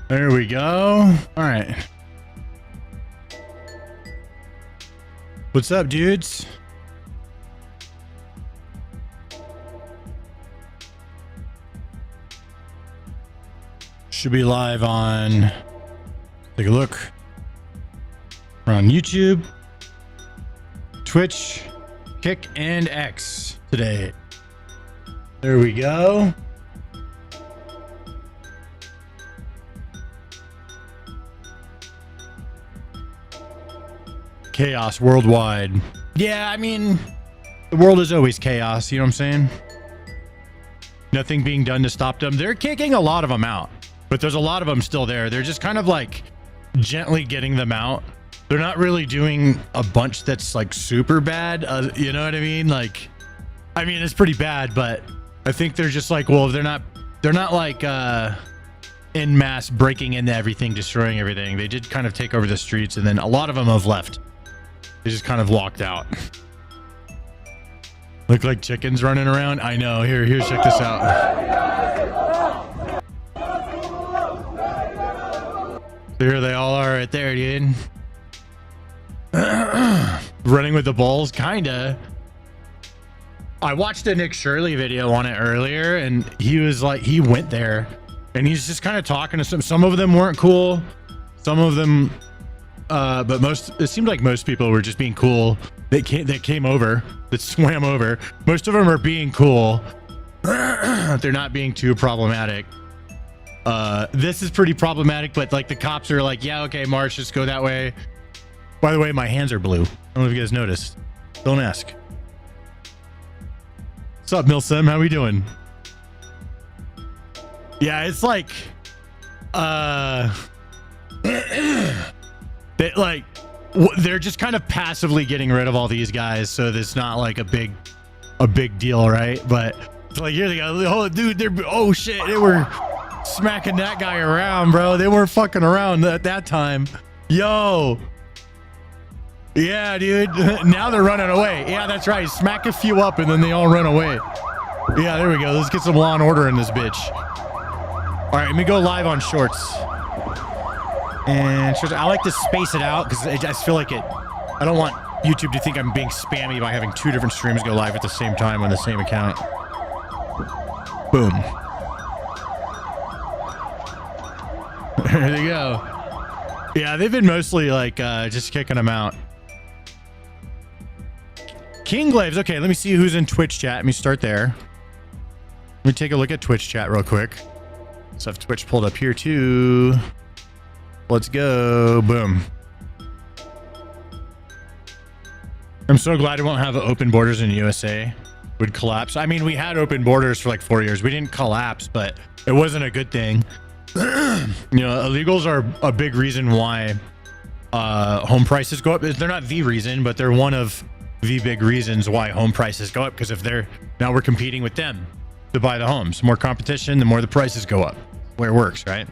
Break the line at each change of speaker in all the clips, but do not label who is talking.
There we go. All right. What's up, dudes? Should be live on, take a look. We're on YouTube, Twitch, Kick, and X today. There we go. Chaos worldwide. Yeah, I mean, the world is always chaos, you know what I'm saying? Nothing being done to stop them. They're kicking a lot of them out, but there's a lot of them still there. They're just kind of like gently getting them out. They're not really doing a bunch that's like super bad. You know what I mean? Like, I mean, it's pretty bad, but I think they're just like, well, they're not like en masse breaking into everything, destroying everything. They did kind of take over the streets, and then a lot of them have left. They just kind of walked out. Look like chickens running around. I know. Here, check this out. There they all are right there, dude. Running with the bulls, kinda. I watched a Nick Shirley video on it earlier, and he was like, he went there, and he's just kind of talking to some of them weren't cool. Some of them, but it seemed like most people were just being cool. That came over, that swam over. Most of them are being cool. They're not being too problematic. This is pretty problematic, but like the cops are like, yeah, okay, Marsh, just go that way. By the way, my hands are blue. I don't know if you guys noticed. Don't ask. What's up, Milsim? How we doing? Yeah, it's like, they're just kind of passively getting rid of all these guys, so it's not like a big deal, right? But it's like, here they go. Oh, dude, oh shit, they were smacking that guy around, bro. They weren't fucking around at that time. Yo. Yeah, dude. Now they're running away. Yeah, that's right. Smack a few up and then they all run away. Yeah, there we go. Let's get some law and order in this bitch. All right, let me go live on Shorts. And I like to space it out because I just feel like I don't want YouTube to think I'm being spammy by having two different streams go live at the same time on the same account. Boom. There they go. Yeah, they've been mostly like just kicking them out. King Glaves. Okay, let me see who's in Twitch chat. Let me start there. Let me take a look at Twitch chat real quick. So I have Twitch pulled up here too. Let's go. Boom. I'm so glad we won't have open borders in the USA. Would collapse. I mean, we had open borders for like 4 years. We didn't collapse, but it wasn't a good thing. You know, illegals are a big reason why home prices go up. They're not the reason, but they're one of the big reasons why home prices go up, because if now we're competing with them to buy the homes. More competition, the more the prices go up. Where it works, right?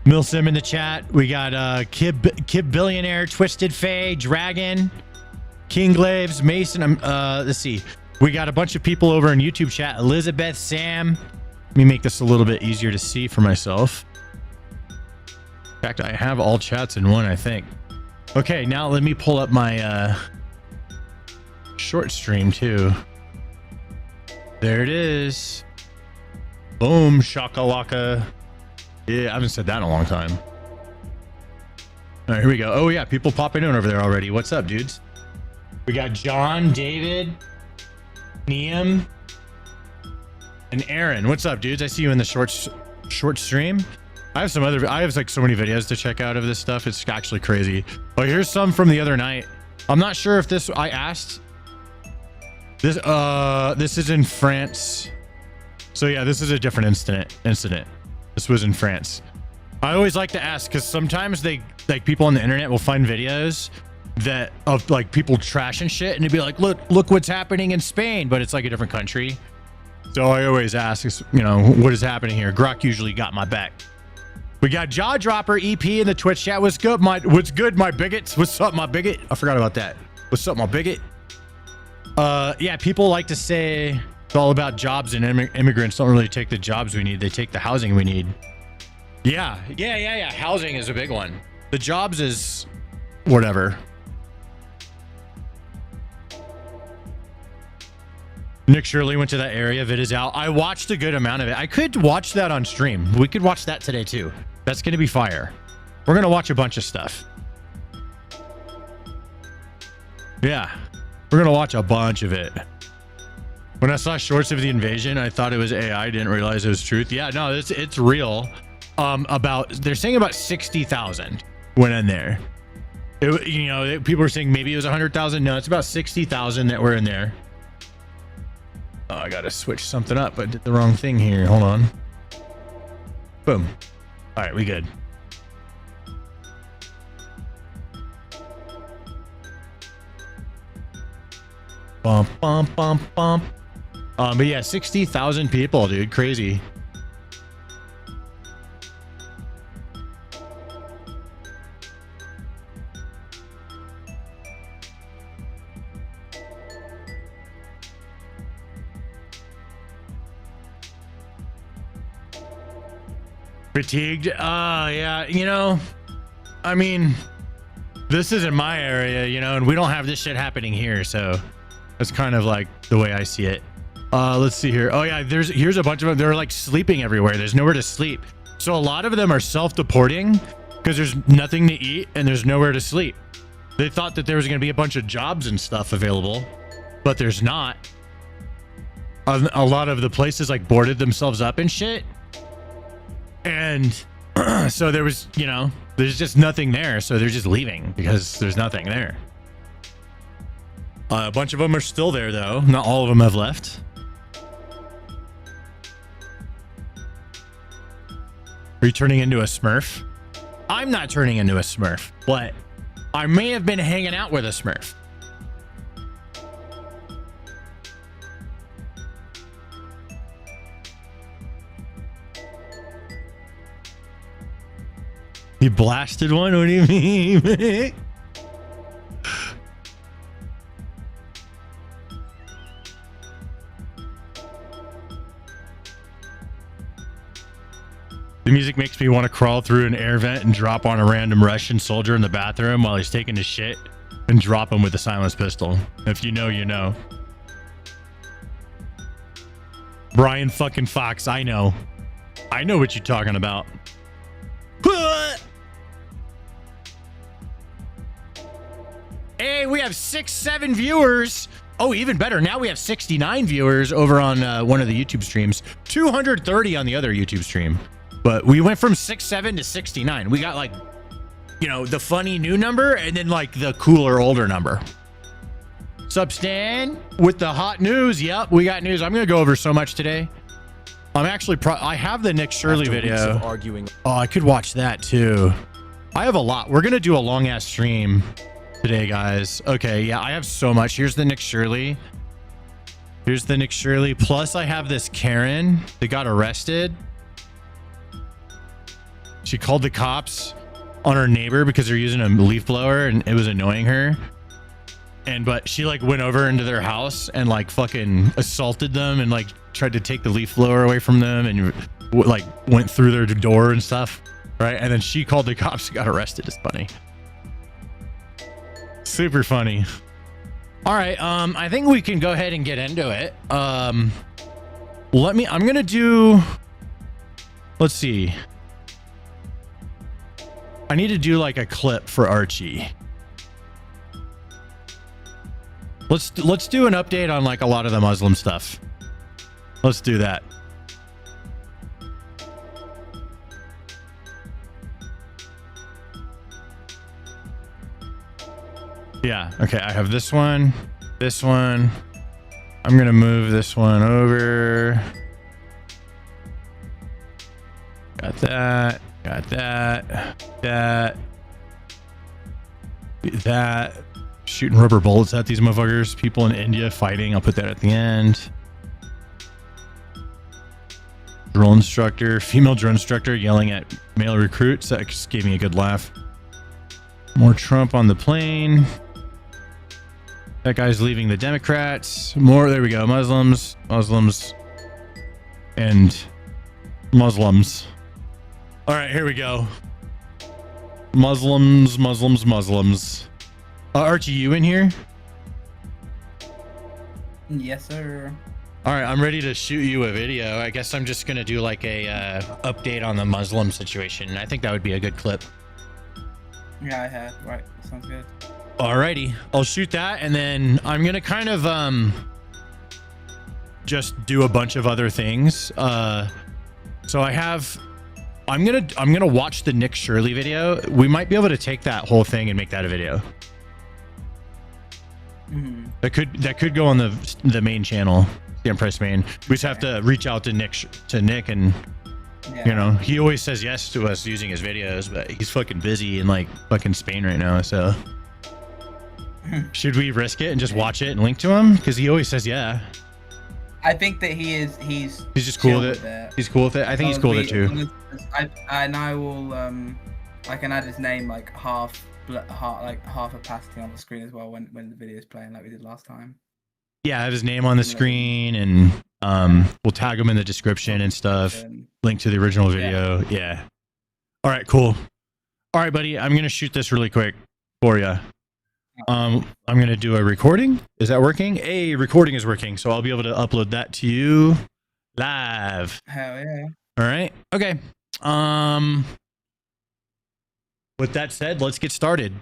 Milsim in the chat. We got Kib Billionaire, Twisted Faye, Dragon, King Glaves, Mason. Let's see. We got a bunch of people over in YouTube chat. Elizabeth, Sam. Let me make this a little bit easier to see for myself. In fact, I have all chats in one, I think. Okay, now let me pull up my short stream too. There it is. Boom, shakalaka. Yeah, I haven't said that in a long time. All right, here we go. Oh yeah, people popping in over there already. What's up, dudes? We got John, David, Niam, and Aaron. What's up, dudes? I see you in the short stream. I have like so many videos to check out of this stuff. It's actually crazy. Oh, here's some from the other night. I'm not sure if I asked this. This is in France. So yeah, this is a different incident. This was in France. I always like to ask because sometimes people on the internet will find videos that of like people trashing shit, and it'd be like, look what's happening in Spain, but it's like a different country. So I always ask, you know, what is happening here? Grok usually got my back. We got Jaw Dropper EP in the Twitch chat. What's good, my bigots? What's up, my bigot? I forgot about that. What's up, my bigot? Yeah, people like to say it's all about jobs, and immigrants don't really take the jobs we need. They take the housing we need. Yeah. Housing is a big one. The jobs is whatever. Nick Shirley went to that area. Vid is out. I watched a good amount of it. I could watch that on stream. We could watch that today too. That's going to be fire. We're going to watch a bunch of stuff. Yeah. We're going to watch a bunch of it. When I saw shorts of the invasion, I thought it was AI. I didn't realize it was truth. Yeah, no, it's real. They're saying about 60,000 went in there. You know, people were saying maybe it was 100,000. No, it's about 60,000 that were in there. Oh, I got to switch something up. I did the wrong thing here. Hold on. Boom. All right, we good. Bump, bump, bump, bump. But yeah, 60,000 people, dude. Crazy. Fatigued? Yeah, you know, I mean, this isn't my area, you know, and we don't have this shit happening here, so that's kind of like the way I see it. Let's see here. Oh yeah, here's a bunch of them. They're like sleeping everywhere. There's nowhere to sleep. So a lot of them are self-deporting because there's nothing to eat and there's nowhere to sleep. They thought that there was going to be a bunch of jobs and stuff available, but there's not. A lot of the places like boarded themselves up and shit. And so there was, you know, there's just nothing there. So they're just leaving because there's nothing there. A bunch of them are still there, though. Not all of them have left. Are you turning into a Smurf? I'm not turning into a Smurf, but I may have been hanging out with a Smurf. You blasted one? What do you mean? The music makes me want to crawl through an air vent and drop on a random Russian soldier in the bathroom while he's taking his shit and drop him with a silenced pistol. If you know, you know. Brian fucking Fox, I know. I know what you're talking about. Hey, we have 7 viewers. Oh, even better. Now we have 69 viewers over on one of the YouTube streams. 230 on the other YouTube stream. But we went from 7 to 69. We got like, you know, the funny new number and then like the cooler older number. Sup, Stan? With the hot news. Yep, we got news. I'm going to go over so much today. I'm actually I have the Nick Shirley video. Arguing. Oh, I could watch that too. I have a lot. We're going to do a long ass stream today, guys. Okay, yeah, I have so much. Here's the Nick Shirley. Here's the Nick Shirley. Plus, I have this Karen that got arrested. She called the cops on her neighbor because they're using a leaf blower and it was annoying her. But she like went over into their house and like fucking assaulted them and like tried to take the leaf blower away from them and like went through their door and stuff. Right. And then she called the cops and got arrested. It's funny. Super funny. All right. I think we can go ahead and get into it. I'm going to do, let's see. I need to do like a clip for Archie. Let's do an update on like a lot of the Muslim stuff. Let's do that. Yeah, okay, I have this one. I'm gonna move this one over. Got that. That shooting rubber bullets at these motherfuckers. People in India fighting. I'll put that at the end. Drill instructor, female drill instructor yelling at male recruits. That just gave me a good laugh. More Trump on the plane. That guy's leaving the Democrats. More, there we go. Muslims, and Muslims. All right, here we go. Muslims. Archie, you in here?
Yes, sir.
All right, I'm ready to shoot you a video. I guess I'm just gonna do like a update on the Muslim situation. I think that would be a good clip.
Yeah, I have. Right, sounds good.
Alrighty, I'll shoot that, and then I'm gonna kind of just do a bunch of other things. So I'm gonna watch the Nick Shirley video. We might be able to take that whole thing and make that a video.
Mm-hmm.
That could go on the main channel, the Empress main. We just have to reach out to Nick and you know, he always says yes to us using his videos, but he's fucking busy in like fucking Spain right now. So should we risk it and just watch it and link to him? Because he always says yeah.
I think that he's
just cool with it. He's cool with it. I think he's cool with it too.
I will I can add his name like half opacity on the screen as well when the video is playing, like we did last time. Yeah,
have his name on the screen, and we'll tag him in the description and stuff. Link to the original video. Yeah. All right, cool. All right, buddy. I'm gonna shoot this really quick for you. I'm gonna do a recording. Is that working? Hey, recording is working, so I'll be able to upload that to you live.
Hell yeah.
All right. Okay. With that said, let's get started.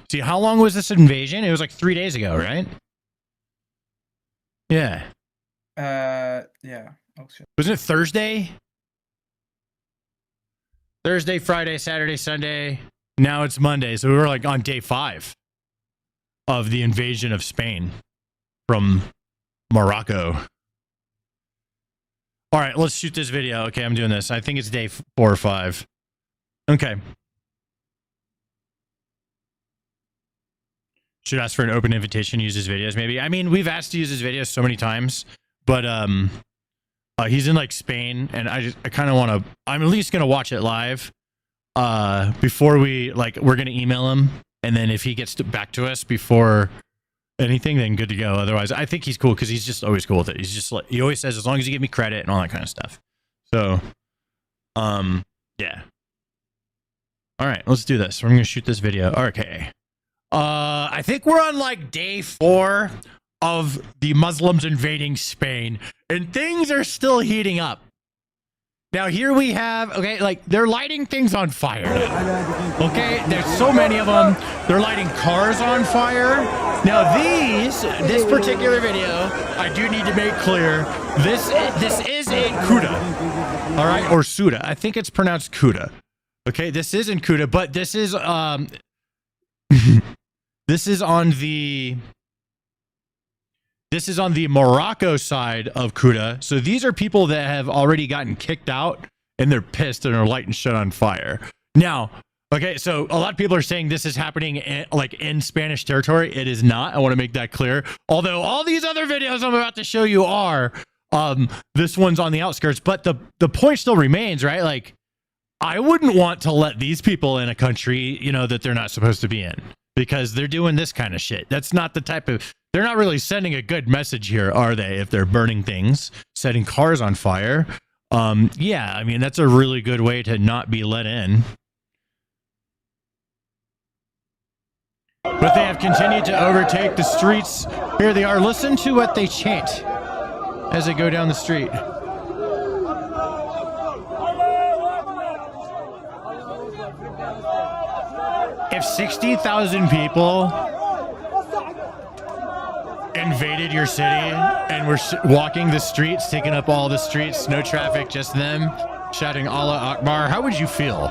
See, how long was this invasion? It was like 3 days ago, right? Yeah.
Yeah. Oh shit.
Wasn't it Thursday? Thursday, Friday, Saturday, Sunday. Now it's Monday, so we were like on day 5 of the invasion of Spain from Morocco. All right, let's shoot this video. Okay, I'm doing this. I think it's day 4 or 5. Okay. Should ask for an open invitation to use his videos, maybe. I mean, we've asked to use his videos so many times, but he's in like Spain, and I kind of want to. I'm at least gonna watch it live. Before we're gonna email him, and then if he gets back to us before anything, then good to go. Otherwise, I think he's cool because he's just always cool with it. He's just like, he always says, as long as you give me credit and all that kind of stuff. So, yeah. All right, let's do this. We're gonna shoot this video. Okay. I think we're on like day 4 of the Muslims invading Spain, and things are still heating up. Now here we have, okay, like they're lighting things on fire now. Okay, there's so many of them. They're lighting cars on fire. Now this particular video, I do need to make clear, this is in Ceuta, all right, or Ceuta. I think it's pronounced Ceuta. Okay, this is in Ceuta, but this is this is on the Morocco side of Ceuta. So these are people that have already gotten kicked out, and they're pissed and are lighting shit on fire. Now, okay, so a lot of people are saying this is happening in Spanish territory. It is not. I want to make that clear. Although all these other videos I'm about to show you are, this one's on the outskirts. But the point still remains, right? Like, I wouldn't want to let these people in a country, you know, that they're not supposed to be in, because they're doing this kind of shit. That's not the type of, they're not really sending a good message here, are they? If they're burning things, setting cars on fire. Yeah, I mean, that's a really good way to not be let in. But they have continued to overtake the streets. Here they are. Listen to what they chant as they go down the street. If 60,000 people invaded your city and were walking the streets, taking up all the streets, no traffic, just them shouting Allah Akbar, how would you feel?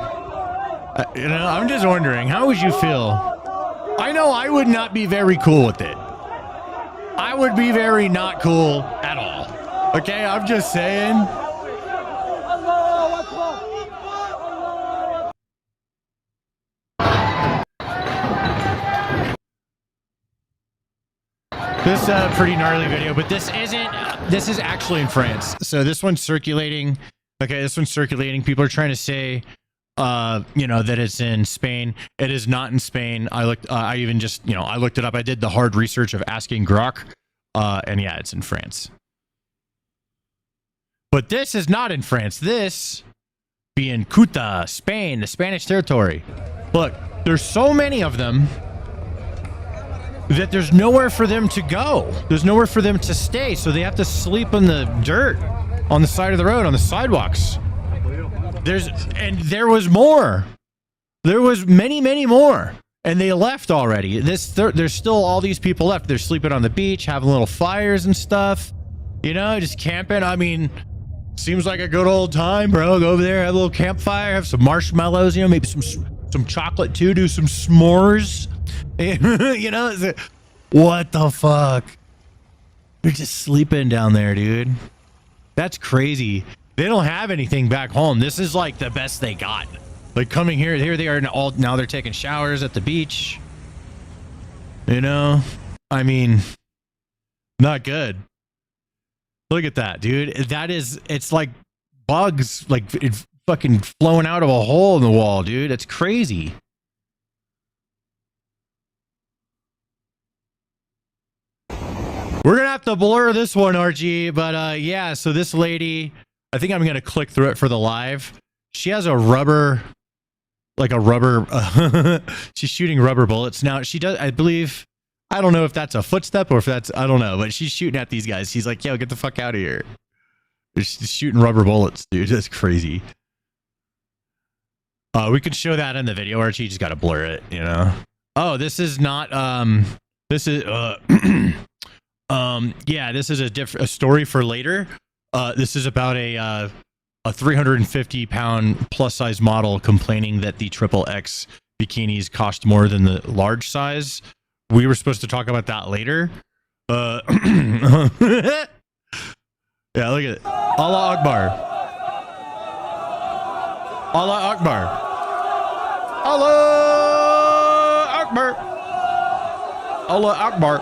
You know, I'm just wondering, how would you feel? I know I would not be very cool with it. I would be very not cool at all. Okay, I'm just saying. This is a pretty gnarly video, but this isn't. This is actually in France. So this one's circulating. Okay, this one's circulating. People are trying to say, you know, that it's in Spain. It is not in Spain. I looked. I even just, you know, I looked it up. I did the hard research of asking Grok, and yeah, it's in France. But this is not in France. This be in Ceuta, Spain, the Spanish territory. Look, there's so many of them that there's nowhere for them to go. There's nowhere for them to stay. So they have to sleep in the dirt on the side of the road, on the sidewalks. There was more. There was many more. And they left already. There's still all these people left. They're sleeping on the beach, having little fires and stuff. You know, just camping. I mean, seems like a good old time, bro. Go over there, have a little campfire, have some marshmallows, you know, maybe some chocolate too, do some s'mores. You know, what the fuck? They're just sleeping down there, dude. That's crazy. They don't have anything back home. This is like the best they got. Like coming here they are now they're taking showers at the beach. You know, I mean, not good. Look at that, dude. It's like bugs, like it's fucking flowing out of a hole in the wall, dude. It's crazy. We're gonna have to blur this one, Archie, but yeah, so this lady, I think I'm gonna click through it for the live. She has a rubber, she's shooting rubber bullets. Now she does, I believe, I don't know if that's a footstep or if that's, I don't know, but she's shooting at these guys. She's like, yo, get the fuck out of here. She's shooting rubber bullets, dude. That's crazy. We could show that in the video, Archie. You just gotta blur it, you know? Oh, this is not, this is, yeah, this is a story for later. This is about a 350-pound plus-size model complaining that the XXX bikinis cost more than the large size. We were supposed to talk about that later. Yeah, look at it. Allah Akbar. Allah Akbar. Allah Akbar. Allah Akbar.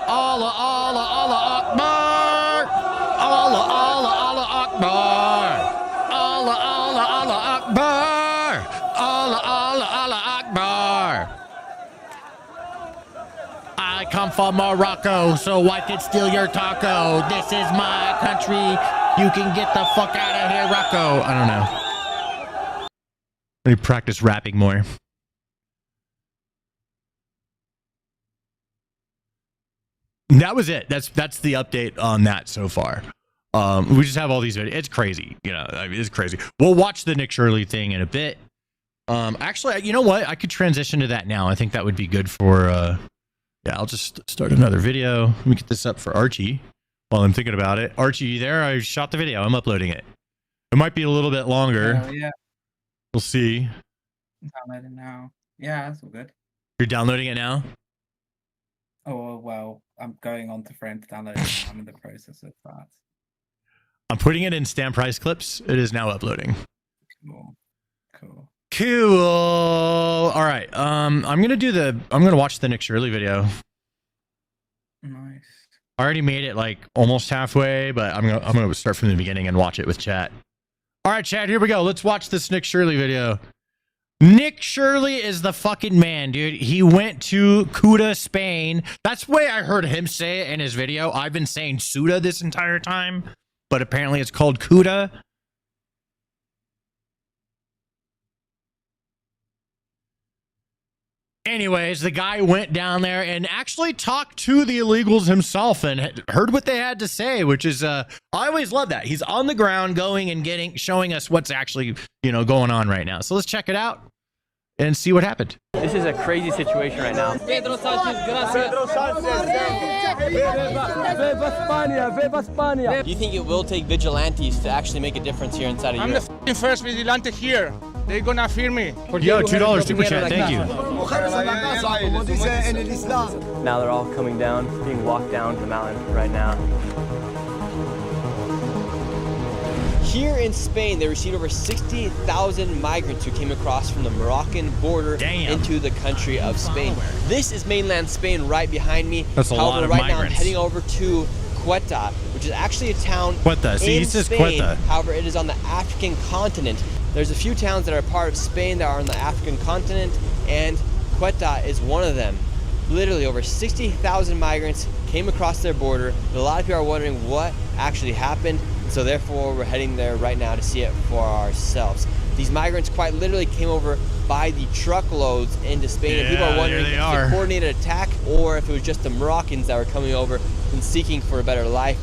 Allah, Allah, Allah Akbar. Allah, Allah, Allah Akbar. Allah, Allah, Allah Akbar. Allah, Allah, Allah Akbar. I come from Morocco, so I can steal your taco. This is my country. You can get the fuck out of here, Rocco. I don't know. Let me practice rapping more. That was it. That's the update on that so far. We just have all these videos. It's crazy, you know. I mean, it's crazy. We'll watch the Nick Shirley thing in a bit. Actually, you know what? I could transition to that now. I think that would be good for. Yeah, I'll just start another video. Let me get this up for Archie while I'm thinking about it. Archie, you there? I shot the video. I'm uploading it. It might be a little bit longer.
Yeah.
We'll see.
I'm downloading now. Yeah, that's all good.
You're downloading it now?
Oh, well, I'm going on to Frame to download it. I'm in the process of that.
I'm putting it in stamp price clips. It is now uploading.
Cool.
All right. I'm gonna watch the Nick Shirley video.
Nice.
I already made it like almost halfway, but I'm gonna start from the beginning and watch it with chat. All right, chat, here we go. Let's watch this Nick Shirley video. Nick Shirley is the fucking man, dude. He went to Ceuta, Spain. That's the way I heard him say it in his video. I've been saying Ceuta this entire time, but apparently it's called Ceuta. Anyways, the guy went down there and actually talked to the illegals himself and heard what they had to say, which is, I always love that. He's on the ground going and showing us what's actually, you know, going on right now. So let's check it out and see what happened.
This is a crazy situation right now. Pedro Sanchez, gracias. Pedro Sanchez. Viva España. Do you think it will take vigilantes to actually make a difference here inside of Europe?
I'm the first vigilante here. They're gonna fear me.
Yo, $2 super chat, thank you.
Now they're all coming down, being walked down the mountain right now. Here in Spain, they received over 60,000 migrants who came across from the Moroccan border into the country of Spain. This is mainland Spain right behind me.
That's a lot of
right
migrants.
Now I'm heading over to Ceuta, which is actually a town in Spain. However, it is on the African continent. There's a few towns that are part of Spain that are on the African continent, and Ceuta is one of them. Literally over 60,000 migrants came across their border. A lot of people are wondering what actually happened, so therefore we're heading there right now to see it for ourselves. These migrants quite literally came over by the truckloads into Spain, and people are wondering if it was a coordinated attack or if it was just the Moroccans that were coming over and seeking for a better life,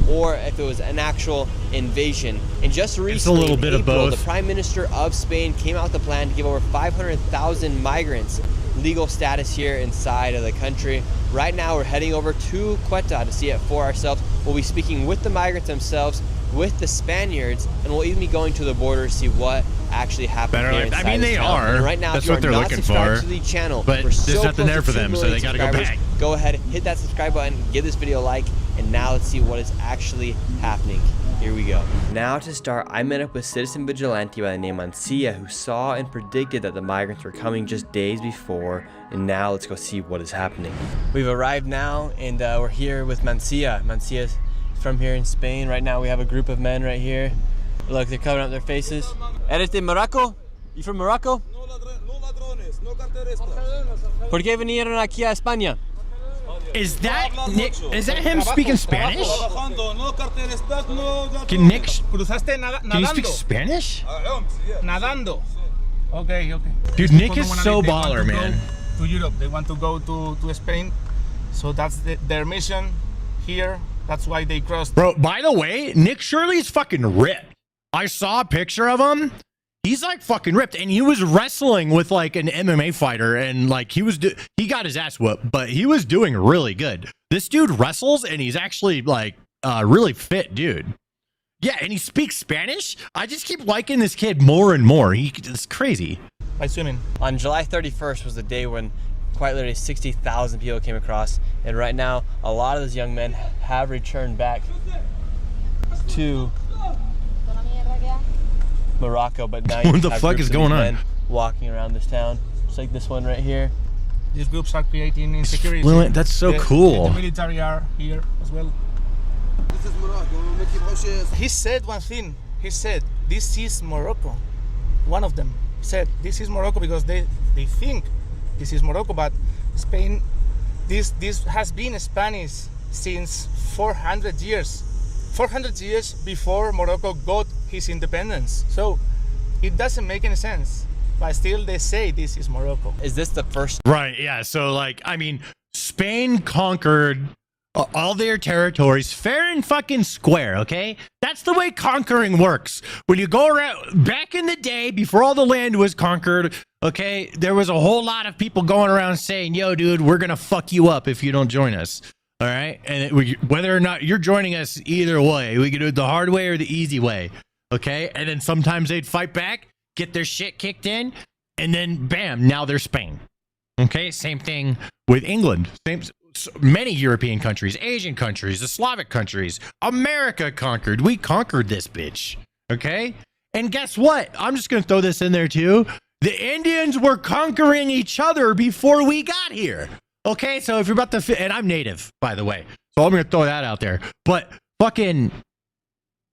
or if it was an actual invasion. And just recently, in April, the Prime Minister of Spain came out with a plan to give over 500,000 migrants legal status here inside of the country. Right now, we're heading over to Ceuta to see it for ourselves. We'll be speaking with the migrants themselves, with the Spaniards, and we'll even be going to the border to see what actually happened here inside.
I mean, they are.
And right now,
that's
if you
what they're
not
looking
subscribed
for.
to the channel,
but there's nothing there for them, so they got to go back.
Go ahead, hit that subscribe button, give this video a like, and now let's see what is actually happening. Here we go. Now to start, I met up with citizen vigilante by the name Mancia, who saw and predicted that the migrants were coming just days before, and now let's go see what is happening. We've arrived now, and we're here with Mancia. Mancia's from here in Spain. Right now we have a group of men right here. Look, they're covering up their faces. Eres de Morocco? You from Morocco?
No ladrones, no carteristas.
¿Por qué vinieron aquí a España?
Is that Nick? Is that him speaking Spanish? Can Nick?
Cruzaste
Can you speak Spanish?
nadando. Okay, okay.
Dude, Nick is so baller, man.
To Europe, they want to go to Spain, so that's their mission here. That's why they crossed.
Bro, by the way, Nick Shirley's fucking ripped. I saw a picture of him. He's like fucking ripped, and he was wrestling with like an MMA fighter, and like he got his ass whooped, but he was doing really good. This dude wrestles, and he's actually like really fit dude. Yeah, and he speaks Spanish. I just keep liking this kid more and more. It's crazy.
By swimming.
On July 31st was the day when quite literally 60,000 people came across, and right now a lot of those young men have returned back to Morocco, but now
what the fuck is going on?
Walking around this town, just like this one right here.
These groups are creating insecurity.
Fluent, that's so cool.
The military are here as well.
This is Morocco.
He said one thing. He said, "This is Morocco." One of them said, "This is Morocco," because they think this is Morocco, but Spain, this has been Spanish since 400 years. 400 years before Morocco got his independence. So it doesn't make any sense, but still they say this is Morocco.
Is this the first?
Right, yeah. So like, I mean, Spain conquered all their territories fair and fucking square, okay? That's the way conquering works. When you go around, back in the day, before all the land was conquered, okay, there was a whole lot of people going around saying, yo, dude, we're gonna fuck you up if you don't join us. All right, and whether or not you're joining us, either way, we can do it the hard way or the easy way, okay? And then sometimes they'd fight back, get their shit kicked in, and then bam, now they're Spain. Okay, same thing with England. Many European countries, Asian countries, the Slavic countries, America conquered. We conquered this bitch, okay? And guess what? I'm just gonna throw this in there too. The Indians were conquering each other before we got here. Okay, so if you're about to, and I'm native, by the way, so I'm gonna throw that out there. But fucking,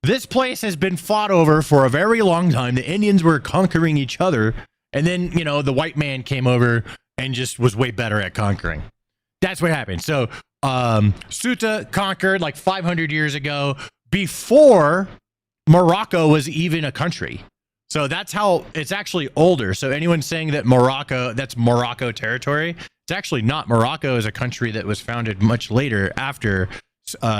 this place has been fought over for a very long time. The Indians were conquering each other, and then, you know, the white man came over and just was way better at conquering. That's what happened. So, Ceuta conquered like 500 years ago, before Morocco was even a country. So that's how it's actually older. So anyone saying that Morocco, that's Morocco territory, it's actually not. Morocco is a country that was founded much later after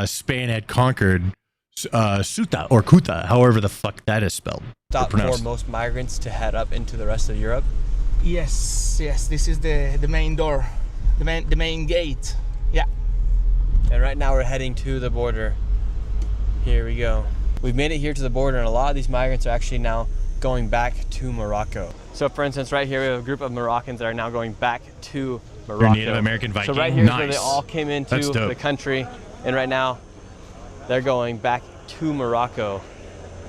Spain had conquered Ceuta or Ceuta, however the fuck that is spelled.
Stop for most migrants to head up into the rest of Europe.
Yes, this is the main door, the main gate. Yeah.
And right now we're heading to the border. Here we go. We've made it here to the border, and a lot of these migrants are actually now going back to Morocco. So for instance, right here we have a group of Moroccans that are now going back to Morocco.
They're Native American Viking.
So right here is where they all came into the country, and right now they're going back to Morocco.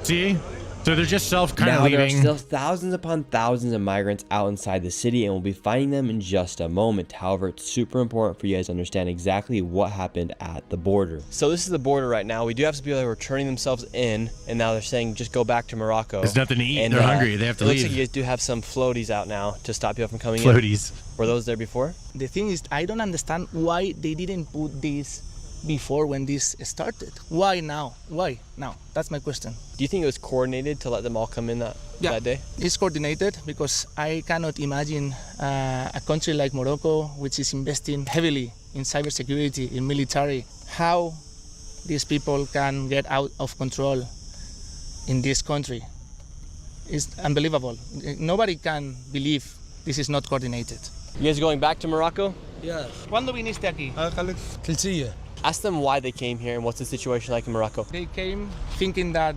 See? So they're just kind of
now
leaving.
there are still thousands upon thousands of migrants out inside the city, and we'll be finding them in just a moment. However, it's super important for you guys to understand exactly what happened at the border. So this is the border right now. We do have some people that were turning themselves in, and now they're saying just go back to Morocco.
There's nothing to eat.
And
they're hungry. They have to leave.
Looks like you guys do have some floaties out now to stop people from coming in.
Floaties.
Were those there before?
The thing is, I don't understand why they didn't put this before when this started. Why now? Why now? That's my question.
Do you think it was coordinated to let them all come in that day?
It's coordinated because I cannot imagine a country like Morocco, which is investing heavily in cybersecurity, in military, how these people can get out of control in this country. It's unbelievable. Nobody can believe this is not coordinated.
You guys are going back to Morocco?
Yes.
¿Cuándo viniste aquí?
Ask them why they came here and what's the situation like in Morocco.
They came thinking that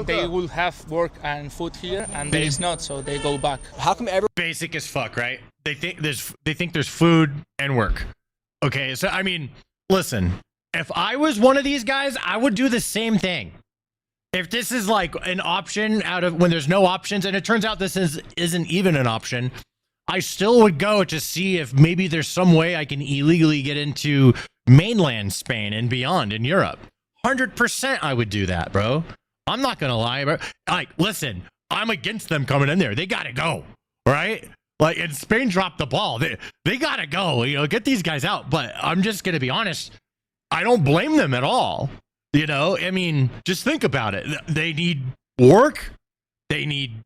they will have work and food here, and there is not, so they go back.
How come everyone
Basic as fuck, right? They think there's food and work. Okay, so I mean, listen, if I was one of these guys, I would do the same thing. If this is like an option out of when there's no options, and it turns out this isn't even an option, I still would go to see if maybe there's some way I can illegally get into mainland Spain and beyond in Europe. 100% I would do that, bro. I'm not gonna lie, bro. Like, listen, I'm against them coming in there. They gotta go, right? Like, and Spain dropped the ball. They gotta go. You know, get these guys out. But I'm just gonna be honest. I don't blame them at all. You know, I mean, just think about it. They need work. They need,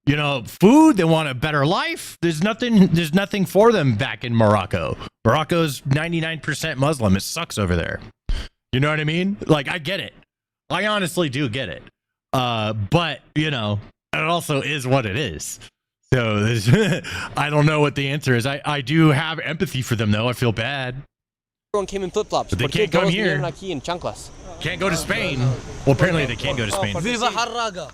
you know, food. They want a better life. There's nothing for them back in Morocco. Morocco's 99% Muslim. It sucks over there. You know what I mean? Like, I get it. I honestly do get it. But, you know, it also is what it is. So I don't know what the answer is. I do have empathy for them, though. I feel bad.
Everyone came in flip-flops.
But they can't come here.
In chanclas.
Can't go to Spain. Well, apparently they can't go to Spain.
Viva Harraga.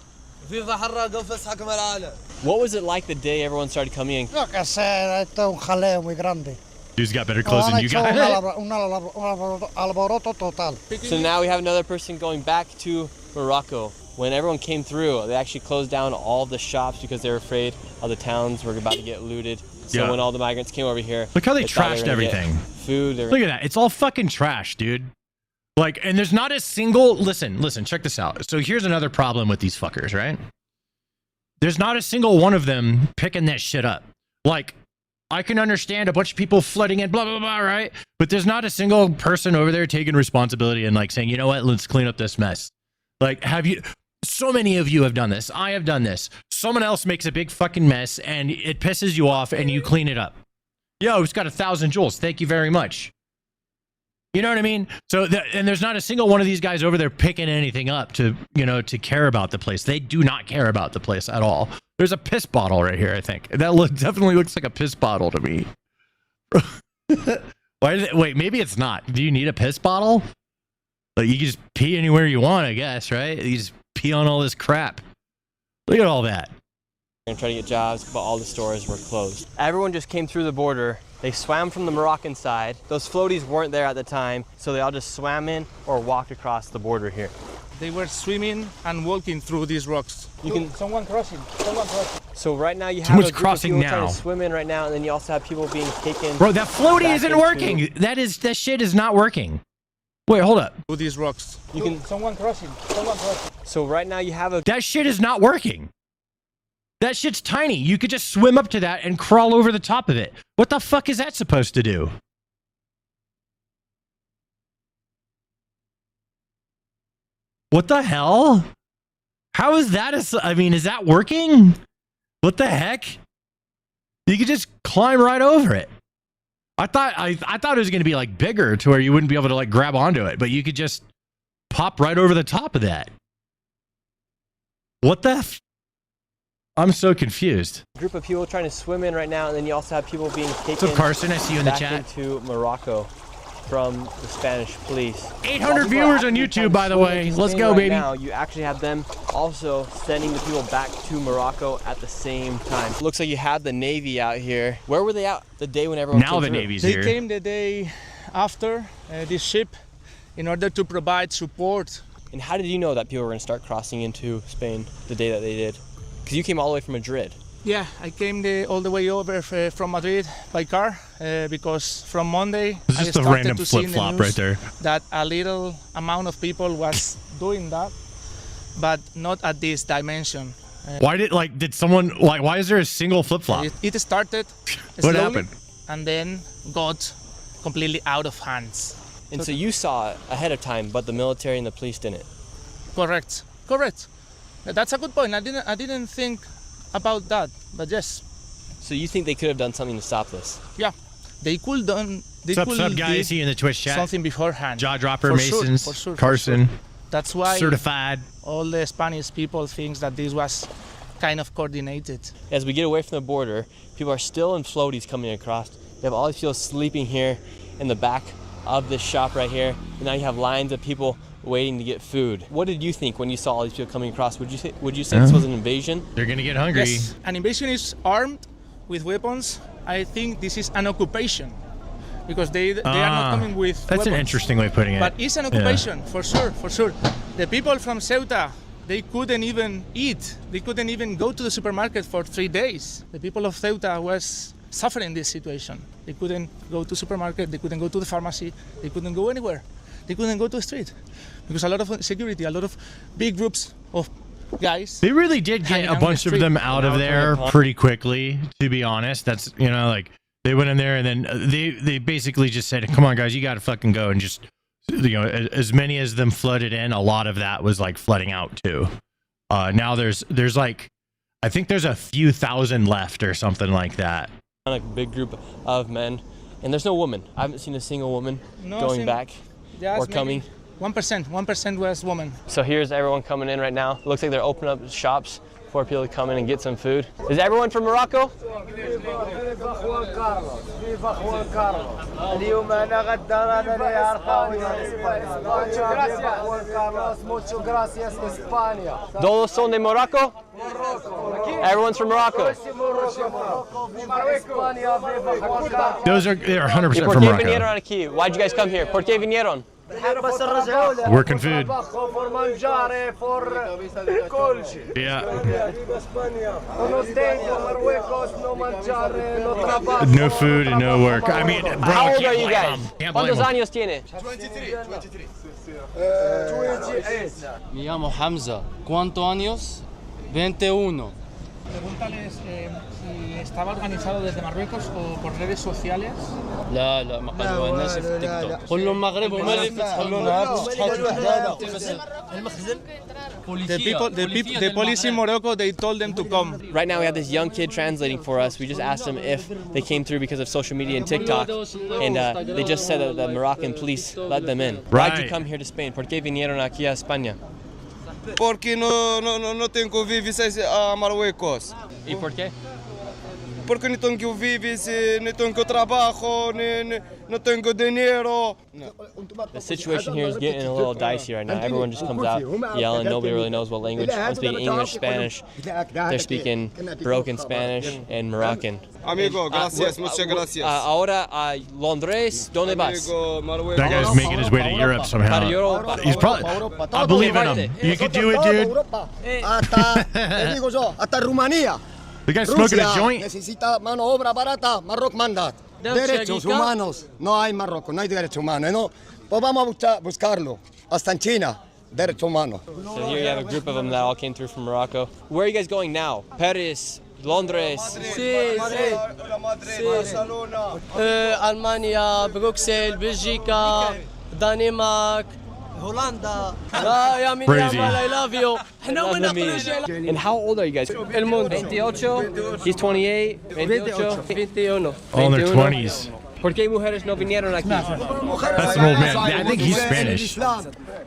Viva Harraga وفسحة كما العالم.
What was it like the day everyone started coming in?
Lo que sea, esto es un jaleo muy grande.
Dude's got better clothes than you got.
Un alboroto total.
So now we have another person going back to Morocco. When everyone came through, they actually closed down all the shops because they were afraid all the towns were about to get looted. So when all the migrants came over here,
look how they trashed everything.
Food.
Look at that. It's all fucking trash, dude. Like, and there's not a single, listen, check this out. So here's another problem with these fuckers, right? There's not a single one of them picking that shit up. Like, I can understand a bunch of people flooding in, blah, blah, blah, right? But there's not a single person over there taking responsibility and like saying, you know what, let's clean up this mess. Like, so many of you have done this. I have done this. Someone else makes a big fucking mess and it pisses you off and you clean it up. Yo, it's got 1,000 joules. Thank you very much. You know what I mean? So, and there's not a single one of these guys over there picking anything up to, you know, to care about the place. They do not care about the place at all. There's a piss bottle right here, I think. That definitely looks like a piss bottle to me. Wait, maybe it's not. Do you need a piss bottle? Like, you can just pee anywhere you want, I guess, right? You just pee on all this crap. Look at all that.
And try to get jobs, but all the stores were closed. Everyone just came through the border. They swam from the Moroccan side. Those floaties weren't there at the time, so they all just swam in or walked across the border here.
They were swimming and walking through these rocks. Someone crossing.
So right now you have
Someone's
a group
crossing
of people
now.
trying to swim in right now, and then you also have people being taken.
Bro, that floaty
back
isn't working. That shit is not working. Wait, hold up.
Through these rocks.
Someone crossing.
So right now you have
That shit is not working. That shit's tiny. You could just swim up to that and crawl over the top of it. What the fuck is that supposed to do? What the hell? How is that? I mean, is that working? What the heck? You could just climb right over it. I thought it was going to be like bigger to where you wouldn't be able to like grab onto it, but you could just pop right over the top of that. What the I'm so confused.
a group of people trying to swim in right now, and then you also have people being taken.
What's up, Carson? I see you in the
back
chat.
Into Morocco from the Spanish police.
800 viewers on YouTube, by the way. Let's go, baby.
Now you actually have them also sending the people back to Morocco at the same time. Looks like you had the Navy out here. Where were they out the day when everyone
now
came
the
through?
Navy's
They
here.
came the day after this ship in order to provide support
And how did you know that people were going to start crossing into Spain the day that they did? Because you came all the way from Madrid.
Yeah, I came all the way over from Madrid by car because from Monday
It's
I
just a
started
random
to see in the
flip-flop
news
right there.
that a little amount of people was doing that, but not at this dimension.
Why did someone why is there a single flip-flop?
It started
What
slowly
happened?
and then got completely out of hands.
And so you saw it ahead of time, but the military and the police didn't.
Correct. That's a good point. I didn't think about that, but yes.
So you think they could have done something to stop this?
Yeah, they could done. They
What's
could
up, guys? See you in the Twitch chat.
something beforehand.
Jaw dropper,
For sure,
Masons,
for sure, for
Carson,
sure. That's why
certified.
all the Spanish people think that this was kind of coordinated.
As we get away from the border, people are still in floaties coming across. You have all these people sleeping here in the back of this shop right here, and now you have lines of people waiting to get food. What did you think when you saw all these people coming across? Would you say this was an invasion?
They're gonna get hungry.
Yes, an invasion is armed with weapons. I think this is an occupation because they are not coming with
That's
weapons.
an interesting way of putting it.
But it's an occupation, for sure. The people from Ceuta, they couldn't even eat. They couldn't even go to the supermarket for 3 days. The people of Ceuta was suffering this situation. They couldn't go to supermarket, they couldn't go to the pharmacy, they couldn't go anywhere. They couldn't go to the street because a lot of security, a lot of big groups of guys.
They really did get a bunch of them out of there pretty quickly, to be honest. That's, they went in there and then they basically just said, come on, guys, you got to fucking go. And just, as many as them flooded in, a lot of that was like flooding out too. Now there's like, I think there's a few thousand left or something like that.
A big group of men, and there's no woman. I haven't seen a single woman going back or coming.
1% was women.
So here's everyone coming in right now. Looks like they're opening up shops for people to come in and get some food. Is everyone from Morocco? Todos son de Morocco? Everyone's from Morocco.
They're 100%
¿Y por
from
qué
Morocco.
vinieron aquí? Why'd you guys come here? ¿Por qué vinieron?
Working food. Yeah. No food and no work. I mean, bro,
How old
can't
are you
blame
guys?
them. Can't blame
¿Cuántos
them.
años tiene?
23.
Me llamo Hamza. ¿Cuántos años? 21.
Pregúntales si estaba organizado desde Marruecos o por redes sociales.
لا لا ما قالوا الناس في تيك توك. قول لهم المغرب وما اللي تخلونا
The police in Morocco, they told them to come.
Right now we have this young kid translating for us. We just asked them if they came through because of social media and TikTok, and they just said that the Moroccan police let them in. Why'd you come here to Spain? ¿Por qué vinieron aquí a España?
Porque no tengo vivis a Marruecos.
¿Y por qué?
Porque no tengo vivis, no tengo trabajo, no tengo dinero.
The situation here is getting a little dicey right now. Everyone just comes out yelling. Nobody really knows what language. I'm speaking English, Spanish. They're speaking broken Spanish and Moroccan.
Amigo, gracias, muchas gracias.
Ahora a Londres, ¿dónde vas?
That guy's making his way to Europe somehow.
Para Europa.
He's probably. I believe in him. You can do it, dude.
Hasta Rumanía.
The guy's smoking a joint.
Necesita mano obra barata, Marruecos manda. Derechos humanos. No hay Marruecos, no hay derechos humanos. No, pues vamos a buscarlo. Hasta en China, derechos humanos.
So here you have a group of them that all came through from Morocco. Where are you guys going now? Paris, Londres.
Madrid, Barcelona.
ألمانيا بروكسل بلجيكا دنمارك هولندا يا مين
Crazy.
I love you.
And how old are you guys? 28. He's 28.
21.
All in their 20s.
¿Por qué mujeres no vinieron aquí?
That's an old man. I think he's Spanish.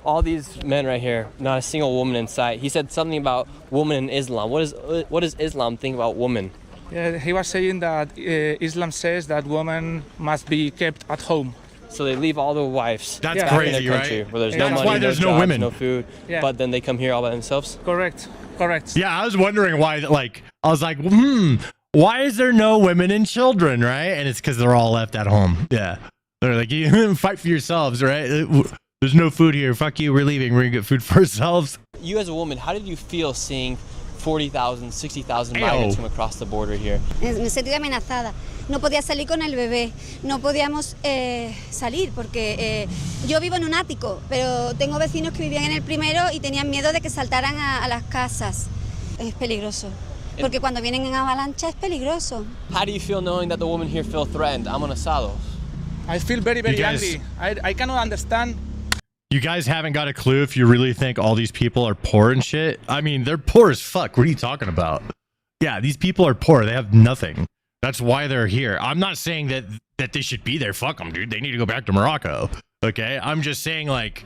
All these men right here, not a single woman in sight. He said something about woman in Islam. What does Islam think about women?
Yeah, he was saying that Islam says that women must be kept at home.
So they leave all their wives
That's
back in
crazy,
their country,
right?
where there's
That's
no money,
why there's no
jobs,
women.
no food,
Yeah.
but then they come here all by themselves.
Correct.
Yeah, I was wondering why. I was like, why is there no women and children, right? And it's because they're all left at home. Yeah, they're like, you fight for yourselves, right? There's no food here. Fuck you. We're leaving. We're gonna get food for ourselves.
You as a woman, how did you feel seeing 40,000, 60,000 migrants come across the border here?
Me sentí amenazada. No podía salir con el bebé. No podíamos salir porque yo vivo en un ático, pero tengo vecinos que vivían en el primero y tenían miedo de que saltaran a las casas. Es peligroso. Porque cuando vienen en avalancha es peligroso.
How do you feel knowing that the women here feel threatened? Amenazados.
I feel very, very angry. I cannot understand.
You guys haven't got a clue if you really think all these people are poor and shit. I mean, they're poor as fuck. What are you talking about? Yeah, these people are poor. They have nothing. That's why they're here. I'm not saying that they should be there. Fuck them, dude. They need to go back to Morocco. Okay? I'm just saying, like,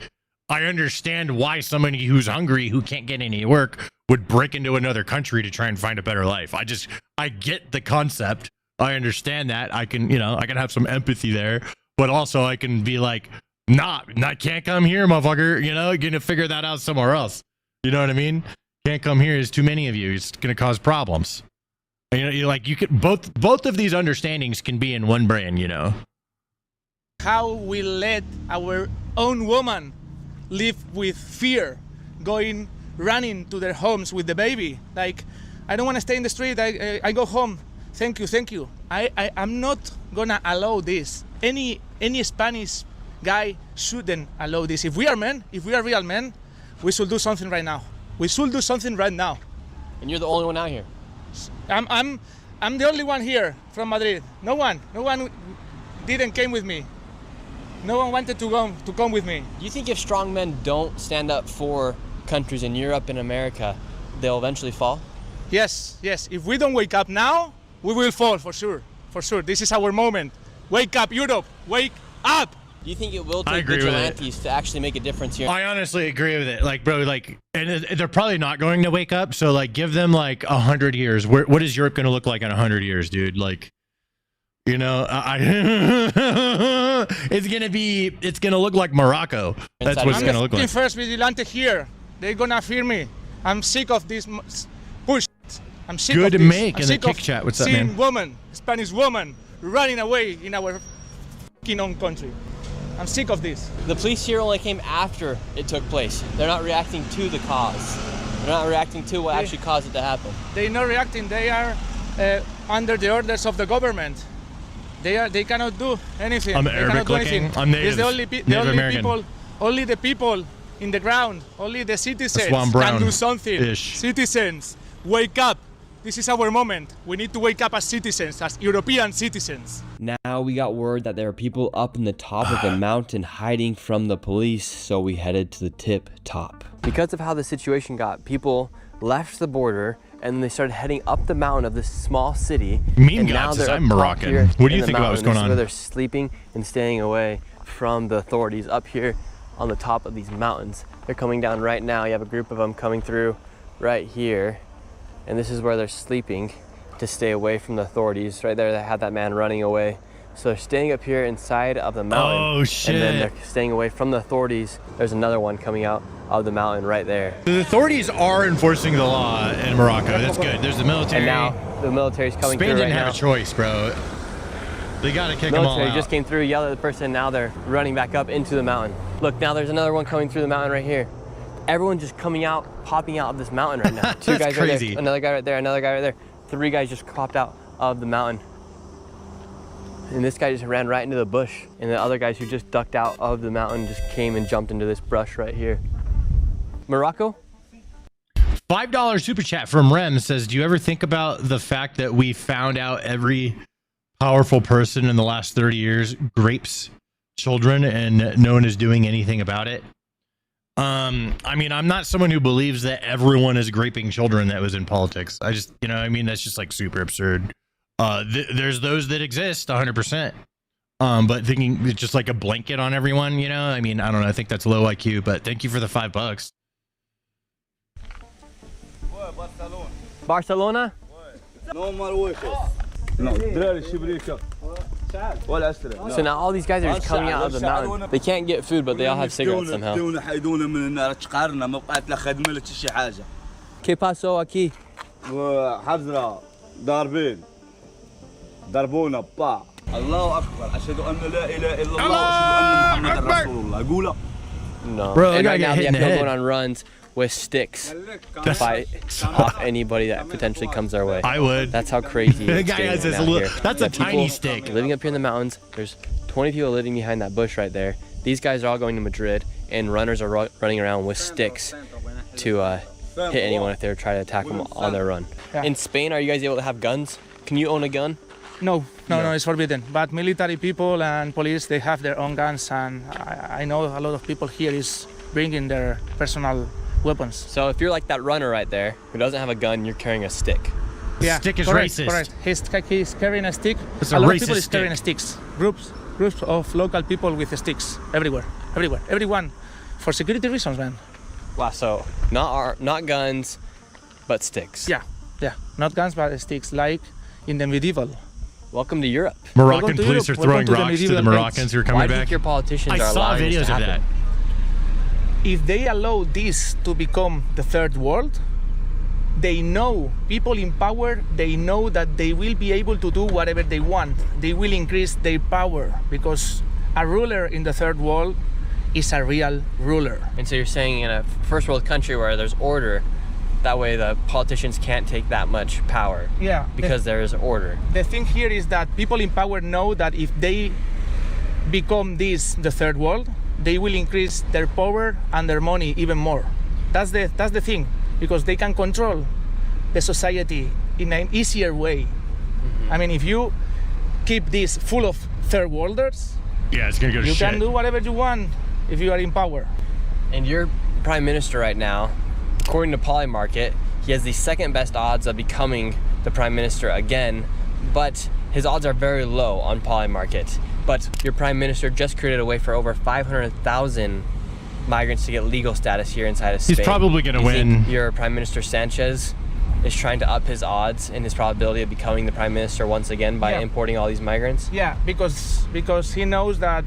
I understand why somebody who's hungry, who can't get any work, would break into another country to try and find a better life. I get the concept. I understand that. I can have some empathy there, but also I can be like, I can't come here, motherfucker. You're gonna figure that out somewhere else. You know what I mean? Can't come here. There's too many of you. It's gonna cause problems. You could both of these understandings can be in one brain.
How we let our own woman live with fear, running to their homes with the baby. Like, I don't want to stay in the street. I go home. Thank you. I'm not gonna allow this. Any Spanish guy shouldn't allow this. If we are men, if we are real men, we should do something right now. We should do something right now.
And you're the only one out here.
I'm the only one here from Madrid. No one didn't came with me. No one wanted to come with me.
Do you think if strong men don't stand up for countries in Europe and America, they'll eventually fall?
Yes. If we don't wake up now, we will fall for sure. This is our moment. Wake up, Europe. Wake up.
Do you think it will take vigilantes to actually make a difference here?
I honestly agree with it. Like, bro, and they're probably not going to wake up. So, give them 100 years. What is Europe going to look like in 100 years, dude? It's gonna look like Morocco. That's what it's gonna look like.
First vigilante here. They're gonna fear me. I'm sick of this push. I'm sick of this.
Good to make in the kick chat. What's up, man?
Spanish woman, running away in our own country. I'm sick of this.
The police here only came after it took place. They're not reacting to the cause. They're not reacting to what actually caused it to happen.
They're not reacting. They are under the orders of the government. They cannot do anything.
I'm Arabic looking. I'm native.
It's only the people in the ground, only the citizens can do something. Citizens, wake up. This is our moment. We need to wake up as citizens, as European citizens.
Now we got word that there are people up in the top of the mountain hiding from the police, so we headed to the tip top. Because of how the situation got, people left the border and they started heading up the mountain of this small city.
Now they're I'm Moroccan. What do you think about what's going on?
Where they're sleeping and staying away from the authorities up here on the top of these mountains. They're coming down right now. You have a group of them coming through right here. And this is where they're sleeping to stay away from the authorities. Right there, they had that man running away. So they're staying up here inside of the mountain.
Oh, shit.
And then they're staying away from the authorities. There's another one coming out of the mountain right there.
The authorities are enforcing the law in Morocco. That's good. There's the military.
And now the military's coming through right now.
Spain didn't have a choice, bro. They got to kick them all out.
Military just came through, yelled at the person. Now they're running back up into the mountain. Look, now there's another one coming through the mountain right here. Everyone just coming out, popping out of this mountain right now. Two guys right there, another guy right there, another guy right there. Three guys just popped out of the mountain. And this guy just ran right into the bush. And the other guys who just ducked out of the mountain just came and jumped into this brush right here. Morocco?
$5 super chat from Rem says, do you ever think about the fact that we found out every powerful person in the last 30 years grapes children and no one is doing anything about it? I mean, I'm not someone who believes that everyone is graping children that was in politics. I just, that's just super absurd. There's those that exist 100%. But thinking it's just like a blanket on everyone, I don't know. I think that's low IQ, but thank you for the $5.
Barcelona? So now all these guys are just coming out of the mountain. They can't get food, but they all have cigarettes somehow. ¿Qué pasó aquí?
ضربونا الله اكبر اشهد ان لا اله الا الله واشهد ان محمدا رسول الله قولها
No.
Bro,
and
I
right now
gotta
they
get
have
hit in
people
the
going
head.
on runs with sticks to fight off anybody that potentially comes their way.
I would.
That's how crazy
The
it's
guy
getting
has this
out
little,
here.
that's
You
a
have people
tiny stick.
living up here in the mountains. There's 20 people living behind that bush right there. These guys are all going to Madrid, and runners are running around with sticks to hit anyone if they try to attack them on their run.
Yeah.
In Spain, are you guys able to have guns? Can you own a gun?
No, it's forbidden. But military people and police, they have their own guns, and I know a lot of people here is bringing their personal weapons.
So if you're like that runner right there who doesn't have a gun, you're carrying a stick.
Yeah,
stick is
correct,
racist.
Correct. He's carrying a stick.
It's
a
a
lot
racist
of people is carrying
stick.
sticks. Groups of local people with sticks everywhere. Everyone, for security reasons, man.
Wow, so not guns, but sticks.
Yeah, not guns but sticks, like in the medieval.
Welcome to Europe.
Moroccan
Welcome to
police
Europe.
are throwing
Welcome to the
rocks to the
medieval
Moroccans who are coming
Why do you
back.
think your politicians
I
are
saw
allowing this
videos
to
of
happen?
that.
If they allow this to become the third world, they know, people in power, they know that they will be able to do whatever they want. They will increase their power because a ruler in the third world is a real ruler.
And so you're saying in a first world country where there's order, that way the politicians can't take that much power.
Yeah.
Because there is order.
The thing here is that people in power know that if they become this the third world, they will increase their power and their money even more. That's the thing, because they can control the society in an easier way. I mean, if you keep this full of third worlders,
Yeah, it's gonna go to
you
shit.
can do whatever you want if you are in power.
And your prime minister right now, according to Polymarket, he has the second best odds of becoming the prime minister again, but his odds are very low on Polymarket. But your prime minister just created a way for over 500,000 migrants to get legal status here inside of Spain.
He's probably gonna
Do you think
win.
your prime minister Sanchez is trying to up his odds and his probability of becoming the prime minister once again by importing all these migrants?
Yeah, because he knows that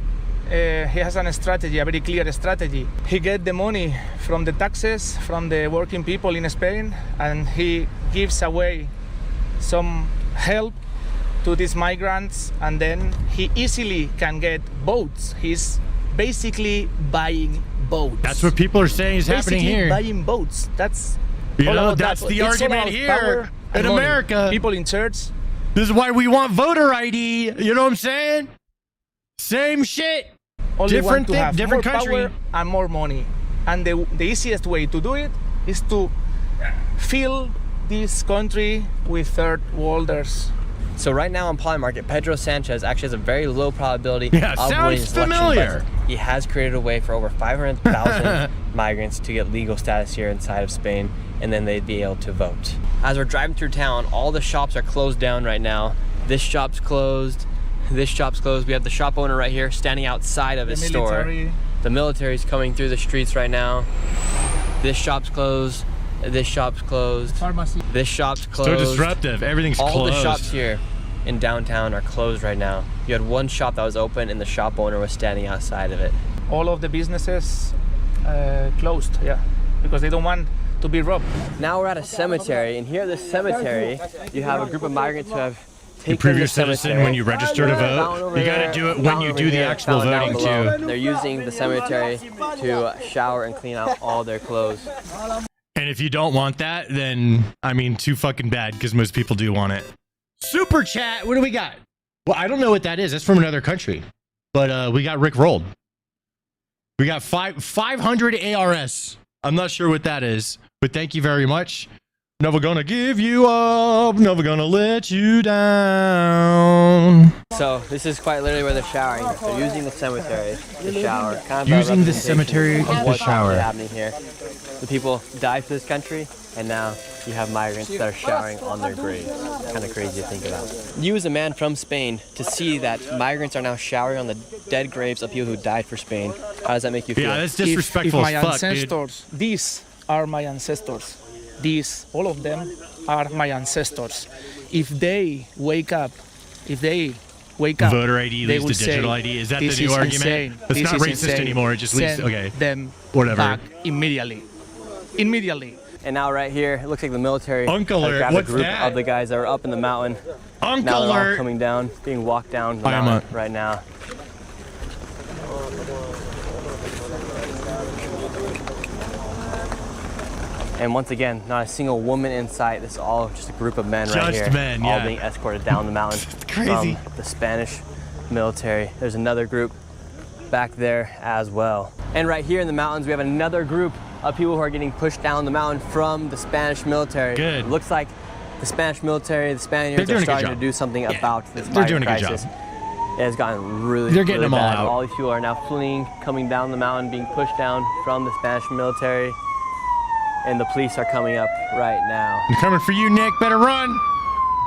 he has a strategy, a very clear strategy. He gets the money from the taxes from the working people in Spain, and he gives away some help to these migrants, and then he easily can get boats. He's basically buying boats.
That's what people are saying is happening
Basically
here.
buying boats. That's
You
all
know,
about
that's
that.
the
It's all
argument
about
here
power and
in
money.
America.
People in church.
This is why we want voter ID. You know what I'm saying? Same shit.
Only
Different
want to
thing,
have
different
more
country.
power and more money. And the easiest way to do it is to fill this country with third worlders.
So right now on Polymarket, Pedro Sanchez actually has a very low probability
Yeah,
of
sounds
winning this election,
familiar.
but he has created a way for over 500,000 migrants to get legal status here inside of Spain, and then they'd be able to vote. As we're driving through town, all the shops are closed down right now. This shop's closed. This shop's closed. We have the shop owner right here standing outside of his store. The military's coming through the streets right now. This shop's closed. This shop's closed.
Pharmacy.
This shop's closed.
So disruptive. Everything's
All
closed.
the shops here in downtown are closed right now. You had one shop that was open and the shop owner was standing outside of it.
All of the businesses closed, yeah, because they don't want to be robbed.
Now we're at a cemetery, and here at this cemetery, you have a group of migrants who have taken
You prove
the
your citizen
cemetery.
when you register to
Fountain
vote.
over
You gotta
there,
do it when
fountain
you
over
do the
here,
actual
fountain down
voting
below.
too.
They're using the cemetery to shower and clean out all their clothes.
And if you don't want that, then I mean, too fucking bad, because most people do want it. Super chat. What do we got? Well, I don't know what that is. That's from another country, but we got Rick rolled. We got 500 ARS. I'm not sure what that is, but thank you very much. Never gonna give you up. Never gonna let you down.
So this is quite literally where they're showering. They're using the cemetery to shower. Kind of a
Using the
representation
cemetery
of
to
what's
shower.
happening here. The people died for this country, and now you have migrants that are showering on their graves. Kind of crazy to think about. You as a man from Spain, to see that migrants are now showering on the dead graves of people who died for Spain, how does that make you feel?
Yeah, that's disrespectful
if my
as fuck, dude.
ancestors, these are my ancestors. These, all of them, are my ancestors. If they wake up,
Voter ID
they
leads
will
to digital
say,
ID. Is that the
"This
new
is
argument?
insane.
It's
This
not
is
racist
insane.
anymore. It just leads.
Send
Okay,
them
whatever.
back immediately. Immediately.
And now right here, it looks like the military
Uncle
has
alert,
grabbed
what's
a group
that?
of the guys that are up in the mountain.
Uncle
Now they're all
alert.
coming down, being walked down the
I am
mountain right now. And once again, not a single woman in sight. This is all just a group of men right here.
Just men,
all
yeah.
being escorted down the mountain
Crazy.
from the Spanish military. There's another group back there as well. And right here in the mountains, we have another group of people who are getting pushed down the mountain from the Spanish military.
Good.
It looks like the Spanish military, the Spaniards
They're
are
doing a good
starting to
job.
do something about this
They're doing a good
crisis.
job.
It has gotten really,
They're getting
really
them all
bad.
out.
All these people are now fleeing, coming down the mountain, being pushed down from the Spanish military. And the police are coming up right now.
I'm coming for you, Nick. Better run.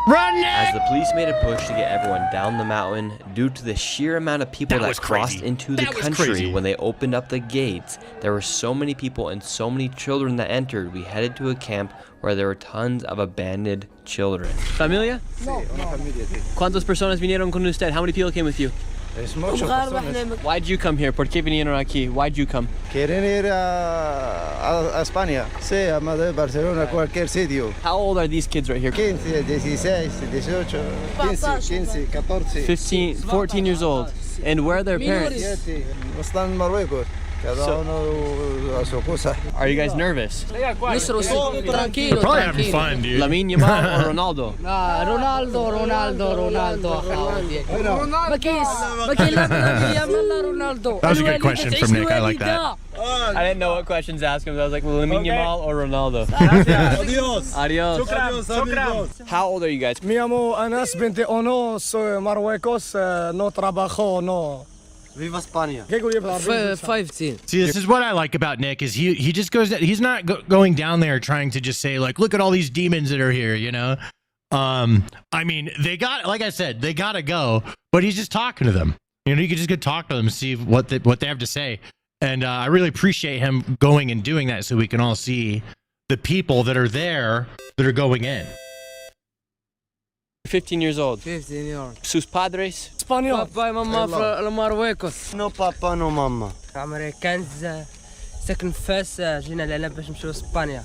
Run, Nick!
As the police made a push to get everyone down the mountain due to the sheer amount of people that crossed into the country when they opened up the gates, there were so many people and so many children that entered. We headed to a camp where there were tons of abandoned children. Familia?
Sí, una familia, sí.
¿Cuántas personas vinieron con usted? How many people came with you?
Es muchas personas.
Why'd you come here? ¿Por qué vinieron aquí? Why'd you come?
Quieren ir a España. Sí, a Madrid, Barcelona, cualquier sitio.
How old are these kids right here?
15, 16, 18, 15, 14.
15, 14 years old. And where are their parents?
Están en Marruecos. Cada uno a su cosa.
Are you guys nervous?
We're probably having fun, dude.
Lamine Yamal or Ronaldo?
That was a good question from Nick. I like that.
I didn't know what questions to ask him. So I was like, well, Lamine Yamal or Ronaldo?
Adiós.
Adios.
Adiós.
How old are you guys?
Me llamo Anas 21, soy Marruecos, no trabajo, no.
Viva España.
15.
See, this is what I like about Nick is he just goes, he's not going down there trying to just say like, look at all these demons that are here, you know? I mean, they got, like I said, they got to go, but he's just talking to them. You know, you can just go talk to them and see what they have to say. And I really appreciate him going and doing that so we can all see the people that are there that are going in.
15 years old.
15 years.
Sus padres?
Español.
بابا وماما في مارويكوس.
No papa, no mama.
امريكان ساكن في فاس جينا لهنا باش نمشيو اسبانيا.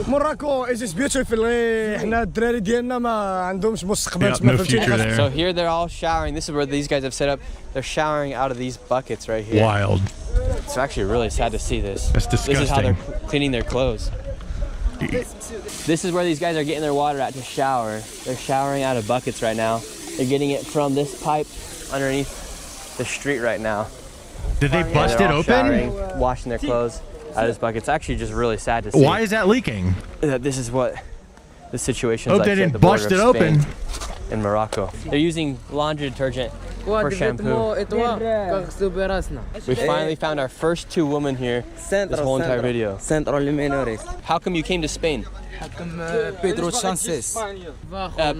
موراكو is beautiful. احنا الدراري ديالنا ما عندهمش مستقبل.
Yeah, no future there.
So here they're all showering. This is where these guys have set up. They're showering out of these buckets right here.
Wild.
It's actually really sad to see this.
That's
This is how they're
disgusting.
cleaning their clothes. This is where these guys are getting their water at to shower. They're showering out of buckets right now. They're getting it from this pipe underneath the street right now.
Did they bust it
They're all
open?
showering, washing their clothes out of this bucket. It's actually just really sad to see.
Why is that leaking?
This is what the situation is
Oh,
like
they
here at
didn't
the border
bust it
of Spain
open.
in Morocco. They're using laundry detergent for shampoo. We finally found our first two women here this whole entire video. How come you came to Spain?
Pedro Sanchez.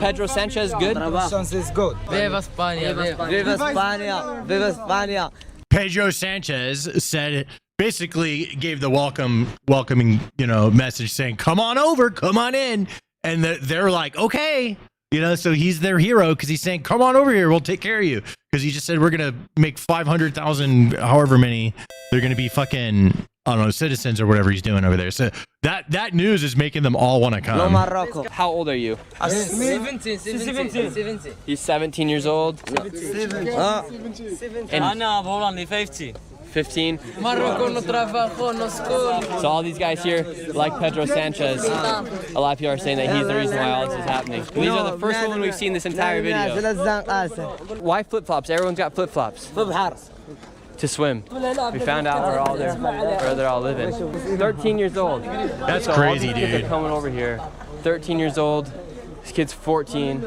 Pedro Sanchez, good?
Sanchez good.
Viva España.
Viva España. Viva España.
Pedro Sanchez said, basically gave the welcoming, you know, message saying, come on over, come on in. And they're like, okay, you know, so he's their hero because he's saying, come on over here, we'll take care of you. Because he just said, we're going to make 500,000, however many, they're going to be fucking, I don't know, citizens or whatever he's doing over there. So that news is making them all want to come.
How old are you?
17.
He's 17 years old. And
أنا only 15.
15.
Marroco no trabajo, no school.
So all these guys here, like Pedro Sanchez, a lot of people are saying that he's the reason why all this is happening. And these are the first women we've seen this entire video. Why flip-flops? Everyone's got flip-flops. To swim. We found out where they're all living. 13 years old.
That's
so
crazy,
all these kids
dude.
are coming over here. 13 years old. This kid's 14.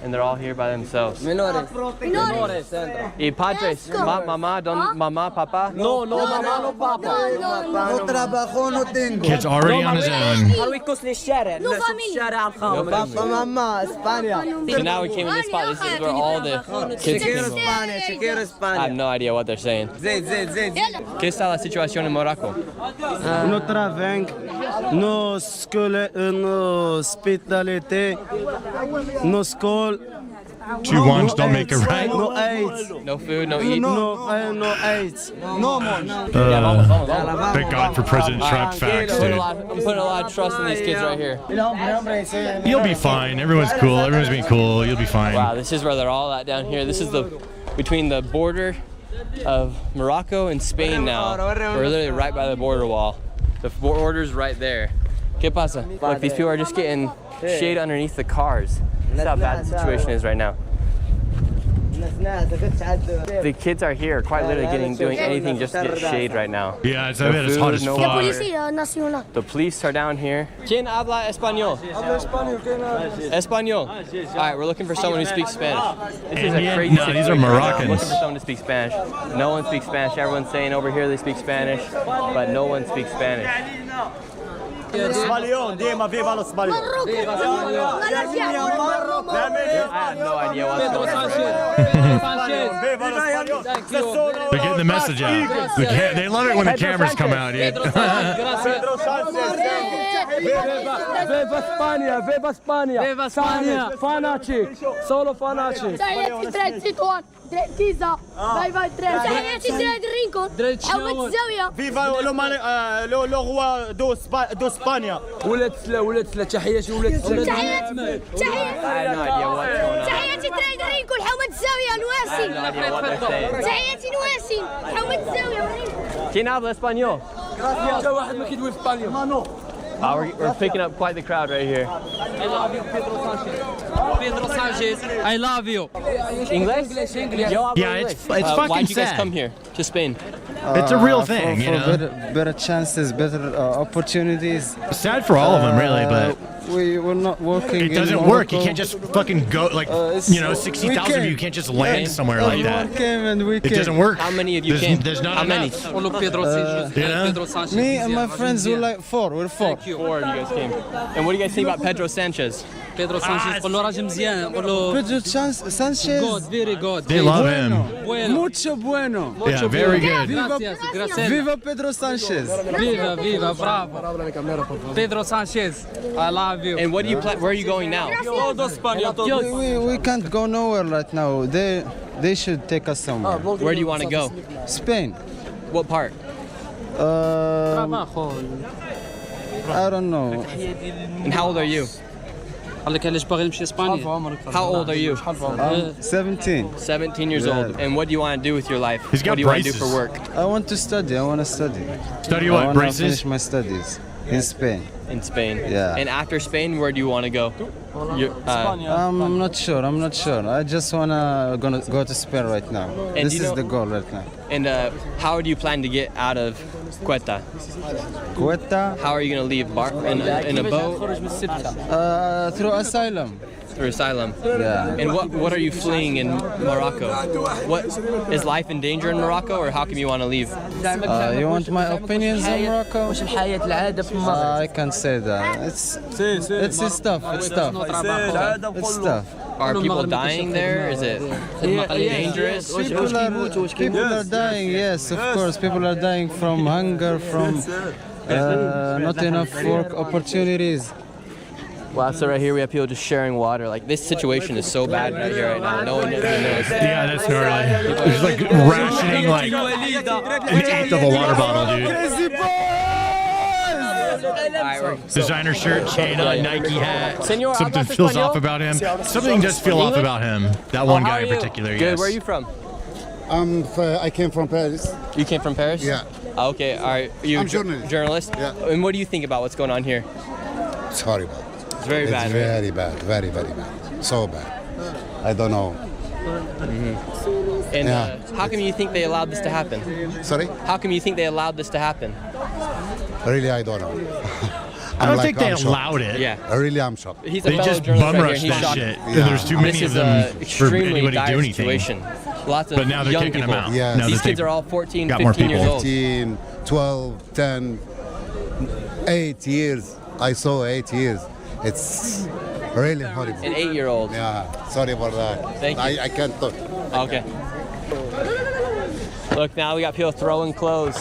And they're all here by themselves. Y padres, mamá, papa?
No, mamá, no papa.
No trabajo, no tengo.
Kid's already on his own.
No familia.
Papa, mama, España.
So now we came in this spot. This is where all the kids came from. I have no idea what they're saying. ¿Qué está la situación en Morocco?
No trabajo, no school, no hospitality, no school.
Two ones don't make a right.
No AIDS.
No food, no eat.
No AIDS. No more.
Thank God for President Trump facts,
I'm
dude.
putting a lot of trust in these kids right here.
You'll be fine. Everyone's cool. Everyone's being cool. You'll be fine.
Wow, this is where they're all at down here. This is between the border of Morocco and Spain now. We're literally right by the border wall. The border's right there. ¿Qué pasa? Look, these people are just getting shade underneath the cars. That's how bad the situation is right now. The kids are here, quite literally doing anything just to get shade right now.
Yeah, it's hot as fuck.
The police are down here. ¿Quién habla español? Español. All right, we're looking for someone who speaks Spanish. This is a crazy situation.
These are Moroccans.
We're looking for someone to speak Spanish. No one speaks Spanish. Everyone's saying over here they speak Spanish, but no one speaks Spanish.
Spalion, Dima, viva los Spalion.
I have no idea what's going on.
They're getting the message out. They love it when the cameras come out, dude.
Viva España, viva España. Viva España. Fanatic, solo fanatic.
كيزا باي باي تريد تحياتي تريد رينكون حومة الزاوية
فيفا لو روا دو اسبانيا ولات تحياتي
تحياتي تريد رينكون حومة الزاوية نواسي تحياتي نواسي حومة الزاوية
¿Quién habla español?
جا واحد ما كيدوي اسبانيا
We're picking up quite the crowd right here.
I love you, Pedro Sanchez. I love you.
English?
Yeah, it's fucking
Why'd you guys
sad.
come here to Spain?
It's a real thing, you know.
Better chances, better opportunities.
Sad for all of them, really, but
we're not working.
It doesn't work. You can't just fucking go like 60,000 of you can't just land somewhere like that. It doesn't work.
How many of you came?
There's not
How many?
Me and my friends were like four. We're four.
Four of you guys came. And what do you guys think about Pedro Sanchez?
Pedro Sanchez, قول له راجل مزيان. قول له
Pedro Sanchez.
Good, very good.
They love him.
Mucho bueno.
Yeah, very good.
Viva Pedro Sanchez.
Viva, bravo. Pedro Sanchez, I love you.
And what do you plan? Where are you going now?
We can't go nowhere right now. They should take us somewhere.
Where do you want to go?
Spain.
What part?
I don't know.
And how old are you?
قال لك علاش باغي نمشي اسبانيا.
How old are you?
17.
17 years old. And what do you want to do with your life?
He's got
What do you want to do
braces.
for work?
I want to study. I want to study.
Study what?
I want to
Braces?
finish my studies in Spain.
In Spain.
Yeah.
And after Spain, where do you want to go?
I'm not sure. I just wanna go to Spain right now.
And
This is the goal right now.
And how do you plan to get out of Ceuta?
Ceuta?
How are you going to leave? In a boat?
Through asylum.
Through asylum?
Yeah.
And what are you fleeing in Morocco? What is life in danger in Morocco, or how come you want to leave?
You want my opinions on Morocco? I can't say that. It's tough. It's tough.
Are people dying there? Is it dangerous?
People are dying, yes, of course. People are dying from hunger, from not enough work opportunities.
Wow, so right here we have people just sharing water. Like, this situation is so bad right here right now. No one even knows.
Yeah, that's gnarly. It's like rationing like an eighth of a water bottle, dude. Designer shirt, chain on, Nike hat. Something feels off about him. Something does feel off about him. That one guy in particular, yes.
Good, where are you from?
I came from Paris.
You came from Paris?
Yeah.
Okay, are you
I'm journalist.
Journalist?
Yeah.
And what do you think about what's going on here?
It's horrible.
It's very bad.
It's very bad, very bad. So bad. I don't know.
And how come you think they allowed this to happen?
Sorry?
How come you think they allowed this to happen?
Really, I don't know.
I don't think they allowed it.
Yeah.
Really, I'm shocked.
They just bum rushed that shit. And there's too many of them for anybody to do anything.
Situation. Lots of
but now they're
young
kicking
people.
them out.
Yes.
Now
These
that
kids are all 14,
got more
15 years
people.
old.
15, 12, 10, 8 years. I saw 8 years. It's really horrible.
An 8-year-old.
Yeah, sorry about that.
Thank you.
I can't talk.
Okay. Look, now we got people throwing clothes.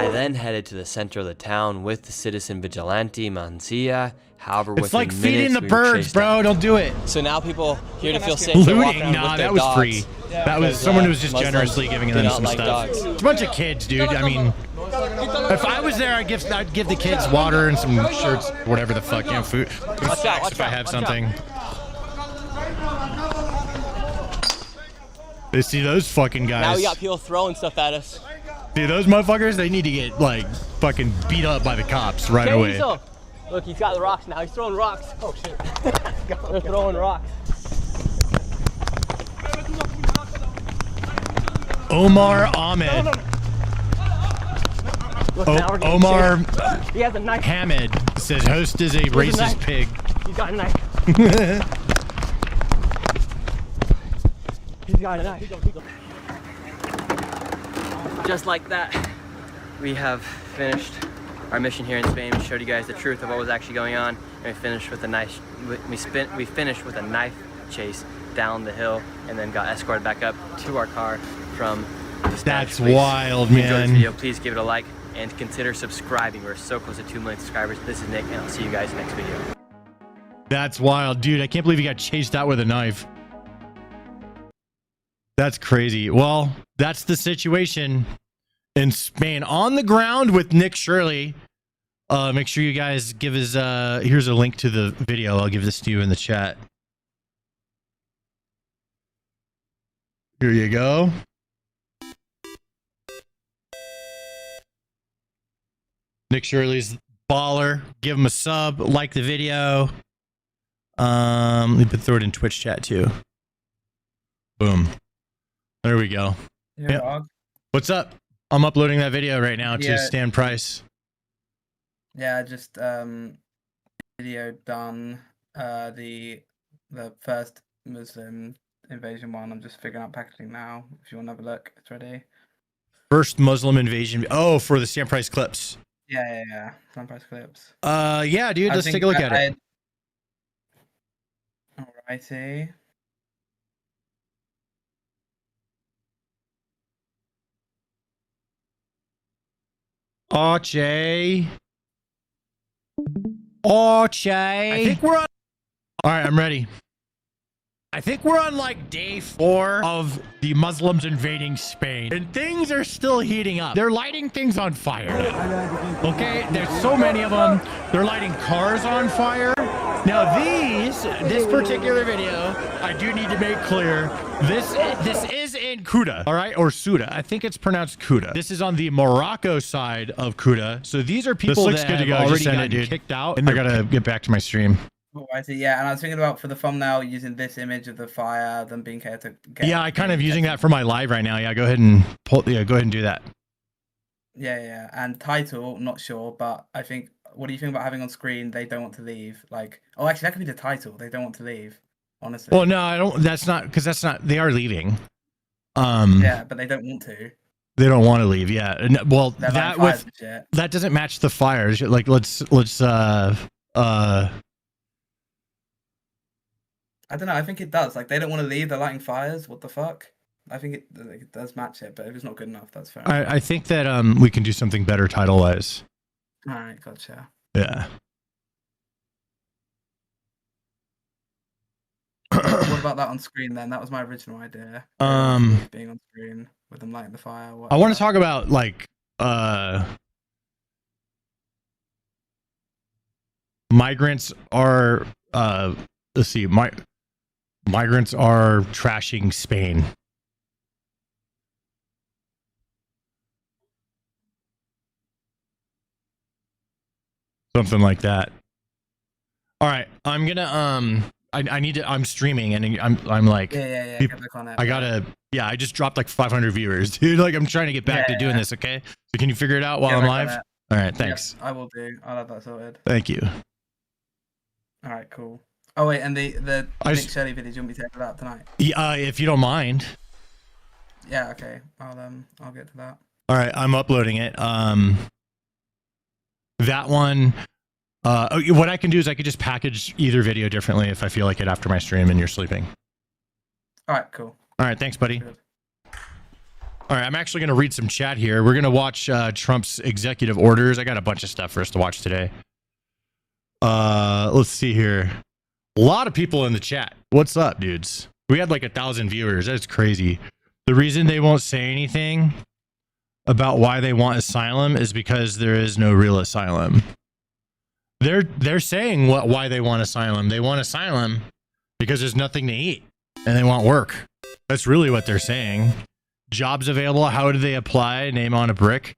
I then headed to the center of the town with the citizen vigilante Mancia. However,
it's like feeding the birds, bro. Don't do it.
So now people here to feel safe.
Looting? Nah, that was free. That was someone who was just generously giving them some stuff. It's a bunch of kids, dude. I mean, if I was there, I'd give the kids water and some shirts, whatever the fuck, food. Snacks if I have something. They see those fucking guys.
Now we got people throwing stuff at us.
Dude, those motherfuckers, they need to get like fucking beat up by the cops right away.
Look, he's got the rocks now. He's throwing rocks. Oh shit. They're throwing rocks.
Omar Ahmed. Omar
he has a knife.
Hamid says host is a racist pig.
He's got a knife. He's got a knife. Just like that, we have finished our mission here in Spain. We showed you guys the truth of what was actually going on, and we finished with a knife. We finished with a knife chase down the hill, and then got escorted back up to our car from the Spanish police.
Wild,
if you enjoyed
man.
this video, please give it a like and consider subscribing. We're so close to 2 million subscribers. This is Nick, and I'll see you guys next video.
That's wild, dude. I can't believe he got chased out with a knife. That's crazy. Well, that's the situation in Spain. On the ground with Nick Shirley. Make sure you guys give his here's a link to the video. I'll give this to you in the chat. Here you go. Nick Shirley's baller. Give him a sub, like the video. Let me throw it in Twitch chat too. Boom. There we go.
Yeah.
What's up? I'm uploading that video right now to Stan Price.
Yeah, just video done. The first Muslim invasion one. I'm just figuring out packaging now. If you want to have a look, it's ready.
First Muslim invasion. Oh, for the Stan Price clips.
Yeah. Stan Price clips.
Yeah, dude. Let's take a look at it.
Alrighty.
Archie. I think we're on. All right, I'm ready. I think we're on like day 4 of the Muslims invading Spain, and things are still heating up. They're lighting things on fire. Okay, there's so many of them. They're lighting cars on fire. Now this particular video, I do need to make clear, this is in Ceuta, all right, or Ceuta. I think it's pronounced Ceuta. This is on the Morocco side of Ceuta. So these are people that have already gotten kicked out. And I gotta get back to my stream.
Oh, I see. Yeah, and I was thinking about for the thumbnail using this image of the fire, them being able to get.
Yeah, I kind of using that for my live right now. Yeah, go ahead and pull. Yeah, go ahead and do that.
Yeah. And title, not sure, but I think. What do you think about having on screen? They don't want to leave. Like, oh, actually, that could be the title. They don't want to leave. Honestly.
Well, no, I don't. That's not because that's not. They are leaving.
Yeah, but they don't want to.
They don't want to leave. Yeah. And, well,
They're
that doesn't match the fires. Like, let's.
I don't know. I think it does. Like, they don't want to leave. They're lighting fires. What the fuck? I think it does match it, but if it's not good enough, that's fair.
I think that we can do something better title-wise.
All right, gotcha.
Yeah.
What about that on screen then? That was my original idea. Being on screen with them lighting the fire.
I want to talk about like migrants are let's see, migrants are trashing Spain. Something like that. All right, I'm gonna I need to. I'm streaming and I'm like
yeah.
I gotta. Yeah, I just dropped like 500 viewers, dude. Like I'm trying to get back to doing this. Okay, so can you figure it out while I'm live? All right, thanks.
Yeah, I will do. I'll have that sorted.
Thank you.
All right, cool. Oh wait, and the Nick Shirley video, do you want me to take that out tonight?
Yeah, if you don't mind.
Yeah, okay. I'll get to that.
All right, I'm uploading it. That one. What I can do is I could just package either video differently if I feel like it after my stream and you're sleeping.
All right, cool.
All right, thanks, buddy. Good. All right, I'm actually going to read some chat here. We're going to watch Trump's executive orders. I got a bunch of stuff for us to watch today. Let's see here. A lot of people in the chat. What's up, dudes? We had like 1,000 viewers. That's crazy. The reason they won't say anything about why they want asylum is because there is no real asylum. They're saying why they want asylum. They want asylum because there's nothing to eat and they want work. That's really what they're saying. Jobs available. How do they apply? Name on a brick.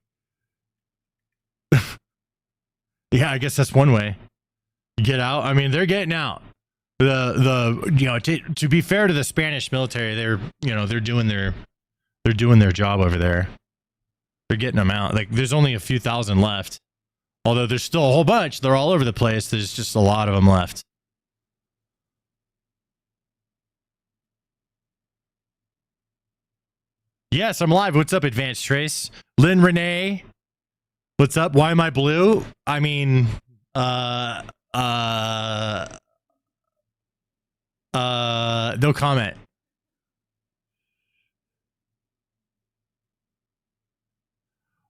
Yeah, I guess that's one way. Get out. I mean, they're getting out. To be fair to the Spanish military, they're doing their job over there. They're getting them out. Like, there's only a few thousand left. Although there's still a whole bunch. They're all over the place. There's just a lot of them left. Yes, I'm live. What's up, Advanced Trace? Lynn Renee. What's up? Why am I blue? I mean, no comment.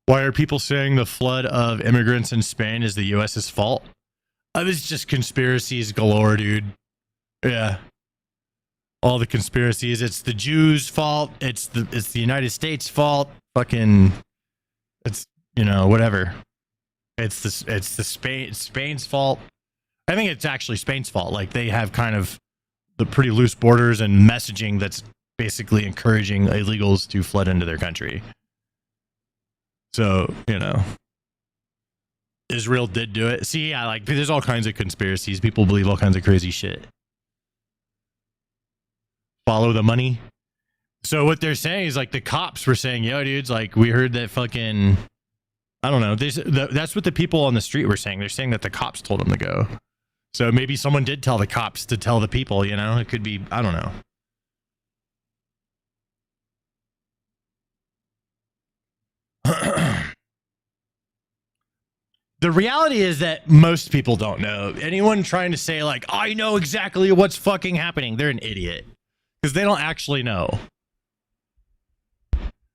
Why are people saying the flood of immigrants in Spain is the U.S.'s fault? It's just conspiracies galore, dude. Yeah. All the conspiracies. It's the Jews' fault. It's the United States' fault. Fucking, it's, whatever. It's Spain's fault. I think it's actually Spain's fault. Like, they have kind of the pretty loose borders and messaging that's basically encouraging illegals to flood into their country. So, Israel did do it. See, yeah, like, there's all kinds of conspiracies. People believe all kinds of crazy shit. Follow the money. So what they're saying is, like, the cops were saying, yo, dudes, like, we heard that fucking, I don't know. That's what the people on the street were saying. They're saying that the cops told them to go. So maybe someone did tell the cops to tell the people, It could be, I don't know. The reality is that most people don't know. Anyone trying to say, like, I know exactly what's fucking happening, they're an idiot. Because they don't actually know.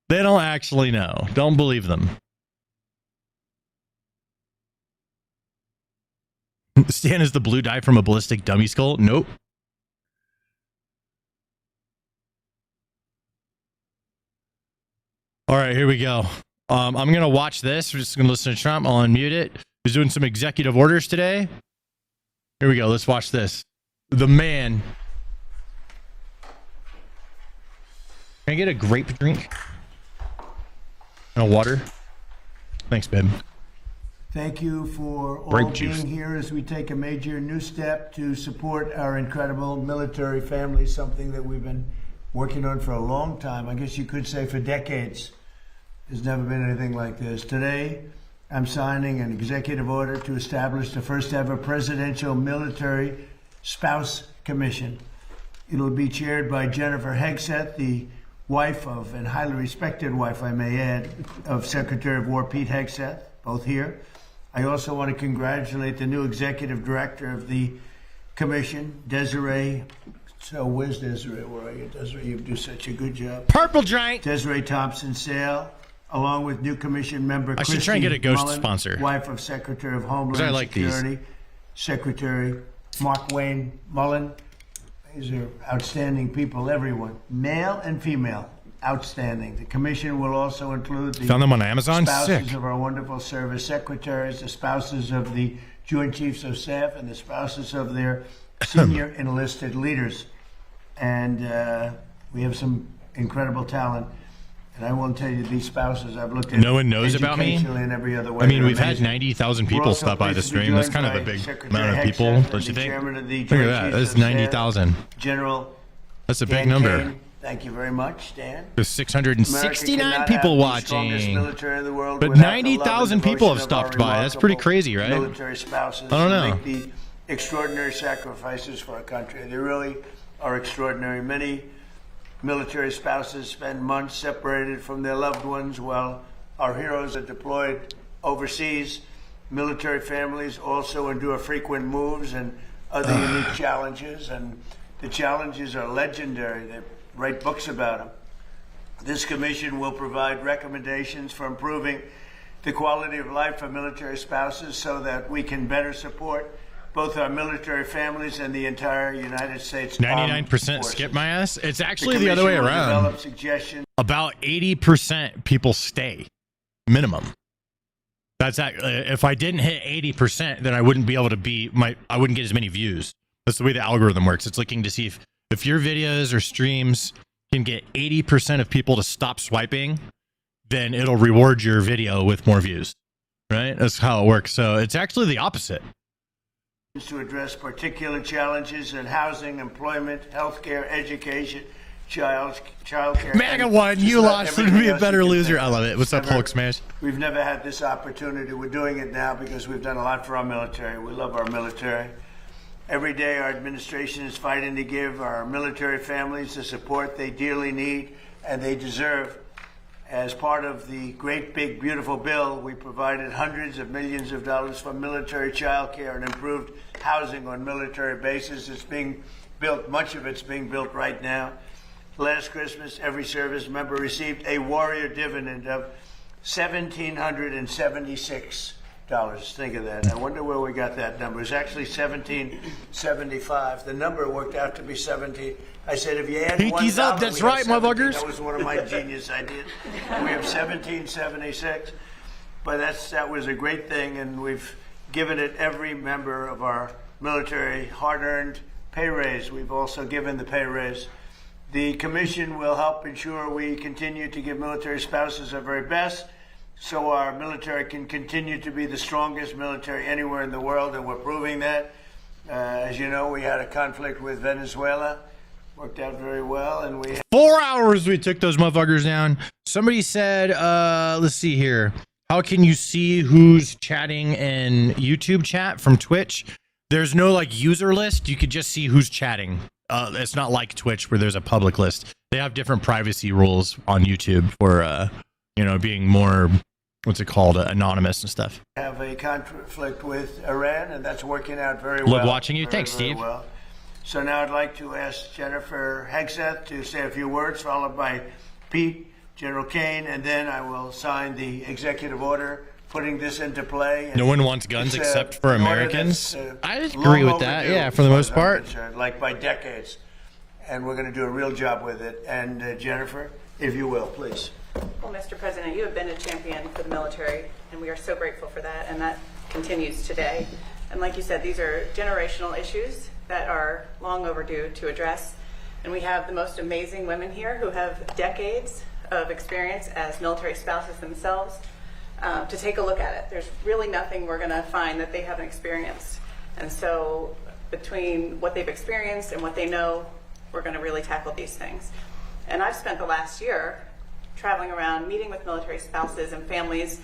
They don't actually know. Don't believe them. Stan, is the blue dye from a ballistic dummy skull? Nope. All right, here we go. I'm going to watch this. We're just going to listen to Trump. I'll unmute it. He's doing some executive orders today. Here we go. Let's watch this. The man. Can I get a grape drink? And a water? Thanks, babe.
Thank you for all
Grape
being
juice.
here as we take a major new step to support our incredible military family, something that we've been working on for a long time. I guess you could say for decades. There's never been anything like this. Today, I'm signing an executive order to establish the first ever presidential military spouse commission. It'll be chaired by Jennifer Hegseth, the wife of, and highly respected wife, I may add, of Secretary of War Pete Hegseth, both here. I also want to congratulate the new executive director of the commission, Desiree. So where's Desiree? Where are you, Desiree? You do such a good job.
Purple drink.
Desiree Thompson-Sale, along with new commission member
I should try and get a ghost
Mullen,
sponsor.
wife of Secretary of Homeland
I like
Security, Secretary Mark Wayne Mullen. These are outstanding people, everyone, male and female, outstanding. The commission will also include the
Found them on Amazon?
spouses
Sick.
of our wonderful service secretaries, the spouses of the Joint Chiefs of Staff, and the spouses of their senior enlisted leaders. And we have some incredible talent. And I won't tell you these spouses, I've looked at
No one knows about me?
educationally and every other way.
I mean,
They're
we've had
amazing.
90,000
We're
people
also
stop by the
pleased to be
stream. That's
joined
kind of a
by
big
Secretary
amount of people,
Hegseth,
don't you
the
think?
chairman of the
Look at
Joint
that.
Chiefs
That's
of Staff,
90,000.
General
That's a big
Dan
number.
Kane. Thank you very much, Dan.
There's 669 people watching.
Military in the world
But
without the
90,000
love and
people have
devotion of our
stopped by. That's pretty
remarkable
crazy, right?
Military spouses
I don't
who
know.
make the extraordinary sacrifices for our country. They really are extraordinary. Many military spouses spend months separated from their loved ones while our heroes are deployed overseas. Military families also endure frequent moves and other unique challenges, and the challenges are legendary. They write books about them. This commission will provide recommendations for improving the quality of life for military spouses so that we can better support both our military families and the entire United States.
99% skip my ass. It's actually the
commission
other way
will
around.
develop suggestions.
About 80% people stay minimum. That's if I didn't hit 80%, then I wouldn't be able to be I wouldn't get as many views. That's the way the algorithm works. It's looking to see if your videos or streams can get 80% of people to stop swiping, then it'll reward your video with more views, right? That's how it works. So it's actually the opposite.
To address particular challenges in housing, employment, healthcare, education, child care.
MAGA won. You lost. To be a better loser. I love it. What's up, Hulk Smash?
We've never had this opportunity. We're doing it now because we've done a lot for our military. We love our military. Every day our administration is fighting to give our military families the support they dearly need and they deserve. As part of the great, big, beautiful bill, we provided hundreds of millions of dollars for military child care and improved housing on military bases. It's being built, much of it's being built right now. Last Christmas, every service member received a warrior dividend of $1,776. Think of that. I wonder where we got that number. It's actually $1,775. The number worked out to be 17. I said, if you add
Pinkies up, that's right, motherfuckers.
That was one of my genius ideas. We have 1776, but that was a great thing, and we've given it every member of our military hard-earned pay raise. We've also given the pay raise. The commission will help ensure we continue to give military spouses our very best, so our military can continue to be the strongest military anywhere in the world, and we're proving that. As you know, we had a conflict with Venezuela. Worked out very well, and we
4 hours we took those motherfuckers down. Somebody said, let's see here. How can you see who's chatting in YouTube chat from Twitch? There's no like user list. You could just see who's chatting. It's not like Twitch where there's a public list. They have different privacy rules on YouTube for being more, what's it called, anonymous and stuff.
Have a conflict with Iran, and that's working out very well.
Love watching you. Thanks,
very
Steve.
Well. So now I'd like to ask Jennifer Hegseth to say a few words, followed by Pete, General Kane, and then I will sign the executive order putting this into play.
No one wants guns except for Americans. I agree with that. Yeah, for the most part.
Like by decades. And we're going to do a real job with it. And Jennifer, if you will, please.
Well, Mr. President, you have been a champion for the military, and we are so grateful for that, and that continues today. And like you said, these are generational issues that are long overdue to address. And we have the most amazing women here who have decades of experience as military spouses themselves to take a look at it. There's really nothing we're going to find that they haven't experienced. And so between what they've experienced and what they know, we're going to really tackle these things. And I've spent the last year traveling around, meeting with military spouses and families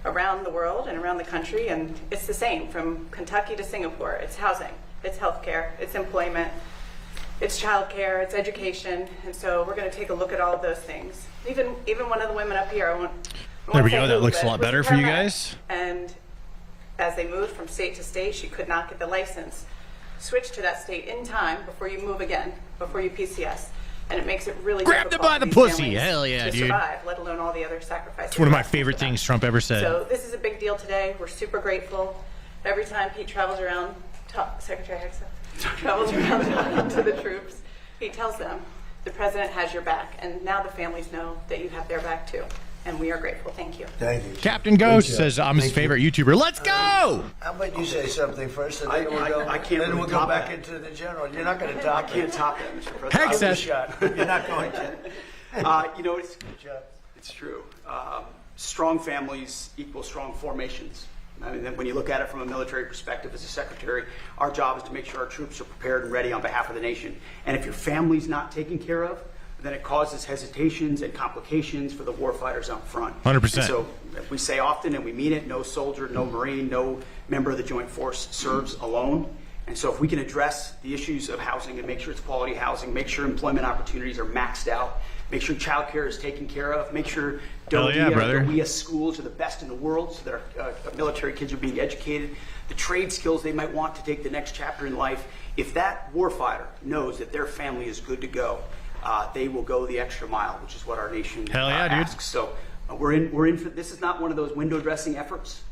around the world and around the country, and it's the same from Kentucky to Singapore. It's housing, it's healthcare, it's employment, it's childcare, it's education, and so we're going to take a look at all of those things. Even one of the women up here,
there we go. That looks a lot better for you guys.
And as they moved from state to state, she could not get the license. Switch to that state in time before you move again, before you PCS. And it makes it really
grabbed it by the pussy. Hell yeah,
to
dude.
Survive, let alone all the other sacrifices.
It's one of my favorite things Trump ever said.
So this is a big deal today. We're super grateful. Every time Pete travels around, Secretary Hegseth travels around talking to the troops, he tells them the president has your back, and now the families know that you have their back too. And we are grateful. Thank you.
Thank you.
Captain Ghost says I'm his favorite YouTuber. Let's go!
How about you say something first, and then
I can't
then
really
we'll go back into the general. You're not going to top
I can't top that, Mr. President.
Hegseth. You're not going to.
It's true. Strong families equal strong formations. I mean, when you look at it from a military perspective as a secretary, our job is to make sure our troops are prepared and ready on behalf of the nation. And if your family's not taken care of, then it causes hesitations and complications for the warfighters up front.
100%.
And so we say often, and we mean it, no soldier, no Marine, no member of the Joint Force serves alone. And so if we can address the issues of housing and make sure it's quality housing, make sure employment opportunities are maxed out, make sure child care is taken care of, make sure DOEA schools are the best in the world so that our military kids are being educated, the trade skills they might want to take the next chapter in life. If that warfighter knows that their family is good to go, they will go the extra mile, which is what our nation asks. So we're in for this. Is not one of those window dressing efforts.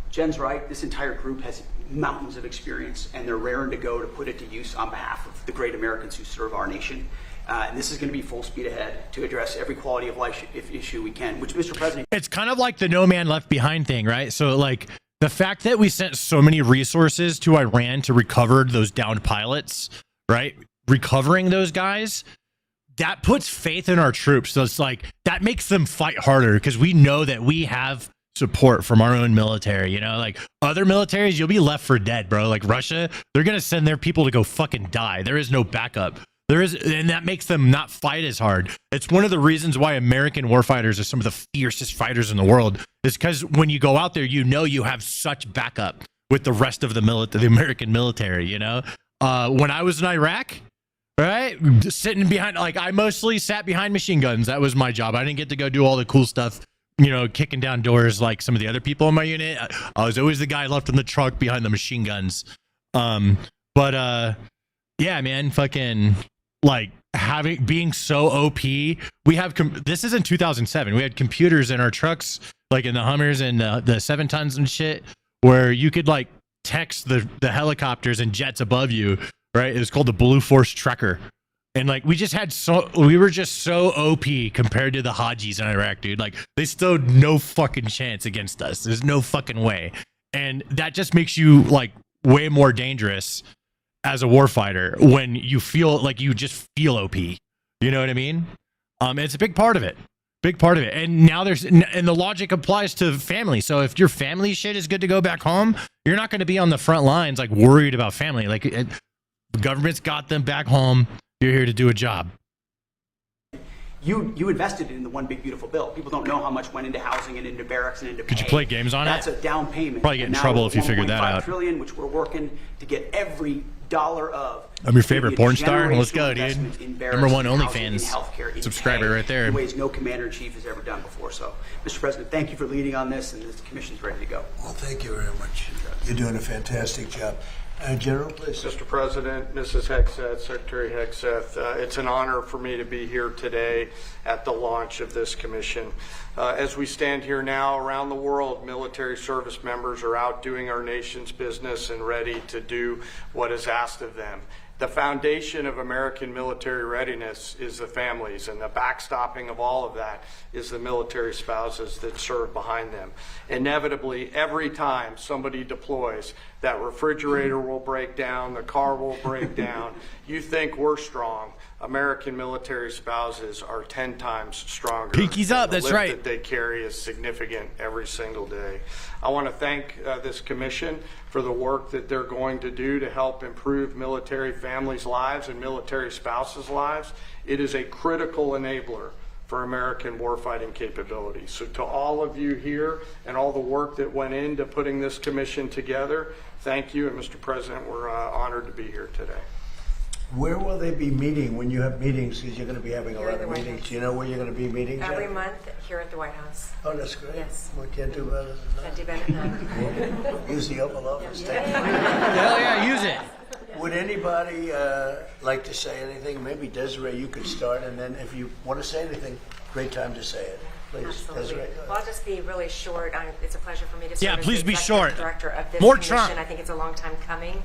Jen's right. This entire group has mountains of experience, and they're raring to go to put it to use on behalf of the great Americans who serve our nation. And this is going to be full speed ahead to address every quality of life issue we can. Which, Mr. President,
it's kind of like the no man left behind thing, right? So like the fact that we sent so many resources to Iran to recover those downed pilots, right? Recovering those guys that puts faith in our troops. So it's like that makes them fight harder because we know that we have support from our own military. You know, like other militaries, you'll be left for dead, bro. Like Russia, they're gonna send their people to go fucking die. There is no backup. And that makes them not fight as hard. It's one of the reasons why American warfighters are some of the fiercest fighters in the world, is because when you go out there, you know you have such backup with the rest of the American military, you know? When I was in Iraq, right, sitting behind, like I mostly sat behind machine guns. That was my job. I didn't get to go do all the cool stuff, you know, kicking down doors like some of the other people in my unit. I was always the guy left in the truck behind the machine guns. Yeah, man, fucking... like being so OP, we have this is in 2007. We had computers in our trucks, like in the Hummers and the 7 tons and shit, where you could like text the helicopters and jets above you, right? It was called the Blue Force Tracker, and like we were just so OP compared to the Hajis in Iraq, dude. Like they stood no fucking chance against us. There's no fucking way, and that just makes you like way more dangerous as a warfighter when you feel like you just feel OP. You know what I mean? It's a big part of it. And now and the logic applies to family. So if your family shit is good to go back home, you're not going to be on the front lines like worried about family. Like the government's got them back home. You're here to do a job.
You invested in the One Big Beautiful Bill. People don't know how much went into housing and into barracks and into pay.
Could you play games on
That's
it?
That's a down payment.
Probably get in trouble if you figured that out.
$1.5 trillion, which we're working to get every dollar of.
I'm your favorite porn star. Let's go, dude. Number 1 OnlyFans subscriber right there.
In ways no commander-in-chief has ever done before. So, Mr. President, thank you for leading on this, and this commission's ready to go.
Well, thank you very much. You're doing a fantastic job. General, please.
Mr. President, Mrs. Hegseth, Secretary Hegseth, it's an honor for me to be here today at the launch of this commission. As we stand here now around the world, military service members are out doing our nation's business and ready to do what is asked of them. The foundation of American military readiness is the families, and the backstopping of all of that is the military spouses that serve behind them. Inevitably, every time somebody deploys, that refrigerator will break down, the car will break down. You think we're strong. American military spouses are 10 times stronger.
Pinkies up, that's right.
The lift that they carry is significant every single day. I want to thank this commission for the work that they're going to do to help improve military families' lives and military spouses' lives. It is a critical enabler for American warfighting capabilities. So to all of you here and all the work that went into putting this commission together, thank you. And Mr. President, we're honored to be here today.
Where will they be meeting when you have meetings? Because you're going to be having a lot of meetings. Do you know where you're going to be meeting?
Every month here at the White House.
Oh, that's great.
Yes.
We can't do better than that.
Can't do better than that.
Use the Oval Office.
Hell yeah, use it.
Would anybody like to say anything? Maybe Desiree, you could start, and then if you want to say anything, great time to say it. Please,
Absolutely.
Desiree.
Well, I'll just be really short. It's a pleasure for me to serve
Yeah, please
as the
be
executive
short.
director of this
More
commission.
Trump.
I think it's a long time coming.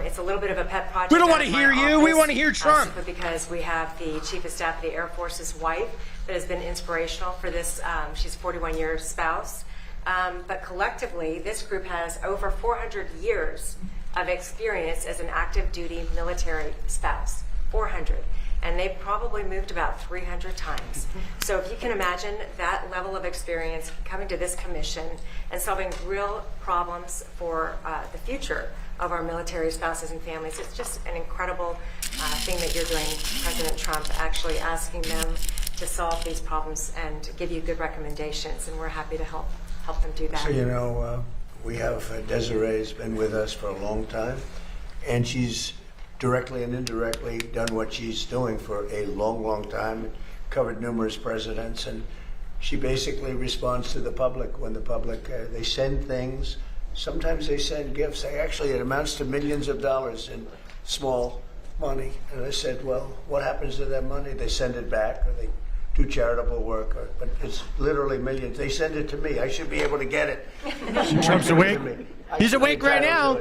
It's a little bit of a pet project.
We don't want
out
to
of
hear
my
you. We
office,
want to hear Trump.
Simply because we have the Chief of Staff of the Air Force's wife that has been inspirational for this. She's a 41-year spouse. But collectively, this group has over 400 years of experience as an active duty military spouse. 400. And they probably moved about 300 times. So if you can imagine that level of experience coming to this commission and solving real problems for the future of our military spouses and families, it's just an incredible thing that you're doing, President Trump, actually asking them to solve these problems and give you good recommendations, and we're happy to help them do that.
So, you know, we have Desiree's been with us for a long time, and she's directly and indirectly done what she's doing for a long, long time, covered numerous presidents, and she basically responds to the public when the public, they send things, sometimes they send gifts. Actually, it amounts to millions of dollars in small money. And I said, well, what happens to that money? They send it back, or they do charitable work, but it's literally millions. They send it to me. I should be able to get it.
Trump's awake. He's awake right now.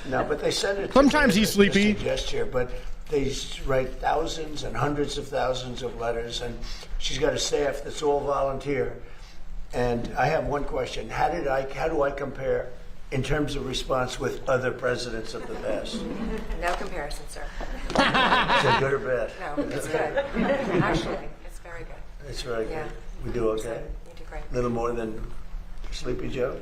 No, but they send it to
Sometimes
me.
he's sleepy.
Just a gesture, but they write thousands and hundreds of thousands of letters, and she's got a staff that's all volunteer. And I have one question: How do I compare in terms of response with other presidents of the past? Is
No comparison, sir.
it good or bad?
No, it's good. Actually, it's very good.
It's very good.
Yeah.
We do okay?
You do great.
A little more than Sleepy Joe?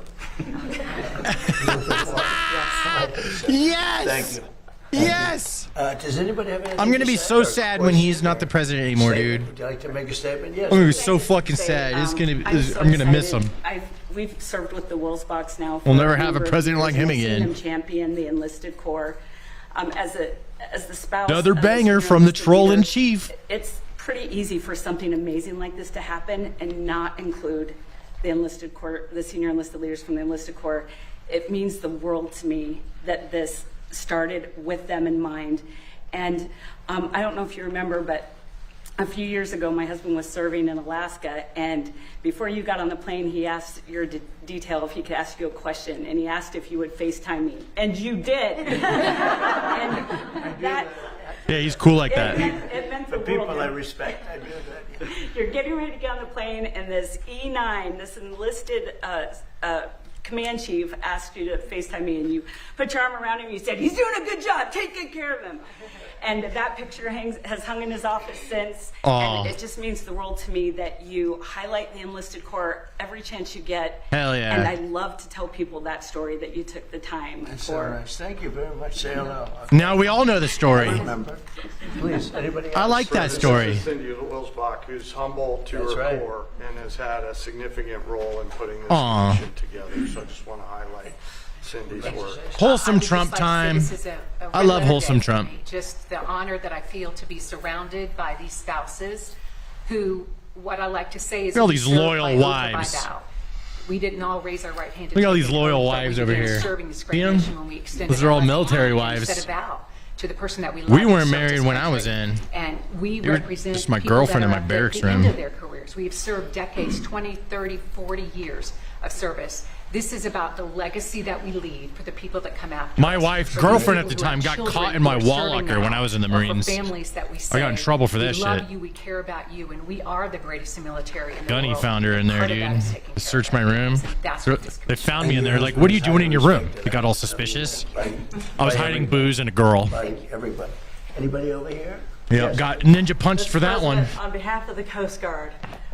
Yes.
Thank you.
Yes.
Does anybody have anything
I'm gonna
to
be
say
so
or
sad when he's not the president anymore,
statement?
dude.
Would you like to make a statement? Yes.
I'm gonna be so fucking sad. It's gonna. I'm gonna miss him.
We've served with the Wolves Box now. For
We'll never have a
number of
president like
years.
him
We've seen
again.
him champion the enlisted corps. As the spouse.
Another
of the
banger
senior
from the
enlisted
troll in
leader,
chief.
It's pretty easy for something amazing like this to happen and not include the enlisted corps, the senior enlisted leaders from the enlisted corps. It means the world to me that this started with them in mind. And I don't know if you remember, but a few years ago, my husband was serving in Alaska, and before you got on the plane, he asked your detail if he could ask you a question, and he asked if you would FaceTime me, and you did. And that,
Yeah, he's cool like that.
it meant the
For people
world.
I respect, I do that.
You're getting ready to get on the plane, and this E9, this enlisted command chief, asked you to FaceTime me, and you put your arm around him, and you said, "He's doing a good job, take good care of him." And that picture has hung in his office since.
Aw.
And it just means the world to me that you highlight the enlisted corps every chance you get.
Hell yeah.
And I love to tell people that story, that you took the time
That's
for.
all right. Thank you very much. Say hello.
Now we all know the story.
Remember. Please, anybody else?
I like that story.
This is Cindy Wilsbach, who's humble to
That's
her
right.
core and has had a significant role in putting this
Aw.
commission together. So I just want to highlight Cindy's work.
Wholesome
I would just
Trump
like to say
time.
this is a
I love
regular
wholesome
day for
Trump.
me. Just the honor that I feel to be surrounded by these spouses who, what I like to say is,
Look at all
we
these
serve
loyal
by oath or by
wives.
vow. We didn't all raise our right hand. to
Look at all
take
these
an
loyal
oath, but
wives
we
over
began
here.
serving this great
See 'em?
nation when we extended
Those are all
our
military
hand
wives.
and said a vow to the person that we love.
We
and
weren't
served
married
this
when I was
country.
in.
And we
They were
represent
just my
people
girlfriend
that
in
are
my
at
barracks
the
room.
end of their careers. We have served decades, 20, 30, 40 years of service. This is about the legacy that we leave for the people that come after
My
us.
wife's
For the
girlfriend at
people
the
who have
time got
children
caught in
who
my
are
wall
serving
locker when
now,
I was in the
or for
Marines.
families that we
I got in
say,
trouble for that
we love
shit.
you, we care about you, and we are the greatest military in the
Gunny
world.
found her in there,
Part of that
dude.
is taking
They searched my room.
That's what this
They found me in there. Like, what are you doing in your room? They got all suspicious. I was hiding booze and a girl.
By everybody. Anybody over here?
Yeah, got ninja punched for that one.
President, on behalf of the Coast Guard,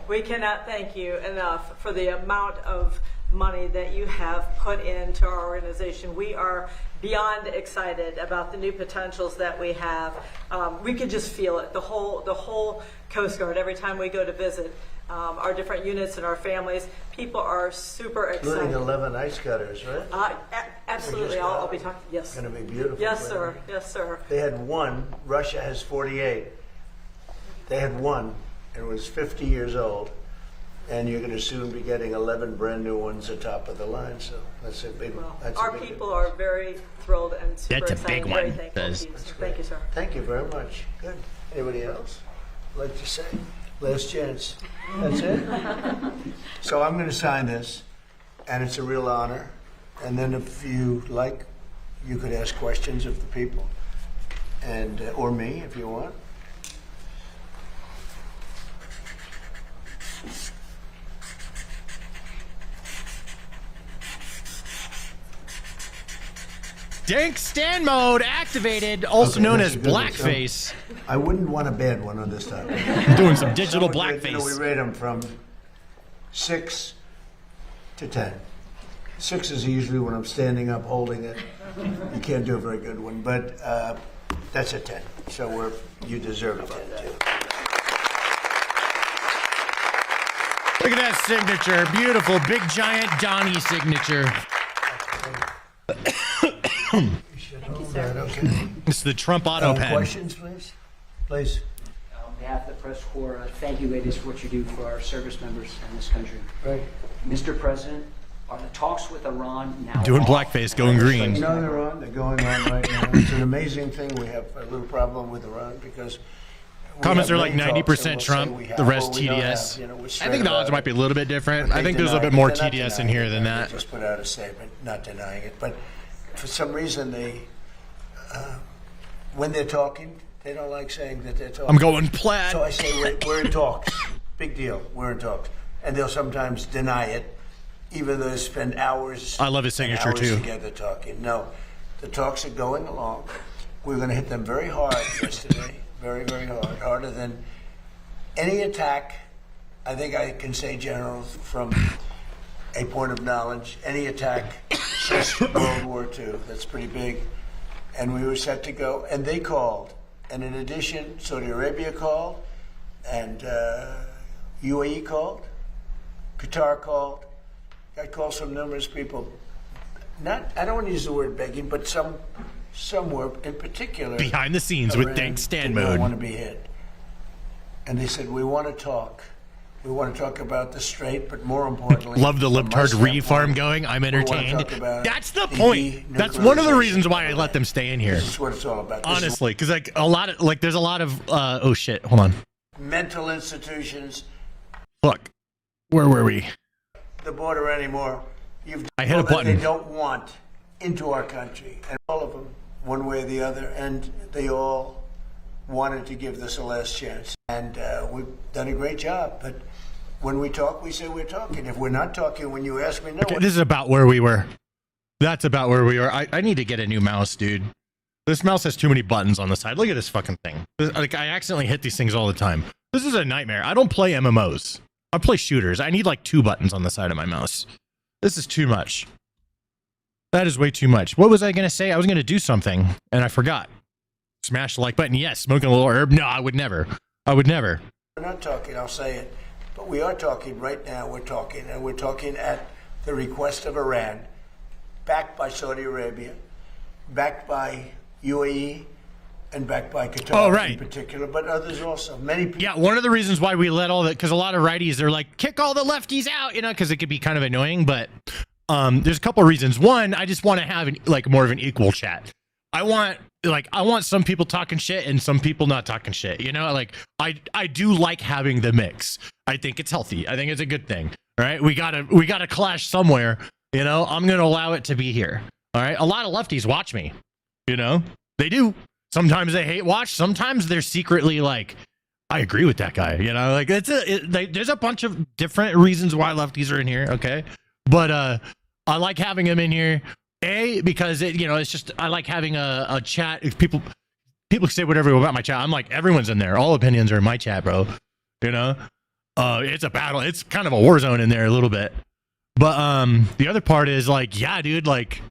we cannot thank you enough for the amount of money that you have put into our organization. We are beyond excited about the new potentials that we have. We can just feel it. The whole Coast Guard. Every time we go to visit our different units and our families, people are super
Including
excited.
11 ice cutters, right?
Absolutely. I'll be talking. Yes.
It's going to be beautiful.
Yes, sir. Yes, sir.
They had one. Russia has 48. They had one, and it was 50 years old. And you're going to soon be getting 11 brand new ones atop of the line. So that's a big. That's
Our
a big
people are very thrilled and super
That's a
excited.
big
Very
one,
thankful
says.
to you. Thank you, sir.
Thank you very much. Good. Anybody else like to say? Last chance. That's it? So I'm going to sign this, and it's a real honor. And then if you like, you could ask questions of the people, and or me if you want.
Dank stand mode activated, also
Okay,
known
that's
as
a good one.
blackface.
I wouldn't want a bad one on this time.
Doing some digital
So, you know, we
blackface.
rate them from 6 to 10. 6 is usually when I'm standing up holding it. You can't do a very good one, but that's a 10. So you deserve a 10 too.
Look at that signature. Beautiful, big giant Donnie signature.
Thank you, sir. Okay.
It's the Trump auto pen.
Questions, please? Please.
On behalf of the press corps, thank you, ladies, for what you do for our service members in this country.
Right.
Mr. President, are the talks with Iran now
Doing
off?
blackface, going green.
No, they're on. They're going on right now. It's an amazing thing. We have a little problem with Iran because
Comments
we
are
have
like
many
90%
talks, and we'll
Trump,
say we have
the rest
or we don't
TDS.
have, you know, we're
I
straight
think the odds
about
might be a little bit different.
But
I
they
think there's a little
deny
bit
it.
more
They're not
TDS in
denying
here
it.
than
They
that.
just put out a statement not denying it. But for some reason, when they're talking, they don't like saying that they're talking.
I'm going plaid.
So I say we're in talks. Big deal. We're in talks. And they'll sometimes deny it. even though they spend hours.
I love his signature
hours
too.
Together talking. No, the talks are going along. We're going to hit them very hard yesterday, very, very hard, harder than any attack. I think I can say, General, from a point of knowledge, any attack since World War II. That's pretty big. And we were set to go, and they called. And in addition, Saudi Arabia called, and UAE called, Qatar called. I called some numerous people. Not, I don't want to use the word begging, but some were in particular
behind the scenes with Dank Stand Mode.
Don't want to be hit. And they said, we want to talk. We want to talk about the strait, but more importantly,
love the libtard re-farm going. I'm entertained. That's the point. That's one of the reasons why I let them stay in here.
This is what it's all about.
Honestly, because like a lot of there's a lot of oh shit. Hold on.
Mental institutions.
Fuck. Where were we?
The border anymore.
I hit a button.
They don't want into our country, and all of them, one way or the other, and they all wanted to give this a last chance. And we've done a great job, but when we talk, we say we're talking. If we're not talking, when you ask me, no.
Okay, this is about where we were. That's about where we are. I need to get a new mouse, dude. This mouse has too many buttons on the side. Look at this fucking thing. Like, I accidentally hit these things all the time. This is a nightmare. I don't play MMOs. I play shooters. I need like 2 buttons on the side of my mouse. This is too much. That is way too much. What was I going to say? I was going to do something, and I forgot. Smash the like button. Yes, smoking a little herb. No, I would never. I would never.
We're not talking, I'll say it. But we are talking right now. We're talking, and we're talking at the request of Iran, backed by Saudi Arabia, backed by UAE, and backed by Qatar in particular, but others also. Many people.
Yeah, one of the reasons why we let all that, because a lot of righties, they're like, kick all the lefties out, you know, because it could be kind of annoying. But there's a couple of reasons. One, I just want to have like more of an equal chat. I want some people talking shit and some people not talking shit. You know, like I do like having the mix. I think it's healthy. I think it's a good thing. All right, we gotta clash somewhere. You know, I'm gonna allow it to be here. All right, a lot of lefties watch me. You know, they do. Sometimes they hate watch. Sometimes they're secretly like, I agree with that guy. You know, like there's a bunch of different reasons why lefties are in here. Okay, but I like having them in here. Because it's just I like having a chat. If people say whatever about my chat, I'm like, everyone's in there. All opinions are in my chat, bro. You know, it's a battle. It's kind of a war zone in there a little bit. But the other part is like, yeah, dude, like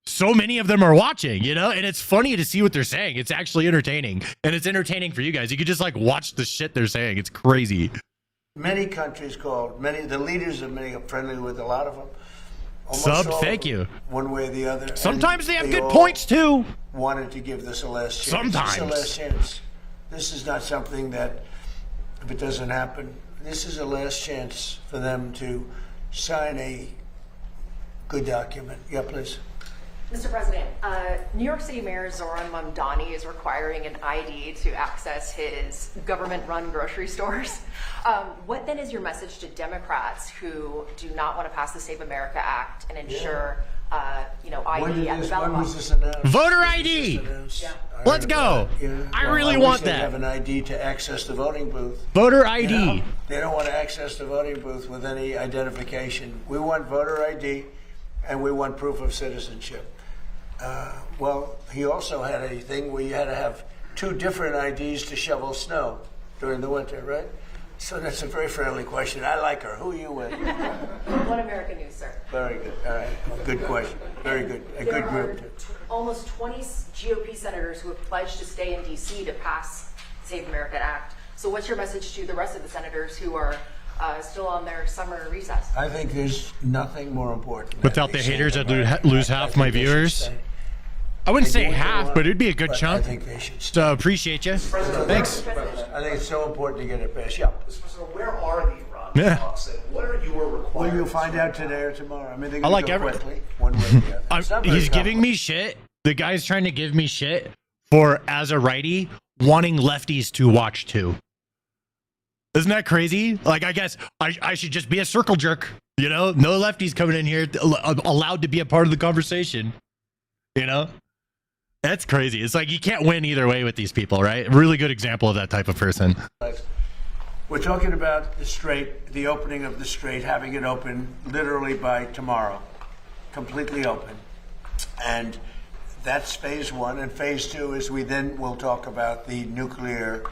so many of them are watching, you know, and it's funny to see what they're saying. It's actually entertaining, and it's entertaining for you guys. You could just like watch the shit they're saying. It's crazy.
Many countries called. The leaders of many are friendly with a lot of them.
Thank you.
One way or the other.
Sometimes they have good points too.
Wanted to give this a last chance.
Sometimes.
This is a last chance. This is not something that, if it doesn't happen, this is a last chance for them to sign a good document. Yeah, please.
Mr. President, New York City Mayor Zoran Mamdani is requiring an ID to access his government-run grocery stores. What then is your message to Democrats who do not want to pass the Save America Act and ensure, ID at the ballot box?
Voter ID. Let's go. I really want that.
They have an ID to access the voting booth.
Voter ID.
You know, they don't want to access the voting booth with any identification. We want voter ID, and we want proof of citizenship. Well, he also had a thing where you had to have 2 different IDs to shovel snow during the winter, right? So that's a very friendly question. I like her. Who are you with?
One American News, sir.
Very good. All right. Good question. Very good. A good group.
Almost 20 GOP senators who have pledged to stay in D.C. to pass Save America Act. So what's your message to the rest of the senators who are still on their summer recess?
I think there's nothing more important.
Without the haters, I'd lose half my viewers. I wouldn't say half, but it'd be a good chunk.
I think they should.
So appreciate you. Thanks.
I think it's so important to get it passed. Yeah.
Where are the Iran talks? What are your requirements?
Well, you'll find out today or tomorrow. I mean, they're
I like
go quickly, one way or the other.
He's giving me shit. The guy's trying to give me shit for, as a righty, wanting lefties to watch too. Isn't that crazy? Like, I guess I should just be a circle jerk. You know, no lefties coming in here allowed to be a part of the conversation. You know? That's crazy. It's like you can't win either way with these people, right? Really good example of that type of person.
We're talking about the strait, the opening of the strait, having it open literally by tomorrow, completely open. And that's phase one. And phase two is we then will talk about the nuclear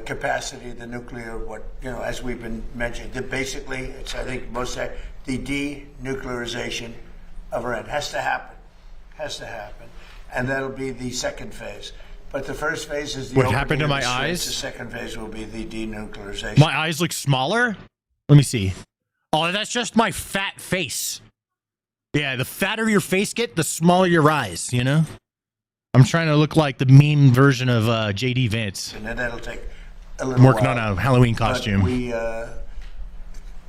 capacity, the nuclear, as we've been mentioning. Basically, it's, I think, the denuclearization of Iran has to happen. And that'll be the second phase. But the first phase is the
What happened to my eyes?
The second phase will be the denuclearization.
My eyes look smaller? Let me see. Oh, that's just my fat face. Yeah, the fatter your face get, the smaller your eyes, you know? I'm trying to look like the meme version of JD Vance.
And then that'll take a
I'm
little
working
while.
on a Halloween costume.
But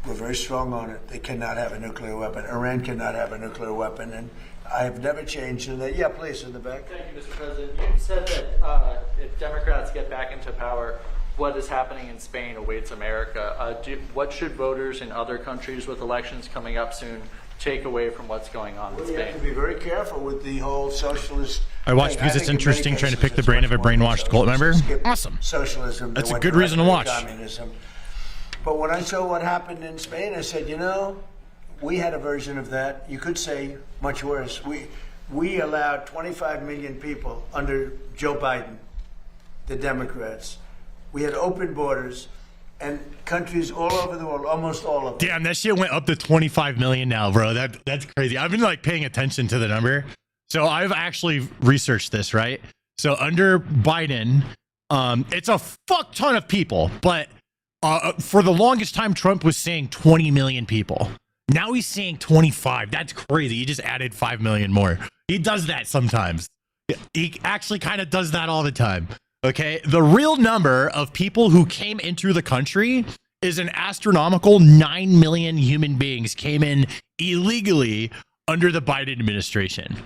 we're very strong on it. They cannot have a nuclear weapon. Iran cannot have a nuclear weapon. And I have never changed in that. Yeah, please, in the back.
Thank you, Mr. President. You said that if Democrats get back into power, what is happening in Spain awaits America. What should voters in other countries with elections coming up soon take away from what's going on in
You
Spain?
have to be very careful with the whole socialist.
I watched
thing.
because
I
it's
think in many
interesting trying to
cases
pick the
it's
brain of
much
a
more
brainwashed cult member.
skip
Awesome.
Socialism.
That's
that
a
went
good reason to
directly
watch.
Communism. But when I saw what happened in Spain, I said, we had a version of that. You could say much worse. We allowed 25 million people under Joe Biden, the Democrats. We had open borders, and countries all over the world, almost all of them.
Damn, that shit went up to 25 million now, bro. That's crazy. I've been paying attention to the number. So I've actually researched this, right? So under Biden, it's a fuck ton of people, but for the longest time, Trump was saying 20 million people. Now he's saying 25. That's crazy. He just added 5 million more. He does that sometimes. He actually kind of does that all the time. Okay. The real number of people who came into the country is an astronomical 9 million human beings came in illegally under the Biden administration.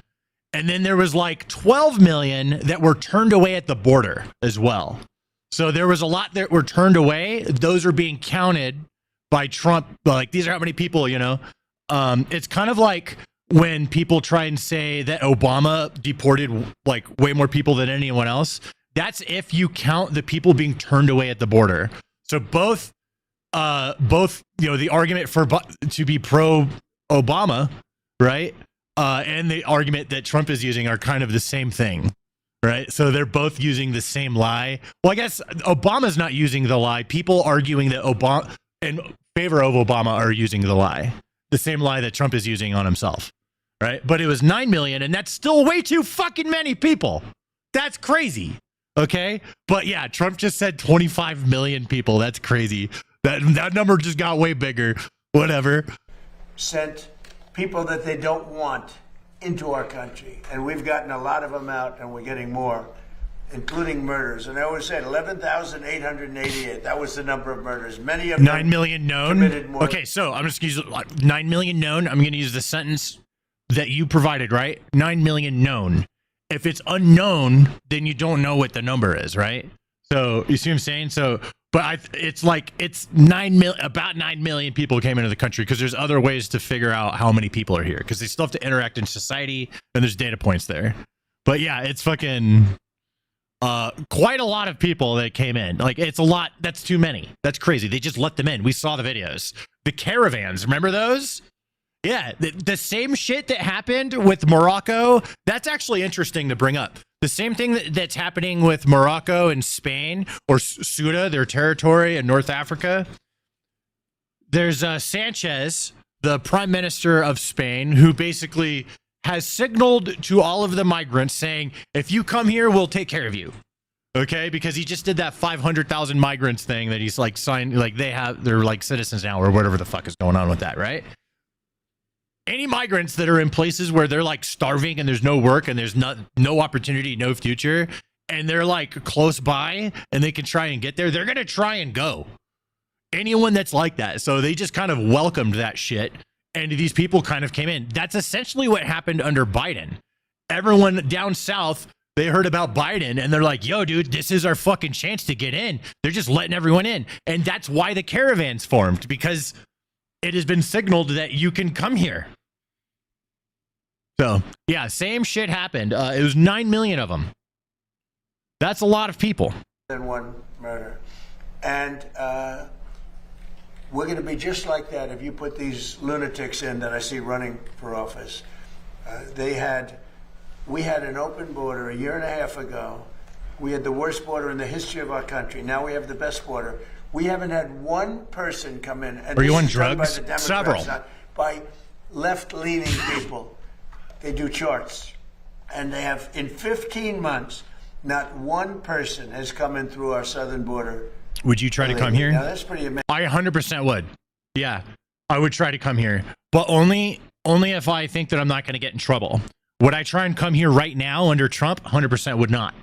And then there was 12 million that were turned away at the border as well. So there was a lot that were turned away. Those are being counted by Trump. These are how many people, it's kind of like when people try and say that Obama deported way more people than anyone else. That's if you count the people being turned away at the border. So both, the argument to be pro Obama, right? And the argument that Trump is using are kind of the same thing, right? So they're both using the same lie. Well, I guess Obama's not using the lie. People arguing that Obama in favor of Obama are using the lie, the same lie that Trump is using on himself, right? But it was 9 million, and that's still way too fucking many people. That's crazy. Okay. But yeah, Trump just said 25 million people. That's crazy. That number just got way bigger. Whatever.
Sent people that they don't want into our country. And we've gotten a lot of them out, and we're getting more, including murders. And I always said 11,888. That was the number of murders. Many of them
9 million known.
committed more.
Okay, so I'm just going to use 9 million known. I'm going to use the sentence that you provided, right? 9 million known. If it's unknown, then you don't know what the number is, right? So you see what I'm saying? So, but it's about 9 million people came into the country because there's other ways to figure out how many people are here because they still have to interact in society and there's data points there. But yeah, it's fucking quite a lot of people that came in. It's a lot. That's too many. That's crazy. They just let them in. We saw the videos. The caravans, remember those? Yeah, the same shit that happened with Morocco, that's actually interesting to bring up. The same thing that's happening with Morocco and Spain, or Ceuta, their territory in North Africa. There's Sanchez, the prime minister of Spain, who basically has signaled to all of the migrants saying, if you come here, we'll take care of you. Okay, because he just did that 500,000 migrants thing that he's signed, they're citizens now or whatever the fuck is going on with that, right? Any migrants that are in places where they're starving and there's no work and there's no opportunity, no future, and they're close by and they can try and get there, they're going to try and go. Anyone that's like that. So they just kind of welcomed that shit. And these people kind of came in. That's essentially what happened under Biden. Everyone down south, they heard about Biden and they're like, yo, dude, this is our fucking chance to get in. They're just letting everyone in. And that's why the caravans formed, because it has been signaled that you can come here. So, yeah, same shit happened. It was 9 million of them. That's a lot of people.
Than one murder. And we're going to be just like that if you put these lunatics in that I see running for office. We had an open border a year and a half ago. We had the worst border in the history of our country. Now we have the best border. We haven't had one person come in. And
are you on
this is done
drugs?
By the Democrats,
Several.
not by left-leaning people. They do charts. And they have, in 15 months, not one person has come in through our southern border.
Would you try to come here?
Now, that's pretty amazing.
I 100% would. Yeah, I would try to come here, but only if I think that I'm not going to get in trouble. Would I try and come here right now under Trump? 100% would not.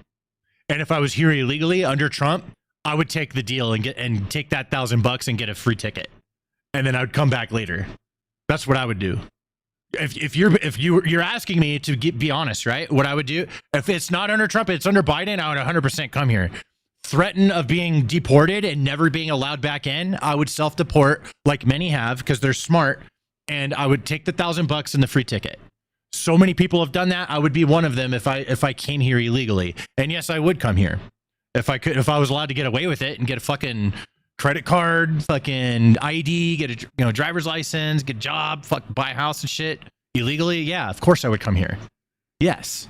And if I was here illegally under Trump, I would take the deal and take that $1,000 and get a free ticket, and then I would come back later. That's what I would do. If you're asking me to be honest, right? What I would do if it's not under Trump, it's under Biden, I would 100% come here. Threaten of being deported and never being allowed back in, I would self-deport like many have because they're smart, and I would take the $1,000 and the free ticket. So many people have done that. I would be one of them if I came here illegally. And yes, I would come here if I was allowed to get away with it and get a fucking credit card, fucking ID, get a driver's license, get a job, buy a house and shit illegally. Yeah, of course I would come here. Yes.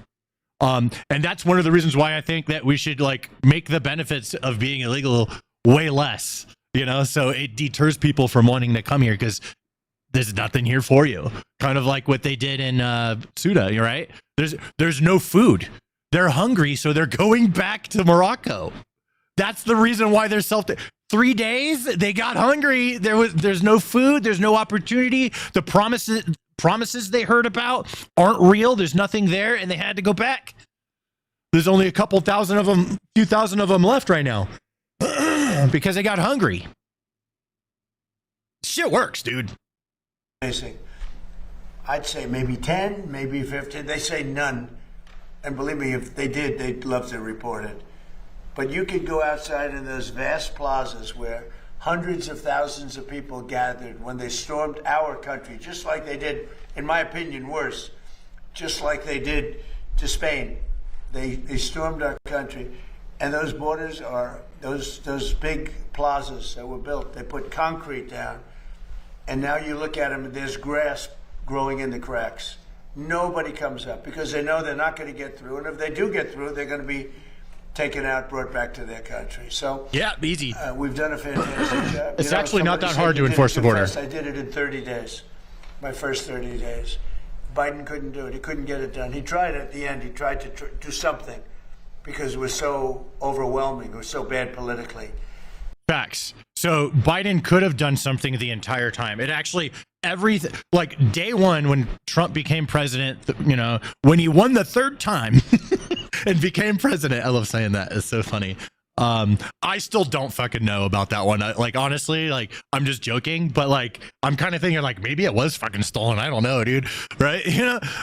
And that's one of the reasons why I think that we should make the benefits of being illegal way less, so it deters people from wanting to come here because there's nothing here for you. Kind of like what they did in Ceuta, right? There's no food. They're hungry, so they're going back to Morocco. That's the reason why they're 3 days, they got hungry. There's no food. There's no opportunity. The promises they heard about aren't real. There's nothing there, and they had to go back. There's only a few thousand of them left right now because they got hungry. Shit works, dude.
Amazing. I'd say maybe 10, maybe 15. They say none. And believe me, if they did, they'd love to report it. But you could go outside in those vast plazas where hundreds of thousands of people gathered when they stormed our country, just like they did, in my opinion, worse, just like they did to Spain. They stormed our country. And those borders are those big plazas that were built. They put concrete down. And now you look at them, and there's grass growing in the cracks. Nobody comes up because they know they're not going to get through. And if they do get through, they're going to be taken out, brought back to their country. So
yeah, easy.
We've done a fantastic job.
It's actually not that hard to enforce the border.
I did it in 30 days, my first 30 days. Biden couldn't do it. He couldn't get it done. He tried at the end. He tried to do something because it was so overwhelming. It was so bad politically.
Facts. So Biden could have done something the entire time. It actually, everything, like day one when Trump became president, when he won the third time and became president. I love saying that. It's so funny. I still don't fucking know about that one. Honestly, I'm just joking, but I'm kind of thinking maybe it was fucking stolen. I don't know, dude. Right?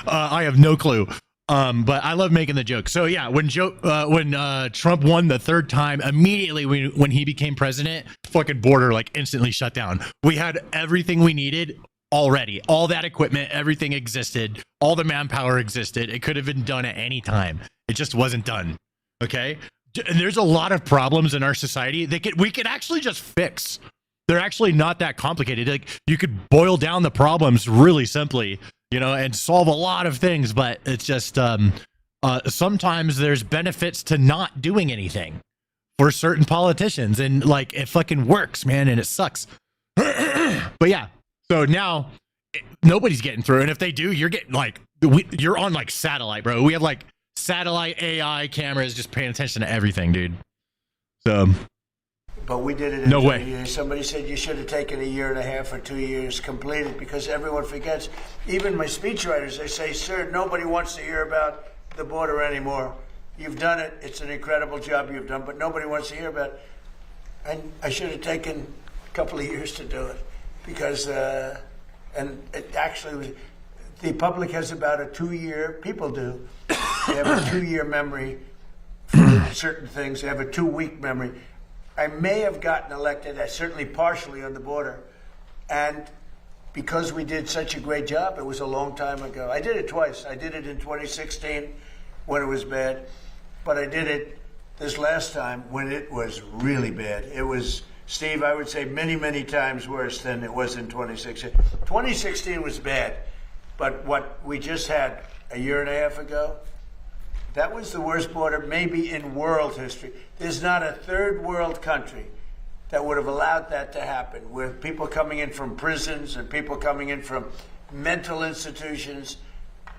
I have no clue. But I love making the joke. So yeah, when Trump won the third time, immediately when he became president, fucking border instantly shut down. We had everything we needed already. All that equipment, everything existed. All the manpower existed. It could have been done at any time. It just wasn't done. Okay? And there's a lot of problems in our society we could actually just fix. They're actually not that complicated. You could boil down the problems really simply, and solve a lot of things, but it's just sometimes there's benefits to not doing anything for certain politicians, and it fucking works, man, and it sucks. But yeah, so now nobody's getting through, and if they do, you're getting you're on satellite, bro. We have satellite AI cameras just paying attention to everything, dude. So
but we did it in
no
2
way.
years. Somebody said you should have taken a year and a half or 2 years completed because everyone forgets. Even my speechwriters, they say, sir, nobody wants to hear about the border anymore. You've done it. It's an incredible job you've done, but nobody wants to hear about it. And I should have taken a couple of years to do it because, and it actually was, the public has about a 2-year, people do. They have a 2-year memory for certain things. They have a 2-week memory. I may have gotten elected, certainly partially on the border. And because we did such a great job, it was a long time ago. I did it twice. I did it in 2016 when it was bad, but I did it this last time when it was really bad. It was, Steve, I would say many, many times worse than it was in 2016. 2016 was bad, but what we just had a year and a half ago, that was the worst border maybe in world history. There's not a third world country that would have allowed that to happen, with people coming in from prisons and people coming in from mental institutions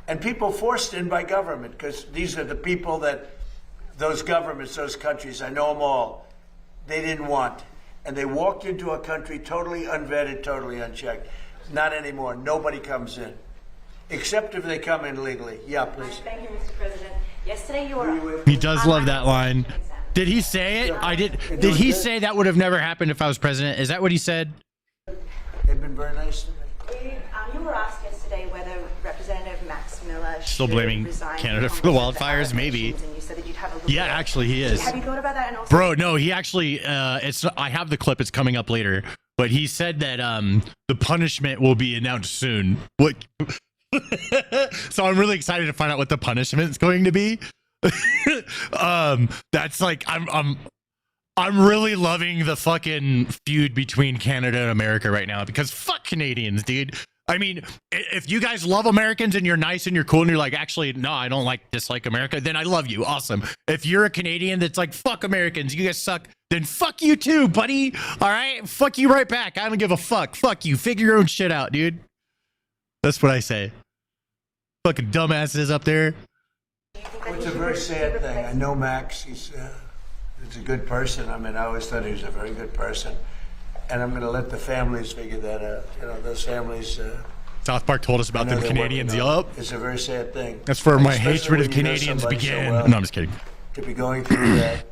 and people forced in by government, because these are the people that those governments, those countries, I know them all, they didn't want. And they walked into a country totally unvetted, totally unchecked. Not anymore. Nobody comes in. Except if they come in legally. Yeah, please.
Thank you, Mr. President. Yesterday you were...
He does love that line. Did he say it? I did. Did he say that would have never happened if I was president? Is that what he said?
They've been very nice to me.
You were asked yesterday whether Representative Max Miller
Still blaming Canada for the wildfires, maybe.
And you said that you'd have a look
Yeah,
at it.
actually, he is.
Have you thought about that? And also,
Bro, no, he actually. I have the clip. It's coming up later. But he said that the punishment will be announced soon. What? So I'm really excited to find out what the punishment is going to be. That's like I'm really loving the fucking feud between Canada and America right now, because fuck Canadians, dude. I mean, if you guys love Americans and you're nice and you're cool and you're like, actually, no, I don't dislike America, then I love you. Awesome. If you're a Canadian that's like, fuck Americans, you guys suck, then fuck you too, buddy. All right? Fuck you right back. I don't give a fuck. Fuck you. Figure your own shit out, dude. That's what I say. Fucking dumbasses up there.
It's a very sad thing. I know Max. He's a good person. I mean, I always thought he was a very good person. And I'm going to let the families figure that out. You know, those families...
South Park told us about them Canadians. Yup.
It's a very sad thing.
That's where my
Especially
hatred of
when you know
Canadians
somebody so
began.
well,
No, I'm just kidding.
To be going through that.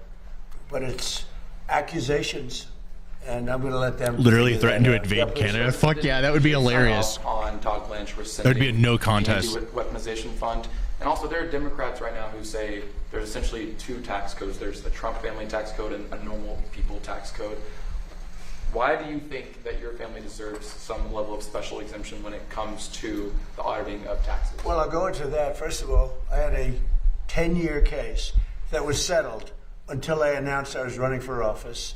But it's accusations. And I'm going to let them...
Literally
figure
threatened
that
to
out.
invade
Yeah, please,
Canada.
sir.
Fuck yeah, that would be hilarious.
On Todd Blanche
That would be a no contest.
Weaponization fund. And also, there are Democrats right now who say there's essentially two tax codes. There's the Trump family tax code and a normal people tax code. Why do you think that your family deserves some level of special exemption when it comes to the auditing of taxes?
Well, I'll go into that. First of all, I had a 10-year case that was settled until I announced I was running for office.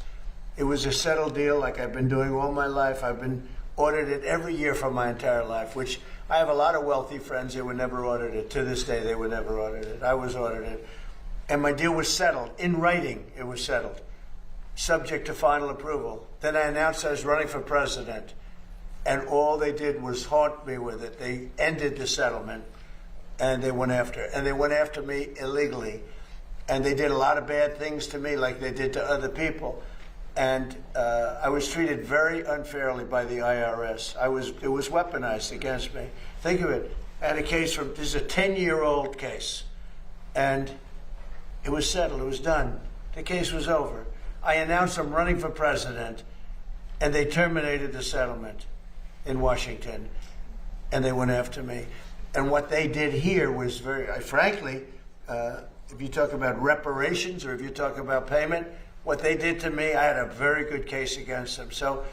It was a settled deal like I've been doing all my life. I've been audited every year for my entire life, which I have a lot of wealthy friends. They were never audited. To this day, they were never audited. I was audited. And my deal was settled. In writing, it was settled, subject to final approval. Then I announced I was running for president, and all they did was haunt me with it. They ended the settlement, and they went after it. And they went after me illegally. And they did a lot of bad things to me like they did to other people. And I was treated very unfairly by the IRS. It was weaponized against me. Think of it. I had a case this is a 10-year-old case. And it was settled. It was done. The case was over. I announced I'm running for president, and they terminated the settlement in Washington, and they went after me. And what they did here was frankly, if you talk about reparations or if you talk about payment, what they did to me, I had a very good case against them. So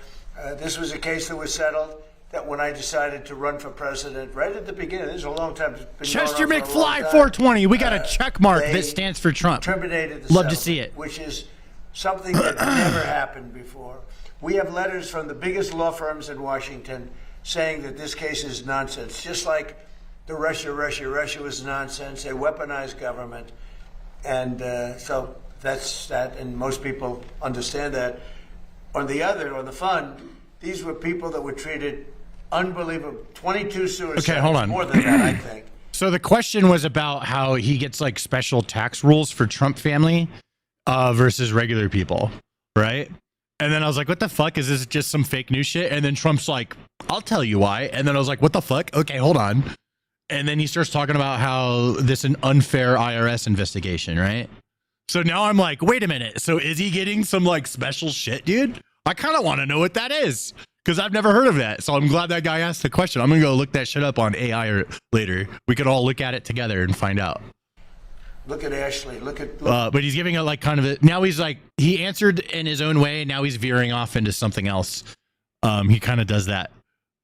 this was a case that was settled, that when I decided to run for president, right at the beginning, this is a long time.
Chester McFly 420. We got a check mark that stands for Trump.
Terminated the
Love to see it.
Which is something that never happened before. We have letters from the biggest law firms in Washington saying that this case is nonsense, just like the Russia was nonsense. They weaponized government. And so that's that, and most people understand that. On the fund, these were people that were treated unbelievable. 22 suicides.
Okay, hold on.
More than that, I think.
So the question was about how he gets like special tax rules for Trump family versus regular people, right? And then I was like, what the fuck? Is this just some fake news shit? And then Trump's like, I'll tell you why. And then I was like, what the fuck? Okay, hold on. And then he starts talking about how this is an unfair IRS investigation, right? So now I'm like, wait a minute. So is he getting some like special shit, dude? I kind of want to know what that is, because I've never heard of that. So I'm glad that guy asked the question. I'm going to go look that shit up on AI later. We could all look at it together and find out.
Look at Ashley. Look.
But he's giving it like kind of now he's like, he answered in his own way. Now he's veering off into something else. He kind of does that.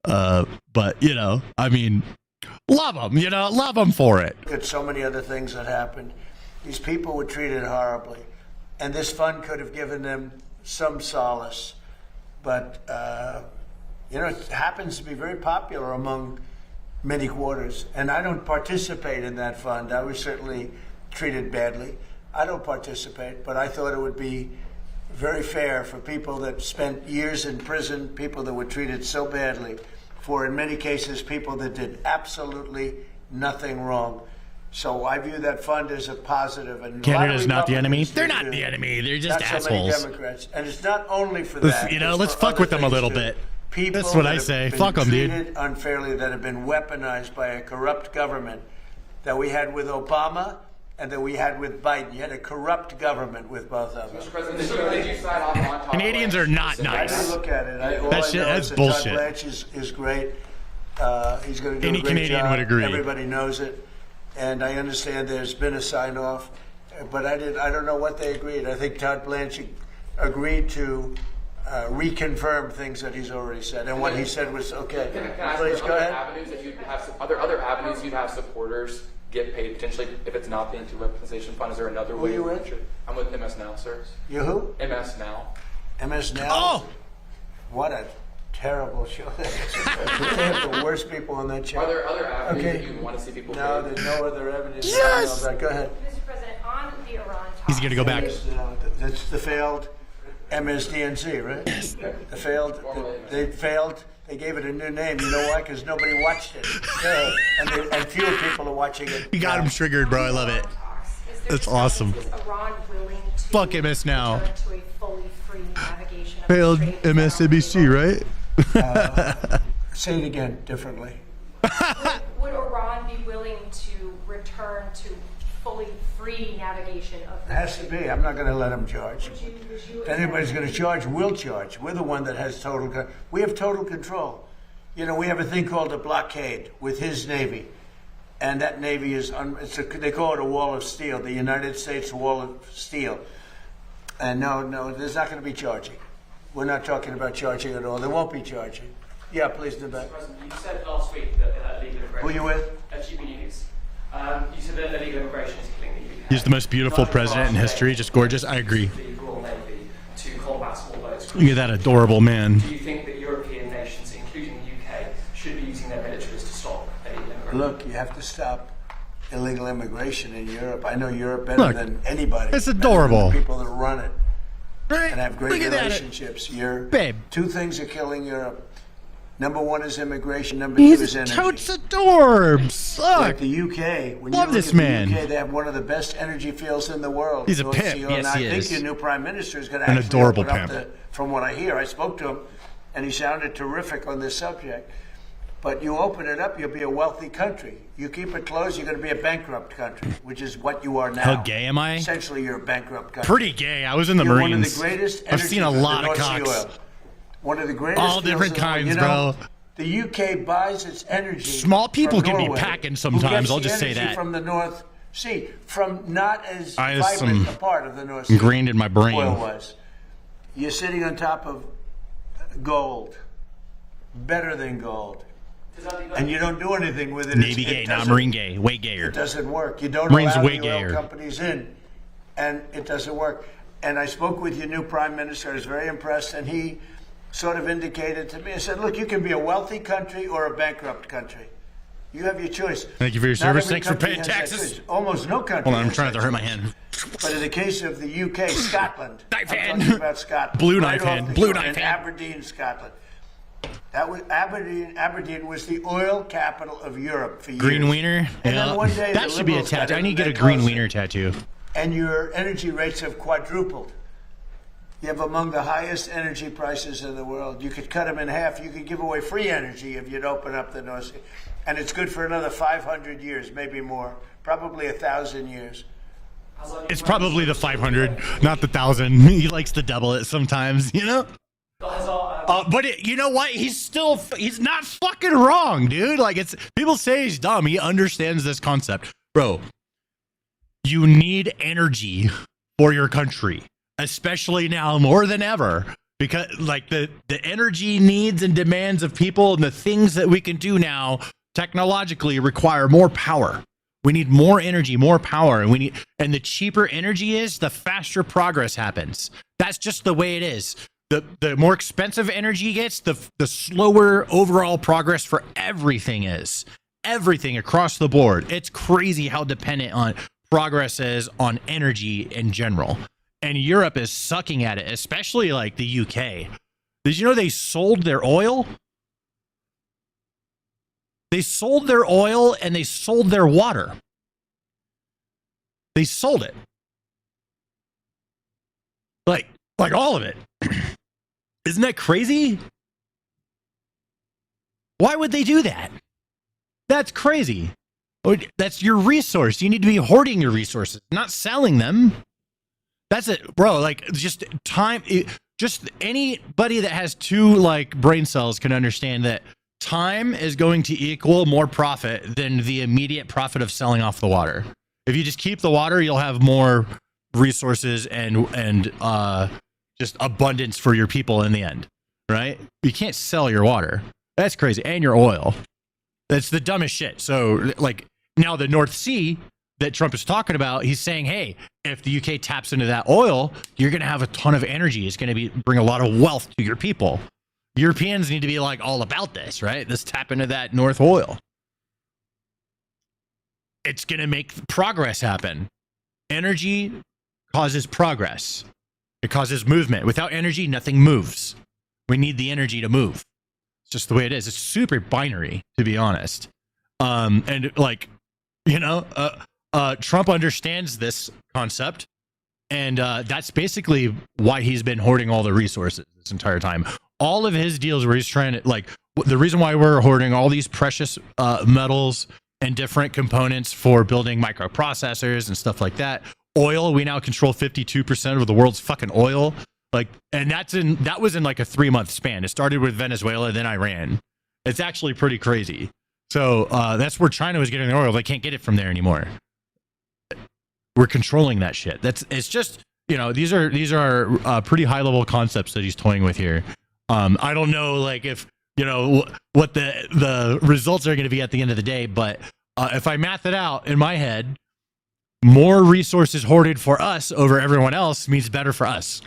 But you know, I mean, love him for it.
Look at so many other things that happened. These people were treated horribly. and this fund could have given them some solace. But, it happens to be very popular among many quarters, and I don't participate in that fund. I was certainly treated badly. I don't participate, but I thought it would be very fair for people that spent years in prison, people that were treated so badly, for in many cases people that did absolutely nothing wrong. So I view that fund as a positive. And
Canada's not the enemy. They're not the enemy. They're just
assholes. So many Democrats, and it's not only for that.
Let's fuck with them a little bit.
People
that's what I say. Fuck them, dude.
Treated unfairly, that have been weaponized by a corrupt government that we had with Obama and that we had with Biden. You had a corrupt government with both of them.
Mr. President, did you sign off on Todd
Canadians are not nice.
I didn't look at it.
That's bullshit.
Todd Blanche is great. He's going to do
Any
a great
Canadian
job.
would agree.
Everybody knows it, and I understand there's been a sign off, but I don't know what they agreed. I think Todd Blanche agreed to reconfirm things that he's already said, and what he said was okay.
Can I ask,
Please go ahead.
Are there other avenues you'd have supporters get paid potentially if it's not the anti-weaponization fund? Is there another way?
Who are you with?
I'm with MS Now, sir.
You who?
MS Now.
MS Now?
Oh!
What a terrible show. They have the worst people on that show.
Are there other avenues that you want to see people
No,
paid?
there's no other avenues.
Yes!
Go ahead.
Mr. President, on the Iran talks.
He's going to go back.
That's the failed MSDNC, right? The failed. They failed. They gave it a new name. You know why? Because nobody watched it. Yeah. And fewer people are watching it.
You got him triggered, bro. I love it. That's awesome.
Is Iran willing to
Fuck MS Now.
return to a fully free navigation of
Failed
the Strait?
MSNBC, right?
Say it again differently.
Would Iran be willing to return to fully free navigation of the
It has to be. I'm not going to let them charge.
Would you
If anybody's going to charge, we'll charge. We're the one that has total control. We have total control. We have a thing called a blockade with his Navy. And that Navy is, they call it a wall of steel, the United States wall of steel. And no, there's not going to be charging. We're not talking about charging at all. There won't be charging. Yeah, please, do that.
Mr. President, you said last week that illegal immigration...
Who are you with?
GB News. You said that illegal immigration is killing the UK.
He's the most beautiful president in history. Just gorgeous. I agree.
The Royal Navy to combat all those.
Look at that adorable man.
Do you think that European nations, including the UK, should be using their militaries to stop illegal immigration?
Look, you have to stop illegal immigration in Europe. I know Europe better than anybody.
It's adorable.
The people that run it and have great
Look at that.
relationships.
Babe.
Two things are killing Europe. Number one is immigration. Number two is energy.
Totes adorbs.
Like the UK, when
Love
you look
this
at
man.
the UK, they have one of the best energy fields in the world.
He's a
North
pimp.
Sea,
Yes,
and I
he
think
is.
your new prime minister is going to
An
actually
adorable
open up
pimp.
from what I hear. I spoke to him, and he sounded terrific on this subject. But you open it up, you'll be a wealthy country. You keep it closed, you're going to be a bankrupt country, which is what you are now.
How gay am I?
Essentially, you're a bankrupt country.
Pretty gay. I was in the
You're
Marines.
One of the greatest
I've seen a
energy
lot of
North Sea
cocks.
oil. One of the greatest.
All different
fields in the world.
kinds, bro.
The UK buys its energy.
Small people
from
can be
Norway,
packing
who
sometimes,
gets
I'll
the
just say
energy
that.
From the North Sea, from not as
I have
vibrant
some
a part of the North Sea.
ingrained in my brain.
Oil was. You're sitting on top of gold, better than gold, and you don't do anything with it.
Navy gay, not Marine gay. Way gayer.
It doesn't work. You don't
Marines
allow
way
the oil
gayer.
companies in, and it doesn't work. And I spoke with your new prime minister. I was very impressed, and he sort of indicated to me, I said, look, you can be a wealthy country or a bankrupt country. You have your choice.
Thank you for your
Not
service.
every
Thanks for
country
paying
has that
taxes.
choice. Almost no country.
Hold on, I'm
has
trying
that
to hurt my
choice.
hand.
But in the case of the UK, Scotland,
Knife
I'm
hand.
talking about Scotland.
Blue
right
knife
off
hand.
the
Blue
shore,
knife
in
hand.
Aberdeen, Scotland. That was Aberdeen was the oil capital of Europe for years.
Green wiener?
And
Yeah.
then one day
That
the
should be a
Liberals got
tattoo. I
in
need to
and
get a
they
green
closed
wiener
it.
tattoo.
And your energy rates have quadrupled. You have among the highest energy prices in the world. You could cut them in half. You could give away free energy if you'd open up the North Sea. And it's good for another 500 years, maybe more, probably 1,000 years.
It's probably the 500, not the 1,000. He likes to double it sometimes, you know? But you know what? He's not fucking wrong, dude. Like, people say he's dumb. He understands this concept. Bro, you need energy for your country, especially now more than ever. Because like the energy needs and demands of people and the things that we can do now technologically require more power. We need more energy, more power, and the cheaper energy is, the faster progress happens. That's just the way it is. The more expensive energy gets, the slower overall progress for everything is. Everything across the board. It's crazy how dependent on progress is on energy in general. And Europe is sucking at it, especially like the UK. Did you know they sold their oil? They sold their oil and they sold their water. They sold it. Like all of it. Isn't that crazy? Why would they do that? That's crazy. That's your resource. You need to be hoarding your resources, not selling them. That's it, bro. Like, just time. Just anybody that has two like brain cells can understand that time is going to equal more profit than the immediate profit of selling off the water. If you just keep the water, you'll have more resources and just abundance for your people in the end, right? You can't sell your water. That's crazy. And your oil. That's the dumbest shit. So, like, now the North Sea that Trump is talking about, he's saying, hey, if the UK taps into that oil, you're going to have a ton of energy. It's going to bring a lot of wealth to your people. Europeans need to be like all about this, right? Let's tap into that North oil. It's going to make progress happen. Energy causes progress. It causes movement. Without energy, nothing moves. We need the energy to move. It's just the way it is. It's super binary, to be honest. And like, Trump understands this concept, and that's basically why he's been hoarding all the resources this entire time. All of his deals where he's trying to, like, the reason why we're hoarding all these precious metals and different components for building microprocessors and stuff like that. Oil, we now control 52% of the world's fucking oil. Like, and that was in like a 3-month span. It started with Venezuela, then Iran. It's actually pretty crazy. So that's where China was getting their oil. They can't get it from there anymore. We're controlling that shit. It's just, these are pretty high level concepts that he's toying with here. I don't know, like, if what the results are going to be at the end of the day, but if I math it out in my head, more resources hoarded for us over everyone else means better for us.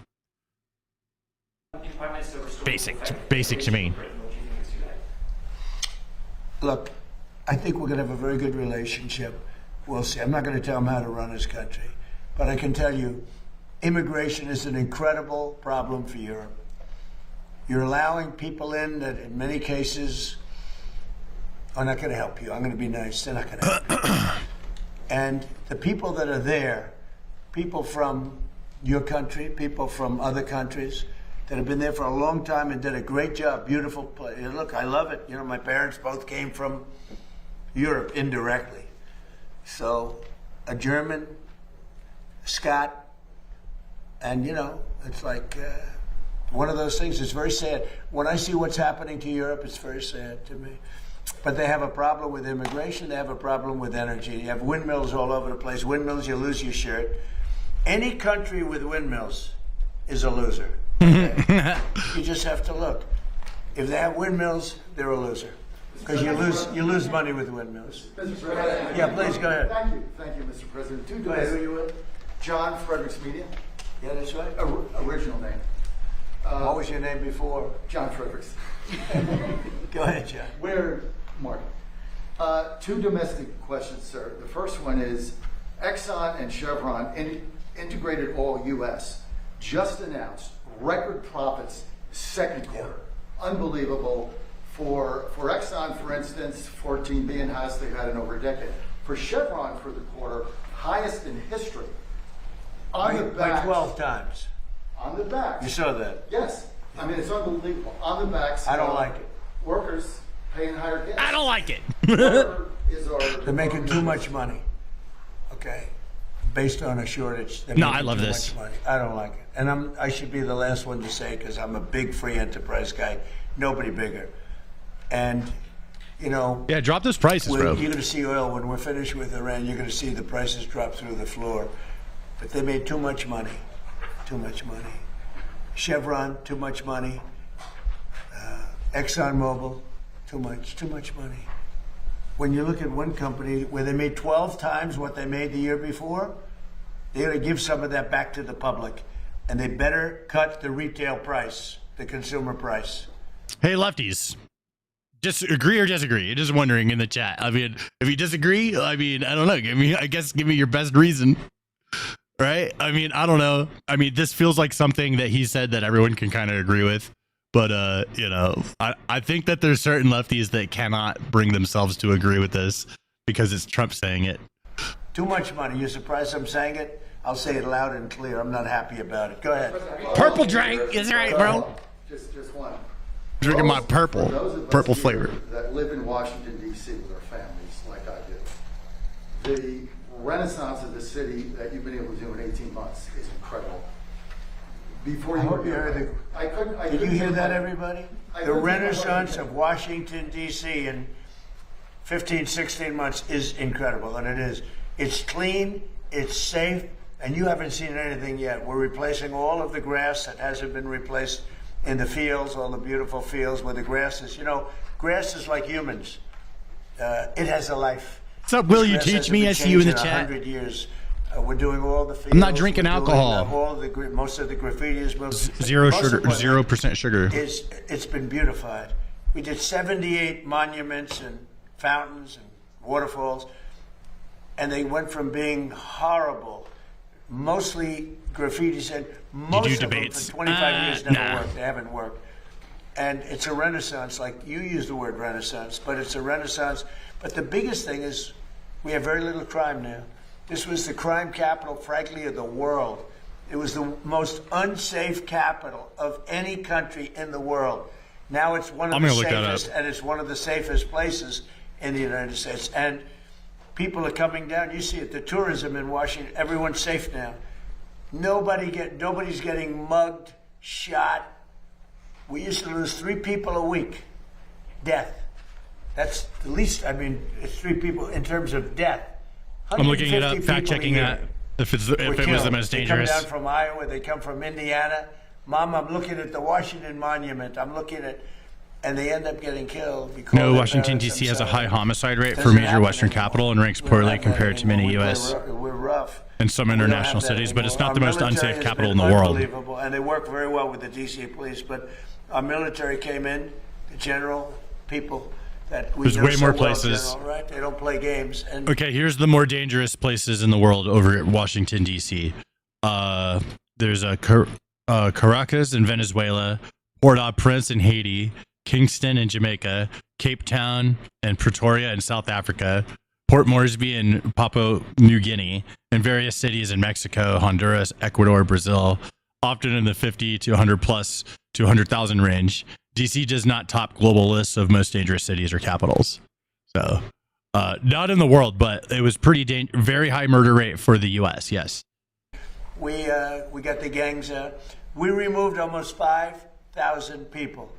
Basic to me.
Look, I think we're going to have a very good relationship. We'll see. I'm not going to tell him how to run his country, but I can tell you, immigration is an incredible problem for Europe. You're allowing people in that in many cases are not going to help you. I'm going to be nice. They're not going to help you. And the people that are there, people from your country, people from other countries that have been there for a long time and did a great job, beautiful place. Look, I love it. My parents both came from Europe indirectly. So a German, a Scot, and it's like one of those things. It's very sad. When I see what's happening to Europe, it's very sad to me. But they have a problem with immigration. They have a problem with energy. You have windmills all over the place. Windmills, you lose your shirt. Any country with windmills is a loser. Okay? You just have to look. If they have windmills, they're a loser. Because you lose money with windmills.
Mr. President.
Yeah, please go ahead.
Thank you, Mr. President.
Go ahead. Who are you with?
John Fredericks Media.
Yeah, that's right.
Original name.
What was your name before?
John Fredericks.
Go ahead, John.
Where, Marty? Two domestic questions, sir. The first one is Exxon and Chevron, Integrated Oil U.S., just announced record profits second quarter. Unbelievable. For Exxon, for instance, 14 billion, highest they've had in over a decade. For Chevron for the quarter, highest in history. On the back.
By 12 times.
On the back.
You saw that?
Yes. I mean, it's unbelievable. On the backs.
I don't like it.
Workers paying higher gas.
I don't like it.
They're making too much money. Okay. Based on a shortage.
No, I love this.
I don't like it. And I should be the last one to say, because I'm a big free enterprise guy. Nobody bigger. And,
yeah, drop those prices, bro.
You're going to see oil, when we're finished with Iran, you're going to see the prices drop through the floor. But they made too much money. Too much money. Chevron, too much money. ExxonMobil, too much money. when you look at one company where they made 12 times what they made the year before, they're going to give some of that back to the public. And they better cut the retail price, the consumer price.
Hey, lefties. Just agree or disagree? Just wondering in the chat. I mean, if you disagree, I mean, I don't know. Give me your best reason. Right? I mean, I don't know. I mean, this feels like something that he said that everyone can kind of agree with. But, you know, I think that there's certain lefties that cannot bring themselves to agree with this because it's Trump saying it.
Too much money. You surprised I'm saying it? I'll say it loud and clear. I'm not happy about it. Go ahead.
Purple drink. Is that right, bro?
Just one.
Drinking my purple flavor.
That live in Washington, D.C. with our families like I do. The renaissance of the city that you've been able to do in 18 months is incredible. Before you
hope you heard Did you hear that, everybody? The renaissance of Washington, D.C. in 15, 16 months is incredible, and it is. It's clean, it's safe, and you haven't seen anything yet. We're replacing all of the grass that hasn't been replaced in the fields, all the beautiful fields where the grass is. You know, grass is like humans. It has a life.
What's up, Will? You teach me? I see you in the chat.
100 years. We're doing all the fields.
I'm not drinking alcohol.
Most of the graffiti is moved.
Zero sugar, 0% sugar.
It's been beautified. We did 78 monuments and fountains and waterfalls, and they went from being horrible, mostly graffitis, and most of them for 25 years never worked. They haven't worked. And it's a renaissance, like you use the word renaissance, but it's a renaissance. But the biggest thing is we have very little crime now. This was the crime capital, frankly, of the world. It was the most unsafe capital of any country in the world. Now it's one of the safest, and it's one of the safest places in the United States. And people are coming down. You see it, the tourism in Washington, everyone's safe now. Nobody's getting mugged, shot. We used to lose 3 people a week. Death. That's the least, I mean, it's 3 people in terms of death.
I'm looking it up, fact checking that. If it was the most dangerous.
They come down from Iowa, they come from Indiana. Mom, I'm looking at the Washington Monument. I'm looking at, and they end up getting killed.
No, Washington, D.C. has a high homicide rate for major Western capital and ranks poorly compared to many U.S.
We're rough.
And some international cities, but it's not the most unsafe capital in the world.
Unbelievable, and they work very well with the D.C. police. But our military came in, the general, people.
There's way more places.
Right? They don't play games. And
okay, here's the more dangerous places in the world over at Washington, D.C. There's Caracas in Venezuela, Port-au-Prince in Haiti, Kingston in Jamaica, Cape Town and Pretoria in South Africa, Port Moresby in Papua New Guinea, and various cities in Mexico, Honduras, Ecuador, Brazil, often in the 50 to 100 plus to 100,000 range. DC does not top global lists of most dangerous cities or capitals. So, not in the world, but it was very high murder rate for the U.S. Yes.
We got the gangs out. We removed almost 5,000 people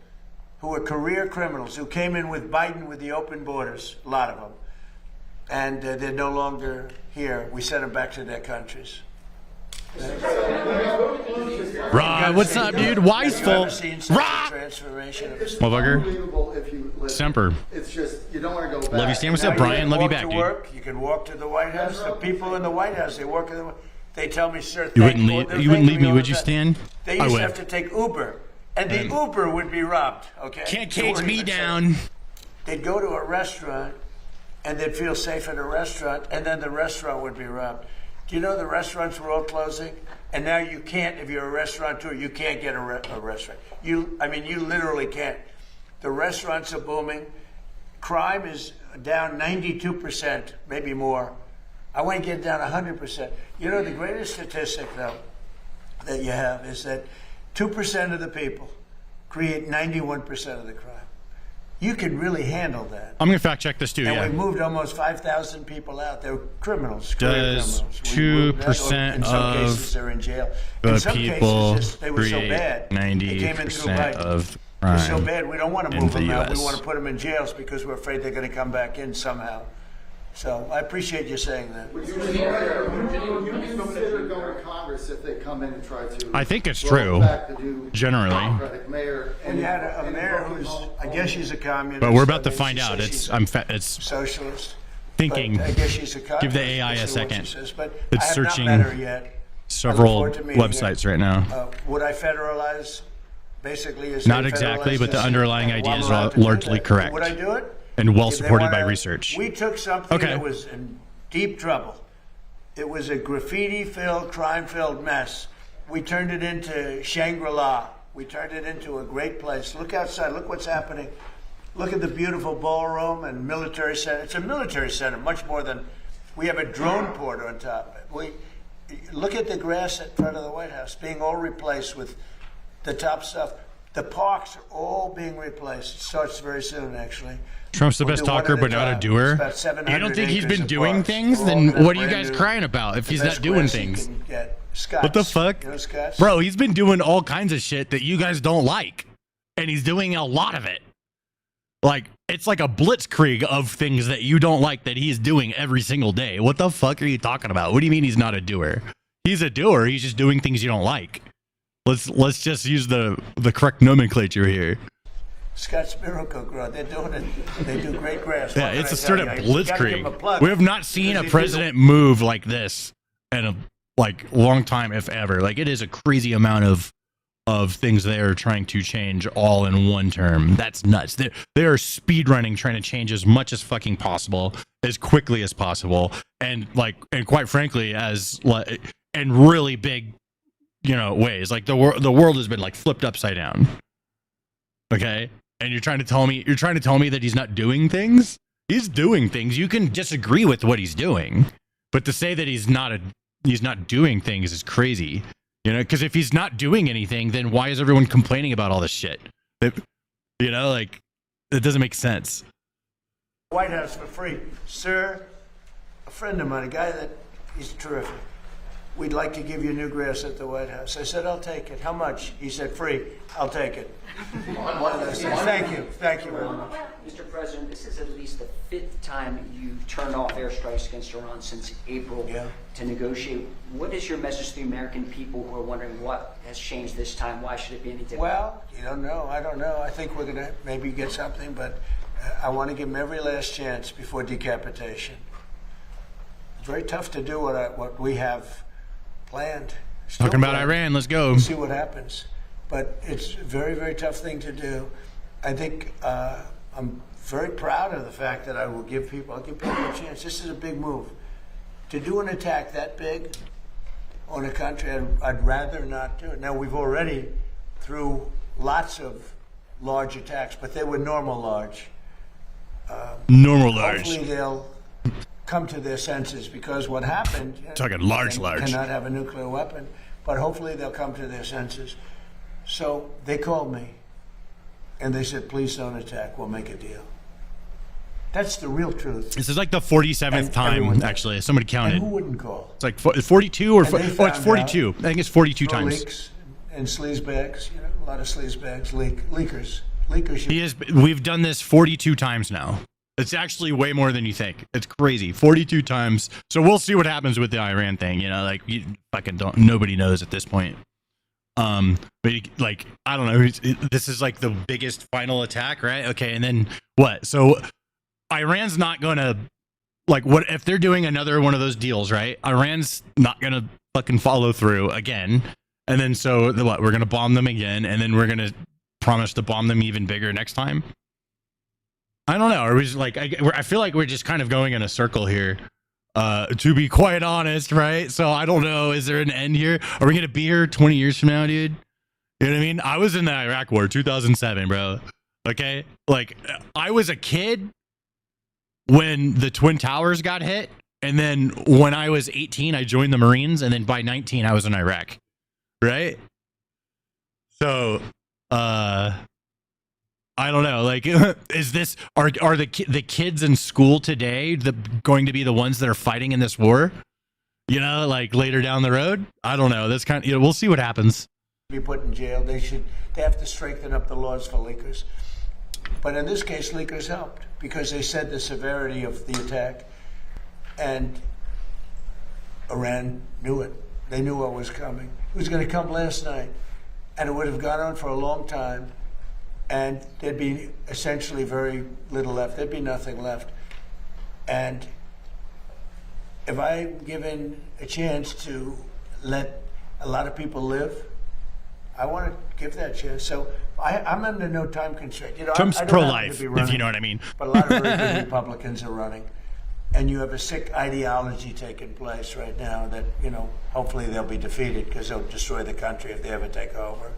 who were career criminals who came in with Biden with the open borders, a lot of them. And they're no longer here. We sent them back to their countries.
Rod, what's up, dude? Wiseful. Rod!
Motherfucker.
Semper.
It's just, you don't want to go back.
Love you, Stan. What's up, Brian? Love you back, dude.
You can walk to the White House. The people in the White House, they work in the. They tell me, sir,
you wouldn't leave me, would you, Stan?
They used to have to take Uber, and the Uber would be robbed. Okay.
Can't cage me down.
They'd go to a restaurant, and they'd feel safe in a restaurant, and then the restaurant would be robbed. Do you know the restaurants were all closing? And now you can't, if you're a restaurateur, you can't get a restaurant. You literally can't. The restaurants are booming. Crime is down 92%, maybe more. I want to get down 100%. You know, the greatest statistic, though, that you have is that 2% of the people create 91% of the crime. You can really handle that.
I'm going to fact check this too,
and we moved almost 5,000 people out. They're criminals.
Does 2%
in some cases they're in jail.
In
some
people
cases, they were so bad.
90% of
they're
crime
so bad, we don't want to move them out.
US.
We want to put them in jails because we're afraid they're going to come back in somehow. So I appreciate you saying that.
Would you consider going to Congress if they come in and try to?
I think it's true, generally.
Mayor,
and you had a mayor who's, I guess she's a communist.
But we're about to find out. It's
socialist.
Thinking.
I guess she's a communist.
Give the AI a second.
Says, but
It's
I have
searching
not met her yet.
several websites right now.
Would I federalize? Basically, is
Not exactly, but the underlying ideas are largely correct.
Would I do it?
And well supported by research.
We took something that was in deep trouble. It was a graffiti-filled, crime-filled mess. We turned it into Shangri-La. We turned it into a great place. Look outside. Look what's happening. Look at the beautiful ballroom and military center. It's a military center, much more than... We have a drone port on top. Look at the grass in front of the White House being all replaced with the top stuff. The parks are all being replaced. It starts very soon, actually.
Trump's the best talker, but not a doer. You don't think he's been doing things? Then what are you guys crying about if he's not doing things? What the fuck? Bro, he's been doing all kinds of shit that you guys don't like. And he's doing a lot of it. Like, it's like a blitzkrieg of things that you don't like that he's doing every single day. What the fuck are you talking about? What do you mean he's not a doer? He's a doer. He's just doing things you don't like. Let's just use the correct nomenclature here.
Scott's Miracle-Gro, they're doing it. They do great grass.
Yeah, it's a sort of blitzkrieg. We have not seen a president move like this in a long time, if ever. Like, it is a crazy amount of things they are trying to change all in one term. That's nuts. They are speed running, trying to change as much as fucking possible, as quickly as possible, and quite frankly, in really big, ways. Like the world has been flipped upside down. Okay. And you're trying to tell me that he's not doing things? He's doing things. You can disagree with what he's doing, but to say that he's not doing things is crazy. Because if he's not doing anything, then why is everyone complaining about all this shit? It doesn't make sense.
White House for free. Sir, a friend of mine, a guy that he's terrific. We'd like to give you new grass at the White House. I said, I'll take it. How much? He said, free. I'll take it. Thank you. Thank you very much.
Mr. President, this is at least the 5th time you've turned off airstrikes against Iran since April to negotiate. What is your message to the American people who are wondering what has changed this time? Why should it be any different?
Well, you don't know. I don't know. I think we're going to maybe get something, but I want to give them every last chance before decapitation. It's very tough to do what we have planned.
Talking about Iran, let's go.
We'll see what happens. But it's a very, very tough thing to do. I think I'm very proud of the fact that I'll give people a chance. This is a big move. To do an attack that big on a country, I'd rather not do it. Now, we've already, through lots of large attacks, but they were normal large. Hopefully they'll come to their senses, because what happened...
Talking large.
Cannot have a nuclear weapon, but hopefully they'll come to their senses. So they called me, and they said, please don't attack, we'll make a deal. That's the real truth.
This is like the 47th time, actually. Somebody counted.
And who wouldn't call?
It's like 42 or... it's 42. I think it's 42 times.
Leaks and sleazebags, a lot of sleazebags, leakers.
We've done this 42 times now. It's actually way more than you think. It's crazy. 42 times. So we'll see what happens with the Iran thing. You fucking don't. Nobody knows at this point. But I don't know. This is like the biggest final attack, right? Okay, and then what? So Iran's not gonna what if they're doing another one of those deals, right? Iran's not gonna fucking follow through again, and then so what? We're gonna bomb them again, and then we're gonna promise to bomb them even bigger next time. I don't know. Are we just I feel like we're just kind of going in a circle here, to be quite honest, right? So I don't know. Is there an end here? Are we going to be here 20 years from now, dude? You know what I mean? I was in the Iraq War, 2007, bro. Okay? I was a kid when the Twin Towers got hit. And then when I was 18, I joined the Marines. And then by 19, I was in Iraq. Right? So, I don't know. Is this are the kids in school today going to be the ones that are fighting in this war? Later down the road. I don't know. That's kind of we'll see what happens.
Be put in jail. They have to strengthen up the laws for leakers. But in this case, leakers helped because they said the severity of the attack. And Iran knew it. They knew what was coming. It was going to come last night, and it would have gone on for a long time, and there'd be essentially very little left. There'd be nothing left. And if I'm given a chance to let a lot of people live, I want to give that chance. So I'm under no time constraint. You know,
Trump's
I don't
pro-life,
happen to be running,
if you know what I mean.
But a lot of very good Republicans are running. And you have a sick ideology taking place right now that, you know, hopefully they'll be defeated because they'll destroy the country if they ever take over.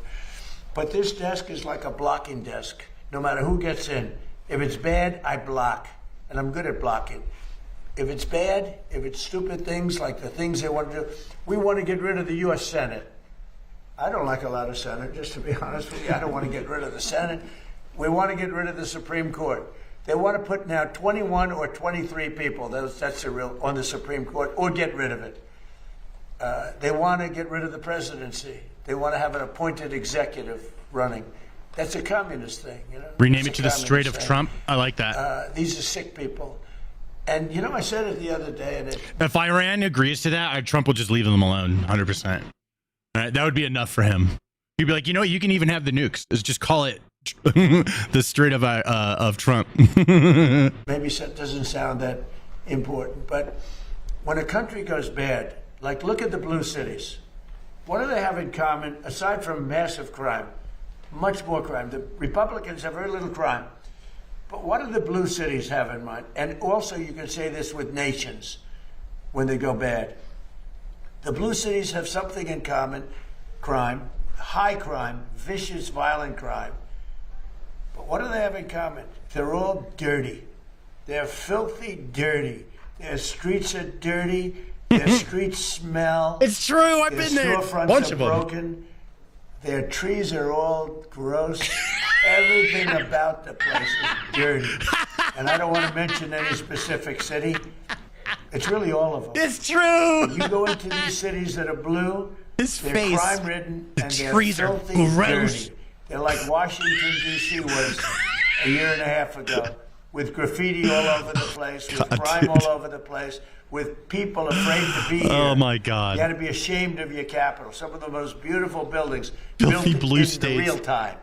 But this desk is like a blocking desk. No matter who gets in. If it's bad, I block. And I'm good at blocking. If it's bad, if it's stupid things like the things they want to do, we want to get rid of the U.S. Senate. I don't like a lot of Senate, just to be honest with you. I don't want to get rid of the Senate. We want to get rid of the Supreme Court. They want to put now 21 or 23 people, that's the real, on the Supreme Court, or get rid of it. They want to get rid of the presidency. They want to have an appointed executive running. That's a communist thing, you know.
Rename it to the Strait of Trump. I like that.
These are sick people. And, you know, I said it the other day. And
if Iran agrees to that, Trump will just leave them alone, 100%. Right? That would be enough for him. He'd be like, you know what? You can even have the nukes. Let's just call it the Strait of Trump.
Maybe it doesn't sound that important, but when a country goes bad, like look at the blue cities. What do they have in common, aside from massive crime? Much more crime. The Republicans have very little crime. But what do the blue cities have in mind? And also you can say this with nations when they go bad. The blue cities have something in common: crime, high crime, vicious, violent crime. But what do they have in common? They're all dirty. They're filthy dirty. Their streets are dirty. Their streets smell.
It's true. I've been there.
Their storefronts
Bunch
are
of them.
broken. Their trees are all gross. Everything about the place is dirty. And I don't want to mention any specific city. It's really all of them.
It's true.
You go into these cities that are blue, they're
face.
crime-ridden, and they're
trees are
filthy
gross.
dirty. They're like Washington, D.C. was a year and a half ago, with graffiti all over the place, with crime all over the place, with people afraid to be here.
Oh, my God.
You had to be ashamed of your capital. Some of the most beautiful buildings
Filthy
built
blue
in
states.
the real time.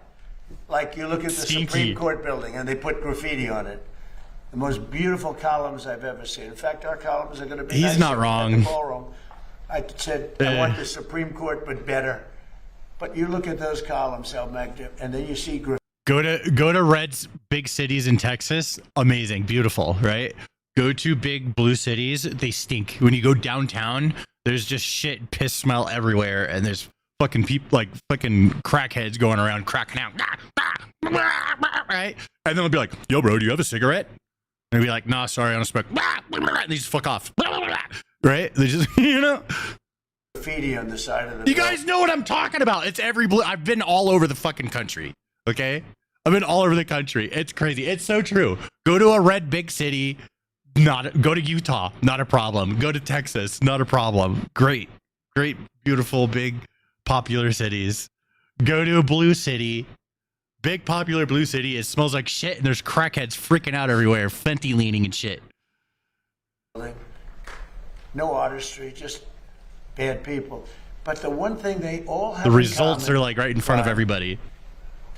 Like you look at the
Stinky.
Supreme Court building, and they put graffiti on it. The most beautiful columns I've ever seen. In fact, our columns are going to be
He's
nicer
not
at
wrong.
the ballroom. I said, I want the Supreme Court, but better. But you look at those columns, how magnificent, and then you see graffiti.
Go to red big cities in Texas. Amazing, beautiful, right? Go to big blue cities. They stink. When you go downtown, there's just shit, piss smell everywhere, and there's fucking people like fucking crackheads going around cracking out, right? And then they'll be like, "Yo, bro, do you have a cigarette?" And they'll be like, "Nah, sorry, I don't smoke." They just fuck off, right? They just, you know.
Graffiti on the side of the
You guys know what I'm talking about. It's every blue. I've been all over the fucking country. Okay, I've been all over the country. It's crazy. It's so true. Go to a red big city. Go to Utah. Not a problem. Go to Texas. Not a problem. Great, beautiful, big, popular cities. Go to a blue city. Big popular blue city. It smells like shit, and there's crackheads freaking out everywhere, Fenty leaning and shit.
No artistry, just bad people. But the one thing they all have
The
in
results
common,
are like right in front of
crime.
everybody.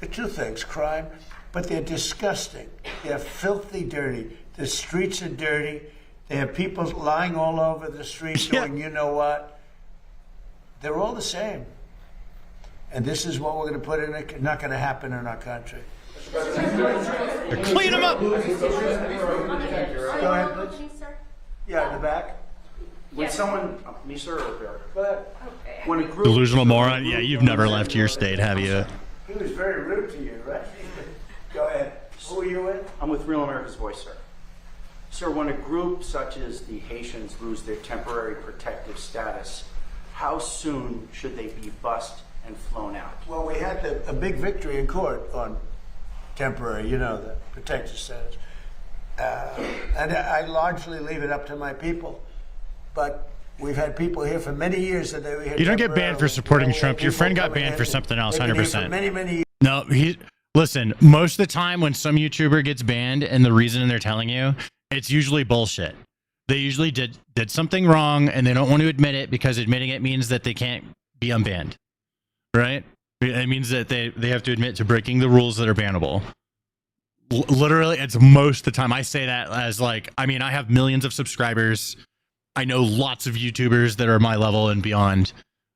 The two things, crime, but they're disgusting. They're filthy dirty. The streets are dirty. They have people lying all over the streets doing you know what. They're all the same. And this is what we're going to put in it. Not going to happen in our country.
Clean them up.
Go ahead, please. Yeah, in the back.
When someone, me sir or Bear?
Go ahead.
When a group,
Delusional moron. Yeah, you've never left your state, have you?
He was very rude to you, right? Go ahead. Who are you with?
I'm with Real America's Voice, sir. Sir, when a group such as the Haitians lose their temporary protective status, how soon should they be bussed and flown out?
Well, we had a big victory in court on temporary, you know, the protective status. And I largely leave it up to my people. But we've had people here for many years that they were here.
You don't get banned for supporting Trump. Your friend got banned for something else, 100%.
Many years.
No, listen, most of the time when some YouTuber gets banned and the reason they're telling you, it's usually bullshit. they usually did something wrong and they don't want to admit it because admitting it means that they can't be unbanned, right? It means that they have to admit to breaking the rules that are bannable. Literally, it's most of the time. I say that as like, I mean, I have millions of subscribers. I know lots of YouTubers that are my level and beyond.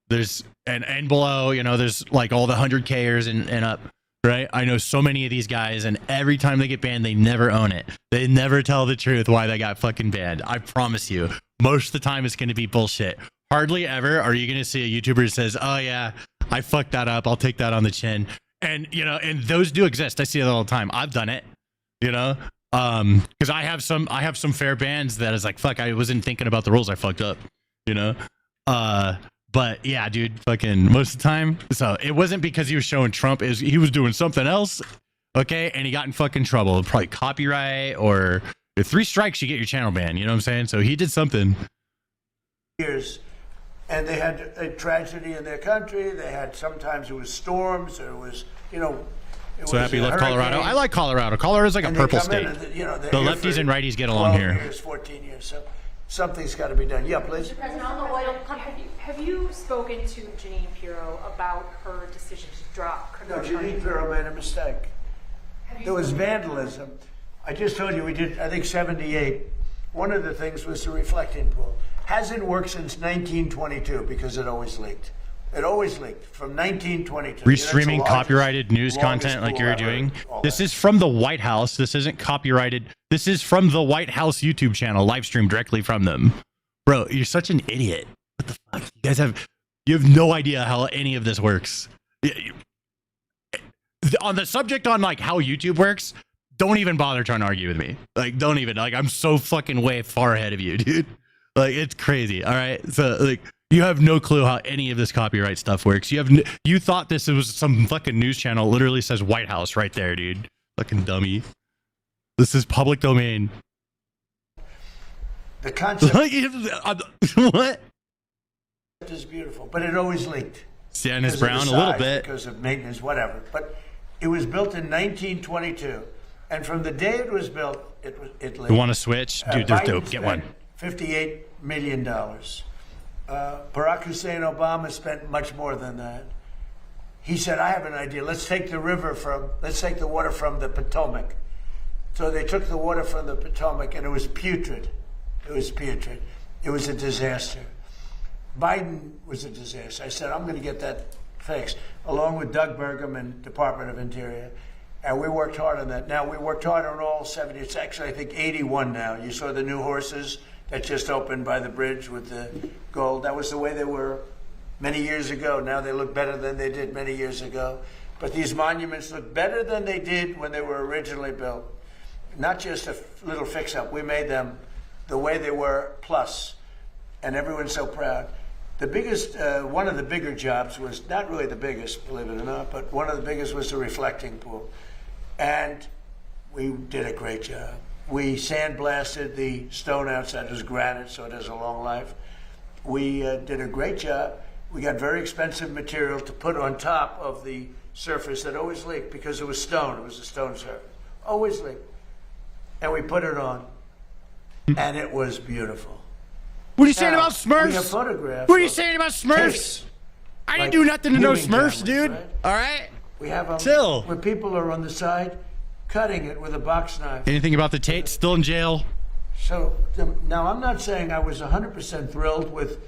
There's and below, you know, there's like all the 100Kers and up, right? I know so many of these guys, and every time they get banned, they never own it. They never tell the truth why they got fucking banned. I promise you, most of the time it's going to be bullshit. Hardly ever are you going to see a YouTuber who says, "Oh yeah, I fucked that up. I'll take that on the chin." And you know, and those do exist. I see it all the time. I've done it, you know, because I have some fair bans that is like, fuck, I wasn't thinking about the rules. I fucked up, you know. But yeah, dude, fucking most of the time. So it wasn't because he was showing Trump, is he was doing something else, okay? And he got in fucking trouble, probably copyright or 3 strikes, you get your channel banned. You know what I'm saying? So he did something.
Years, and they had a tragedy in their country. They had sometimes it was storms, or it was, you know.
So happy you left Colorado. I like Colorado. Colorado's like a purple state.
You know,
the lefties and righties get along here.
12 years, 14 years. So something's got to be done. Yeah, please.
Mr. President, on the oil company, have you spoken to Janine Pirro about her decision to drop criminal
No, Janine Pirro made a mistake. There was vandalism. I just told you we did, I think, 78. One of the things was the reflecting pool. Hasn't worked since 1922 because it always leaked. It always leaked from 1922.
Restreaming copyrighted news content like you're doing. This is from the White House. This isn't copyrighted. This is from the White House YouTube channel, live streamed directly from them. Bro, you're such an idiot. What the fuck? You have no idea how any of this works. On the subject on like how YouTube works, don't even bother trying to argue with me. Like, don't even. Like, I'm so fucking way far ahead of you, dude. Like, it's crazy. All right. So like, you have no clue how any of this copyright stuff works. You thought this was some fucking news channel. It literally says White House right there, dude. Fucking dummy. This is public domain.
The concept.
What?
Is beautiful, but it always leaked.
Stannis Brown a little bit
because of maintenance, whatever. But it was built in 1922, and from the day it was built, it leaked.
You want to switch, dude? They're dope. Get one.
$58 million. Barack Hussein Obama spent much more than that. He said, "I have an idea. Let's take the water from the Potomac." So they took the water from the Potomac, and it was putrid. It was putrid. It was a disaster. Biden was a disaster. I said, I'm going to get that fixed, along with Doug Burgum and Department of Interior. And we worked hard on that. Now, we worked hard on all 70. It's actually, I think, 81 now. You saw the new horses that just opened by the bridge with the gold. That was the way they were many years ago. Now they look better than they did many years ago. But these monuments look better than they did when they were originally built. Not just a little fix-up. We made them the way they were, plus. And everyone's so proud. The biggest, one of the bigger jobs was, not really the biggest, believe it or not, but one of the biggest was the reflecting pool. And we did a great job. We sandblasted the stone outside. It was granite, so it has a long life. We did a great job. We got very expensive material to put on top of the surface that always leaked because it was stone. It was a stone surface. Always leaked. And we put it on, and it was beautiful.
What are you saying about Smurfs?
We have photographs.
What are you saying about Smurfs? I didn't do nothing to no Smurfs, dude.
Right?
All right?
We have them
Chill.
where people are on the side cutting it with a box knife.
Anything about the Tates still in jail?
So now I'm not saying I was 100% thrilled with.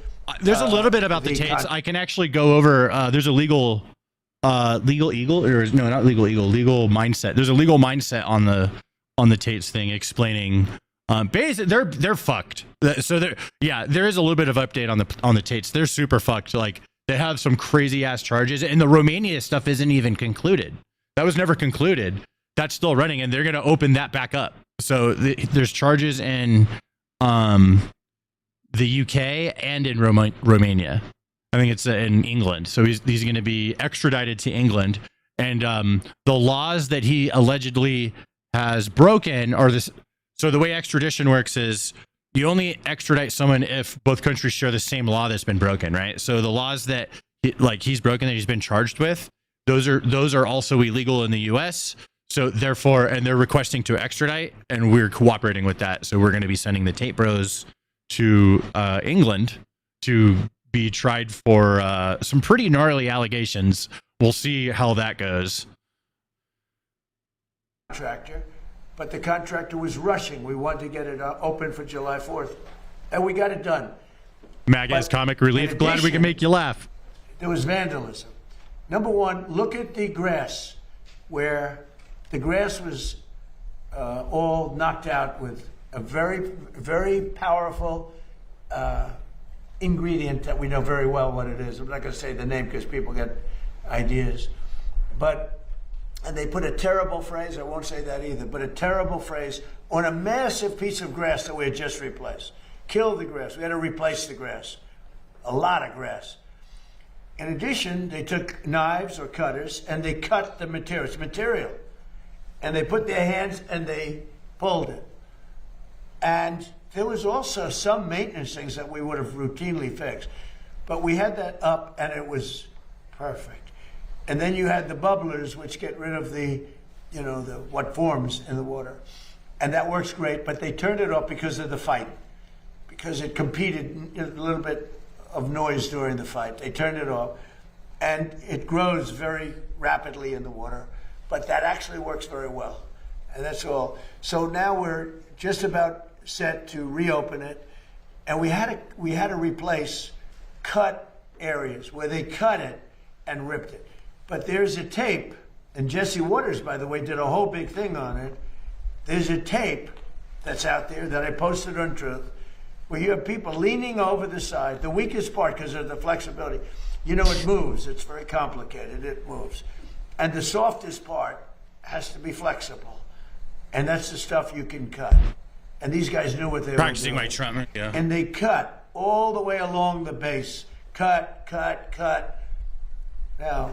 There's a little bit about the Tates. I can actually go over. There's a legal eagle, or no, not legal eagle, legal mindset. There's a legal mindset on the Tates thing explaining. Basically, they're fucked. So there is a little bit of update on the Tates. They're super fucked. Like, they have some crazy ass charges, and the Romania stuff isn't even concluded. That was never concluded. That's still running, and they're going to open that back up. So there's charges in the UK and in Romania. I think it's in England. So he's going to be extradited to England, and the laws that he allegedly has broken are this. So the way extradition works is you only extradite someone if both countries share the same law that's been broken, right? So the laws that he's broken, that he's been charged with, those are also illegal in the US. So therefore, and they're requesting to extradite, and we're cooperating with that. So we're going to be sending the Tate Bros to England to be tried for some pretty gnarly allegations. We'll see how that goes.
Contractor, but the contractor was rushing. We wanted to get it open for July 4th, and we got it done.
Maggie's comic relief. Glad we can make you laugh.
There was vandalism. Number one, look at the grass, where the grass was all knocked out with a very, very powerful ingredient that we know very well what it is. I'm not going to say the name because people get ideas. And they put a terrible phrase, I won't say that either, but a terrible phrase on a massive piece of grass that we had just replaced. Kill the grass. We had to replace the grass. A lot of grass. In addition, they took knives or cutters and they cut the material. It's material. And they put their hands and they pulled it. And there was also some maintenance things that we would have routinely fixed. But we had that up and it was perfect. And then you had the bubblers, which get rid of the, what forms in the water. And that works great, but they turned it off because of the fight. Because it competed a little bit of noise during the fight. They turned it off. And it grows very rapidly in the water. But that actually works very well. And that's all. So now we're just about set to reopen it. And we had to replace cut areas where they cut it and ripped it. But there's a tape, and Jesse Waters, by the way, did a whole big thing on it. There's a tape that's out there that I posted on Truth, where you have people leaning over the side, the weakest part because of the flexibility. It moves. It's very complicated. It moves. And the softest part has to be flexible. And that's the stuff you can cut. And these guys knew what they were doing.
Practicing my trumpet, yeah.
And they cut all the way along the base. Cut, cut, cut. Now,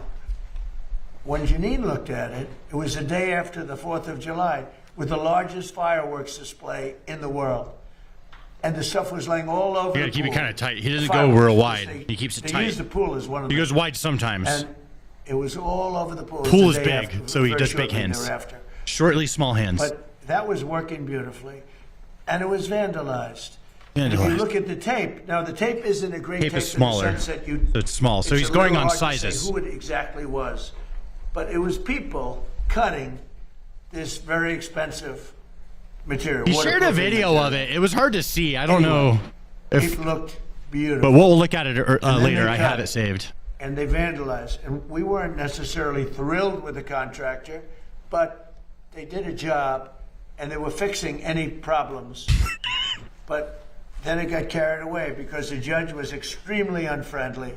when Janine looked at it, it was the day after the 4th of July with the largest fireworks display in the world. And the stuff was laying all over the pool.
You gotta keep it kind of tight. He doesn't go real wide. He keeps it tight.
They use the pool as one of them.
He goes wide sometimes.
And it was all over the pool.
Pool is big, so he does big hands.
Thereafter.
Shortly small hands.
But that was working beautifully. And it was vandalized. If you look at the tape, now the tape isn't a great tape
is smaller,
in the sense that
so it's small. So he's going on sizes.
Who it exactly was. But it was people cutting this very expensive material.
He shared a video of it. It was hard to see. I don't know if
it looked beautiful.
But we'll look at it later. I have it saved.
And they vandalized. And we weren't necessarily thrilled with the contractor, but they did a job and they were fixing any problems. But then it got carried away because the judge was extremely unfriendly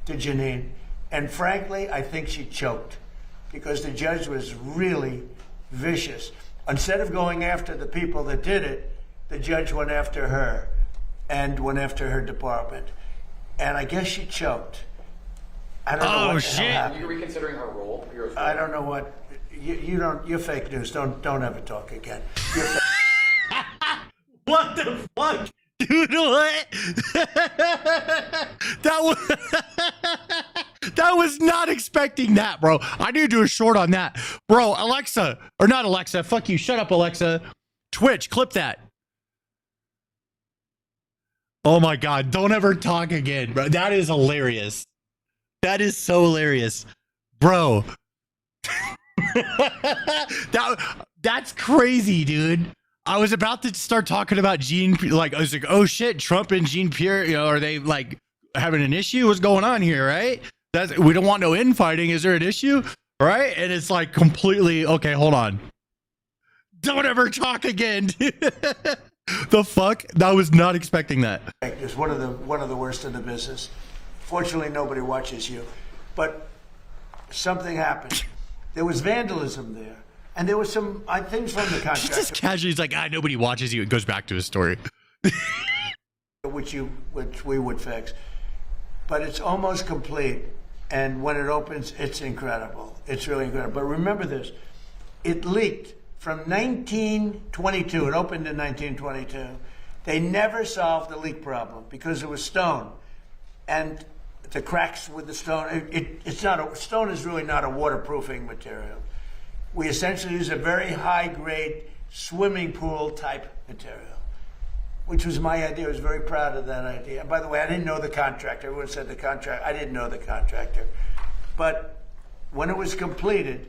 to Janine. And frankly, I think she choked because the judge was really vicious. Instead of going after the people that did it, the judge went after her and went after her department. And I guess she choked. I don't know what the hell happened.
Are you reconsidering her role?
I don't know what. You don't. You're fake news. Don't ever talk again.
What the fuck? Dude, what? That was not expecting that, bro. I need to do a short on that. Bro, Alexa, or not Alexa, fuck you, shut up, Alexa. Twitch, clip that. Oh my God, don't ever talk again, bro. That is hilarious. That is so hilarious. Bro. That's crazy, dude. I was about to start talking about Jean, like, I was like, oh shit, Trump and Jean Pierre, are they like having an issue? What's going on here, right? We don't want no infighting. Is there an issue? Right? And it's like completely, okay, hold on. Don't ever talk again. The fuck? I was not expecting that.
It's one of the worst in the business. Fortunately, nobody watches you. But something happened. There was vandalism there. And there was some things from the contractor.
Just casually, he's like, nobody watches you. It goes back to his story.
which we would fix. But it's almost complete. And when it opens, it's incredible. It's really incredible. But remember this. It leaked from 1922. It opened in 1922. They never solved the leak problem because it was stone. And the cracks with the stone, stone is really not a waterproofing material. We essentially use a very high-grade swimming pool type material, which was my idea. I was very proud of that idea. And by the way, I didn't know the contractor. Everyone said the contractor. I didn't know the contractor. But when it was completed,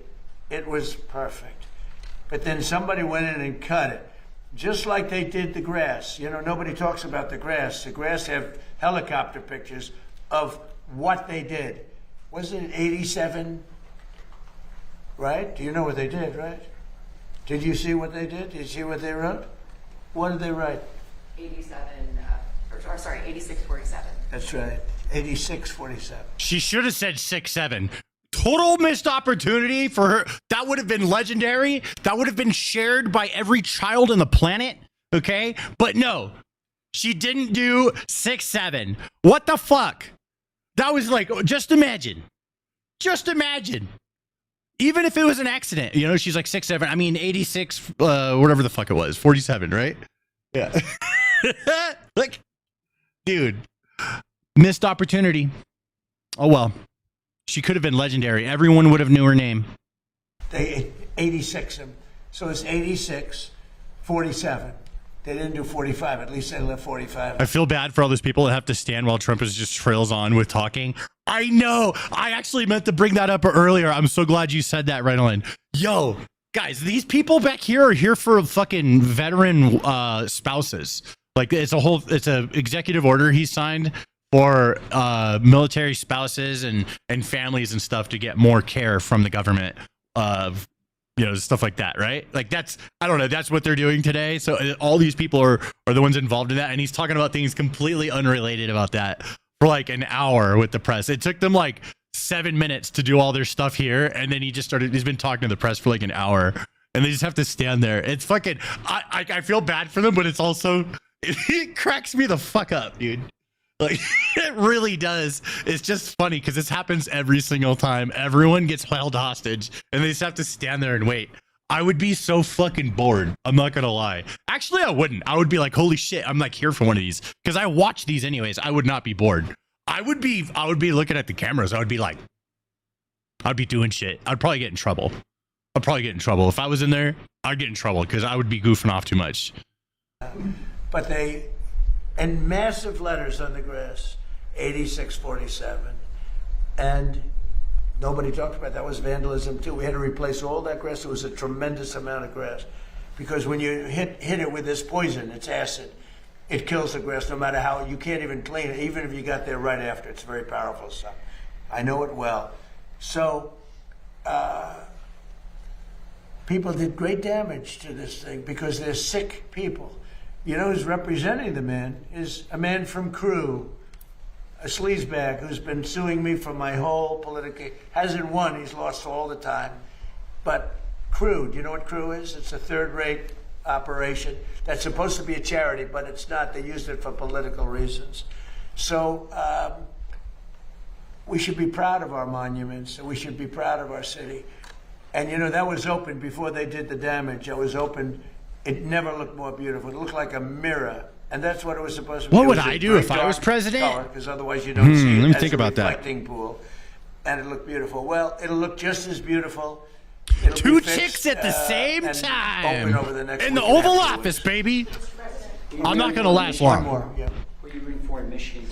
it was perfect. But then somebody went in and cut it, just like they did the grass. You know, nobody talks about the grass. The grass have helicopter pictures of what they did. Wasn't it 87? Right? Do you know what they did, right? Did you see what they did? Did you see what they wrote? What did they write?
8647.
That's right. 8647.
She should have said 6'7". Total missed opportunity for her. That would have been legendary. That would have been shared by every child on the planet. Okay? But no, she didn't do 6'7". What the fuck? That was like, just imagine. Just imagine. Even if it was an accident, you know, she's like 6'7". I mean, 86, whatever the fuck it was, 47, right? Yeah. Like, dude, missed opportunity. Oh, well. She could have been legendary. Everyone would have knew her name.
They 86 him. So it's 86, 47. They didn't do 45. At least they left 45.
I feel bad for all those people that have to stand while Trump is just trails on with talking. I know. I actually meant to bring that up earlier. I'm so glad you said that, Reynolds. Yo, guys, these people back here are here for fucking veteran spouses. Like, it's a executive order he signed for military spouses and families and stuff to get more care from the government of, you know, stuff like that, right? Like, that's, I don't know, that's what they're doing today. So all these people are the ones involved in that. And he's talking about things completely unrelated about that for like an hour with the press. It took them like 7 minutes to do all their stuff here. And then he's been talking to the press for like an hour and they just have to stand there. It's fucking, I feel bad for them, but it's also, it cracks me the fuck up, dude. Like, it really does. It's just funny because this happens every single time. Everyone gets held hostage and they just have to stand there and wait. I would be so fucking bored. I'm not going to lie. Actually, I wouldn't. I would be like, holy shit, I'm like here for one of these because I watch these anyways. I would not be bored. I would be looking at the cameras. I would be like, I'd be doing shit. I'd probably get in trouble. If I was in there, I'd get in trouble because I would be goofing off too much.
But they, and massive letters on the grass, 8647. And nobody talked about that. Was vandalism too. We had to replace all that grass. It was a tremendous amount of grass. Because when you hit it with this poison, it's acid, it kills the grass no matter how, you can't even clean it, even if you got there right after. It's very powerful stuff. I know it well. So, people did great damage to this thing because they're sick people. You know who's representing the man is a man from Crew, a sleazebag who's been suing me for my whole political, hasn't won, he's lost all the time. But Crew, do you know what Crew is? It's a third-rate operation that's supposed to be a charity, but it's not. They used it for political reasons. So we should be proud of our monuments, and we should be proud of our city. And you know, that was opened before they did the damage. It was opened. It never looked more beautiful. It looked like a mirror. And that's what it was supposed to be.
What would I do if I was president?
Because otherwise you don't see it.
Let me
as
think
a
about that.
reflecting pool. And it looked beautiful. Well, it'll look just as beautiful.
Two chicks at the same time. In the Oval Office, baby. I'm not going to last long.
Who are you rooting for in Michigan?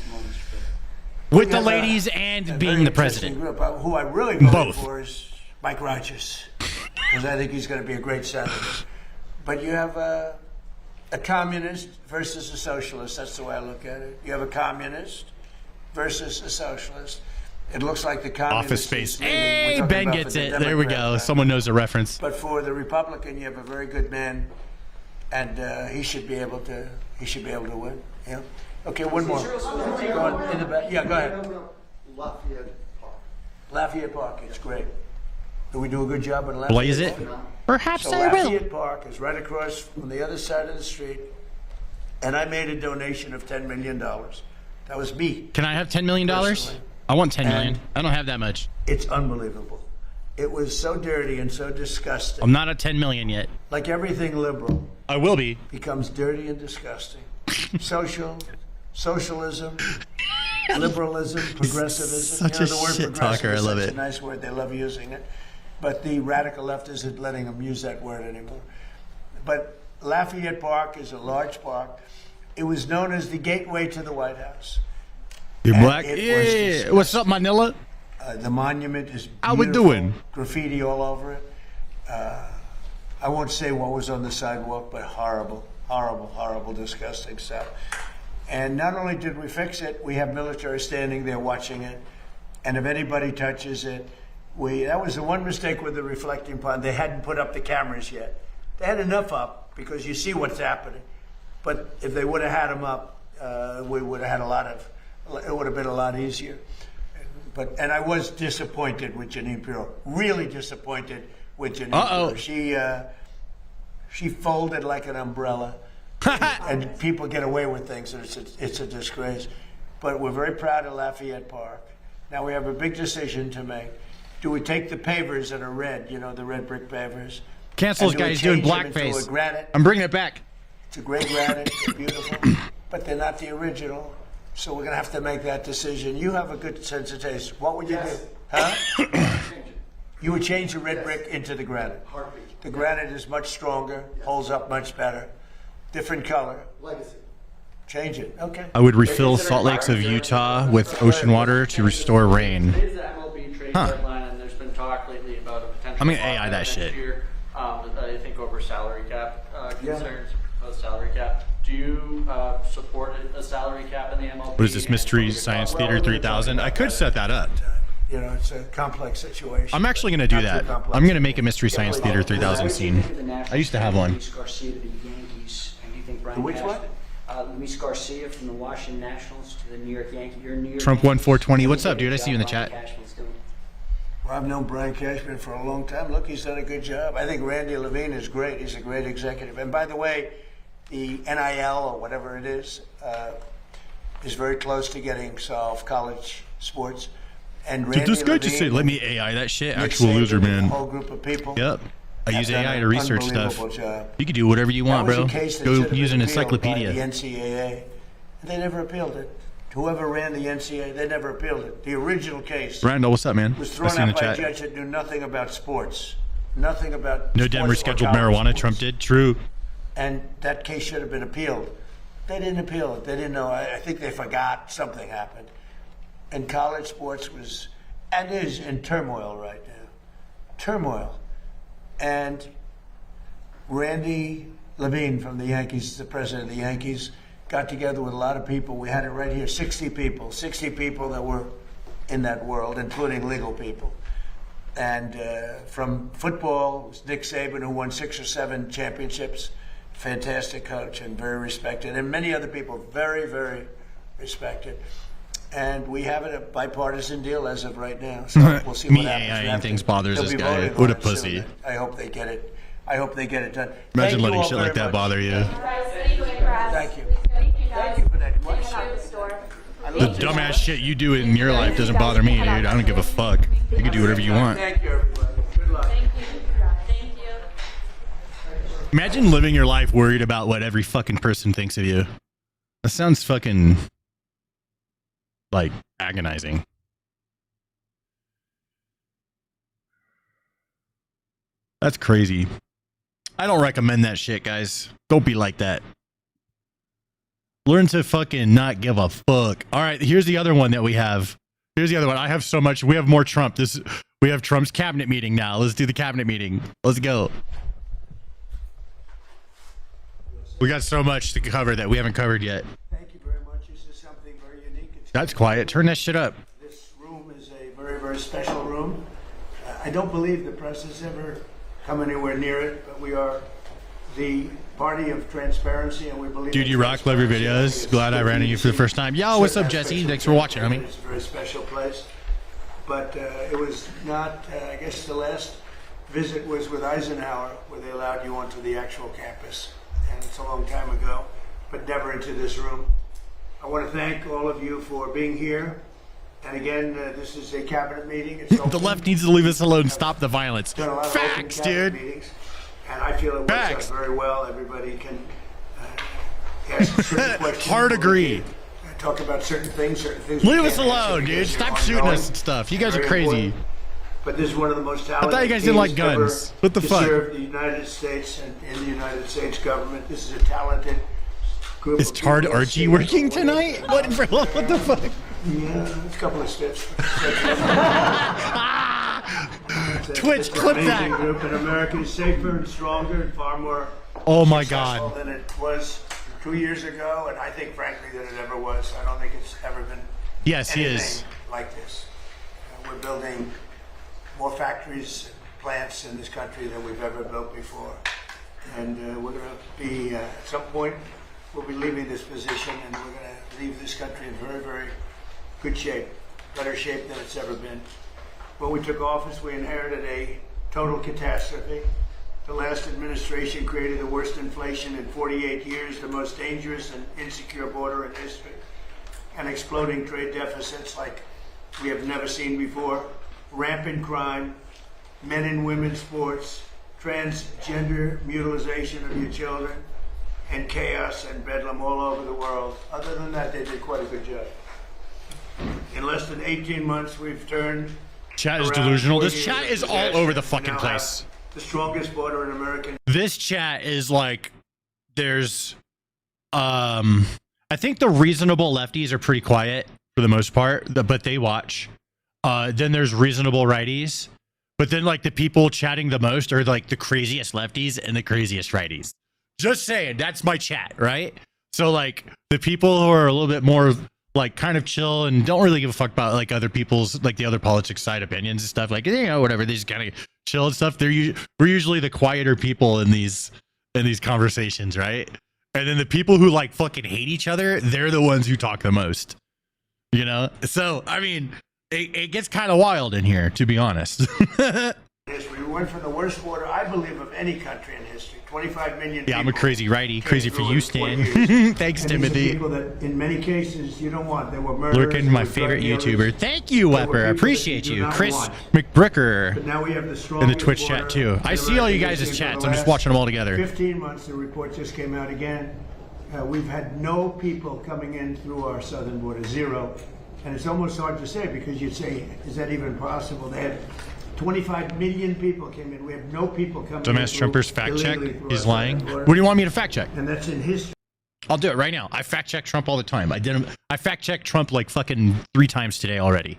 With the ladies and being the president.
Group. Who I really voted for is Mike Rogers. Because I think he's going to be a great senator. But you have a communist versus a socialist. That's the way I look at it. You have a communist versus a socialist. It looks like the communist
Office Space. Hey, Ben gets it. There we go. Someone knows a reference.
But for the Republican, you have a very good man, and he should be able to. He should be able to win. Yeah. Okay, one more. Go on, in the back. Yeah, go ahead.
Lafayette Park.
Lafayette Park. It's great. Do we do a good job in Lafayette?
Blaze it. Perhaps
so
I will.
Lafayette Park is right across from the other side of the street, and I made a donation of $10 million. That was me.
Can I have $10 million?
Personally.
I want $10 million. I don't have that much.
It's unbelievable. It was so dirty and so disgusting.
I'm not at 10 million yet.
Like everything liberal.
I will be.
Becomes dirty and disgusting. Socialism, liberalism, progressivism.
Such a shit talker. I love it.
It's a nice word. They love using it. but the radical left isn't letting them use that word anymore. But Lafayette Park is a large park. It was known as the gateway to the White House.
You're
And
black?
it was
Yeah.
disgusting.
What's up, Manila?
The monument is beautiful.
How we doing?
Graffiti all over it. I won't say what was on the sidewalk, but horrible, horrible, horrible, disgusting stuff. And not only did we fix it, we have military standing there watching it. And if anybody touches it, that was the one mistake with the reflecting pond. They hadn't put up the cameras yet. They had enough up because you see what's happening. But if they would have had them up, we would have had it would have been a lot easier. And I was disappointed with Janine Pirro. Really disappointed with Janine Pirro. She folded like an umbrella, and people get away with things, and it's a disgrace. But we're very proud of Lafayette Park. Now we have a big decision to make. Do we take the pavers that are red, the red brick pavers?
Cancel this guy. He's doing blackface. I'm bringing it back.
It's a gray granite. They're beautiful, but they're not the original. So we're going to have to make that decision. You have a good sense of taste. What would you do? Huh? You would change the red brick into the granite.
Heartbeat.
The granite is much stronger, holds up much better. Different color.
Legacy.
Change it. Okay.
I would refill Salt Lakes of Utah with ocean water to restore rain.
Today's the MLB trade deadline, and there's been talk lately about a potential.
I'm gonna AI that shit.
Year, I think over salary cap concerns, proposed salary cap. Do you support a salary cap in the MLB?
What is this, Mystery Science Theater 3000? I could set that up.
It's a complex situation.
I'm actually going to do that. I'm going to make a Mystery Science Theater 3000 scene. I used to have one.
Luis Garcia to the Yankees, and do you think Brian
Which one?
Luis Garcia from the Washington Nationals to the New York Yankees. You're New York.
Trump 1420. What's up, dude? I see you in the chat.
Well, I've known Brian Cashman for a long time. Look, he's done a good job. I think Randy Levine is great. He's a great executive. And by the way, the NIL or whatever it is very close to getting solved. College sports. And Randy
Did this guy just say,
Levine,
let me AI that shit?
Nick
Actual loser,
Saban,
man.
A whole group of people.
Yep. I use
have done
AI to
an
research stuff.
unbelievable job.
You can do whatever you want,
That
bro.
was a case that
Go
should have
use an
been appealed by
encyclopedia.
The NCAA. They never appealed it. Whoever ran the NCAA, they never appealed it. The original case
Randall, what's up, man?
was
I
thrown
see you in
out
the
by a
chat.
judge that knew nothing about sports. Nothing about
No
sports
Denver
or
scheduled
college
marijuana.
sports.
Trump did. True.
And that case should have been appealed. They didn't appeal it. They didn't know. I think they forgot something happened. And college sports was and is in turmoil right now. Turmoil. And Randy Levine from the Yankees, the president of the Yankees, got together with a lot of people. We had it right here, 60 people that were in that world, including legal people. And from football, it was Nick Saban, who won 6 or 7 championships, fantastic coach and very respected, and many other people, very, very respected. And we have it a bipartisan deal as of right now. So we'll see
Me
what happens.
AI and
after.
things bothers
They'll
this
be
guy.
voting
What
on
a
it soon.
pussy.
I hope they get it. I hope they get it done.
Imagine
Thank you
letting
all
shit like
very
that
much.
bother you.
Thank you. Thank you for that question.
The dumbass shit you do in your life doesn't bother me, dude. I don't give a fuck. You can do whatever you want.
Thank you, everybody. Good luck.
Thank you.
Imagine living your life worried about what every fucking person thinks of you. That sounds fucking like agonizing. That's crazy. I don't recommend that shit, guys. Don't be like that. Learn to fucking not give a fuck. All right, here's the other one that we have. Here's the other one. I have so much. We have more Trump. We have Trump's cabinet meeting now. Let's do the cabinet meeting. Let's go. We got so much to cover that we haven't covered yet.
Thank you very much. This is something very unique.
That's quiet. Turn that shit up.
This room is a very, very special room. I don't believe the press has ever come anywhere near it, but we are the party of transparency, and we believe.
Dude, you rock. Love your videos. Glad I ran into you for the first time. Yo, what's up, Jesse? Thanks for watching, homie.
It's a very special place. But it was not, I guess the last visit was with Eisenhower, where they allowed you onto the actual campus. And it's a long time ago, but never into this room. I want to thank all of you for being here. And again, this is a cabinet meeting. It's
The left needs to leave us alone. Stop the violence.
done a lot of
Facts,
open cabinet
dude.
meetings, and I feel it works
Facts.
out very well. Everybody can ask certain questions.
Hard agree.
Talk about certain things we
Leave us
can't answer
alone, dude.
because they're
Stop shooting
ongoing.
us and stuff. You guys are
Very
crazy.
important. but this is one of the most talented.
I thought you guys didn't like guns. What the fuck?
Serve the United States and in the United States government. This is a talented group.
Is Tard Archie working tonight? What the fuck?
Yeah, a couple of steps.
Twitch, clip that.
Group in America is safer and stronger and far more.
Oh my
successful
God.
Than it was 2 years ago, and I think, frankly, that it ever was. I don't think it's ever been.
Yes, he
anything
is.
Like this. We're building more factories and plants in this country than we've ever built before. And we're going to be, at some point, we'll be leaving this position and we're going to leave this country in very, very good shape, better shape than it's ever been. When we took office, we inherited a total catastrophe. The last administration created the worst inflation in 48 years, the most dangerous and insecure border in history, and exploding trade deficits like we have never seen before, rampant crime, men and women's sports, transgender mutilization of your children, and chaos and bedlam all over the world. Other than that, they did quite a good job. In less than 18 months, we've turned
Chat is
around
delusional.
4
This
years
chat
of
is all
disaster
over the
and
fucking
now
place.
have the strongest border in American.
This chat is like, there's, I think the reasonable lefties are pretty quiet for the most part, but they watch. Then there's reasonable righties, but then like the people chatting the most are like the craziest lefties and the craziest righties. Just saying, that's my chat, right? So like the people who are a little bit more like kind of chill and don't really give a fuck about like other people's like the other politics side opinions and stuff, like, you know, whatever, they just kind of chill and stuff. We're usually the quieter people in these conversations, right? And then the people who like fucking hate each other, they're the ones who talk the most, you know? So I mean, it gets kind of wild in here, to be honest.
We went from the worst border, I believe, of any country in history. 25 million people.
Yeah, I'm a crazy righty. Crazy for you, Stan. Thanks,
and
Timothy.
these are people that, in many cases, you don't want. They were murderers.
Lurking, my favorite YouTuber. Thank you, Wepper. I appreciate you. Chris McBricker.
But now we have the
in
strongest
the Twitch chat, too. I see all you guys' chats. I'm just watching them all together.
15 months, the report just came out again. We've had no people coming in through our southern border, zero. And it's almost hard to say because you'd say, is that even possible? They had 25 million people came in. We have no people coming in.
Dumbass Trumpers fact check. He's lying.
Border.
What do you want me to fact check?
And that's in history.
I'll do it right now. I fact check Trump all the time. I fact check Trump like fucking 3 times today already.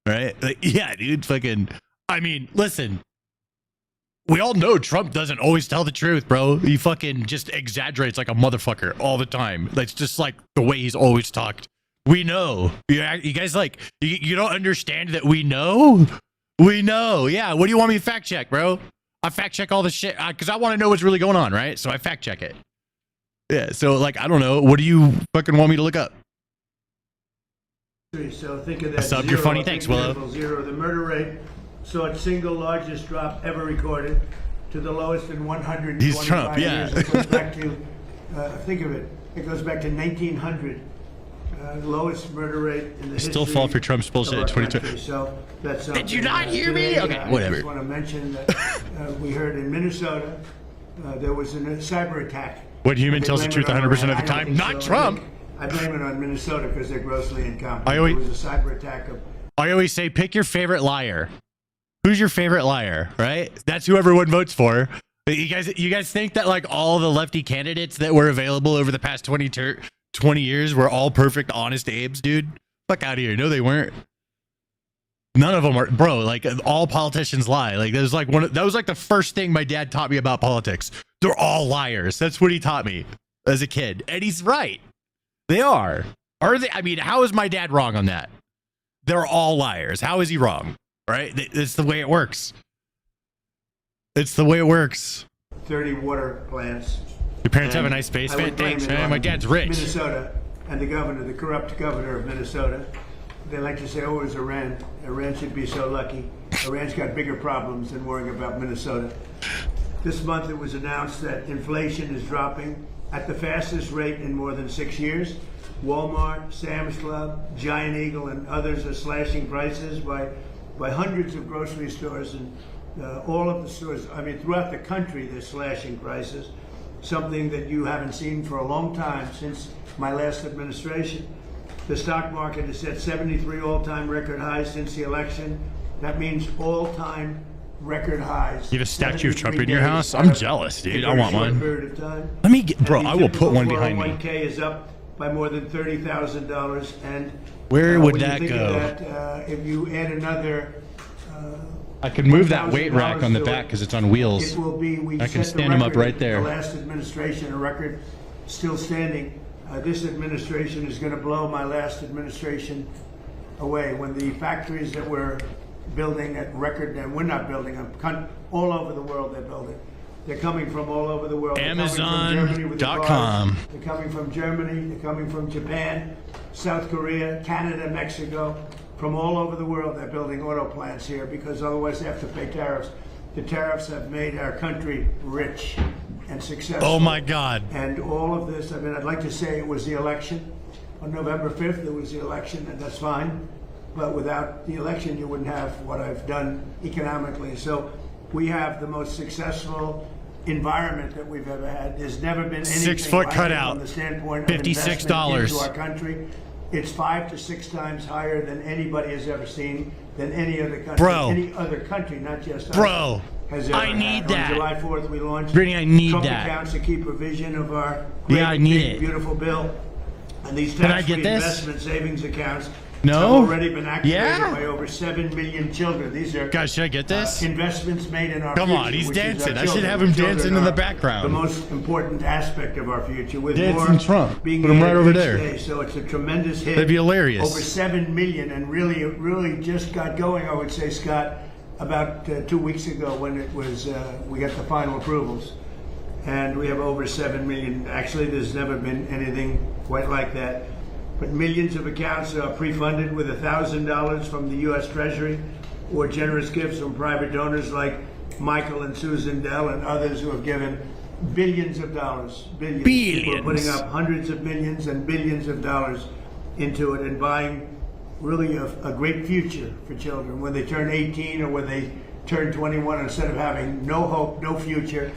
Right? Like, yeah, dude. Fucking. I mean, listen. We all know Trump doesn't always tell the truth, bro. He fucking just exaggerates like a motherfucker all the time. That's just like the way he's always talked. We know. You guys like, you don't understand that we know? We know. Yeah. What do you want me to fact check, bro? I fact check all the shit because I want to know what's really going on, right? So I fact check it. Yeah. So like, I don't know. What do you fucking want me to look up?
So think of that.
What's up? You're funny. Thanks, Willow.
Zero. The murder rate saw its single largest drop ever recorded to the lowest in 125
He's Trump, yeah.
years. It goes back to, think of it. It goes back to 1900. Lowest murder rate in the
Still
history
fall for Trump's bullshit
of our
at 2020.
country. So that's
Did you not hear me?
today,
Okay,
I
whatever.
just want to mention that we heard in Minnesota there was a cyber attack.
What human
They
tells the
blame
truth
it on
100% of
Iran.
the
I don't
time?
think
Not
so.
Trump.
I blame it on Minnesota because they're grossly incompetent.
I always-
It was a cyber attack of.
I always say, pick your favorite liar. Who's your favorite liar, right? That's who everyone votes for. You guys think that like all the lefty candidates that were available over the past 20 years were all perfect, honest Abes, dude? Fuck out of here. No, they weren't. None of them are, bro. Like all politicians lie. Like that was like the first thing my dad taught me about politics. They're all liars. That's what he taught me as a kid, and he's right. They are. Are they? I mean, how is my dad wrong on that? They're all liars. How is he wrong? Right? It's the way it works. It's the way it works.
30 water plants.
Your parents have a nice basement? Thanks, man. My dad's rich.
Minnesota and the governor, the corrupt governor of Minnesota. They like to say, oh, it was Iran. Iran should be so lucky. Iran's got bigger problems than worrying about Minnesota. This month it was announced that inflation is dropping at the fastest rate in more than 6 years. Walmart, Sam's Club, Giant Eagle, and others are slashing prices by hundreds of grocery stores and all of the stores. I mean, throughout the country, they're slashing prices. Something that you haven't seen for a long time since my last administration. The stock market has set 73 all-time record highs since the election. That means all-time record highs.
You have a statue of Trump in
73
your
days
house?
out
I'm
of
jealous, dude.
a
I want
very short
one.
period of time.
Let me get, bro,
And the
I will put one
typical
behind me.
401k is up by more than $30,000. And
Where would
when you
that
think of
go?
that, if you add another
I could move that weight rack on the
$1,000
back because it's on wheels.
It will be, we
I can
set
stand
the
them up
record,
right there.
The last administration, a record still standing. This administration is going to blow my last administration away. When the factories that we're building at record, and we're not building them, all over the world they're building. They're coming from all over the world.
Amazon.com.
They're coming from Germany, they're coming from Japan, South Korea, Canada, Mexico. From all over the world, they're building auto plants here because otherwise they have to pay tariffs. The tariffs have made our country rich and successful.
Oh my God.
And all of this, I mean, I'd like to say it was the election. On November 5th, there was the election, and that's fine. But without the election, you wouldn't have what I've done economically. So we have the most successful environment that we've ever had. There's never been anything
6 foot
like
cutout.
From the standpoint of
$56
investment into our country. It's 5 to 6 times higher than anybody has ever seen, than any other country.
Bro.
Any other country, not just us.
Bro.
Has ever
I need
had.
that.
On July 4th, we launched
Brittany, I need
Trump
that.
accounts to keep revision of our great,
Yeah, I need
big,
it.
beautiful bill. And these
Can I
tax-free
get this?
investment savings accounts
No?
have already been activated
Yeah?
by over 7 million children. These are
Guys, should I get this?
Investments made in our
Come
future.
on, he's
which is our
dancing. I should
children.
have him
Children
dancing in the
are
background.
The most important aspect of our future. With
Dancing
more
Trump.
being
Put him right
added
over
each
there.
day. So it's a tremendous hit.
That'd be hilarious.
Over 7 million, and really just got going, I would say, Scott, about 2 weeks ago when it was, we got the final approvals. And we have over 7 million. Actually, there's never been anything quite like that. But millions of accounts are pre-funded with $1,000 from the U.S. Treasury or generous gifts from private donors like Michael and Susan Dell and others who have given billions of dollars. Billions. People are putting up hundreds of millions and billions of dollars into it and buying really a great future for children. When they turn 18 or when they turn 21, instead of having no hope, no future,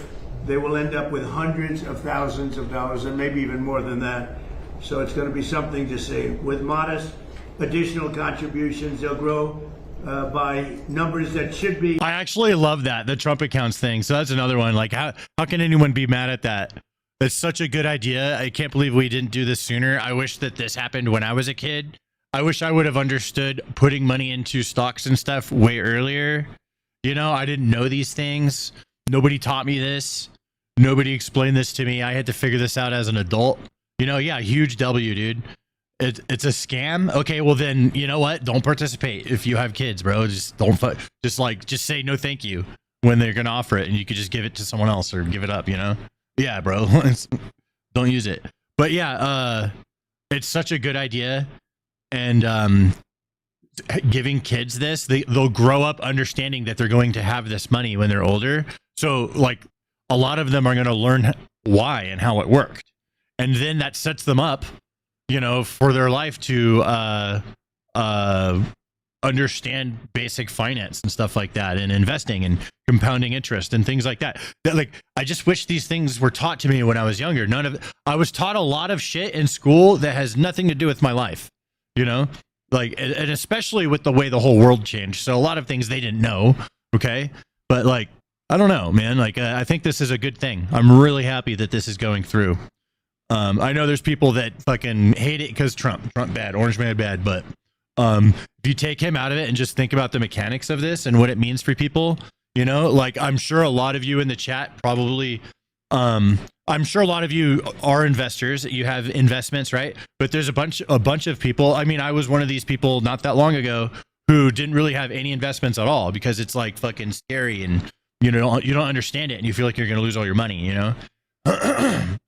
they will end up with hundreds of thousands of dollars and maybe even more than that. So it's going to be something to see. With modest additional contributions, they'll grow by numbers that should be.
I actually love that, the Trump accounts thing. So that's another one. Like, how can anyone be mad at that? It's such a good idea. I can't believe we didn't do this sooner. I wish that this happened when I was a kid. I wish I would have understood putting money into stocks and stuff way earlier. You know, I didn't know these things. Nobody taught me this. Nobody explained this to me. I had to figure this out as an adult. You know, yeah, huge W, dude. It's a scam. Okay, well then, you know what? Don't participate if you have kids, bro. Just don't. Just say no, thank you when they're gonna offer it, and you could just give it to someone else or give it up. You know? Yeah, bro. Don't use it. But yeah, it's such a good idea, and giving kids this, they'll grow up understanding that they're going to have this money when they're older. So like, a lot of them are gonna learn why and how it worked. And then that sets them up, you know, for their life to understand basic finance and stuff like that, and investing and compounding interest and things like that. Like, I just wish these things were taught to me when I was younger. I was taught a lot of shit in school that has nothing to do with my life, you know, like, and especially with the way the whole world changed. So a lot of things they didn't know. Okay. But like, I don't know, man. Like, I think this is a good thing. I'm really happy that this is going through. I know there's people that fucking hate it because Trump bad, Orange man bad, but if you take him out of it and just think about the mechanics of this and what it means for people, you know, like, I'm sure a lot of you in the chat probably, I'm sure a lot of you are investors, you have investments, right? But there's a bunch of people. I mean, I was one of these people not that long ago who didn't really have any investments at all because it's like fucking scary, and you know, you don't understand it, and you feel like you're going to lose all your money, you know?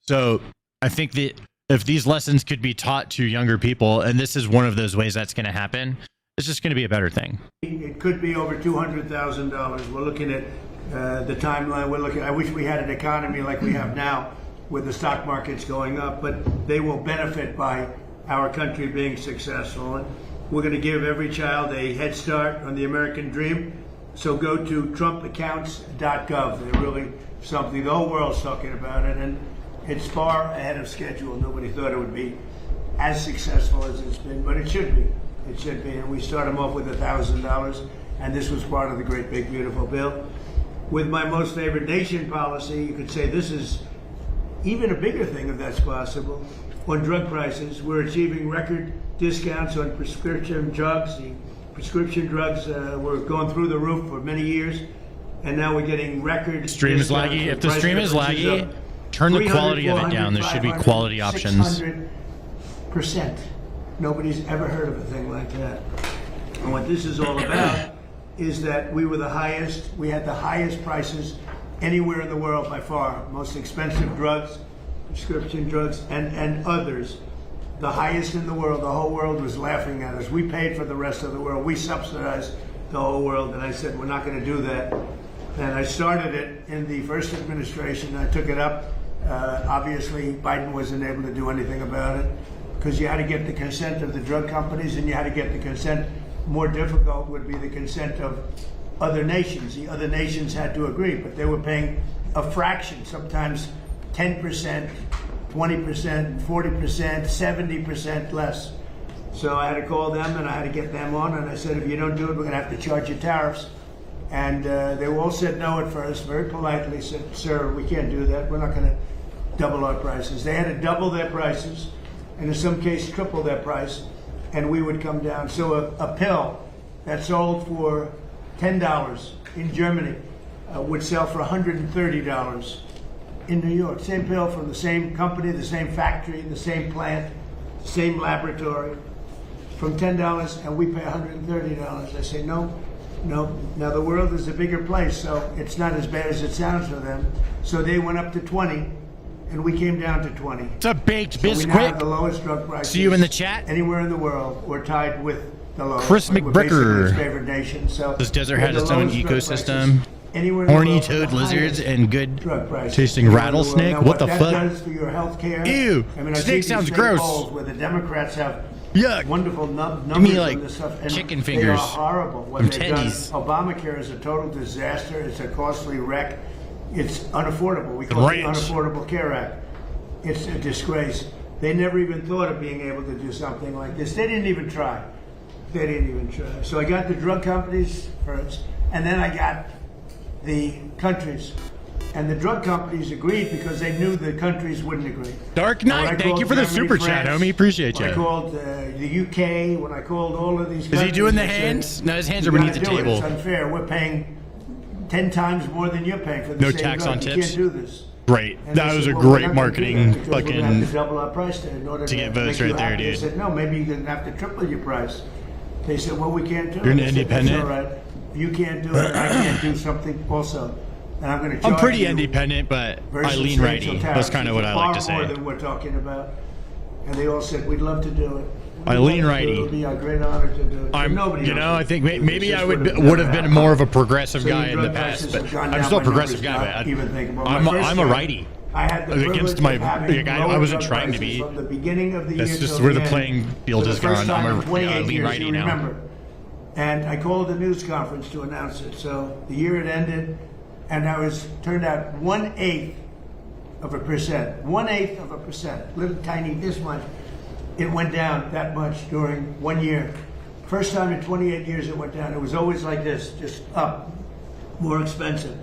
So I think that if these lessons could be taught to younger people, and this is one of those ways that's going to happen, it's just going to be a better thing.
It could be over $200,000. We're looking at the timeline. I wish we had an economy like we have now with the stock markets going up, but they will benefit by our country being successful. And we're going to give every child a head start on the American dream. So go to trumpaccounts.gov. They're really something. The whole world's talking about it, and it's far ahead of schedule. Nobody thought it would be as successful as it's been, but it should be. It should be. And we start them off with $1,000. and this was part of the great big beautiful bill. With my most favored nation policy, you could say this is even a bigger thing if that's possible. On drug prices, we're achieving record discounts on prescription drugs. The prescription drugs were going through the roof for many years, and now we're getting record
Stream is
discounts.
laggy.
The
If the
price
stream is
difference
laggy,
up
turn the
300,
quality of it down. There should be quality options.
600%. Nobody's ever heard of a thing like that. And what this is all about is that we were the highest, we had the highest prices anywhere in the world by far. Most expensive drugs, prescription drugs, and others. The highest in the world. The whole world was laughing at us. We paid for the rest of the world. We subsidized the whole world. And I said, we're not going to do that. And I started it in the first administration. I took it up. Obviously, Biden wasn't able to do anything about it because you had to get the consent of the drug companies, and you had to get the consent. More difficult would be the consent of other nations. The other nations had to agree, but they were paying a fraction, sometimes 10%, 20%, 40%, 70% less. So I had to call them and I had to get them on, and I said, if you don't do it, we're going to have to charge you tariffs. And they all said no at first, very politely said, sir, we can't do that. We're not going to double our prices. They had to double their prices, and in some cases triple their price, and we would come down. So a pill that sold for $10 in Germany would sell for $130 in New York. Same pill from the same company, the same factory, the same plant, same laboratory, from $10, and we pay $130. I say, no. Now the world is a bigger place, so it's not as bad as it sounds for them. So they went up to 20, and we came down to 20.
It's a baked biscuit.
We now have the lowest drug prices.
See you in the chat.
Anywhere in the world, we're tied with the lowest.
Chris
We're basically
McBricker.
its favorite nation. So
This desert
we have
has
the
its own
lowest drug
ecosystem.
prices anywhere in the
Horny
world,
toad
the
lizards
highest
and good
drug prices
tasting
anywhere in the world.
rattlesnake.
Now,
What the
that
fuck?
does for your health care?
Ew.
I mean, I see
Snake
these
sounds
big
gross.
polls where the Democrats have
Yuck.
wonderful numbers
Give me, like,
on this stuff, and
chicken
they
fingers
are horrible. What
from
they've done.
tendies.
Obamacare is a total disaster. It's a costly wreck. It's unaffordable. We call it the
Ranch.
Unaffordable Care Act. It's a disgrace. They never even thought of being able to do something like this. They didn't even try. They didn't even try. So I got the drug companies first, and then I got the countries. And the drug companies agreed because they knew the countries wouldn't agree.
Dark
When I
Knight, thank
called
you for the
Germany,
super chat,
France,
homie. Appreciate
when I
you.
called the UK, when I called all of these countries.
Is he doing the
I said,
hands? No, his hands
"You
are beneath
gotta
the
do it.
table.
It's unfair. We're paying 10 times more than you're paying for the
No
same
tax
drug.
on
You
tips?
can't do this.
Great.
And
That
they
was
said,
a
"Well, we're
great
not gonna do
marketing
that because we're gonna have
fucking
to double our price in order
to get votes
make you
right there,
happy."
dude.
I said, no, maybe you're gonna have to triple your price. They said, well, we can't do it.
You're an
I said, "That's
independent?
all right. You can't do it. I can't do something also. And I'm going to charge
I'm pretty
you
independent, but
very
I lean
substantial
righty.
tariffs.
That's kind of what I like to
Far more
say.
than we're talking about. And they all said, we'd love to do it.
I
We'd
lean
love to do it.
righty.
It would be a great honor to do it. But
I'm,
nobody
you know,
else
I think
would.
maybe
It
I
just
would
never
have been
happened.
more of a progressive
So
guy
your
in the
drug
past,
prices
but
have gone
I'm
down.
still a
My
progressive
numbers
guy.
not
But
even thinkable. My first
I'm a
year,
righty.
I had the
Against
privilege
my,
of having
I
lower
wasn't
drug
trying to
prices
be.
from the beginning of the
That's
year
just
till
where the
end.
playing field
For the
has
first
gone.
time
I'm
in
a
28
lean
years,
righty
you
now.
remember. And I called a news conference to announce it. So the year it ended, and I was turned out 1/8 of a percent. 1/8 of a percent. Little tiny this much. It went down that much during 1 year. First time in 28 years it went down. It was always like this, just up, more expensive.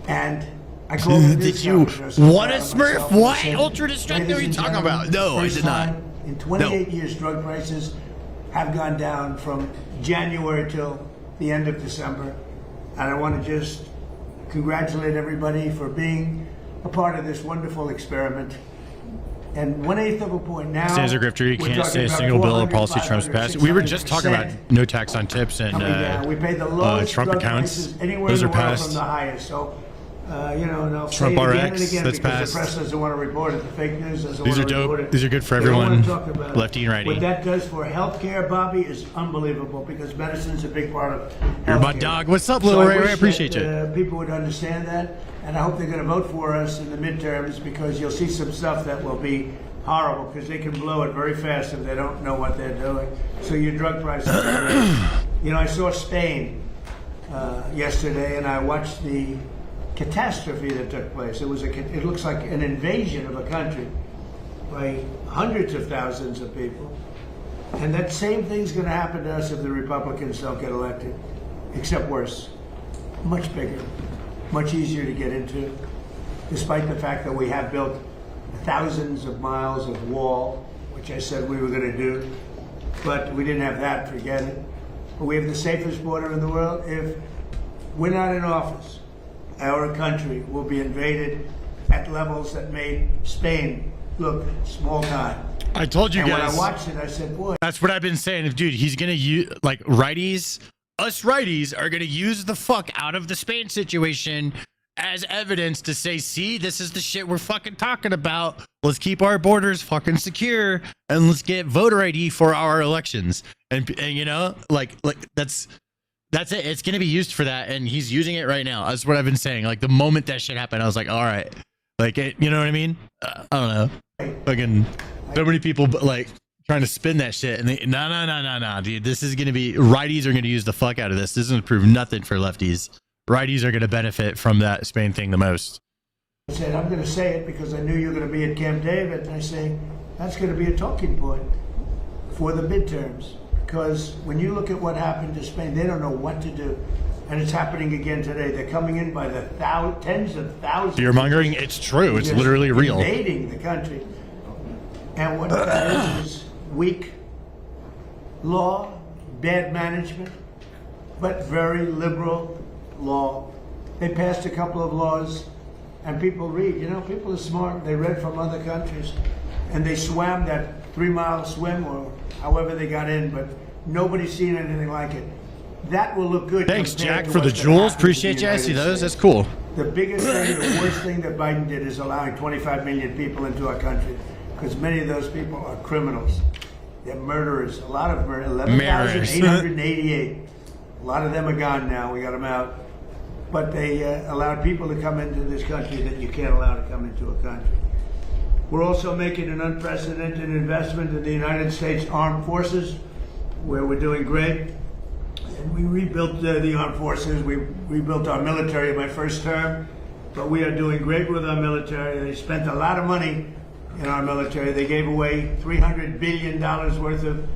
And I called the news
Did you
conference. I was
want a
proud of
Smurf?
myself. I
What?
said,
Ultra destructive? What are you
"Ladies and
talking about?
gentlemen,
No, I
first
did not.
time in 28 years, drug prices have gone down from January till the end of December. And I want to just congratulate everybody for being a part of this wonderful experiment. And 1/8 of a point now.
Stanza Grifter, you
we're
can't
talking
say a
about
single bill or
400,
policy Trump's
500,
passed. We were just talking about
600%
no tax on tips and
coming down. We paid the lowest
Trump
drug
accounts.
prices anywhere
Those
in
are
the world
passed.
from the highest. So, you know, and I'll
Trump
say it again
RX,
and again
that's
because
passed.
the press doesn't want to report it. The fake news doesn't
These
want
are
to report
dope.
it.
These are good for
They don't
everyone,
want to talk about it.
lefty and righty.
What that does for healthcare, Bobby, is unbelievable because medicine is a big part of
You're my
healthcare.
dog. What's up,
So
little
I
Ray? I
wish
appreciate
that,
you.
People would understand that, and I hope they're going to vote for us in the midterms because you'll see some stuff that will be horrible because they can blow it very fast if they don't know what they're doing. So your drug prices you know, I saw Spain yesterday, and I watched the catastrophe that took place. It looks like an invasion of a country by hundreds of thousands of people. And that same thing's going to happen to us if the Republicans don't get elected. except worse. Much bigger, much easier to get into, despite the fact that we have built thousands of miles of wall, which I said we were going to do, but we didn't have that, forget it. But we have the safest border in the world. If we're not in office, our country will be invaded at levels that made Spain look small time.
I told you
and
guys.
When I watched it, I said, boy.
That's what I've been saying. Dude, he's going to use, like, righties, us righties are going to use the fuck out of the Spain situation as evidence to say, see, this is the shit we're fucking talking about. Let's keep our borders fucking secure and let's get voter ID for our elections. And you know, like that's it. It's going to be used for that. And he's using it right now. That's what I've been saying. Like the moment that shit happened, I was like, all right, like, you know what I mean? I don't know. Fucking so many people like trying to spin that shit. And they, no, dude, this is going to be, righties are going to use the fuck out of this. This doesn't prove nothing for lefties. Righties are going to benefit from that Spain thing the most.
I said, I'm going to say it because I knew you were going to be at Camp David. And I say, that's going to be a talking point for the midterms. Because when you look at what happened to Spain, they don't know what to do. And it's happening again today. They're coming in by the tens of thousands.
Fear mongering, it's true. It's literally real.
Invading the country. And what that is weak law, bad management, but very liberal law. They passed a couple of laws, and people read. You know, people are smart. They read from other countries, and they swam that 3-mile swim or however they got in, but nobody's seen anything like it. That will look good.
Thanks, Jack, for the jewels. Appreciate you. I see those. That's cool.
The biggest thing, the worst thing that Biden did is allowing 25 million people into our country, because many of those people are criminals. They're murderers. A lot of murder. 11,888. A lot of them are gone now. We got them out. But they allowed people to come into this country that you can't allow to come into a country. We're also making an unprecedented investment in the United States Armed Forces, where we're doing great. And we rebuilt the armed forces. We rebuilt our military in my first term, but we are doing great with our military. They spent a lot of money in our military. They gave away $300 billion worth of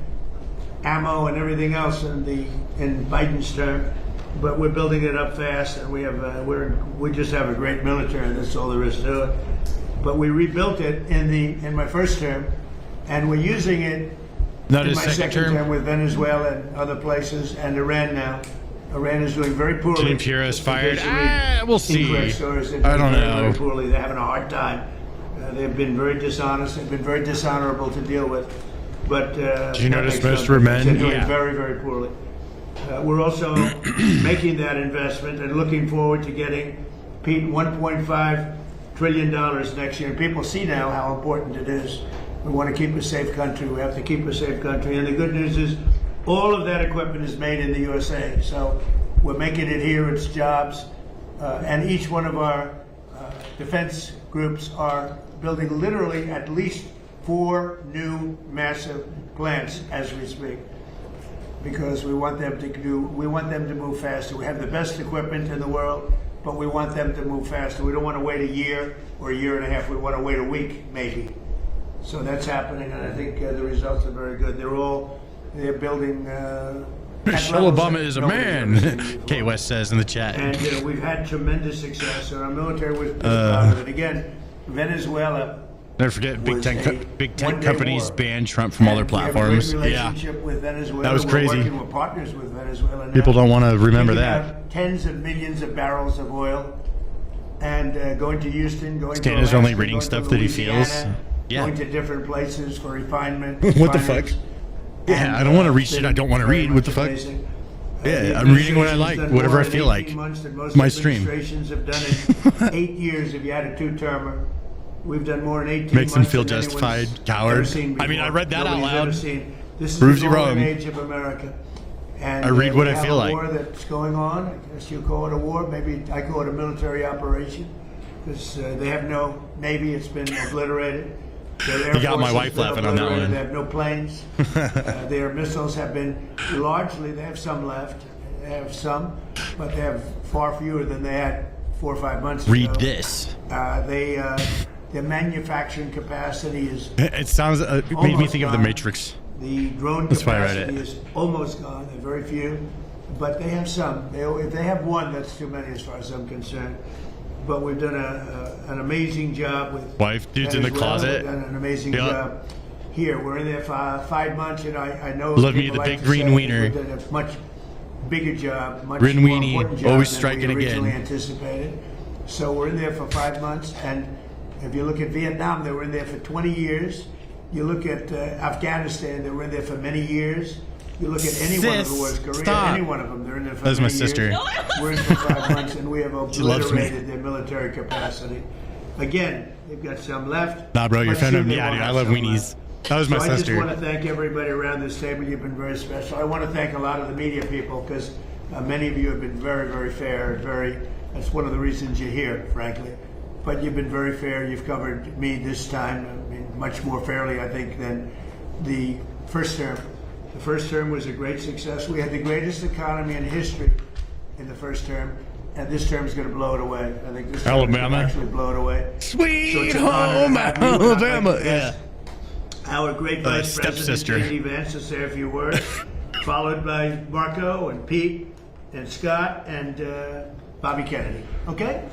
ammo and everything else in Biden's term, but we're building it up fast, and we just have a great military. That's all there is to it. But we rebuilt it in my first term, and we're using it
Not
in
his
my
second
second
term?
with Venezuela and other places, and Iran now. Iran is doing very poorly.
Team Pura is fired. We'll see.
Incorrect stories. They're
I don't
doing
know.
very poorly. They're having a hard time. They've been very dishonest. They've been very dishonorable to deal with. But
did you notice most were men?
They're doing
Yeah.
very, very poorly. We're also making that investment and looking forward to getting, Pete, $1.5 trillion next year. And people see now how important it is. We want to keep a safe country. We have to keep a safe country. And the good news is all of that equipment is made in the USA. So we're making it here. It's jobs. And each one of our defense groups are building literally at least 4 new massive plants as we speak, because we want them to move faster. We have the best equipment in the world, but we want them to move faster. We don't want to wait a year or a year and a half. We want to wait a week, maybe. So that's happening, and I think the results are very good. They're building.
Michelle Obama is a man, Kate West says in the chat.
And we've had tremendous success. So our military was proud of it. Again, Venezuela.
Never forget, Big Tech companies banned Trump from all their platforms.
We have a great relationship with Venezuela.
That was crazy.
We're partners with Venezuela now.
People don't want to remember
Taking
that.
out tens of millions of barrels of oil, and going to Houston, going
Stan's
to Alaska,
only reading
going
stuff
to
that he
Louisiana,
feels. Yeah.
going to different places for refinement.
What the fuck?
finance.
Yeah,
And,
I don't want to read
it's
shit
been
I don't want to
very
read. What the
much
fuck?
amazing.
Yeah,
The
I'm reading what I like,
administration's done
whatever
more
I
in
feel
18
like.
months than most
My stream.
administrations have done in 8 years if you had a 2-termer. We've done more in 18
Makes him
months
feel
than anyone's
justified,
ever
coward.
seen
I mean, I
before.
read that out
Nobody's
loud.
ever seen. This is
Proves
the
you
golden
wrong.
age of America. And
I read what
we
I
have
feel
a
like.
war that's going on. I guess you call it a war. Maybe I call it a military operation, because they have no navy. It's been obliterated.
You got my wife laughing on that one.
They have no planes. Their missiles have been largely. They have some left. They have some, but they have far fewer than they had 4 or 5 months ago.
Read this.
Their manufacturing capacity is.
It sounds. It made me think of the Matrix.
The drone
That's why I read
capacity
it.
is almost gone. There are very few. but they have some. If they have one, that's too many as far as I'm concerned. But we've done an amazing job with
wife. Dude's in the closet.
We've done an amazing job here. We're in there for 5 months, and I know
love me the big green wiener.
We've done a much bigger job, much
green
more
weenie,
important job
always
than
striking
we originally
again.
anticipated. So we're in there for 5 months, and if you look at Vietnam, they were in there for 20 years. You look at Afghanistan, they were in there for many years. You look at any one of the wars, Korea, any one of them, they're in there for
That's
many
my sister.
years. We're in for 5 months, and we have
She loves me.
obliterated their military capacity. Again, they've got some left.
Nah, bro, you're
but
fan
soon
of
they
yeah,
will
dude. I
have
love
some
weenies.
left.
That was my
So I just
sister.
want to thank everybody around this table. You've been very special. I want to thank a lot of the media people because many of you have been very, very fair. That's one of the reasons you're here, frankly. But you've been very fair. You've covered me this time, I mean, much more fairly, I think, than the first term. The first term was a great success. We had the greatest economy in history in the first term, and this term is going to blow it away. I think this term is going to actually blow it away.
Sweet home Alabama. Yeah.
Our great Vice President,
stepsister.
J.D. Vance, to say a few words, followed by Marco and Pete and Scott and Bobby Kennedy. Okay?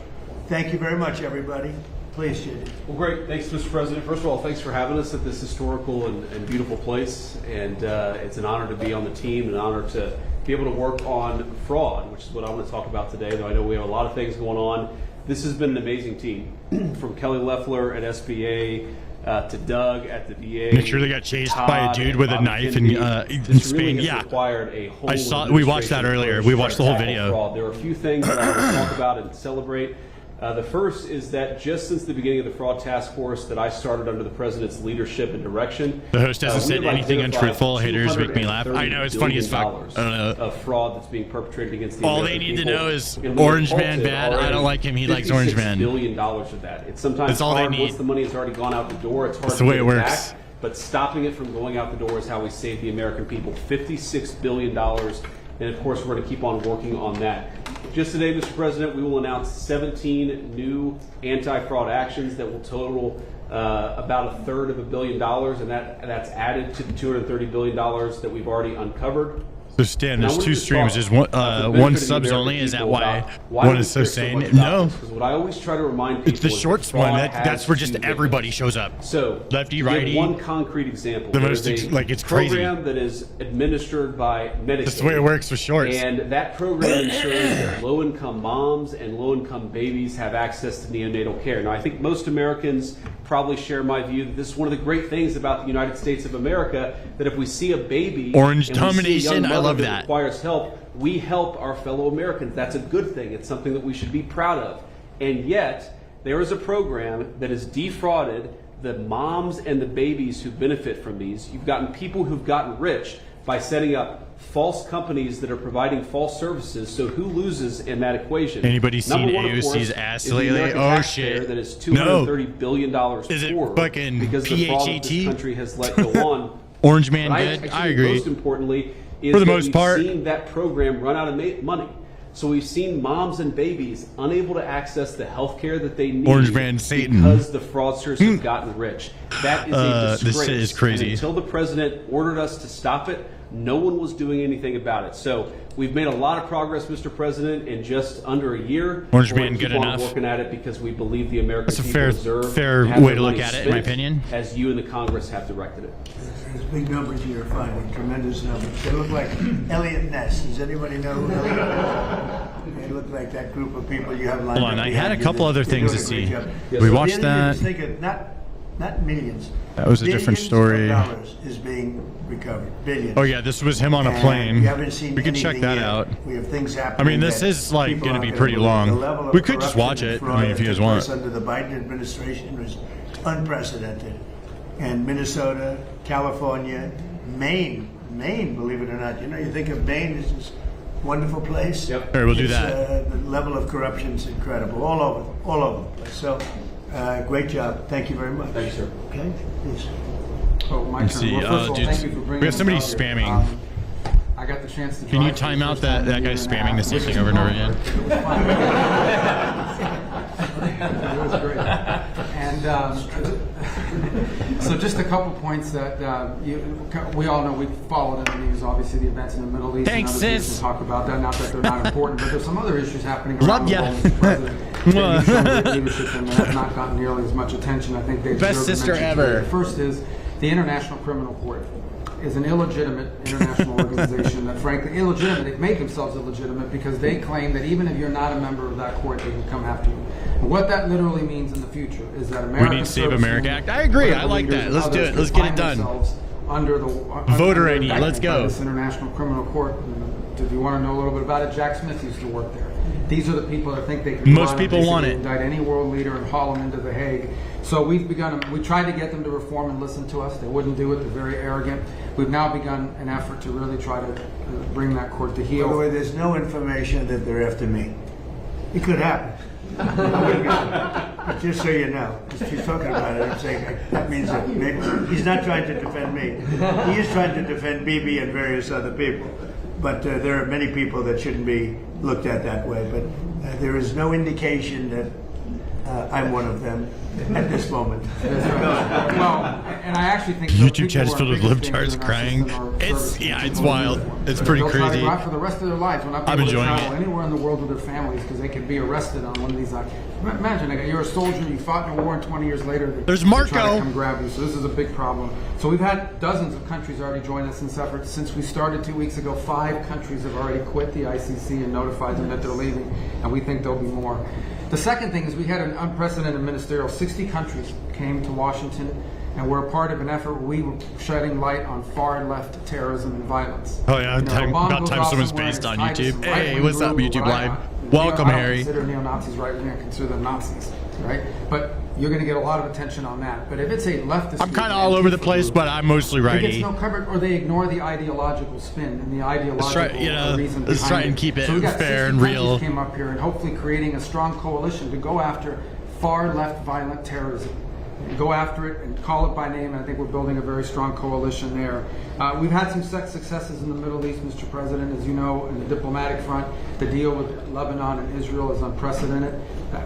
Thank you very much, everybody. Please, J.D.
Well, great. Thanks, Mr. President. First of all, thanks for having us at this historical and beautiful place. And it's an honor to be on the team, an honor to be able to work on fraud, which is what I want to talk about today, though I know we have a lot of things going on. This has been an amazing team, from Kelly Loeffler at SBA to Doug at the VA.
Make sure they got chased by a dude with a knife in Spain. Yeah, I saw. We watched that earlier. We watched the whole video.
Fraud. There are a few things that I want to talk about and celebrate. The first is that just since the beginning of the fraud task force that I started under the president's leadership and direction,
the host hasn't said anything untruthful. Haters make me laugh. I know, it's funny as fuck. I don't know.
Of fraud that's being perpetrated against the
All
American
they need
people.
to know is
And we
Orange
have
Man
halted
bad. I
already
don't like him. He likes Orange Man.
$56 billion of that. It's sometimes
That's all they
hard
need.
once the money has already gone out the door. It's hard
That's
to
the way
get
it works.
back. But stopping it from going out the door is how we save the American people. $56 billion. And of course, we're going to keep on working on that. Just today, Mr. President, we will announce 17 new anti-fraud actions that will total about $1/3 billion, and that's added to the $230 billion that we've already uncovered.
So Stan, there's two streams. There's one subs only. Is that why one is so sane? No.
Because what I always try to remind people
It's the
is
shorts
that
one.
fraud
That's
has
where just
two
everybody
victims.
shows up.
So
lefty,
to give
righty.
one concrete example.
The
there's
most
a
it's crazy.
program that is administered by Medicaid.
That's the way it works with shorts.
And that program ensures that low-income moms and low-income babies have access to neonatal care. Now, I think most Americans probably share my view that this is one of the great things about the United States of America, that if we see a baby
Orange
and we see a
domination,
young
I
mother
love
that
that.
requires help, we help our fellow Americans. That's a good thing. It's something that we should be proud of. And yet, there is a program that has defrauded the moms and the babies who benefit from these. You've gotten people who've gotten rich by setting up false companies that are providing false services. So who loses in that equation?
Anybody seen
Number one, of course,
AOC's ass
is the
lately?
American
Oh
taxpayer
shit!
That is
No.
$230 billion
Is it
poorer
fucking
because the fraud that
PHET?
this country has let go on.
Orange Man
But
dead.
actually
I agree.
Most importantly, is
For the
that
most
we've
part.
seen that program run out of money. So we've seen moms and babies unable to access the health care that they need.
Orange Man Satan.
Because the fraudsters have gotten rich. That is a disgrace.
This shit is crazy.
And until the president ordered us to stop it, no one was doing anything about it. So we've made a lot of progress, Mr. President, in just under a year.
Orange
We're
Man
gonna
good
keep on
enough.
working at it because we believe the American
That's a
people
fair-
deserve
fair
to have
way
their
to look
money
at it, in my
spent
opinion.
as you and the Congress have directed it.
There's big numbers you're finding, tremendous numbers. They look like Elliot Ness. Does anybody know who Elliot? They look like that group of people you have lined
Hold on,
up
I
behind
had a
you.
couple other
They're
things
doing
to
a great
see.
job.
We
So
watched
at the end of
that.
the day, just think of not millions.
That was a different
Billions
story.
of dollars is being recovered. Billions.
Oh yeah, this was him on a
And
plane.
we haven't seen
We could check
anything
that
yet.
out.
We have things
I
happening.
mean, this
that
is like
people
going to
aren't
be
gonna
pretty
believe.
long.
The level of
We could just
corruption
watch
and
it.
fraud
I mean, if
that
you guys
took
want.
place under the Biden administration was unprecedented. And Minnesota, California, Maine, believe it or not. You know, you think of Maine as this wonderful place.
All right, we'll do
It's,
that.
The level of corruption is incredible, all over the place. So, great job. Thank you very much.
Thank you, sir.
Okay, please.
Oh, my
Let's
turn.
see.
Well, first of all,
Dude,
thank you for bringing
we have somebody
us out here.
spamming.
I got the chance to
Can you
drive for
time
the
out
first
that
time in a
guy
year and a
spamming the
half,
same
which
thing
is
over and over again?
It was fun. It was great. And So just a couple points that we all know. We followed in the news, obviously, the events in the Middle East.
Thanks,
and other things
sis.
to talk about that. Not that they're not important, but there's some other issues happening around
Love
the
ya.
world, Mr. President, that you've shown great leadership and have not gotten nearly as much attention. I think they
Best
deserve to
sister
mention
ever.
today. The first is the International Criminal Court is an illegitimate international organization that, frankly, illegitimate. They make themselves illegitimate because they claim that even if you're not a member of that court, they can come after you. And what that literally means in the future is that American
We need Save
servicemen,
America Act. I agree. I like
leaders,
that.
and
Let's do
others
it. Let's
could
get it
find
done.
themselves Under the
Voter
under
ID.
indictment
Let's go.
by this International Criminal Court. If you want to know a little bit about it, Jack Smith used to work there. These are the people that think they can.
Most people want it.
Indict any world leader and haul them into The Hague. So we tried to get them to reform and listen to us. They wouldn't do it. They're very arrogant. We've now begun an effort to really try to bring that court to heel.
By the way, there's no information that they're after me. It could happen. But just so you know, just she's talking about it, I'm saying that means that maybe he's not trying to defend me. He is trying to defend Bibi and various other people. But there are many people that shouldn't be looked at that way. But there is no indication that I'm one of them at this moment.
Well, and I actually think
YouTube chat is filled with libtards crying. It's wild. It's pretty crazy.
For the rest of their lives, when
I'm enjoying
travel
it.
anywhere in the world with their families because they could be arrested on one of these. Imagine you're a soldier, you fought in a war, and 20 years later
There's
they try
Marco.
to come grab you. So this is a big problem. So we've had dozens of countries already join us in this effort. Since we started 2 weeks ago, 5 countries have already quit the ICC and notified them that they're leaving, and we think there'll be more. The second thing is we had an unprecedented ministerial. 60 countries came to Washington, and we're a part of an effort where we were shedding light on far-left terrorism and violence.
Oh yeah,
You know,
about time someone's based on YouTube. Hey, what's up, YouTube Live? Welcome, Harry.
I don't consider neo-Nazis right wing. I consider them Nazis, right? But you're going to get a lot of attention on that. But if it's a leftist,
I'm kind of all over the place, but I'm mostly
it
righty.
gets no coverage, or they ignore the ideological spin and the ideological reason
let's try
behind
and keep it
so we got
fair
60
and real.
countries came up here and hopefully creating a strong coalition to go after far left violent terrorism. Go after it and call it by name. I think we're building a very strong coalition there. We've had some successes in the Middle East, Mr. President. As you know, in the diplomatic front, the deal with Lebanon and Israel is unprecedented.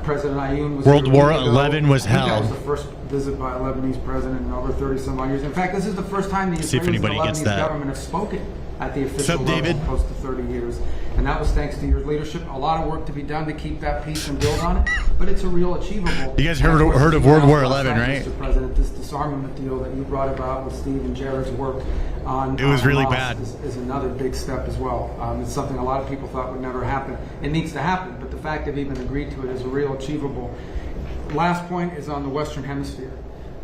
President Ayoun was
World
here a
War
week ago.
11 was
I think
hell.
That was the first visit by a Lebanese president in over 30-some-odd years. In fact, this is the first time the
See if
Israelis and the
anybody gets
Lebanese
that.
government have spoken at the official
What's up,
level
David?
close to 30 years. And that was thanks to your leadership. A lot of work to be done to keep that peace and build on it, but it's a real achievable.
You guys heard of World War 11, right?
Mr. President, this disarmament deal that you brought about with Steve and Jared's work on
It was really
Hamas
bad.
is another big step as well. It's something a lot of people thought would never happen. It needs to happen, but the fact they've even agreed to it is a real achievable. Last point is on the Western Hemisphere.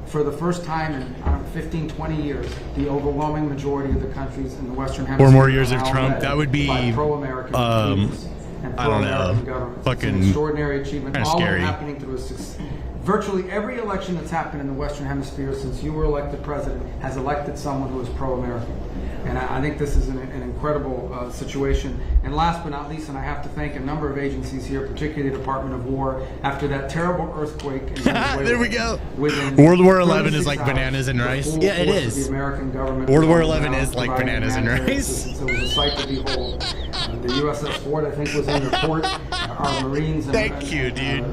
For the first time in 15, 20 years, the overwhelming majority of the countries in the Western Hemisphere
4 more years
are
of
now
Trump,
led
that would be,
by pro-American leaders and
I don't know,
pro-American governments. It's
fucking
an extraordinary achievement.
kinda
All of it
scary.
happening through virtually every election that's happened in the Western Hemisphere since you were elected president has elected someone who is pro-American. And I think this is an incredible situation. And last but not least, and I have to thank a number of agencies here, particularly the Department of War, after that terrible earthquake in Venezuela.
There we go.
within
World War 11 is
36
like
hours,
bananas and
the
rice.
full
Yeah, it
force of
is.
The American government
World
was
War
on the
11
ground
is like
providing
bananas and
humanitarian
rice.
assistance. It was a sight to behold. The USS Ford, I think, was in the port. Our Marines and
Thank you, dude.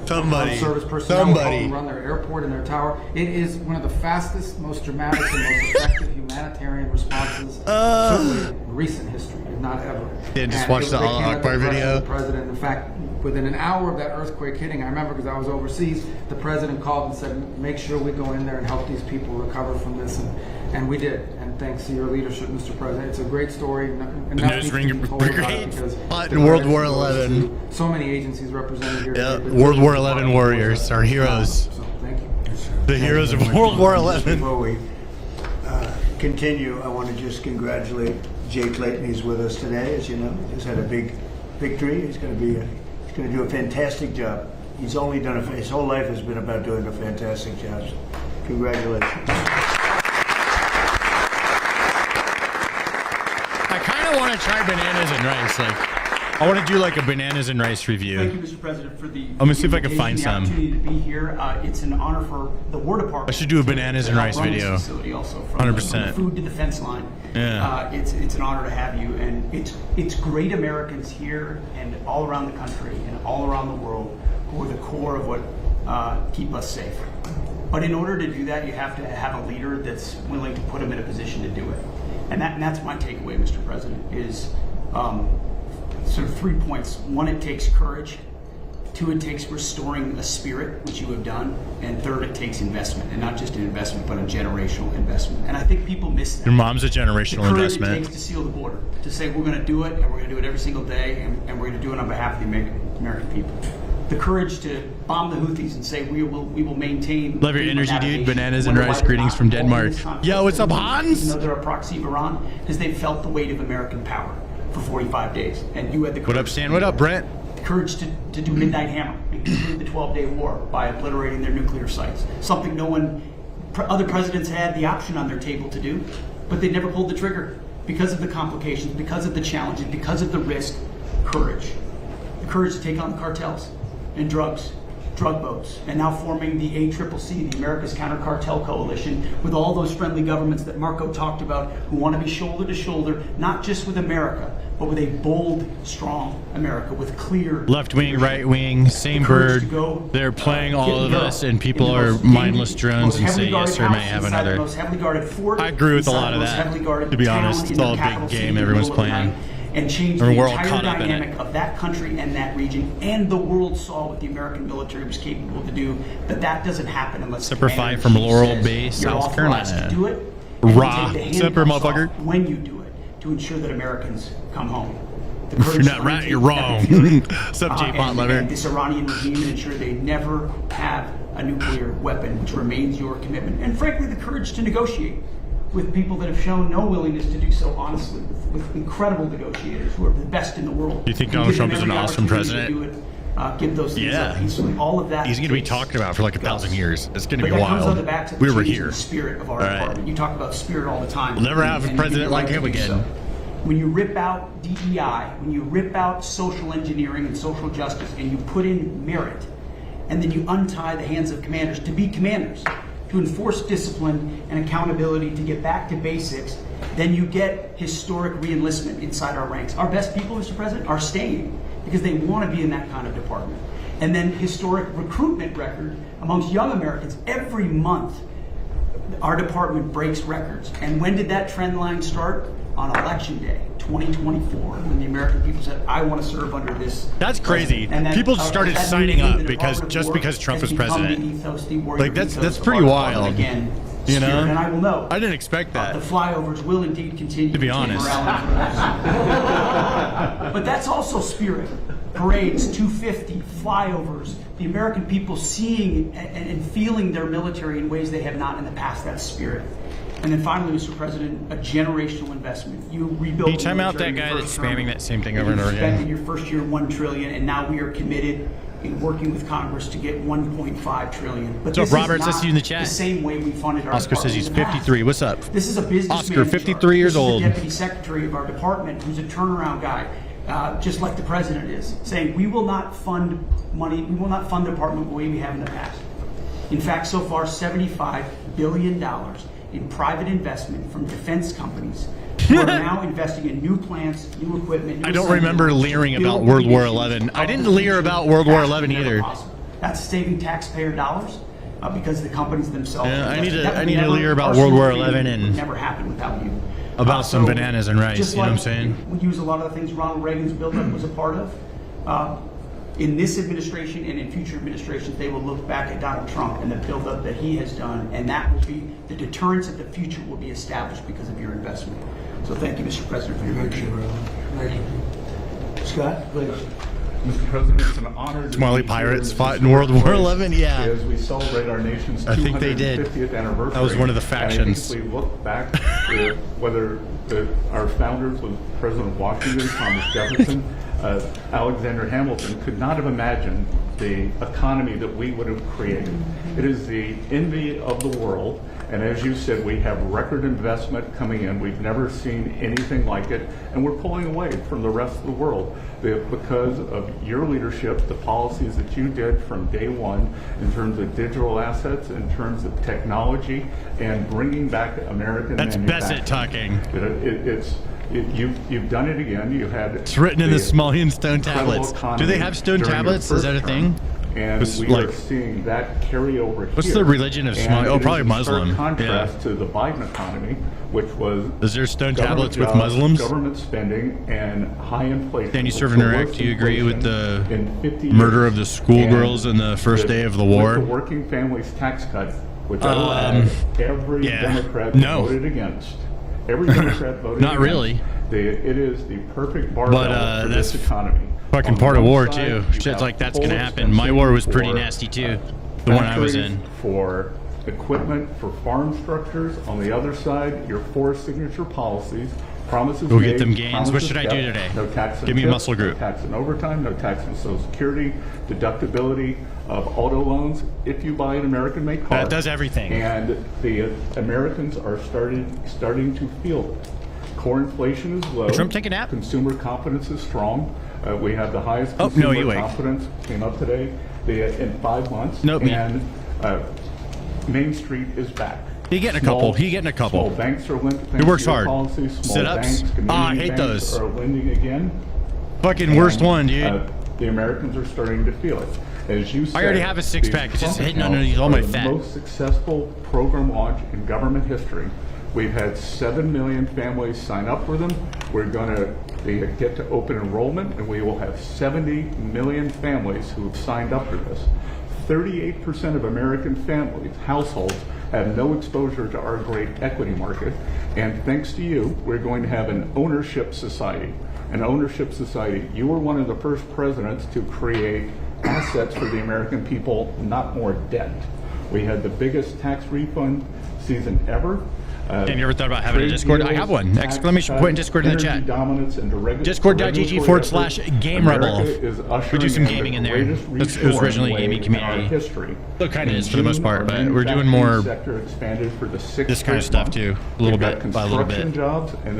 Somebody.
service personnel were helping run their airport and their tower. It is one of the fastest, most dramatic, and most effective humanitarian responses certainly in recent history, if not ever.
Didn't just
And
watch
it
the
was- they
Al
came at the
Akbar
direction of
video?
the president. In fact, within an hour of that earthquake hitting, I remember because I was overseas, the president called and said, make sure we go in there and help these people recover from this. And we did. And thanks to your leadership, Mr. President. It's a great story.
Newsring Brigade fought in World War 11.
So many agencies represented here.
Yeah,
today.
World War 11 warriors, our heroes.
So thank you.
The heroes of World War 11.
Before we continue, I want to just congratulate Jay Clayton. He's with us today, as you know. He just had a big victory. He's going to do a fantastic job. He's only done his whole life has been about doing a fantastic job. So congratulations.
I kind of want to try bananas and rice. Like, I want to do like a bananas and rice review.
Thank you, Mr. President, for the
I'm gonna see if I can find
invitation, the
some.
opportunity to be here. It's an honor for the War Department.
I should do a bananas and rice
run this
video.
facility also, from
100%.
the food to the fence line.
Yeah.
It's an honor to have you, and it's great Americans here and all around the country and all around the world who are the core of what keep us safe. But in order to do that, you have to have a leader that's willing to put them in a position to do it. And that's my takeaway, Mr. President, is sort of 3 points. One, it takes courage. 2, it takes restoring a spirit, which you have done. And 3rd, it takes investment, and not just an investment, but a generational investment. And I think people miss that.
Your mom's a generational
the courage
investment.
It takes to seal the border, to say we're going to do it, and we're going to do it every single day, and we're going to do it on behalf of the American people. The courage to bomb the Houthis and say we will maintain.
Love your energy, dude. Bananas and rice. Greetings from Denmark. Yo, what's up, Hans?
Even though they're a proxy of Iran, because they've felt the weight of American power for 45 days, and you had the courage.
What up, Stan? What up, Brent?
Courage to do Midnight Hammer and conclude the 12-day war by obliterating their nuclear sites. Something other presidents had the option on their table to do, but they never pulled the trigger because of the complications, because of the challenges, because of the risk. Courage. The courage to take on the cartels and drug boats, and now forming the ACCC, the America's Counter Cartel Coalition, with all those friendly governments that Marco talked about who want to be shoulder to shoulder, not just with America, but with a bold, strong America with clear
left wing, right wing, same bird. They're playing all of us, and people are mindless drones and say yes or may have another. I agree with a lot of that. To be honest, it's all a big game everyone's playing.
And change the entire dynamic of that country and that region, and the world saw what the American military was capable to do. But that doesn't happen unless
Semper Fi from Laurel Bay, South Carolina.
To do it,
Raw, Semper motherfucker.
When you do it, to ensure that Americans come home.
If you're not right, you're wrong. Sub J-Pot lover.
And this Iranian regime, and ensure they never have a nuclear weapon, which remains your commitment. And frankly, the courage to negotiate with people that have shown no willingness to do so honestly, with incredible negotiators who are the best in the world.
Do you think Donald Trump is an awesome president?
Give those things up peacefully. All of that.
He's going to be talked about for like 1,000 years. It's going to be
But that comes on
wild.
the backs of
We were
changing
here.
The spirit of our department. You talk about spirit all the time.
We'll never have a president like him again.
When you rip out DEI, when you rip out social engineering and social justice, and you put in merit, and then you untie the hands of commanders to be commanders, to enforce discipline and accountability, to get back to basics, then you get historic re-enlistment inside our ranks. Our best people, Mr. President, are staying because they want to be in that kind of department. And then historic recruitment record amongst young Americans. Every month, our department breaks records. And when did that trend line start? On Election Day, 2024, when the American people said, I want to serve under this.
That's crazy. People started signing up because Trump was president. Like that's pretty wild.
Again,
you know?
And I will know.
I didn't expect that.
The flyovers will indeed continue.
To be honest.
But that's also spirit. Parades, 250, flyovers, the American people seeing and feeling their military in ways they have not in the past. That's spirit. And then finally, Mr. President, a generational investment. You rebuilt.
Can you time out that guy that's spamming that same thing over and over again?
You spent in your first year $1 trillion, and now we are committed in working with Congress to get $1.5 trillion. But
What's up, Robert? I see you in the chat.
The same way we funded our
Oscar says he's
department in the past.
53. What's up?
This is a businessman.
Oscar, 53 years old.
This is the deputy secretary of our department, who's a turnaround guy, just like the president is, saying we will not fund money. We will not fund the department the way we have in the past. In fact, so far, $75 billion in private investment from defense companies who are now investing in new plants, new equipment.
I don't remember leering about World War XI. I didn't leer about World War XI either.
That's saving taxpayer dollars because the companies themselves.
Yeah, I need to leer about World War XI and
never happened without you.
About some bananas and rice. You know what I'm saying?
We use a lot of the things Ronald Reagan's buildup was a part of. In this administration and in future administrations, they will look back at Donald Trump and the buildup that he has done, and that will be the deterrence of the future will be established because of your investment. So thank you, Mr. President, for your leadership.
Thank you. Scott, please.
Mr. President, it's an honor to
Somali
be
pirates
here
fought in World War XI, yeah.
As we celebrate our nation's
I think they
250th
did.
anniversary.
That was one of the factions.
And I think we look back to whether our founders was President Washington, Thomas Jefferson, Alexander Hamilton could not have imagined the economy that we would have created. It is the envy of the world. And as you said, we have record investment coming in. We've never seen anything like it. And we're pulling away from the rest of the world because of your leadership, the policies that you did from day one in terms of digital assets, in terms of technology, and bringing back American manufacturing.
That's Bassett talking.
You've done it again. You had
it's written in the Somalian stone tablets. Do they have stone
during
tablets?
your
Is that a
first
thing?
term. And
It's
we
like-
are seeing that carry over
What's
here.
the religion of
And
Somalia? Oh,
it is
probably
in stark
Muslim.
contrast to the Biden economy, which was
Is there stone
government
tablets with
jobs,
Muslims?
government spending, and high inflation.
Dan, you serve
It's
in
the
Iraq.
worst
Do you agree with
inflation
the
in 50
murder
years.
of the schoolgirls
And
in the first day of the
with
war?
the working families tax cut, which I will add, every
yeah.
Democrat
No.
voted against. Every Democrat voted
Not
against.
really.
It is the perfect barbell for
that's
this economy.
fucking
On
part of
one
war
side,
too.
you
Shit
have
like that's
full
gonna happen. My war was pretty
for,
nasty too. The one I was
factories,
in.
For equipment for farm structures. On the other side, your 4 signature policies, promises
Go
made,
get them gains. What
promises
should I do
kept.
today?
No tax on
Give me a
tips,
muscle group.
No tax on overtime, no tax on Social Security, deductibility of auto loans if you buy an American-made car.
That does everything.
And the Americans are starting to feel it. Core inflation is low.
Did Trump take a nap?
Consumer confidence is strong. We have the highest
Oh, no,
consumer
you wake.
confidence came up today in 5 months.
Nope, me.
And Main Street is back.
He getting a couple. He getting a couple.
Small banks are lending.
He works hard.
Policies, small
Sit-ups?
banks,
Ah, I
community
hate
banks
those.
are lending again.
Fucking worst
And,
one, dude.
The Americans are starting to feel it. As you said,
I already have a six-pack. It's just hitting underneath all my fat.
The most successful program launch in government history. We've had 7 million families sign up for them. We're going to get to open enrollment, and we will have 70 million families who have signed up for this. 38% of American families, households, have no exposure to our great equity market. And thanks to you, we're going to have an ownership society. An ownership society. You were one of the first presidents to create assets for the American people, not more debt. We had the biggest tax refund season ever.
And you ever thought about having a Discord? I have one. Exclamation point Discord in the chat. Discord.gg/GameRebel. We do some gaming in there. It was originally a gaming community. Still kind of is for the most part, but we're doing more this kind of stuff too. A little bit by a little bit.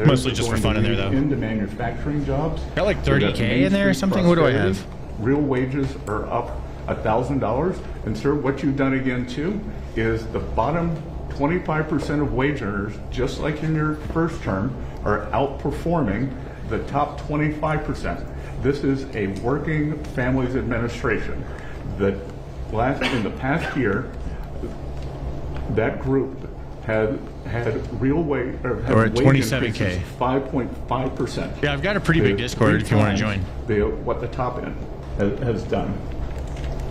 Mostly just for fun in there though.
Into manufacturing jobs.
Got like 30K in there or something? What do I have?
Real wages are up $1,000. And sir, what you've done again too is the bottom 25% of wage earners, just like in your first term, are outperforming the top 25%. This is a working families administration. In the past year, that group had real wage or had
We're at
wage
27K.
5.5%.
Yeah, I've got a pretty big Discord if you want to join.
What the top end has done.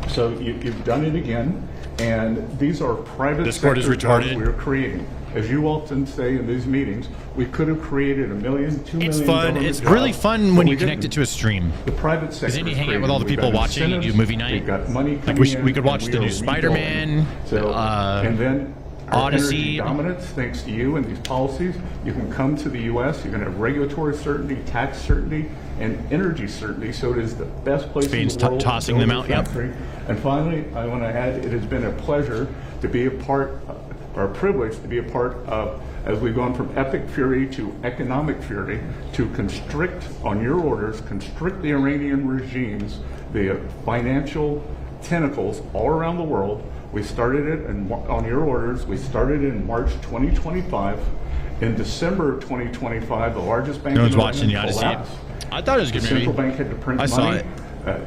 So you've done it again. And these are private
Discord is
sector jobs
retarded.
we're creating. As you often say in these meetings, we could have created 1 million, 2 million.
It's fun.
government
It's really
jobs,
fun
but
when
we
you connect it
didn't.
to a stream.
The private sector.
Because then you
is
hang out with all the
creating.
people
We've got
watching. You do
incentives,
movie night.
We've got money
Like
coming
we
in,
could watch
and
the
we
new
are
Spider-Man.
rebuilding. So, and then our
Odyssey.
energy dominance, thanks to you and these policies, you can come to the U.S. You're going to have regulatory certainty, tax certainty, and energy certainty. So it is the best place
Spain's
in the world. to
tossing
build
them
a
out, yep.
factory. And finally, I want to add, it has been a pleasure to be a part, or a privilege to be a part of, as we've gone from epic fury to economic fury, to constrict, on your orders, constrict the Iranian regime's the financial tentacles all around the world. We started it on your orders. We started in March 2025. In December of 2025, the largest bank
No one's
in
watching the
Ireland
Odyssey.
collapsed.
I thought it was a good
The central
movie.
bank had to print
I
money.
saw it.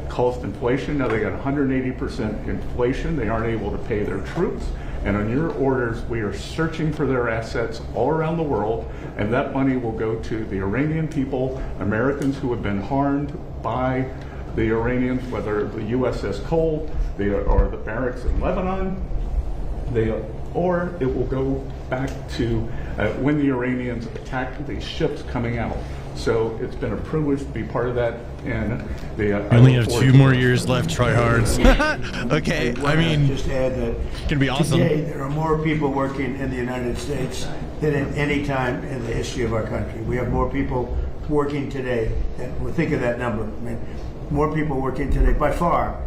Caused inflation. Now they got 180% inflation. They aren't able to pay their troops. And on your orders, we are searching for their assets all around the world, and that money will go to the Iranian people, Americans who have been harmed by the Iranians, whether the USS Cole or the barracks in Lebanon, or it will go back to when the Iranians attacked the ships coming out. So it's been a privilege to be part of that. And
We only have 2 more years left. Try hards. Okay, I mean,
just add that
it's gonna be awesome.
today there are more people working in the United States than at any time in the history of our country. We have more people working today. Well, think of that number. I mean, more people working today by far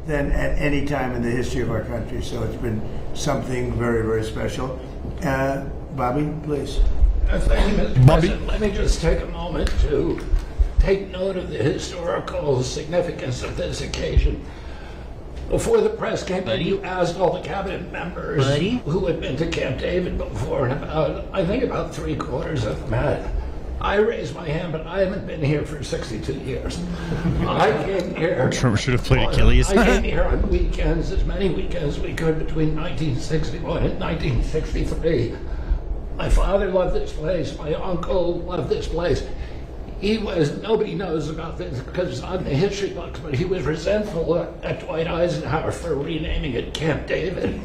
than at any time in the history of our country. So it's been something very, very special. Bobby, please.
Thank you, Mr. President. Let me just take a moment to take note of the historical significance of this occasion. Before the press came in, you asked all the cabinet members who had been to Camp David before, and I think about 3/4 of them had. I raised my hand, but I haven't been here for 62 years. I came here.
Trump should have played Achilles.
I came here on weekends, as many weekends as we could between 1961 and 1963. My father loved this place. My uncle loved this place. He was, nobody knows about this because it's on the history books, but he was resentful at Dwight Eisenhower for renaming it Camp David.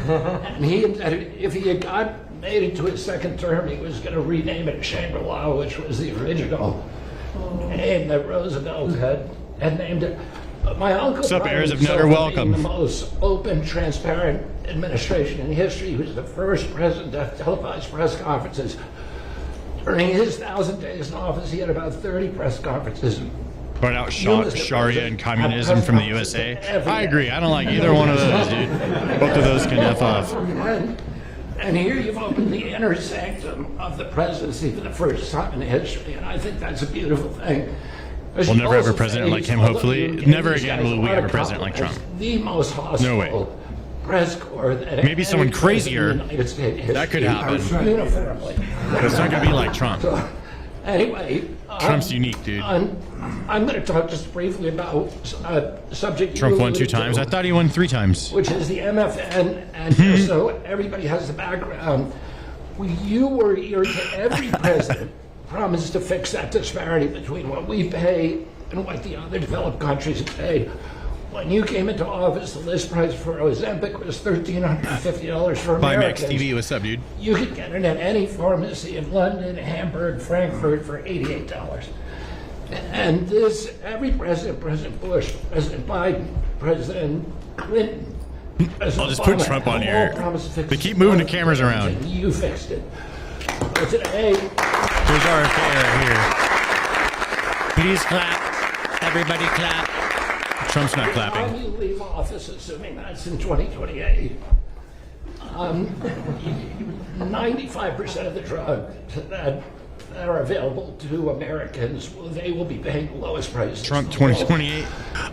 And he, if he had made it to his second term, he was going to rename it Shangri-La, which was the original name that Roosevelt had named it. But my uncle,
what's up, heirs of Nutter? Welcome.
The most open, transparent administration in history. He was the first president to have televised press conferences. During his 1,000 days in office, he had about 30 press conferences.
Brought out Sharia and communism from the USA. I agree. I don't like either one of those, dude. Both of those can F off.
And here you've opened the inner sanctum of the presidency for the first time in history, and I think that's a beautiful thing.
We'll never have a president like him, hopefully. Never again will we have a president like Trump.
The most hostile
no way.
Press corps that
maybe someone crazier. That could happen.
Uniformly.
But it's not going to be like Trump.
So, anyway,
Trump's unique, dude.
I'm going to talk just briefly about a subject.
Trump won 2 times. I thought he won 3 times.
Which is the MFN, and just so everybody has the background, you were here to every president promised to fix that disparity between what we pay and what the other developed countries paid. When you came into office, the list price for Ozempic was $1,350 for Americans.
Buy Max TV, what's up, dude?
You could get it at any pharmacy in London, Hamburg, Frankfurt for $88. And this, every president, President Bush, President Biden, President Clinton, President
I'll just put
Obama,
Trump on here.
promised to fix
They keep moving the cameras around.
and you fixed it. But today,
here's our affair right here. Please clap. Everybody clap. Trump's not clapping.
How do you leave office, assuming that's in 2028? 95% of the drugs that are available to Americans, they will be paying the lowest prices.
Trump 2028.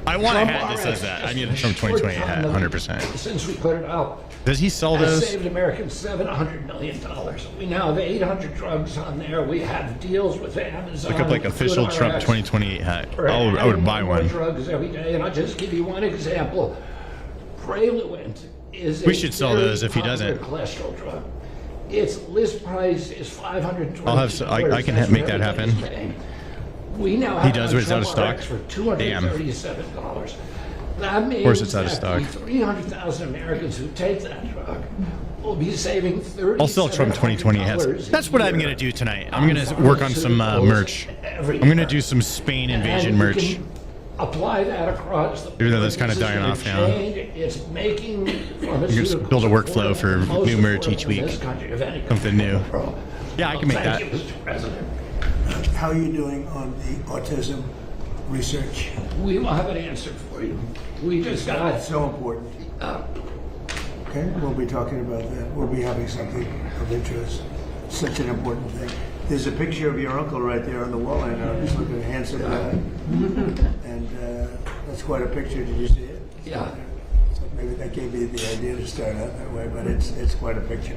I want a hat that says that. I need a Trump 2028 hat, 100%.
Since we put it out,
does he sell
has
those?
saved Americans $700 million. We now have 800 drugs on there. We have deals with Amazon.
Look up like official Trump 2028 hat. I would buy one.
Drugs every day, and I'll just give you one example. Praluent is
we should sell those if he doesn't.
Cholesterol drug. Its list price is $520.
I'll have. I can make that happen.
We now have
he does, but it's out of stock.
For $237. That means
of course, it's out of stock.
300,000 Americans who take that drug will be saving $30.
I'll sell Trump 2020 hats. That's what I'm going to do tonight. I'm going to work on some merch. I'm going to do some Spain invasion merch.
Apply that across the
even though that's kind of dying off now.
It's making
you just build a workflow for new merch each week. Something new. Yeah, I can make that.
How are you doing on the autism research?
We will have an answer for you. We just got
It's so important. Okay, we'll be talking about that. We'll be having something of interest. Such an important thing. There's a picture of your uncle right there on the wall. I know. He's looking handsome guy. And that's quite a picture. Did you see it?
Yeah.
So maybe that gave you the idea to start out that way, but it's quite a picture.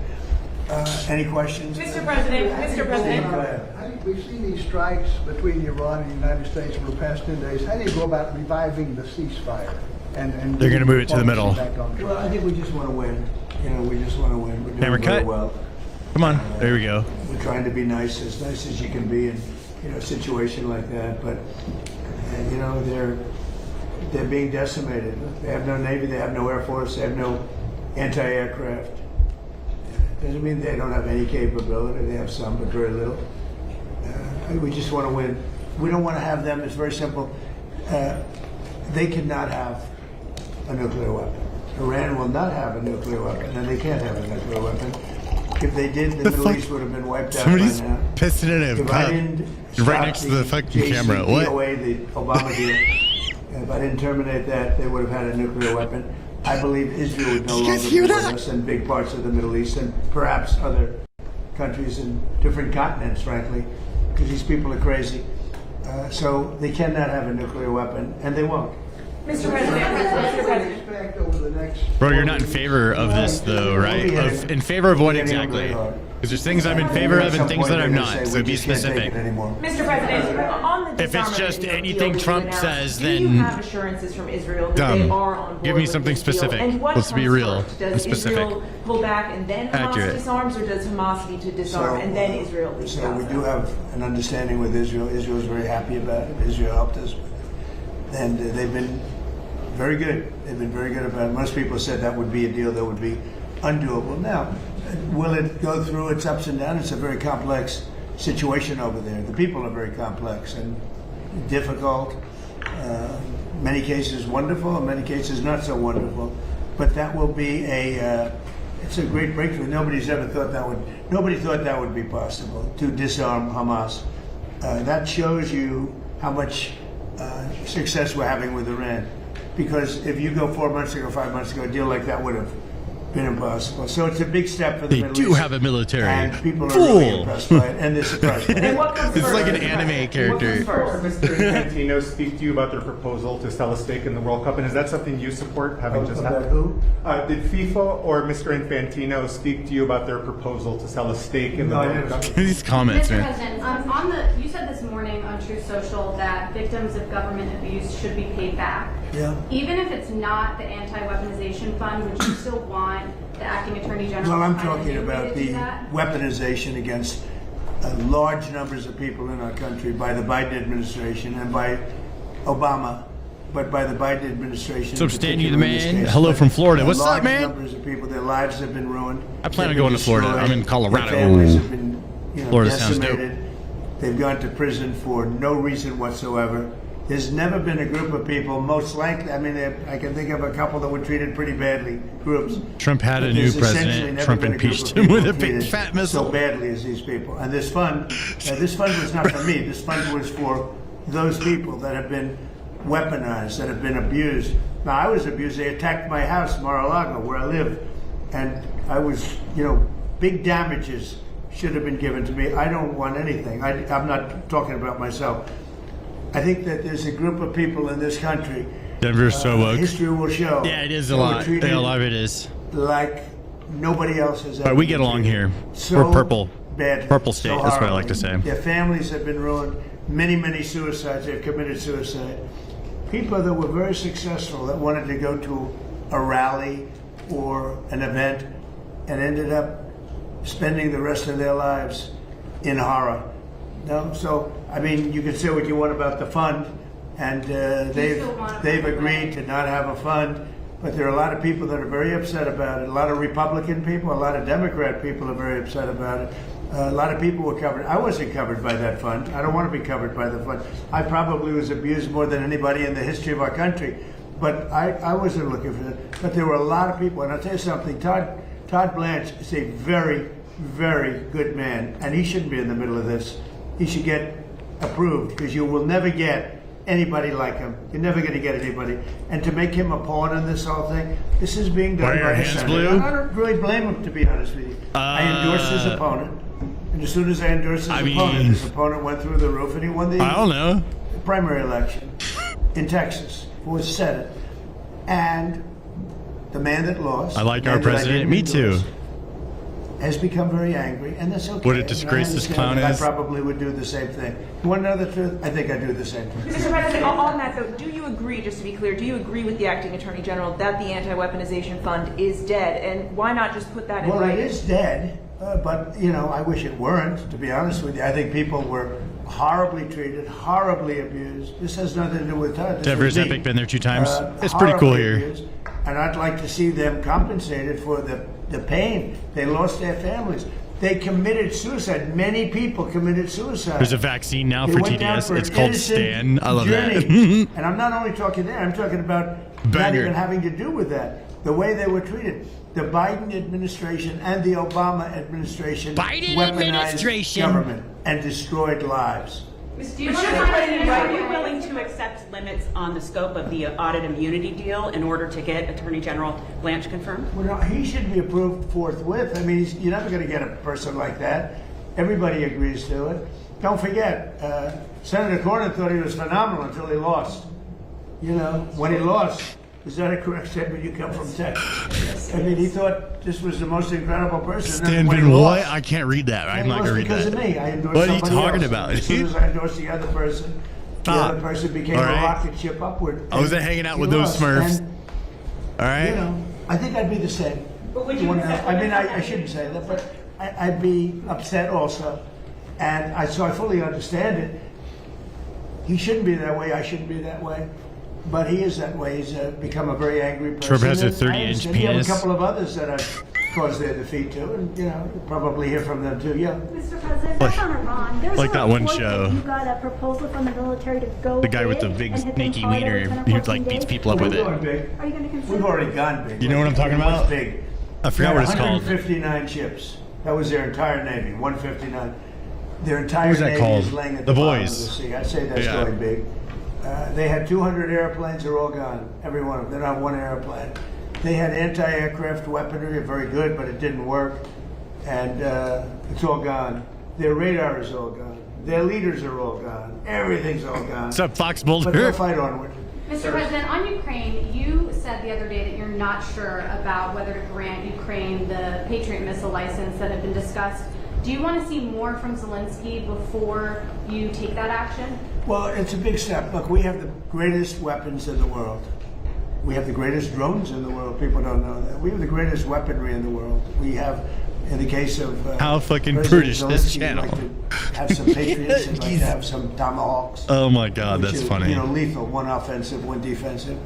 Any questions?
Mr. President.
We've seen these strikes between Iran and the United States for the past 10 days. How do you go about reviving the ceasefire? And
they're going to move it to the middle.
Well, I think we just want to win. You know, we just want to win. We're doing
Hammer
very
cut.
well.
Come on, there we go.
We're trying to be nice as you can be in a situation like that. But you know, they're being decimated. They have no Navy, they have no Air Force, they have no anti-aircraft. Doesn't mean they don't have any capability. They have some, but very little. We just want to win. We don't want to have them. It's very simple. They cannot have a nuclear weapon. Iran will not have a nuclear weapon, and they can't have a nuclear weapon. If they did, the Middle East would have been wiped out
Somebody's
by now.
pissing in a cup. Right next to the fucking camera. What?
The Obama deal. If I didn't terminate that, they would have had a nuclear weapon. I believe Israel would no longer be with us in big parts of the Middle East and perhaps other countries in different continents, frankly, because these people are crazy. So they cannot have a nuclear weapon, and they won't.
Mr. President.
Bro, you're not in favor of this, though, right? In favor of what exactly? Because there's things I'm in favor of and things that I'm not. So be specific.
Mr. President, on the
If it's just
disarmament
anything
deal
Trump
that you
says,
announced, do you
then
have assurances from Israel that they
dumb.
are on board
Give me
with
something
this deal?
specific.
And what
Let's be
comes
real
first?
and
Does
specific.
Israel pull back and then Hamas
Accurate.
disarms, or does Hamas need to disarm and then Israel leaves
So we
Gaza?
do have an understanding with Israel. Israel's very happy about it. Israel helped us with it. And they've been very good. They've been very good about it. Most people said that would be a deal that would be undoable. Now, will it go through its ups and downs? It's a very complex situation over there. The people are very complex and difficult. Many cases wonderful, in many cases not so wonderful. But that will be it's a great breakthrough. Nobody thought that would be possible to disarm Hamas. That shows you how much success we're having with Iran. Because if you go 4 months ago, 5 months ago, a deal like that would have been impossible. So it's a big step for the Middle East.
They do have a military.
And people are really impressed by it, and they're surprised.
It's like an anime character.
Mr. Infantino speak to you about their proposal to sell a stake in the World Cup, and is that something you support, having just
About
happened?
who?
Did FIFA or Mr. Infantino speak to you about their proposal to sell a stake in the
No, I
World Cup?
These comments,
Mr.
man.
President, you said this morning on Truth Social that victims of government abuse should be paid back.
Yeah.
Even if it's not the anti-weaponization fund, would you still want the acting attorney general?
Well, I'm
to find a
talking
new way
about
to do
the
that?
weaponization against large numbers of people in our country by the Biden administration and by Obama, but by the Biden administration.
What's up, Stan? You the
in this
man?
case.
Hello
But,
from Florida. What's
large
up, man?
Numbers of people, their lives have been ruined.
I plan on
They've
going
been
to Florida.
destroyed.
I'm in Colorado.
Their families have been,
Florida sounds dope.
decimated. They've gone to prison for no reason whatsoever. There's never been a group of people, most likely, I mean, I can think of a couple that were treated pretty badly, groups.
Trump had a
But
new
there's essentially
president.
never
Trump
been a group
impeached
of
him with
people
a big
treated
fat
so
missile.
badly as these people. And this fund was not for me. This fund was for those people that have been weaponized, that have been abused. Now, I was abused. They attacked my house, Mar-a-Lago, where I live. And I was, big damages should have been given to me. I don't want anything. I'm not talking about myself. I think that there's a group of people in this country.
Denver's so woke.
History will show.
Yeah, it is a
that were
lot.
treated
A lot of it is.
like nobody else has ever.
But we get along here.
So
We're purple.
badly,
Purple state.
so
That's what I like
horribly.
to say.
Their families have been ruined. Many suicides. They've committed suicide. People that were very successful that wanted to go to a rally or an event and ended up spending the rest of their lives in horror. No, so I mean, you can say what you want about the fund, and they've agreed to not have a fund. But there are a lot of people that are very upset about it. A lot of Republican people, a lot of Democrat people are very upset about it. A lot of people were covered. I wasn't covered by that fund. I don't want to be covered by the fund. I probably was abused more than anybody in the history of our country. But I wasn't looking for that. But there were a lot of people. And I'll tell you something, Todd Blanche is a very, very good man. And he shouldn't be in the middle of this. He should get approved, because you will never get anybody like him. You're never going to get anybody. And to make him a pawn in this whole thing, this is being done
Why are
by
your
a
hands
senator.
blue?
I don't really blame him, to be honest with you. I endorsed his opponent. And as soon as I endorsed his opponent went through the roof, and he won the
I don't know.
primary election in Texas for Senate. And the man that lost,
I like
the
our
man that I
president.
didn't
Me too.
endorse, has become very angry, and that's okay.
What a disgrace this clown
I
is.
probably would do the same thing. You want to know the truth? I think I do the same thing.
Mr. President, on that though, do you agree, just to be clear, do you agree with the acting attorney general that the anti-weaponization fund is dead? And why not just put that in
Well,
writing?
it is dead, but I wish it weren't, to be honest with you. I think people were horribly treated, horribly abused. This has nothing to do with Todd. This
Denver's
was me.
Epic been there 2 times. It's pretty cool
Horribly
here.
abused. And I'd like to see them compensated for the pain. They lost their families. They committed suicide. Many people committed suicide.
There's a vaccine now
They
for
went down
TDS.
for
It's
an
called
innocent
Stan. I love
journey.
that.
And I'm not only talking there, I'm talking about not
Banger.
even having to do with that. The way they were treated. The Biden administration and the Obama administration weaponized government and destroyed lives.
Mr. President, are you willing to accept limits on the scope of the audit immunity deal in order to get Attorney General Blanche confirmed?
Well, no, he should be approved forthwith. I mean, you're never going to get a person like that. Everybody agrees to it. Don't forget, Senator Cornyn thought he was phenomenal until he lost. When he lost, Is that a correct statement? You come from Texas. I mean, he thought this was the most incredible person.
Stan Van what? I can't read that. I'm not going to read
because
that.
of me. I endorsed
What are you
somebody
talking
else.
about?
As soon as I endorsed the other person, the other person became
All
a
right.
rocket ship upward.
I wasn't hanging out with those
lost.
Smurfs.
And,
all right.
You know, I think I'd be the same.
But would you accept
I mean, I shouldn't say that, but I'd be upset also. And so I fully understand it. He shouldn't be that way. I shouldn't be that way. But he is that way. He's become a very angry person.
Trump has a
And
30-inch
you have
penis.
a couple of others that have caused their defeat too, and you'll probably hear from them too. Yeah.
Mr. President, back on Iran. There's
like
a
that one
report
show.
You got a proposal from the military to go
The guy with the
big
big
and hit them
sneaky
hard over
wiener
10 or
who
14
like beats
days.
people up with
We're
it.
going big.
Are you going to consider?
We've already gone big.
You know what I'm talking about?
What's big?
I forgot what it's called.
159 ships. That was their entire navy. 159. Their entire
What was that
navy
called?
is laying at
The
the bottom
Boys.
of the sea. I'd say that's
Yeah.
going big. They had 200 airplanes. They're all gone. Every one of them. They're not one airplane. They had anti-aircraft weaponry. Very good, but it didn't work. And it's all gone. Their radar is all gone. Their leaders are all gone. Everything's all gone.
What's up, Fox Boulder?
But they'll fight onward.
Mr. President, on Ukraine, you said the other day that you're not sure about whether to grant Ukraine the Patriot missile license that had been discussed. Do you want to see more from Zelensky before you take that action?
Well, it's a big step. Look, we have the greatest weapons in the world. We have the greatest drones in the world. People don't know that. We have the greatest weaponry in the world. We have, in the case of
How fucking
President
prudish this
Zelensky,
channel.
Like to have some Patriots and like to have some Tomahawks.
Oh my God,
which
that's
is,
funny.
You know, lethal, one offensive, one defensive.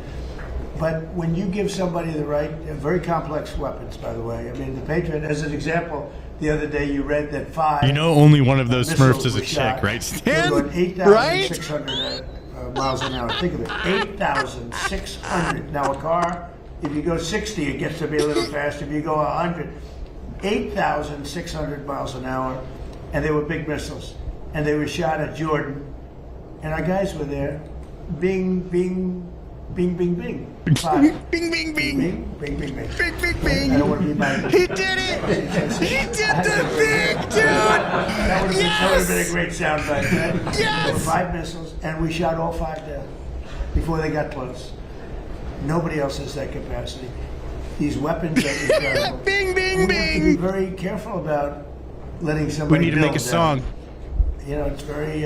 But when you give somebody the right, very complex weapons, by the way. I mean, the Patriot, as an example, the other day you read that 5.
You know, only one of those
missiles
Smurfs is a
were
chick,
shot.
right,
They were
Stan?
going
Right?
8,600 miles an hour. Think of it, 8,600. Now a car, if you go 60, it gets to be a little faster. If you go 100, 8,600 miles an hour, and they were big missiles, and they were shot at Jordan, and our guys were there. Bing, bing, bing, bing, bing. 5.
Bing, bing, bing.
Bing, bing, bing, bing.
Bing, bing, bing.
I don't want to be bad.
He did it! He did the thing, dude!
That would have been a great sound bite. Right?
Yes!
There were 5 missiles, and we shot all 5 down before they got close. Nobody else has that capacity. These weapons are incredible.
Bing, bing,
we
bing!
have to be very careful about letting
We
somebody
need to make a
build
song.
that. You know, it's very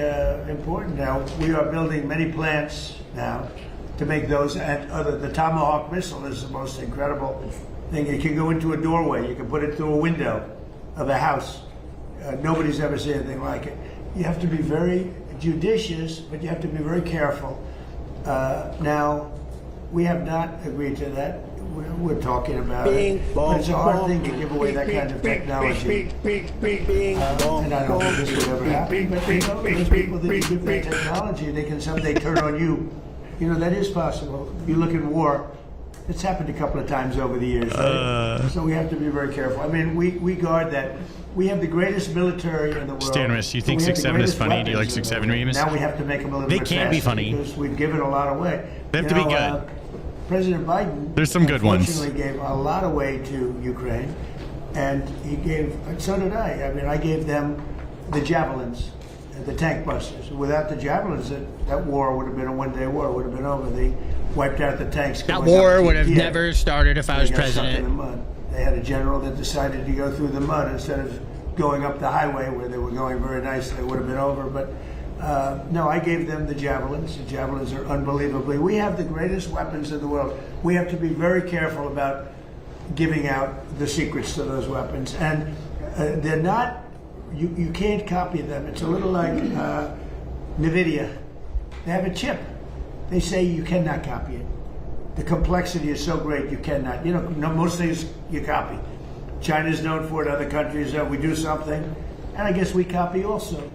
important now. We are building many plants now to make those, and the Tomahawk missile is the most incredible thing. It can go into a doorway. You can put it through a window of a house. Nobody's ever seen anything like it. You have to be very judicious, but you have to be very careful. Now, we have not agreed to that. We're talking about it. But it's a hard thing to give away that kind of technology. And I don't think this will ever happen. But you know, there's people that you give that technology, they can someday turn on you. You know, that is possible. You look at war, it's happened a couple of times over the years, right? So we have to be very careful. I mean, we guard that. We have the greatest military in the world.
Stan Riss, you think
We have the
6'7" is
greatest
funny? Do you like
weapons in
6'7"
the world.
memes?
Now we have to make them a little
They
bit
can be
faster
funny.
because we've given a lot away.
They have to be good.
President Biden
There's some good ones.
unfortunately gave a lot away to Ukraine, and he gave, so did I. I mean, I gave them the javelins, the tank busters. Without the javelins, that war would have been a one-day war. It would have been over. They wiped out the tanks.
That
going
war
up to
would have
Kiev.
never started if I was
They got stuck in
president.
the mud. They had a general that decided to go through the mud instead of going up the highway where they were going very nicely. It would have been over. But no, I gave them the javelins. The javelins are unbelievably. We have the greatest weapons in the world. We have to be very careful about giving out the secrets to those weapons. And they're not, you can't copy them. It's a little like NVIDIA. They have a chip. They say you cannot copy it. The complexity is so great you cannot. You know, most things you copy. China's known for it, other countries, we do something, and I guess we copy also.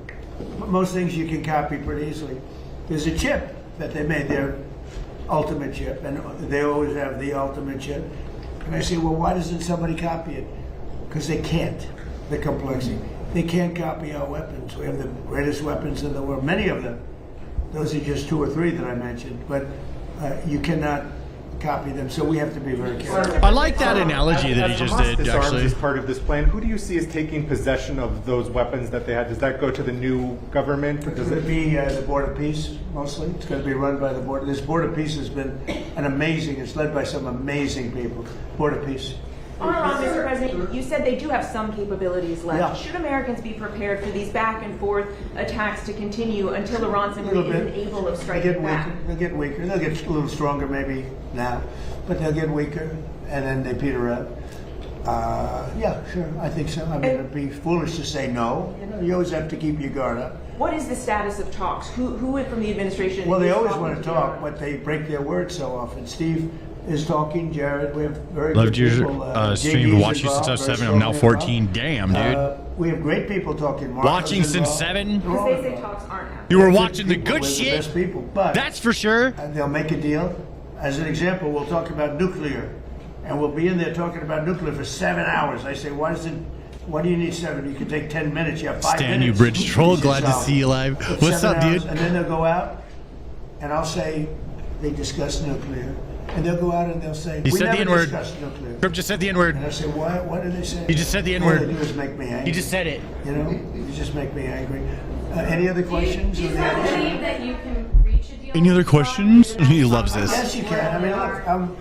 Most things you can copy pretty easily. There's a chip that they made, their ultimate chip, and they always have the ultimate chip. And I say, well, why doesn't somebody copy it? Because they can't, the complexity. They can't copy our weapons. We have the greatest weapons in the world, many of them. Those are just 2 or 3 that I mentioned, but you cannot copy them. So we have to be very careful.
I like that analogy that he just
Hamas
did,
disarms
actually.
as part of this plan. Who do you see as taking possession of those weapons that they had? Does that go to the new government? Or
It's
does
going to
it
be the Board of Peace, mostly. It's going to be run by the Board. This Board of Peace has been it's led by some amazing people. Board of Peace.
On Iran, Mr. President, you said they do have some capabilities left.
Yeah.
Should Americans be prepared for these back and forth attacks to continue until Iran simply
Little bit.
isn't able of
They'll
striking
get
back?
weaker. They'll get weaker. They'll get a little stronger maybe now, but they'll get weaker, and then they peter out. Yeah, sure. I think so. I mean, it'd be foolish to say no. You always have to keep your guard up.
What is the status of talks? Who from the administration?
Well, they
is
always
talking
want to
to
talk,
Iran?
but they break their word so often. Steve is talking. Jared, we have very
Loved
good
your
people.
stream.
JB's
Watch you since I was
involved,
7. I'm now
very strongly
14.
involved.
Damn, dude.
We have great people talking. Marco's
Watching since
involved.
7?
Because they say talks aren't happening.
You were watching the good
We're
shit.
The best people, but
That's for sure.
they'll make a deal. As an example, we'll talk about nuclear, and we'll be in there talking about nuclear for 7 hours. I say, why do you need 7? You can take 10 minutes. You have 5
Stan,
minutes.
you bridge troll. Glad to
So,
see you live.
it's
What's
7
up,
hours,
dude?
And then they'll go out, and I'll say, they discuss nuclear. And they'll go out and they'll say,
He
we
said the
never
N-word.
discussed nuclear.
Trump just said the N-word.
And I say, what did they say?
He just said the
All
N-word.
they do is make me angry.
He just said it.
You know, you just make me angry. Any other questions?
Do you
or the others?
believe that you can reach a deal?
Any other questions? He loves this.
Yes, you can. I mean, look,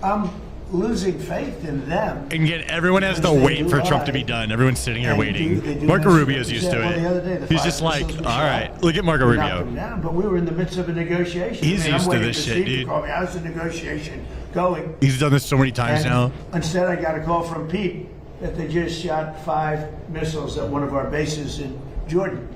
I'm losing faith in them.
And yet everyone has to wait for Trump to be done. Everyone's sitting here
And
waiting.
they do
Marco
have-
Rubio's used to
Well, the other day,
it.
the
He's
five
just like,
missiles
all
were
right,
shot.
look at Marco
We knocked them
Rubio.
down, but we were in the midst of a negotiation.
He's
I mean,
used
I'm
to
waiting
this shit,
Steve to
dude.
call me. How's the negotiation going?
He's done this so many times
And
now.
Instead, I got a call from Pete that they just shot 5 missiles at one of our bases in Jordan.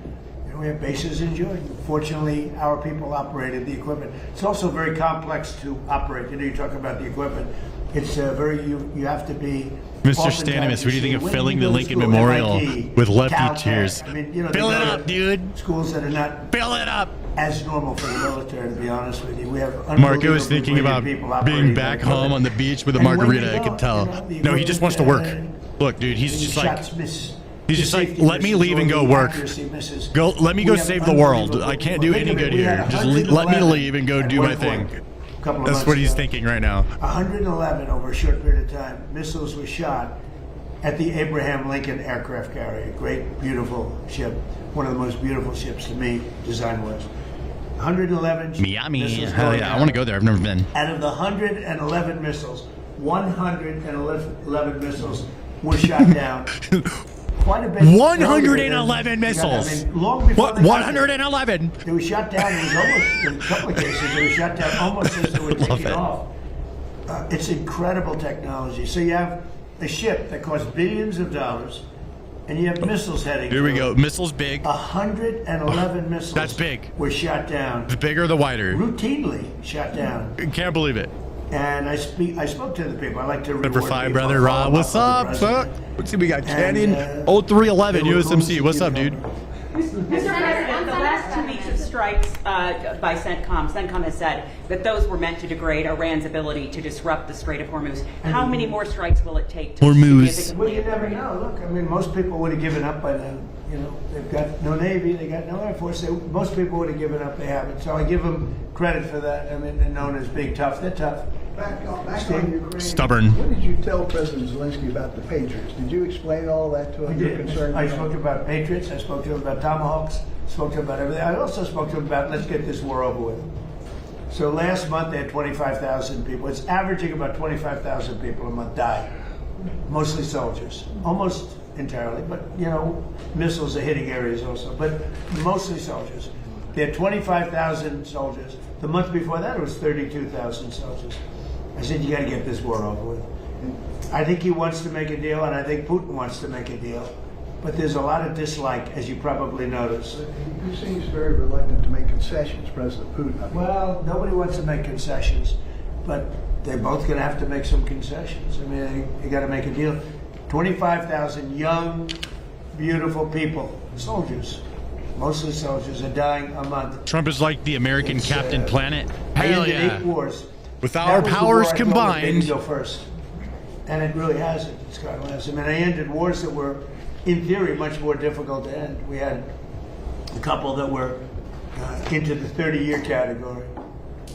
And we have bases in Jordan. Fortunately, our people operated the equipment. It's also very complex to operate. You know, you talk about the equipment. It's you have to be.
Mr.
oftentimes
Stanimus, what do you think of
when
filling
you
the
go to
Lincoln
school,
Memorial
MIT,
with lefty
Caltech,
cheers?
I mean, you know,
Fill
they
it
go
up,
to
dude.
Schools that are not
Fill it up.
as normal for the military, to be honest with you. We have
Marco is
unbelievably
thinking
brilliant
about
people
being
operating
back
the
home
equipment.
on the beach with a
And when
margarita,
you
I
go,
can tell.
you know, the
No, he just wants to work.
equipment,
Look, dude, he's just like,
shots miss.
he's
The
just like,
safety
let me
misses
leave
or
and go
the
work.
accuracy misses.
Go, let me go
We have
save the world.
unbelievable-
I can't do
Think
any
of it,
good
we
here.
had
Just let me
111
leave and go
at
do
one
my thing.
point, a couple of
That's
months
what he's
ago.
thinking right now.
111 over a short period of time. Missiles were shot at the Abraham Lincoln aircraft carrier. Great, beautiful ship. One of the most beautiful ships to me, design-wise. 111
Miami.
missiles
Hell
going
yeah. I
out.
want to go there. I've never been.
Out of the 111 missiles, 111 missiles were shot down. Quite a bit.
111 missiles.
Yeah, I mean, long before
What?
they got
111?
They were shot down. It was almost, in a couple of cases, they were shot down almost as they were taking
it.
off. It's incredible technology. So you have a ship that costs billions of dollars, and you have missiles heading.
Here we
through
go.
it.
Missiles big.
111 missiles.
That's big.
Were shot down.
The bigger, the wider.
Routinely shot down.
Can't believe it.
And I spoke to the people. I like to
Number
reward
5,
people.
brother
I follow
Rob. What's
up
up,
with the
fuck?
president.
Let's see, we got
And,
Canyon 0311
they were
USMC.
cool.
What's up, dude?
Mr. President, the last 2 weeks of strikes by CENTCOM has said that those were meant to degrade Iran's ability to disrupt the Strait of Hormuz. How many more strikes will it take to
Hormuz.
Well,
significantly
you never know. Look, I mean, most people would have given up by now. You know, they've got no Navy, they got no Air Force. Most people would have given up. They haven't. So I give them credit for that. I mean, they're known as being tough. They're tough.
Back on Ukraine.
Stubborn.
What did you tell President Zelensky about the Patriots? Did you explain all that to him? Your concern?
I spoke about Patriots. I spoke to him about Tomahawks. Spoke to him about everything. I also spoke to him about let's get this war over with. So last month they had 25,000 people. It's averaging about 25,000 people a month die. Mostly soldiers. Almost entirely, but you know, missiles are hitting areas also, but mostly soldiers. They had 25,000 soldiers. The month before that it was 32,000 soldiers. I said, you got to get this war over with. I think he wants to make a deal, and I think Putin wants to make a deal. But there's a lot of dislike, as you probably notice.
He seems very reluctant to make concessions, President Putin.
Well, nobody wants to make concessions, but they're both going to have to make some concessions. I mean, you got to make a deal. 25,000 young, beautiful people, soldiers, mostly soldiers, are dying a month.
Trump is like the American Captain Planet.
I
Hell
ended
yeah.
8 wars.
With
That
our
was the
powers
war I told them they
combined.
could go first, and it really hasn't. It's gotten less. I mean, I ended wars that were, in theory, much more difficult to end. We had a couple that were into the 30-year category.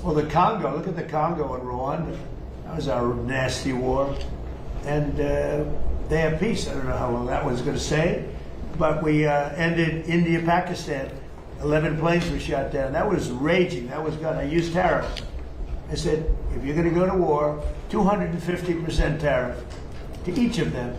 Well, the Congo, look at the Congo and Rwanda. That was our nasty war. And they have peace. I don't know how long that one's going to stay. But we ended India-Pakistan. 11 planes were shot down. That was raging. That was gone. I used tariff. I said, if you're going to go to war, 250% tariff to each of them.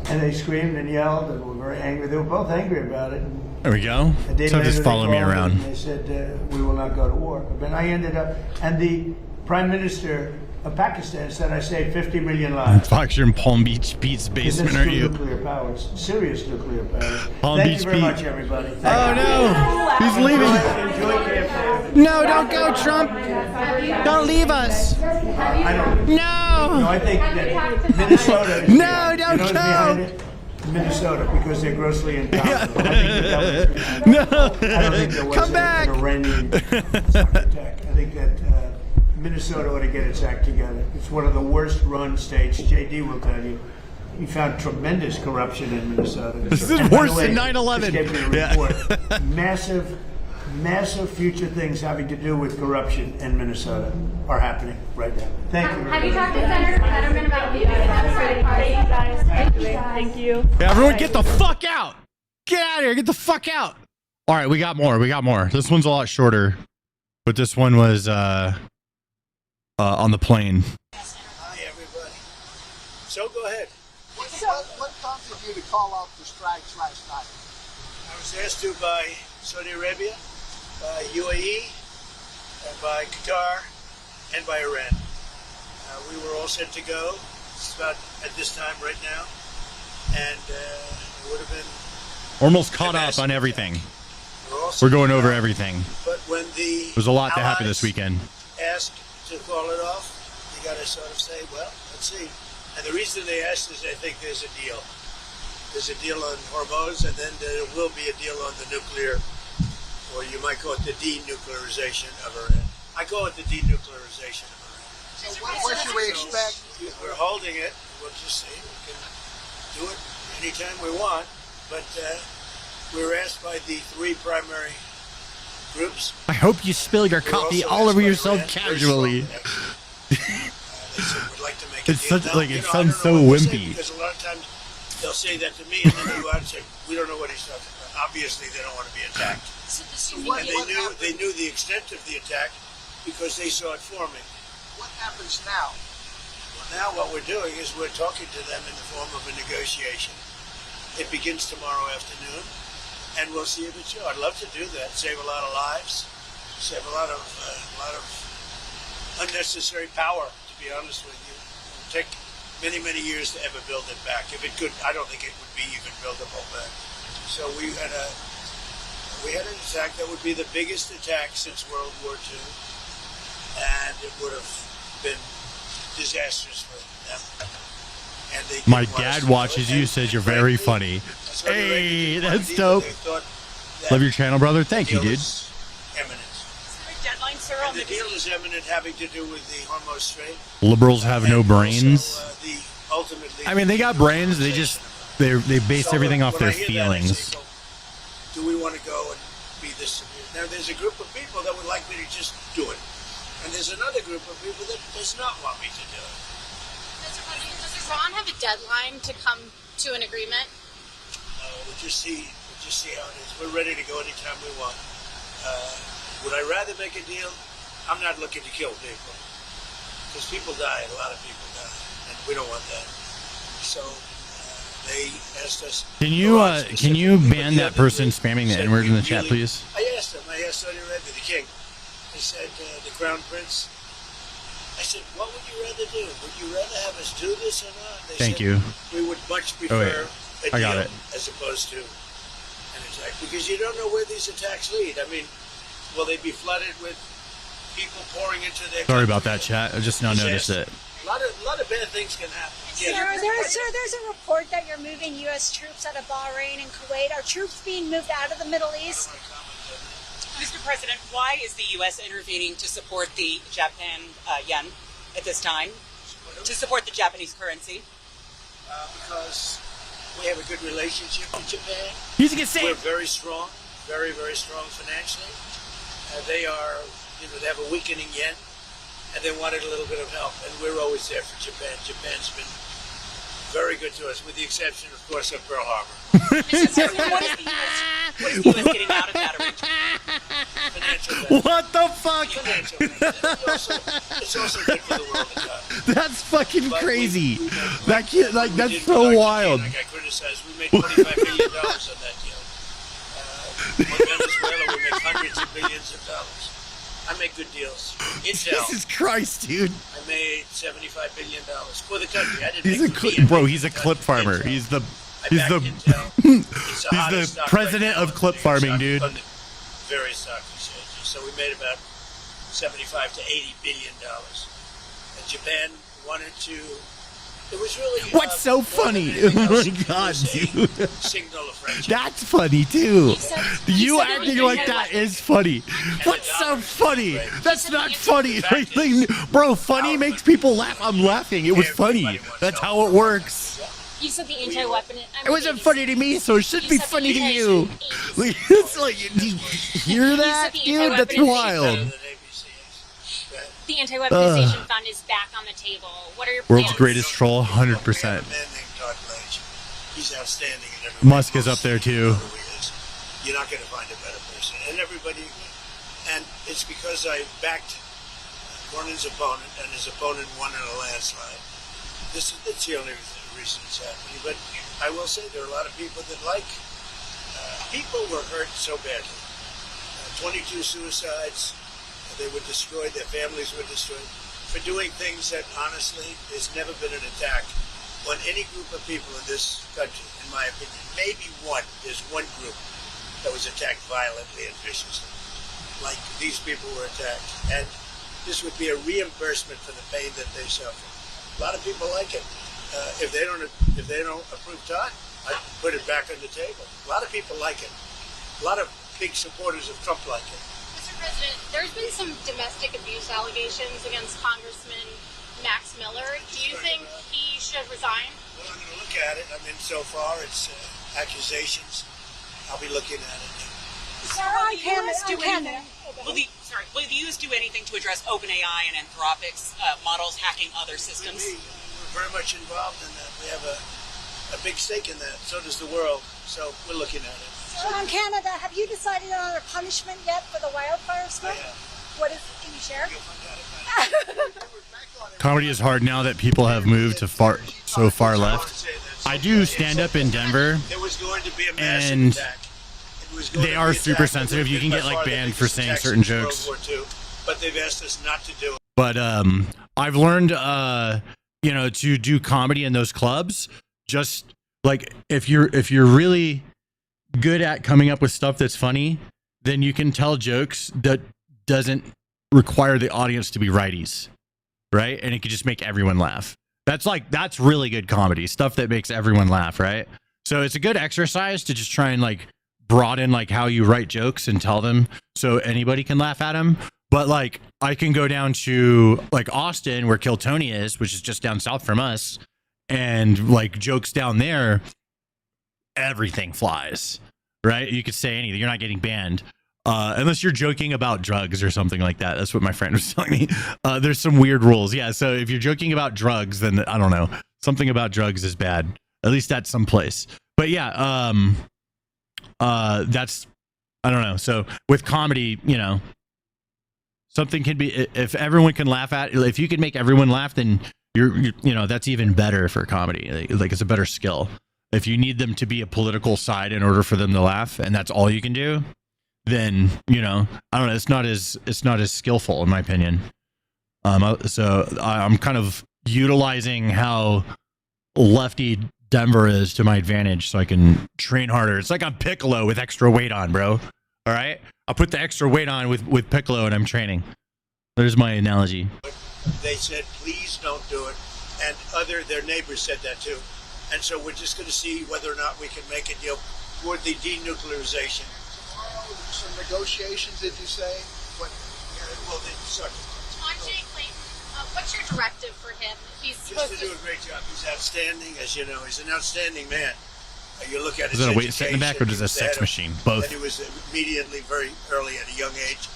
And they screamed and yelled and were very angry. They were both angry about it.
There we go. So just follow me around.
They said, we will not go to war. But then I ended up, and the Prime Minister of Pakistan said I saved 50 million lives.
Fox, you're in Palm Beach Beach's basement, are you?
Nuclear powers, serious nuclear powers.
Palm
Thank
Beach
you very
Beach.
much, everybody.
Oh no, he's leaving.
Enjoy campaign.
No, don't go, Trump. Don't leave us.
I don't.
No.
No, I think that Minnesota. Is
No, don't
what's
go.
behind it? Minnesota, because they're grossly incompetent.
No.
I don't think there was
Come back.
an Iranian cyber attack. I think that Minnesota ought to get its act together. It's one of the worst run states. JD will tell you. He found tremendous corruption in Minnesota.
This is
And by the
worse
way,
than 9/11.
just gave me a
Yeah.
report. Massive future things having to do with corruption in Minnesota are happening right now. Thank you.
Have you talked to Senator Fetterman about leaving the Democratic Party?
Thank you guys. Thank you. Thank you.
Yeah, everyone get the fuck out. Get out of here. Get the fuck out. All right, we got more. We got more. This one's a lot shorter, but this one was on the plane.
Hi, everybody. So go ahead.
What prompted you to call out the strikes last night?
I was asked to by Saudi Arabia, by UAE, and by Qatar, and by Iran. We were all set to go. It's about at this time right now, and it would have been
Almost caught up on everything. We're going over everything.
But when the
There's a lot that happened this weekend.
asked to call it off, you got to sort of say, well, let's see. And the reason they asked is they think there's a deal. There's a deal on Hormuz, and then there will be a deal on the nuclear, or you might call it the denuclearization of Iran. I call it the denuclearization of Iran.
So what should we expect?
We're holding it. We'll just see. We can do it anytime we want. But we were asked by the three primary groups.
I hope you spill your coffee all over yourself casually. It's such like it sounds so wimpy.
Because a lot of times they'll say that to me, and then they go out and say, "We don't know what he's talking about." Obviously, they don't want to be attacked, and they knew the extent of the attack because they saw it forming.
What happens now?
Well, now what we're doing is we're talking to them in the form of a negotiation. It begins tomorrow afternoon, and we'll see if it's true. I'd love to do that. Save a lot of lives, save a lot of unnecessary power. To be honest with you, it will take many years to ever build it back. If it could, I don't think it would be even buildable back. So we had an attack that would be the biggest attack since World War II, and it would have been disastrous for them. And they
My dad watches you, says you're very funny. Hey, that's dope. Love your channel, brother. Thank you, dude.
Imminent.
Deadline, sir,
and the deal is imminent, having to do with the Hormuz Strait.
Liberals have no brains.
Ultimately,
I mean, they got brains. They just they base everything off their feelings.
Do we want to go and be this severe? Now, there's a group of people that would like me to just do it, and there's another group of people that does not want me to do it.
Does Iran have a deadline to come to an agreement?
We'll just see how it is. We're ready to go anytime we want. Would I rather make a deal? I'm not looking to kill people, because people die. A lot of people die, and we don't want that. So they asked us.
Can you ban that person spamming the N-word in the chat, please?
I asked them. I asked Saudi Arabia, the king. They said, the crown prince. I said, what would you rather do? Would you rather have us do this or not? They
Thank
said,
you.
We would much prefer a
I got
deal
it.
as opposed to an attack, because you don't know where these attacks lead. I mean, will they be flooded with people pouring into their
Sorry
country?
about that, chat. I just now noticed it.
A lot of bad things can happen.
Sir, there's a report that you're moving U.S. troops out of Bahrain and Kuwait. Are troops being moved out of the Middle East?
Mr. President, why is the U.S. intervening to support the Japan yen at this time? To support the Japanese currency?
Because we have a good relationship with Japan.
He's gonna say
we're very strong, very strong financially. They are
they have a weakening yen, and they wanted a little bit of help, and we're always there for Japan. Japan's been very good to us, with the exception, of course, of Pearl Harbor.
What is the U.S. getting out of that arrangement?
What the fuck?
It's also good for the world to come.
That's fucking crazy. That kid, like, that's so wild.
Like I criticized, we made $25 billion on that deal. In Venezuela, we make hundreds of billions of dollars. I make good deals. Intel.
Jesus Christ, dude.
I made $75 billion for the country. I didn't
He's
make
a clip farmer.
Intel.
He's the
hottest stock
president
right
of clip farming, dude.
On the various stock exchanges. So we made about 75 to 80 billion dollars. And Japan wanted to. It was really.
What's so funny? Oh my god, dude.
Signal of friendship.
That's funny too. You acting like that is funny. What's so funny? That's not funny. Bro, funny makes people laugh. I'm laughing. It was funny. That's how it works.
You said the anti-weapon.
It wasn't funny to me, so it should be funny to you. Like, it's like, do you hear that, dude? That's wild.
The anti-weaponization fund is back on the table. What are your
World's
plans?
greatest troll, 100%.
He's outstanding in every
Musk is up there too.
You're not going to find a better person. And everybody, and it's because I backed Gordon's opponent, and his opponent won in a landslide. It's the only reason it's happening. But I will say there are a lot of people that like. People were hurt so badly. 22 suicides. They were destroyed. Their families were destroyed for doing things that, honestly, there's never been an attack on any group of people in this country, in my opinion. Maybe one. There's one group that was attacked violently and viciously, like these people were attacked. And this would be a reimbursement for the pain that they suffer. A lot of people like it. If they don't approve Todd, I put it back on the table. A lot of people like it. A lot of big supporters of Trump like it.
Mr. President, there's been some domestic abuse allegations against Congressman Max Miller. Do you think he should resign?
Well, I'm going to look at it. I mean, so far it's accusations. I'll be looking at it.
Will the U.S. do anything to address OpenAI and Anthropic's models hacking other systems?
We're very much involved in that. We have a big stake in that. So does the world. So we're looking at it.
From Canada, have you decided on a punishment yet for the wildfire smoke? What is? Can you share?
Comedy is hard now that people have moved to so far left. I do stand up in Denver, and they are super sensitive. You can get like banned for saying certain jokes.
But they've asked us not to do it.
But I've learned, to do comedy in those clubs. Just like if you're really good at coming up with stuff that's funny, then you can tell jokes that doesn't require the audience to be righties, right? And it could just make everyone laugh. That's really good comedy, stuff that makes everyone laugh, right? So it's a good exercise to just try and like broaden like how you write jokes and tell them so anybody can laugh at them. But like I can go down to like Austin where Kill Tony is, which is just down south from us, and like jokes down there, everything flies, right? You could say anything. You're not getting banned. Unless you're joking about drugs or something like that. That's what my friend was telling me. There's some weird rules. Yeah, so if you're joking about drugs, then I don't know. Something about drugs is bad. At least at some place. But yeah, that's, I don't know. So with comedy, something can be, if everyone can laugh at, if you can make everyone laugh, then you're that's even better for comedy. Like it's a better skill. If you need them to be a political side in order for them to laugh, and that's all you can do, then I don't know. It's not as skillful in my opinion. So I'm kind of utilizing how lefty Denver is to my advantage, so I can train harder. It's like I'm Piccolo with extra weight on, bro. All right, I'll put the extra weight on with Piccolo, and I'm training. There's my analogy.
They said, please don't do it, and their neighbors said that too. And so we're just going to see whether or not we can make a deal toward the denuclearization.
Some negotiations, did you say?
On Jay Clayton, what's your directive for him? He's supposed
to do a great job. He's outstanding, as you know. He's an outstanding man. You look at his
Is that a weight set in the back, or is it a sex machine? Both.
And he was immediately, very early, at a young age,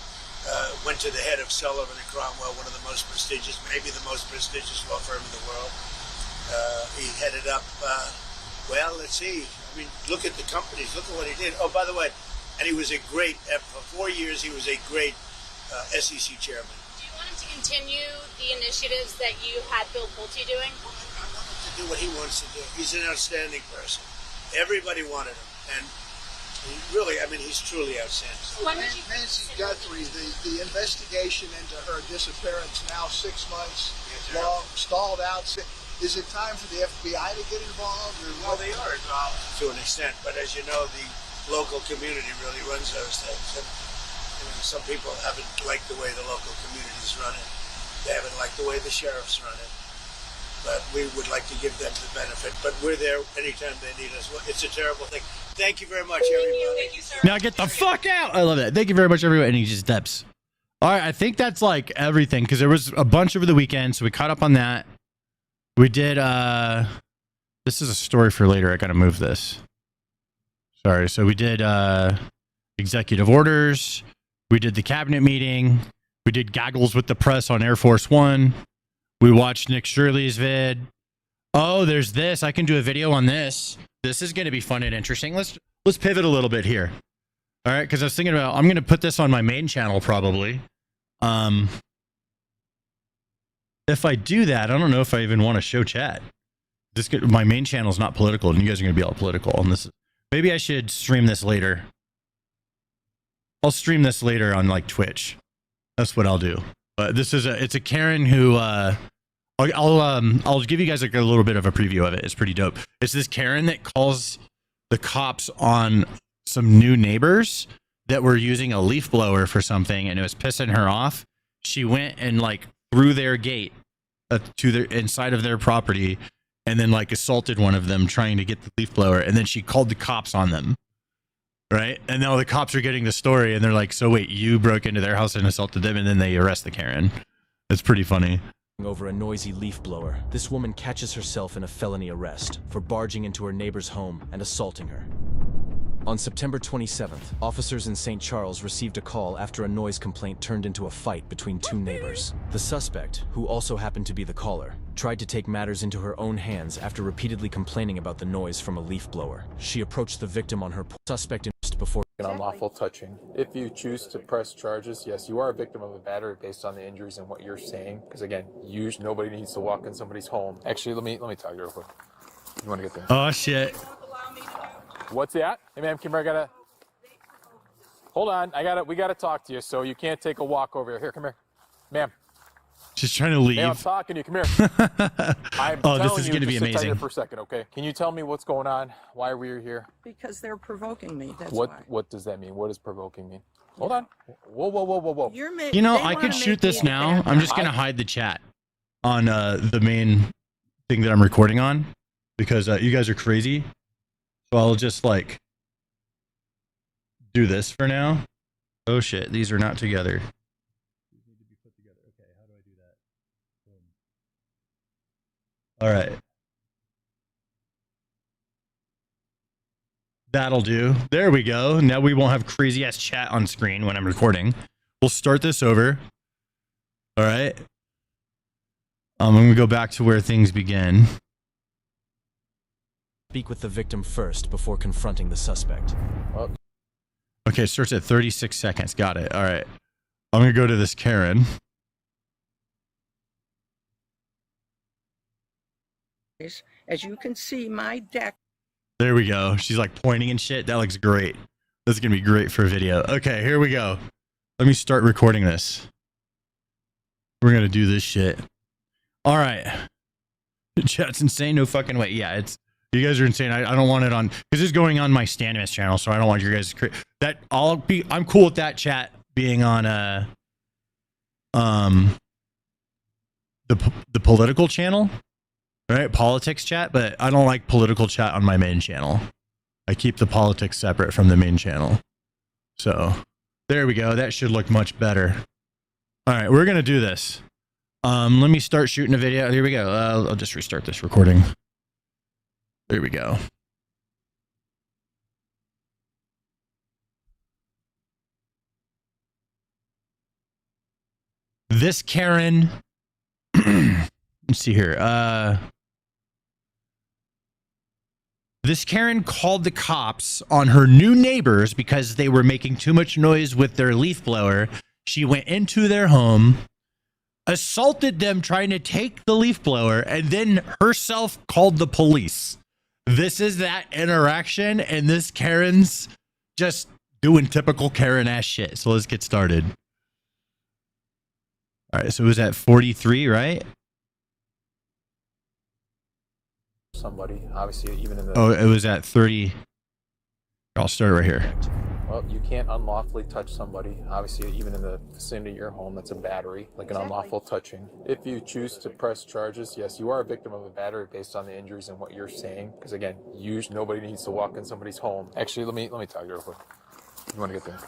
went to the head of Sullivan and Cromwell, one of the most prestigious, maybe the most prestigious law firm in the world. He headed up, well, let's see. I mean, look at the companies. Look at what he did. Oh, by the way, and he was a great, for 4 years, he was a great SEC chairman.
Do you want him to continue the initiatives that you had Bill Pulte doing?
I want him to do what he wants to do. He's an outstanding person. Everybody wanted him. And he really, I mean, he's truly outstanding.
Nancy Guthrie, the investigation into her disappearance, now 6 months long, stalled out. Is it time for the FBI to get involved? Or
well, they are involved to an extent, but as you know, the local community really runs those things. And some people haven't liked the way the local communities run it. They haven't liked the way the sheriffs run it. But we would like to give them the benefit. But we're there anytime they need us. It's a terrible thing. Thank you very much, everybody.
Thank you, sir.
Now get the fuck out. I love that. Thank you very much, everyone. And he just steps. All right, I think that's like everything because there was a bunch over the weekend, so we caught up on that. We did. This is a story for later. I gotta move this. Sorry. So we did executive orders. We did the cabinet meeting. We did gaggles with the press on Air Force One. We watched Nick Shirley's vid. Oh, there's this. I can do a video on this. This is going to be fun and interesting. Let's pivot a little bit here. All right, because I was thinking about I'm going to put this on my main channel probably. If I do that, I don't know if I even want to show chat. My main channel is not political, and you guys are going to be all political on this. Maybe I should stream this later. I'll stream this later on like Twitch. That's what I'll do. But this is it's a Karen who I'll give you guys like a little bit of a preview of it. It's pretty dope. It's this Karen that calls the cops on some new neighbors that were using a leaf blower for something, and it was pissing her off. She went and like through their gate to their inside of their property, and then like assaulted one of them trying to get the leaf blower, and then she called the cops on them. Right? And now the cops are getting the story and they're like, so wait, you broke into their house and assaulted them, and then they arrest the Karen. It's pretty funny.
Over a noisy leaf blower, this woman catches herself in a felony arrest for barging into her neighbor's home and assaulting her. On September 27th, officers in St. Charles received a call after a noise complaint turned into a fight between two neighbors. The suspect, who also happened to be the caller, tried to take matters into her own hands after repeatedly complaining about the noise from a leaf blower. She approached the victim on her suspect before
unlawful touching. If you choose to press charges, yes, you are a victim of a battery based on the injuries and what you're saying. Because again, nobody needs to walk in somebody's home. Actually, let me talk to you real quick. You want to get there?
Oh shit.
What's that? Hey ma'am, come here. Hold on. We gotta talk to you. So you can't take a walk over here. Here, come here, ma'am.
She's trying to leave.
Hey, I'm talking to you. Come here.
Oh, this is going to be amazing.
Sit here for a second, okay? Can you tell me what's going on? Why are we here?
Because they're provoking me. That's
why.
What
does that mean? What does provoking mean? Hold on. Whoa.
You know, I could shoot this now. I'm just going to hide the chat on the main thing that I'm recording on because you guys are crazy. So I'll just like do this for now. Oh shit, these are not together. All right. That'll do. There we go. Now we won't have crazy ass chat on screen when I'm recording. We'll start this over. All right. I'm going to go back to where things begin.
Speak with the victim first before confronting the suspect.
Okay, it starts at 36 seconds. Got it. All right. I'm going to go to this Karen.
As you can see, my deck.
There we go. She's like pointing and shit. That looks great. This is going to be great for video. Okay, here we go. Let me start recording this. We're going to do this shit. All right. Chat's insane. No fucking way. Yeah, you guys are insane. I don't want it on because it's going on my Stannis channel, so I don't want you guys to I'm cool with that chat being on the political channel. Right, politics chat, but I don't like political chat on my main channel. I keep the politics separate from the main channel. So, there we go. That should look much better. All right, we're going to do this. Let me start shooting a video. Here we go. I'll just restart this recording. There we go. This Karen, let's see here. This Karen called the cops on her new neighbors because they were making too much noise with their leaf blower. She went into their home, assaulted them trying to take the leaf blower, and then herself called the police. This is that interaction, and this Karen's just doing typical Karen ass shit. So let's get started. All right, so it was at 43, right?
Somebody, obviously, even in the...
Oh, it was at 30. I'll start right here.
Well, you can't unlawfully touch somebody, obviously, even in the vicinity of your home. That's a battery, like an unlawful touching. If you choose to press charges, yes, you are a victim of a battery based on the injuries and what you're saying. Because again, nobody needs to walk in somebody's home. Actually, let me talk to you real quick. You want to get there?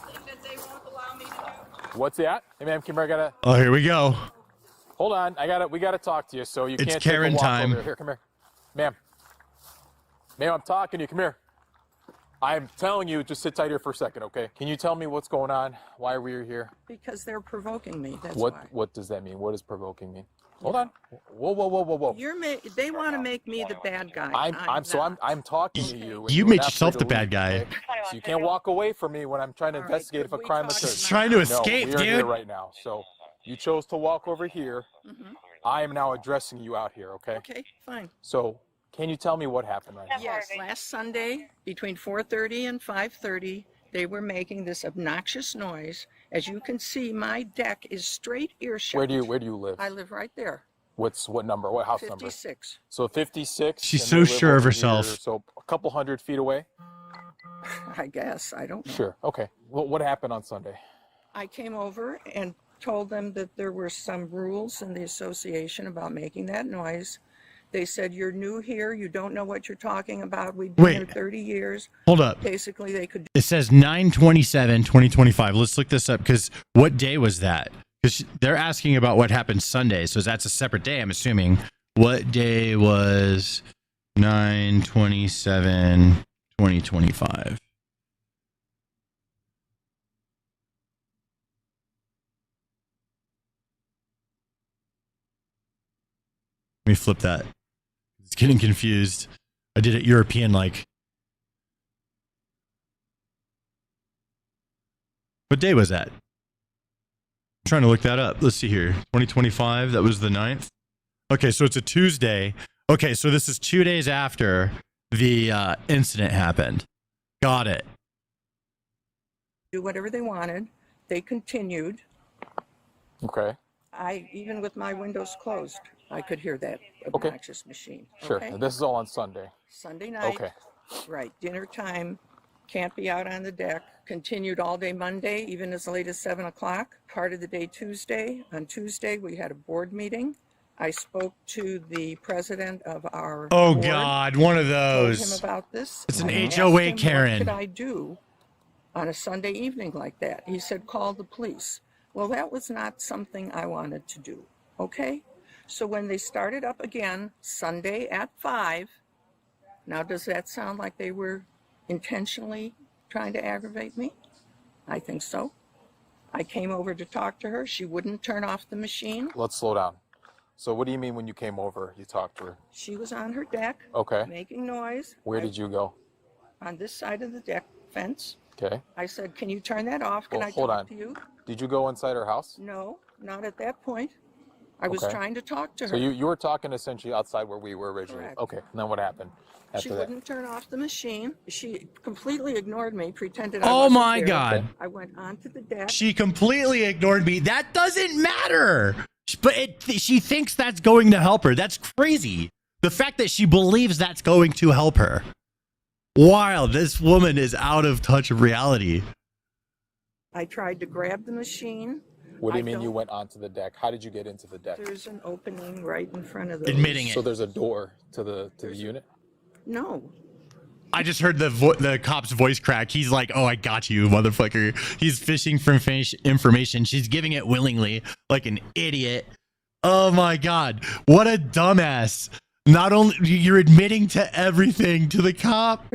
What's that? Hey, ma'am, come here. I gotta...
Oh, here we go.
Hold on. We gotta talk to you. So you
It's
can't
Karen
take a walk
time.
over here. Come here. Ma'am, I'm talking to you. Come here. I'm telling you, just sit tight here for a second, okay? Can you tell me what's going on? Why are we here?
Because they're provoking me. That's
What
why.
What does that mean? What does provoking mean? Hold on. Whoa.
They want to make me the bad guy.
I'm talking to you. and
You
are
made
not
yourself
free
the
to
bad
leave,
guy.
okay? So you can't walk away from me when I'm trying to investigate if a crime occurred.
He's trying to escape,
we are here
dude.
right now. So you chose to walk over here. I am now addressing you out here, okay?
Okay, fine.
So can you tell me what happened right now?
Yes, last Sunday between 4:30 and 5:30, they were making this obnoxious noise. As you can see, my deck is straight earshot.
Where do you live?
I live right there.
What number? What house number?
56.
So 56.
She's
and
so
they live
sure of
over
herself.
here, so a couple 100 feet away.
I guess. I don't know.
Sure. Okay. Well, what happened on Sunday?
I came over and told them that there were some rules in the association about making that noise. They said, you're new here. You don't know what you're talking about. We've been here 30 years.
Hold up.
Basically, they could...
It says 9/27/2025. Let's look this up because what day was that? Because they're asking about what happened Sunday. So that's a separate day, I'm assuming. What day was 9/27/2025? Let me flip that. It's getting confused. I did it European like. What day was that? I'm trying to look that up. Let's see here. 2025. That was the 9th. Okay, so it's a Tuesday. Okay, so this is 2 days after the incident happened. Got it.
do whatever they wanted. They continued.
Okay.
Even with my windows closed, I could hear that obnoxious machine.
Sure.
Okay?
This is all on Sunday.
Sunday night.
Okay.
Right. Dinner time. Can't be out on the deck. Continued all day Monday, even as late as 7 o'clock. Part of the day Tuesday. On Tuesday, we had a board meeting. I spoke to the president of our board,
God, one of those.
told him about this.
It's an
I asked
HOA
him,
Karen.
What could I do on a Sunday evening like that? He said, call the police. Well, that was not something I wanted to do. Okay? So when they started up again, Sunday at 5, now does that sound like they were intentionally trying to aggravate me? I think so. I came over to talk to her. She wouldn't turn off the machine.
Let's slow down. So what do you mean when you came over, you talked to her?
She was on her deck,
Okay.
making noise.
Where did you go?
On this side of the deck fence.
Okay.
I said, can you turn that off? Can
Well,
I
hold
talk
on.
to you?
Did you go inside her house?
No, not at that point. I was
Okay.
trying to talk to her.
So you were talking essentially outside where we were originally.
Correct.
Okay. And then what happened after
She
that?
wouldn't turn off the machine. She completely ignored me, pretended
Oh
I wasn't
my
there.
God.
I went onto the deck.
She completely ignored me. That doesn't matter. But she thinks that's going to help her. That's crazy. The fact that she believes that's going to help her. Wow, this woman is out of touch of reality.
I tried to grab the machine.
What do you
I
mean you
don't-
went onto the deck? How did you get into the deck?
There's an opening right in front of the...
Admitting it.
So there's a door to the unit?
No.
I just heard the cop's voice crack. He's like, "Oh, I got you, motherfucker." He's fishing for information. She's giving it willingly, like an idiot. Oh my God, what a dumbass! Not only you're admitting to everything to the cop.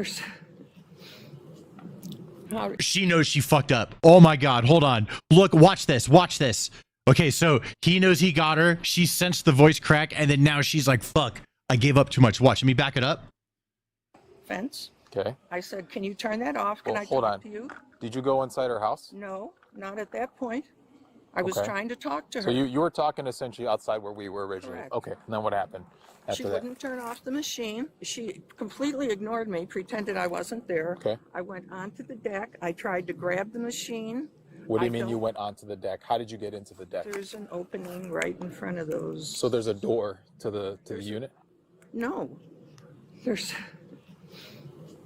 She knows she fucked up. Oh my God, hold on. Look, watch this. Watch this. Okay, so he knows he got her. She sensed the voice crack, and then now she's like, fuck, I gave up too much. Watch, let me back it up.
Fence.
Okay.
I said, can you turn that off? Can
Well,
I
hold
talk
on.
to you?
Did you go inside her house?
No, not at that point. I was
Okay.
trying to talk to her.
So you were talking essentially outside where we were originally.
Correct.
Okay. And then what happened after
She
that?
wouldn't turn off the machine. She completely ignored me, pretended I wasn't there.
Okay.
I went onto the deck. I tried to grab the machine.
What do you
I
mean you
felt
went onto the deck? How did you get into the deck?
There's an opening right in front of those.
So there's a door to the unit?
No. There's.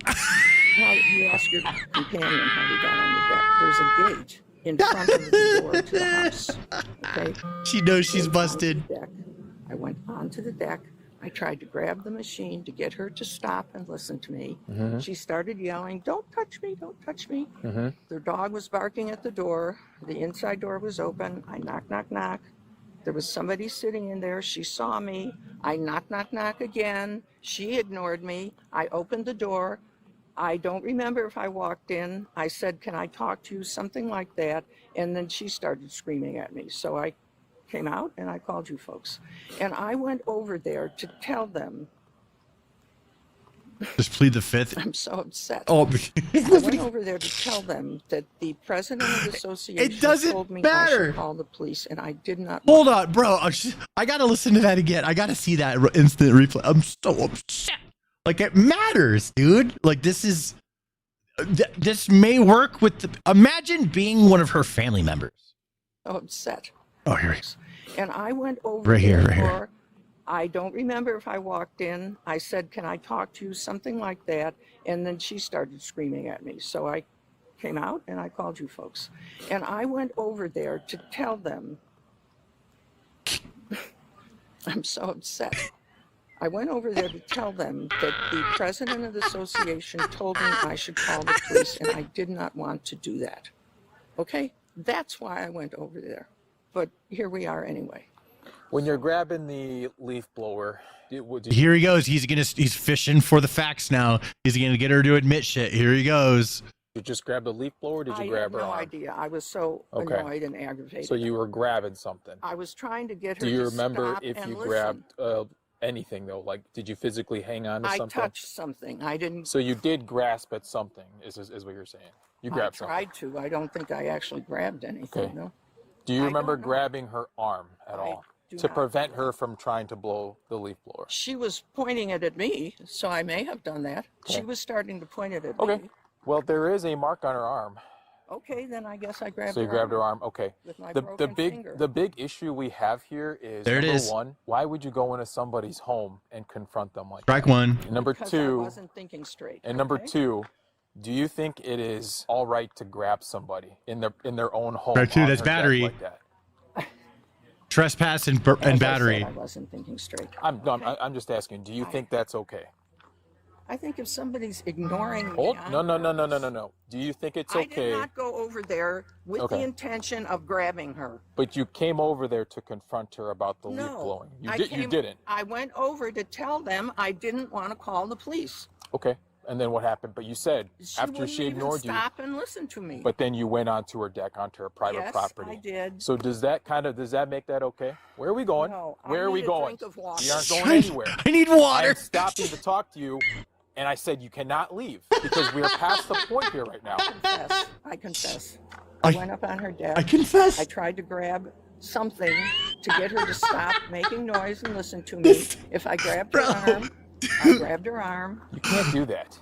How you ask your companion how we got on the deck. There's a gate in front of the door to the house. Okay.
She knows she's busted.
I went onto the deck. I tried to grab the machine to get her to stop and listen to me.
Mhm.
She started yelling, "Don't touch me, don't touch me."
Mm-hmm.
Their dog was barking at the door. The inside door was open. I knock, knock, knock. There was somebody sitting in there. She saw me. I knock, knock, knock again. She ignored me. I opened the door. I don't remember if I walked in. I said, "Can I talk to you?" Something like that. And then she started screaming at me. So I came out and I called you folks. And I went over there to tell them.
Just plead the fifth.
I'm so upset.
Oh,
I went over there to tell them that the president of the association
doesn't
told me I
matter.
should call the police, and I did not.
Hold on, bro. I gotta listen to that again. I gotta see that instant replay. I'm so upset. Like, it matters, dude. Like, this is. This may work with the. Imagine being one of her family members.
So upset.
Oh, here he
And I went over
Right here,
there
right here.
for- I don't remember if I walked in. I said, "Can I talk to you?" Something like that. And then she started screaming at me. So I came out and I called you folks. And I went over there to tell them. I'm so upset. I went over there to tell them that the president of the association told me I should call the police, and I did not want to do that. Okay? That's why I went over there. But here we are anyway.
When you're grabbing the leaf blower,
Here he goes. He's fishing for the facts now. He's gonna get her to admit shit. Here he goes.
you just grab the leaf blower or did you
I
grab
had
her
no
arm?
idea. I was so
Okay.
annoyed and aggravated.
So you were grabbing something.
I was trying to get her
Do you
to
remember
stop
if
and
you
listen.
grabbed anything though? Like, did you physically hang on to
I
something?
touched something. I didn't.
So you did grasp at something, is what you're saying. You grabbed
I
something.
tried to. I don't think I actually grabbed anything.
Okay.
No.
Do you
I
remember
don't know.
grabbing her arm at all
do
to
not.
prevent her from trying to blow the leaf blower?
She was pointing it at me, so I may have done that. She
Okay.
was starting to point it at
Okay.
me.
Well, there is a mark on her arm.
Okay, then I guess I grabbed
So you
her
grabbed her arm. Okay.
with my
The
broken finger.
big issue we have here is
There it
number
is.
one, why would you go into somebody's home and confront them like
Strike
that?
one.
And number
Because I
two,
wasn't thinking straight.
and number
okay?
two, do you think it is all right to grab somebody in their own home?
Right, two,
on
that's
their deck
battery.
Like that?
Trespass and
As I said,
battery.
I wasn't thinking straight.
I'm just asking. Do you think that's okay?
I think if somebody's ignoring me,
Hold. No. Do you think it's
I
okay?
did not go over there with
Okay.
the intention of grabbing her.
But you came over there to confront her about the leaf
No,
blowing. You
I
didn't.
I went over to tell them I didn't want to call the police.
Okay. And then what happened? But you said
She
after
wouldn't
she
even
ignored you.
stop and listen to me.
But then you went onto her deck, onto her private
Yes,
property.
I did.
So does that make that okay? Where are we going?
No, I
Where are we
need a
going?
drink of water.
We aren't going
I-
anywhere.
I need water.
I stopped you to talk to you, and I said you cannot leave because we are past the point here right now.
I confess.
I-
I went up on her deck.
I confess.
I tried to grab something to get her to stop making noise and listen to me. If I grabbed her arm, I grabbed her arm.
You can't do that.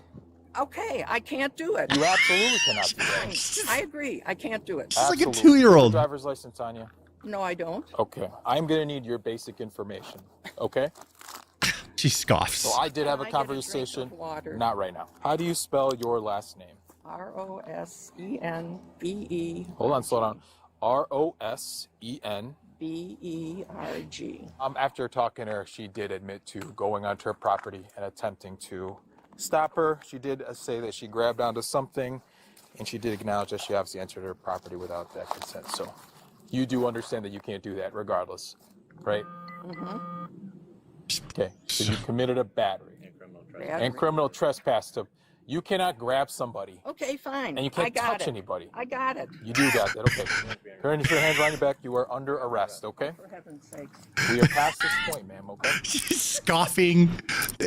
Okay, I can't do it.
You absolutely cannot do that.
I agree. I can't do it.
like a
Absolutely.
2-year-old.
Driver's license on you.
No, I don't.
Okay. I'm gonna need your basic information. Okay.
She scoffs.
So I did have a
I get a drink
conversation.
of water.
Not right now. How do you spell your last name?
Rosenberg.
Hold on, slow down. Rosen.
Berg.
After talking to her, she did admit to going onto her property and attempting to stop her. She did say that she grabbed onto something, and she did acknowledge that she obviously entered her property without that consent. So you do understand that you can't do that regardless, right?
Mm-hmm.
Okay, so you committed a battery and criminal trespass to You cannot grab somebody.
Okay, fine.
And you can't
I got
touch
it.
anybody.
I got it.
You do got that. Okay. Turn your hands around your back. You are under arrest. Okay.
For heaven's sakes.
We are past this point, ma'am. Okay.
She's scoffing.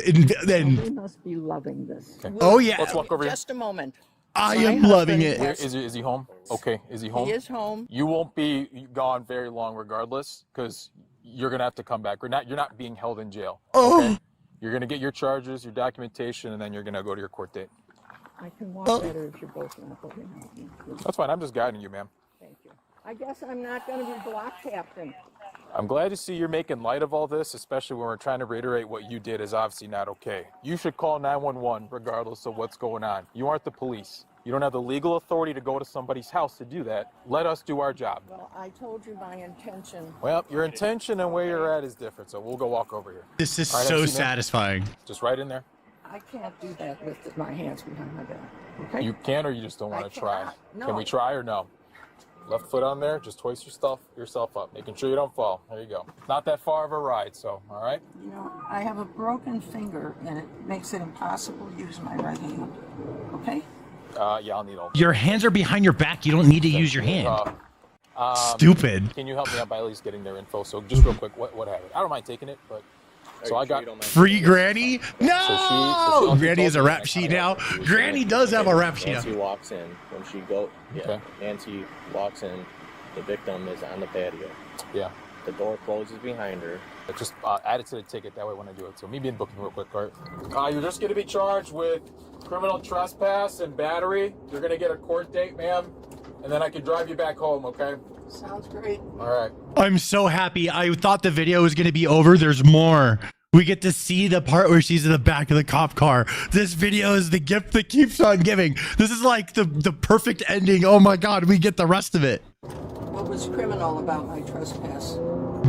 And then
We must be loving this.
Okay.
Oh, yeah.
Let's walk over here.
Just a moment.
I
My
am loving
husband
it.
has-
Is he home? Okay. Is he home?
He is home.
You won't be gone very long, regardless, because you're gonna have to come back. You're not being held in jail.
Oh.
Okay? You're gonna get your charges, your documentation, and then you're gonna go to your court date.
I can walk better if you're both not looking at me.
That's fine. I'm just guiding you, ma'am.
Thank you. I guess I'm not going to be block captain.
I'm glad to see you're making light of all this, especially when we're trying to reiterate what you did is obviously not okay. You should call 911 regardless of what's going on. You aren't the police. You don't have the legal authority to go to somebody's house to do that. Let us do our job.
Well, I told you my intention.
Well, your intention and where you're at is different, so we'll go walk over here.
This is
All right,
so
have a seat, ma'am.
satisfying.
Just right in there.
I can't do that with my hands behind my back. Okay?
You can, or you just don't
I
want to try.
cannot. No.
Can we try or no? Left foot on there, just hoist yourself up, making sure you don't fall. There you go. Not that far of a ride, so, all right?
You know, I have a broken finger, and it makes it impossible to use my right hand. Okay?
Yeah, I'll need all.
Your hands are behind your back. You don't need to use your hand. Stupid.
Can you help me out by at least getting their info? So just real quick, what happened? I don't mind taking it, but so I got
Free Granny? No!
So she
Granny is a
told me
rap
that
sheet
I
now.
got it.
Granny does have a rap sheet now.
Nancy walks in. When she
Okay.
Nancy walks in, the victim is on the patio.
Yeah.
The door closes behind her.
I just add it to the ticket that way when I do it. So me being booking real quick, all right? You're just going to be charged with criminal trespass and battery. You're going to get a court date, ma'am, and then I can drive you back home, okay?
Sounds great.
All right.
I'm so happy. I thought the video was going to be over. There's more. We get to see the part where she's in the back of the cop car. This video is the gift that keeps on giving. This is like the perfect ending. Oh my God, we get the rest of it.
What was criminal about my trespass?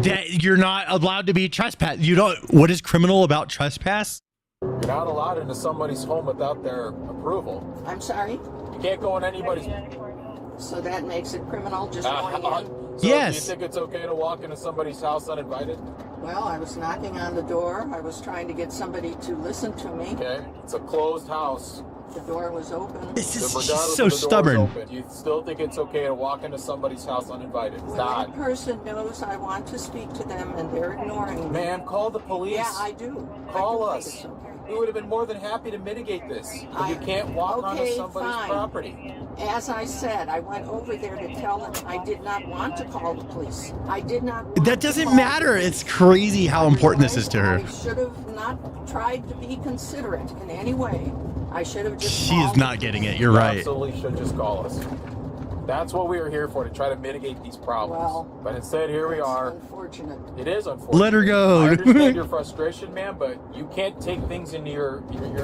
That you're not allowed to be trespass. You don't. What is criminal about trespass?
You're not allowed into somebody's home without their approval.
I'm sorry?
You can't go in anybody's...
So that makes it criminal just going in?
So
Yes.
Do you think it's okay to walk into somebody's house uninvited?
Well, I was knocking on the door. I was trying to get somebody to listen to me.
Okay. It's a closed house.
The door was open.
This is
Regardless
she's
of
so
the door's
stubborn.
open, do you still think it's okay to walk into somebody's house uninvited? It's
When
not.
that person knows I want to speak to them and they're ignoring me.
Ma'am, call the police.
Yeah, I do.
Call
I do
us.
think it's okay.
We would have been more than happy to mitigate this. But you can't walk onto
Okay,
somebody's
fine.
property.
As I said, I went over there to tell them I did not want to call the police. I did not want
That
to
doesn't
call
matter. It's crazy how important this is to her.
I should have not tried to be considerate in any way. I should have just
She is
called
not
the
getting
police.
it. You're right.
Absolutely should just call us. That's what we are here for, to try to mitigate these problems.
Well,
but instead, here we
That's
are.
unfortunate.
It is unfortunate.
Let her go.
I understand your frustration, ma'am, but you can't take things into your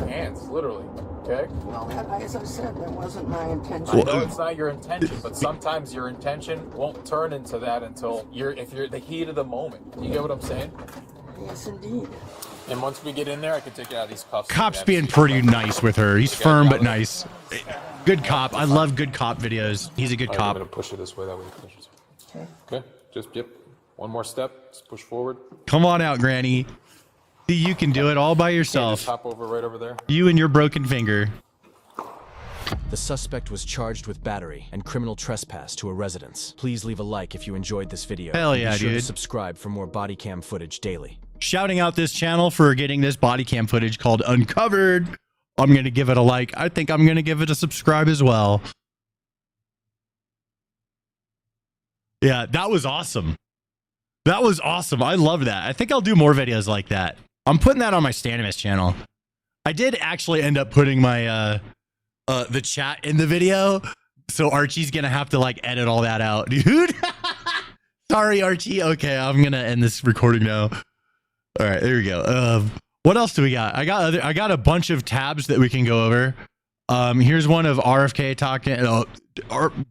hands, literally. Okay?
Well, as I said, that wasn't my intention.
I know it's not your intention, but sometimes your intention won't turn into that until if you're the heat of the moment. You get what I'm saying?
Yes, indeed.
And once we get in there, I can take you out of these cuffs.
Cop's being pretty nice with her. He's firm but nice. Good cop. I love good cop videos. He's a good
I'm
cop.
gonna push it this way. That way.
Okay.
Okay. Just yep. One more step. Just push forward.
Come on out, Granny. See, you can do it all by
Okay, just
yourself.
hop over right over there.
You and your broken finger.
The suspect was charged with battery and criminal trespass to a residence. Please leave a like if you enjoyed this video.
Hell
And
yeah,
be sure to
dude.
subscribe for more body cam footage daily.
Shouting out this channel for getting this body cam footage called Uncovered. I'm going to give it a like. I think I'm going to give it a subscribe as well. Yeah, that was awesome. That was awesome. I love that. I think I'll do more videos like that. I'm putting that on my Stanimus channel. I did actually end up putting my the chat in the video, so Archie's gonna have to like edit all that out, dude. Sorry, Archie. Okay, I'm gonna end this recording now. All right, there we go. What else do we got? I got a bunch of tabs that we can go over. Here's one of RFK talking.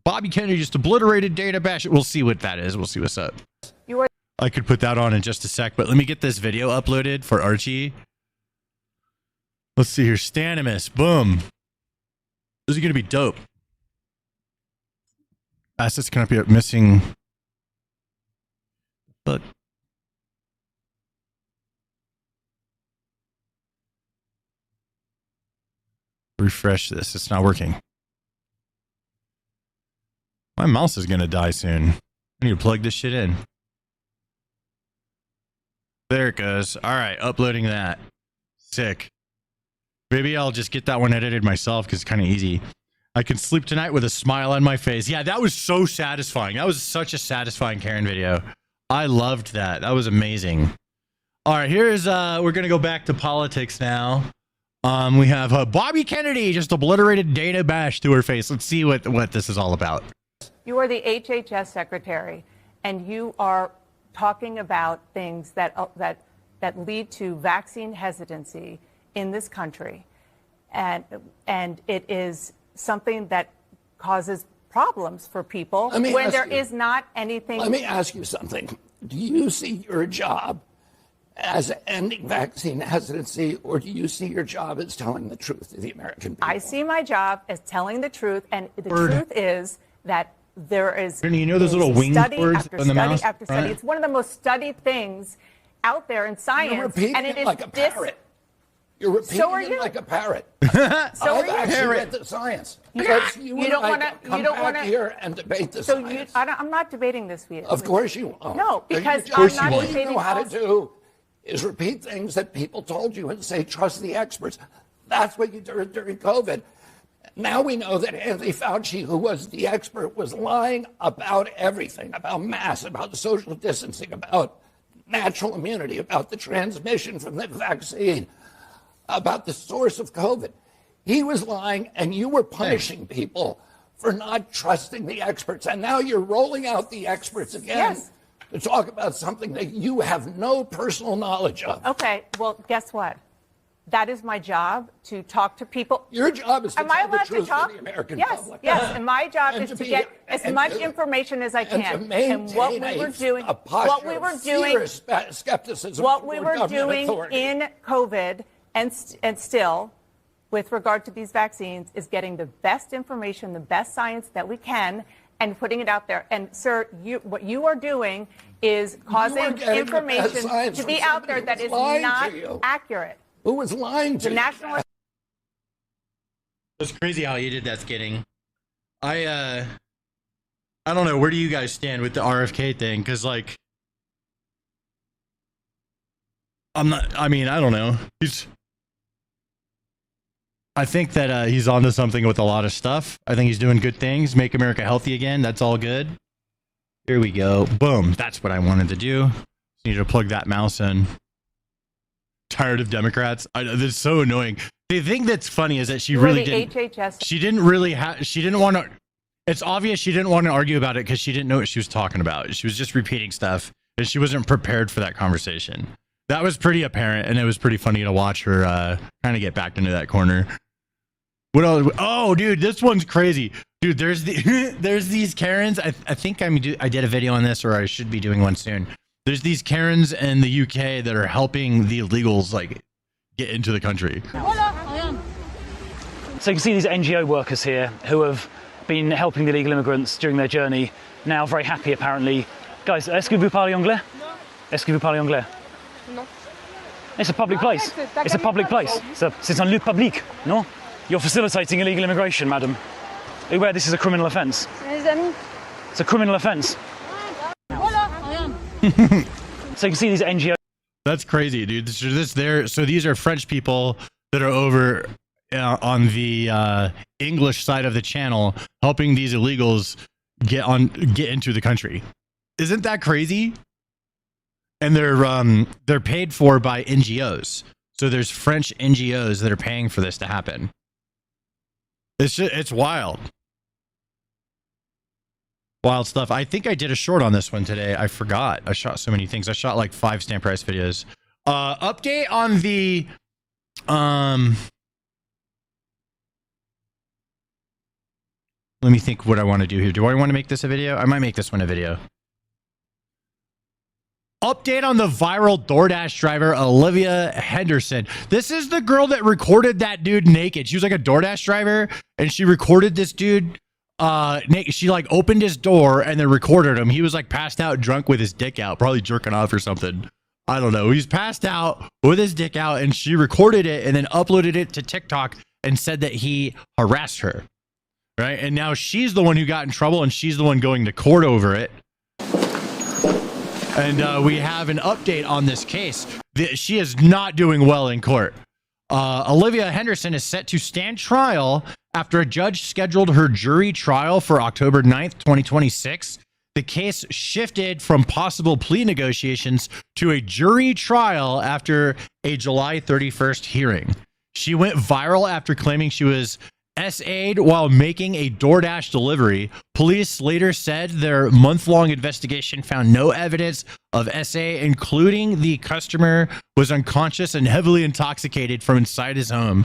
Bobby Kennedy just obliterated data bash. We'll see what that is. We'll see what's up. I could put that on in just a sec, but let me get this video uploaded for Archie. Let's see here. Stanimus. Boom. This is going to be dope. Assets cannot be missing. But Refresh this. It's not working. My mouse is going to die soon. I need to plug this shit in. There it goes. All right, uploading that. Sick. Maybe I'll just get that one edited myself because it's kind of easy. I can sleep tonight with a smile on my face. Yeah, that was so satisfying. That was such a satisfying Karen video. I loved that. That was amazing. All right, here's we're gonna go back to politics now. We have Bobby Kennedy just obliterated Dana Bash to her face. Let's see what this is all about.
You are the HHS secretary, and you are talking about things that lead to vaccine hesitancy in this country, and it is something that causes problems for people when there is not anything.
Let me ask you something. Do you see your job as ending vaccine hesitancy, or do you see your job as telling the truth to the American people?
I see my job as telling the truth, and the truth is that there is
those little wing
study
words
after
on the
study
mouse,
after study.
right?
It's one of the most studied things out there in science.
You're repeating
and it
it
is
like a parrot. You're repeating
So are
it
you.
like a parrot.
So
I've
are you.
actually read the science.
You
Because you
don't
and I
wanna-
come
you don't
back
wanna-
here and debate the
So
science.
I'm not debating this with you.
Of course you won't.
No, because
All
I'm not
you
debating
know how to
also-
do is repeat things that people told you and say, trust the experts. That's what you did during COVID. Now we know that Anthony Fauci, who was the expert, was lying about everything, about masks, about social distancing, about natural immunity, about the transmission from the vaccine, about the source of COVID. He was lying, and you were punishing people for not trusting the experts. And now you're rolling out the experts again to talk about something that you have no personal knowledge of.
Okay, well, guess what? That is my job, to talk to people.
Your job is to
Am I
tell the
allowed
truth
to talk?
to the American
yes,
public.
Yes, and my job
And
is
to
to
be-
get as
and
much
to-
information as I
and to
can. And what we
maintain
were doing,
a posture
what we were
of
doing,
fierce skepticism
what we
toward
were
government
doing
authority.
in COVID and still, with regard to these vaccines, is getting the best information, the best science that we can, and putting it out there. And sir, what you are doing is causing
getting the best
information
science
to
from
be out there
somebody
that
who's
is
lying to
not
you.
accurate.
Who was lying to
The
you?
national.
It's crazy how you did that skidding. I don't know. Where do you guys stand with the RFK thing? Because like, I don't know. I think that he's onto something with a lot of stuff. I think he's doing good things. Make America healthy again. That's all good. Here we go. Boom. That's what I wanted to do. Need to plug that mouse in. Tired of Democrats. I know, that's so annoying. The thing that's funny is that she
You were
really
the
didn't.
HHS.
She didn't really she didn't want to. It's obvious she didn't want to argue about it because she didn't know what she was talking about. She was just repeating stuff and she wasn't prepared for that conversation. That was pretty apparent, and it was pretty funny to watch her trying to get back into that corner. What else? Oh, dude, this one's crazy. Dude, there's these Karens. I think I did a video on this, or I should be doing one soon. There's these Karens in the UK that are helping the illegals like get into the country.
So you can see these NGO workers here who have been helping the illegal immigrants during their journey, now very happy apparently. Guys, est-ce que vous parlez anglais? Est-ce que vous parlez anglais?
No.
It's a public place. It's a public place. C'est un lieu public, no? You're facilitating illegal immigration, madam. Are you aware this is a criminal offence? It's a criminal offence. So you can see these NGO.
That's crazy, dude. So these are French people that are over on the English side of the channel, helping these illegals get into the country. Isn't that crazy? And they're paid for by NGOs. So there's French NGOs that are paying for this to happen. It's wild. Wild stuff. I think I did a short on this one today. I forgot. I shot so many things. I shot like 5 Stamp Price videos. Update on the let me think what I want to do here. Do I want to make this a video? I might make this one a video. Update on the viral DoorDash driver, Olivia Henderson. This is the girl that recorded that dude naked. She was like a DoorDash driver, and she recorded this dude naked. She like opened his door and then recorded him. He was like passed out drunk with his dick out, probably jerking off or something. I don't know. He's passed out with his dick out, and she recorded it and then uploaded it to TikTok and said that he harassed her. Right. And now she's the one who got in trouble, and she's the one going to court over it. And we have an update on this case. She is not doing well in court. Olivia Henderson is set to stand trial after a judge scheduled her jury trial for October 9th, 2026. The case shifted from possible plea negotiations to a jury trial after a July 31st hearing. She went viral after claiming she was SA'd while making a DoorDash delivery. Police later said their month-long investigation found no evidence of SA, including the customer was unconscious and heavily intoxicated from inside his home.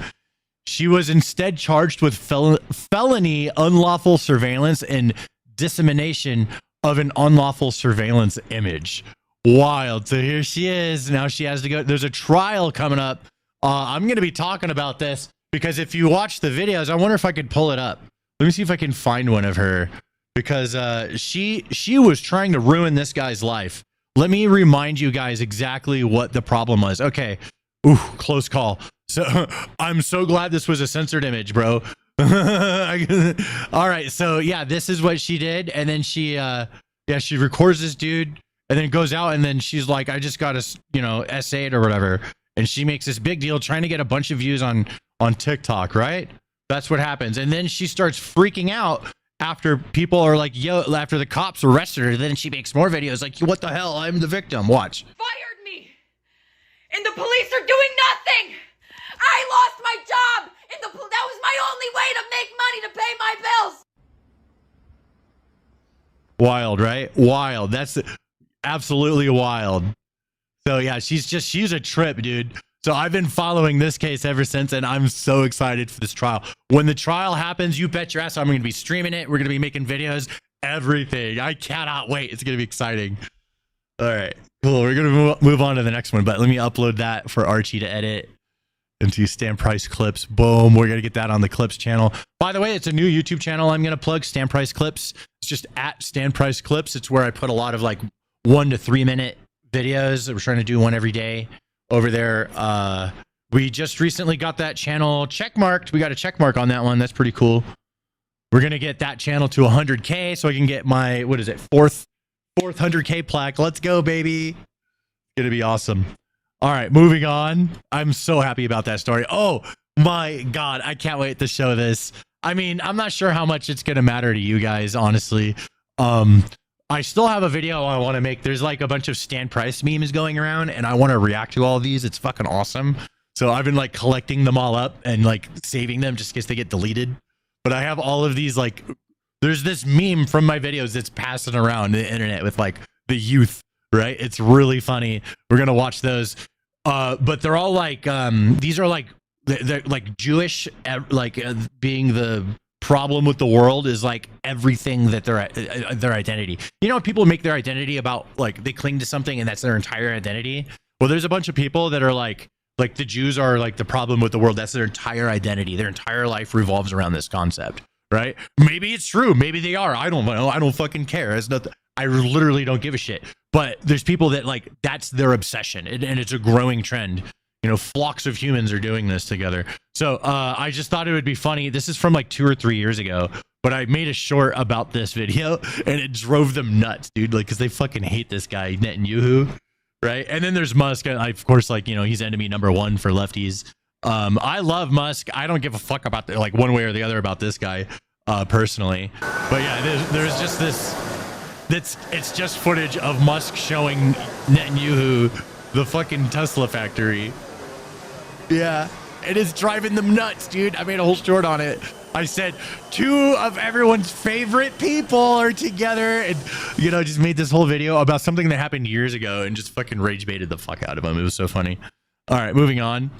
She was instead charged with felony unlawful surveillance and dissemination of an unlawful surveillance image. Wild. So here she is. Now she has to go. There's a trial coming up. I'm going to be talking about this, because if you watch the videos, I wonder if I could pull it up. Let me see if I can find one of her, because she was trying to ruin this guy's life. Let me remind you guys exactly what the problem was. Okay. Ooh, close call. So I'm so glad this was a censored image, bro. All right. So yeah, this is what she did. And then she records this dude and then goes out, and then she's like, I just got a, essayed or whatever. And she makes this big deal trying to get a bunch of views on TikTok, right? That's what happens. And then she starts freaking out after people are like, after the cops arrested her. Then she makes more videos like, what the hell? I'm the victim. Watch.
Fired me, and the police are doing nothing. I lost my job, and that was my only way to make money to pay my bills.
Wild, right? Wild. That's absolutely wild. So yeah, she's a trip, dude. So I've been following this case ever since, and I'm so excited for this trial. When the trial happens, you bet your ass I'm going to be streaming it. We're going to be making videos, everything. I cannot wait. It's going to be exciting. All right, cool. We're going to move on to the next one, but let me upload that for Archie to edit into Stan Price Clips. Boom. We're going to get that on the Clips channel. By the way, it's a new YouTube channel I'm going to plug, Stan Price Clips. It's just at Stan Price Clips. It's where I put a lot of like 1 to 3 minute videos. We're trying to do one every day over there. We just recently got that channel check marked. We got a check mark on that one. That's pretty cool. We're gonna get that channel to 100K so I can get my, what is it, fourth 100K plaque. Let's go, baby. It's gonna be awesome. All right, moving on. I'm so happy about that story. Oh my god, I can't wait to show this. I mean, I'm not sure how much it's gonna matter to you guys, honestly. I still have a video I want to make. There's like a bunch of Stan Price memes going around, and I want to react to all of these. It's fucking awesome. So I've been like collecting them all up and like saving them just in case they get deleted. But I have all of these, like, there's this meme from my videos that's passing around the internet with like the youth, right? It's really funny. We're going to watch those. But they're all like, these are like, they're like Jewish, like being the problem with the world is like everything that their identity. You know, people make their identity about like they cling to something and that's their entire identity. Well, there's a bunch of people that are like the Jews are like the problem with the world. That's their entire identity. Their entire life revolves around this concept, right? Maybe it's true. Maybe they are. I don't know. I don't fucking care. It's not. I literally don't give a shit. But there's people that like that's their obsession, and it's a growing trend. You know, flocks of humans are doing this together. So I just thought it would be funny. This is from like 2 or 3 years ago, but I made a short about this video and it drove them nuts, dude. Like, because they fucking hate this guy, Netanyahu, right? And then there's Musk. Of course, like, you know, he's enemy number 1 for lefties. I love Musk. I don't give a fuck about like one way or the other about this guy personally. But yeah, there's just this. It's just footage of Musk showing Netanyahu the fucking Tesla factory. Yeah, it is driving them nuts, dude. I made a whole short on it. I said 2 of everyone's favorite people are together, and you know, just made this whole video about something that happened years ago and just fucking rage baited the fuck out of him. It was so funny. All right, moving on.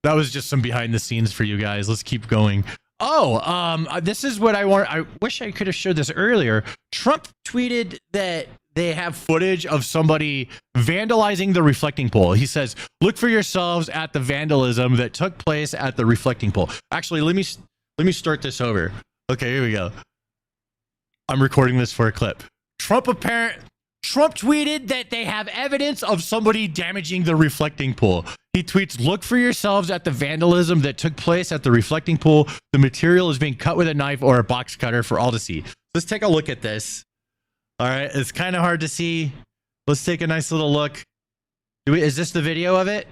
That was just some behind the scenes for you guys. Let's keep going. Oh, this is what I want. I wish I could have showed this earlier. Trump tweeted that they have footage of somebody vandalizing the reflecting pole. He says, look for yourselves at the vandalism that took place at the reflecting pole. Actually, let me start this over. Okay, here we go. I'm recording this for a clip. Trump tweeted that they have evidence of somebody damaging the reflecting pole. He tweets, look for yourselves at the vandalism that took place at the reflecting pool. The material is being cut with a knife or a box cutter for all to see. Let's take a look at this. All right, it's kind of hard to see. Let's take a nice little look. Is this the video of it?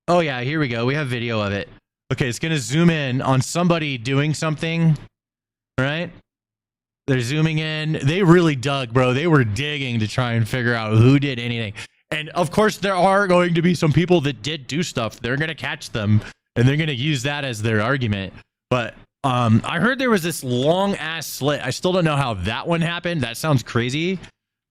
Oh yeah, here we go. We have video of it. Okay, it's going to zoom in on somebody doing something, right? They're zooming in. They really dug, bro. They were digging to try and figure out who did anything. And of course, there are going to be some people that did do stuff. They're going to catch them and they're going to use that as their argument. But I heard there was this long ass slit. I still don't know how that one happened. That sounds crazy.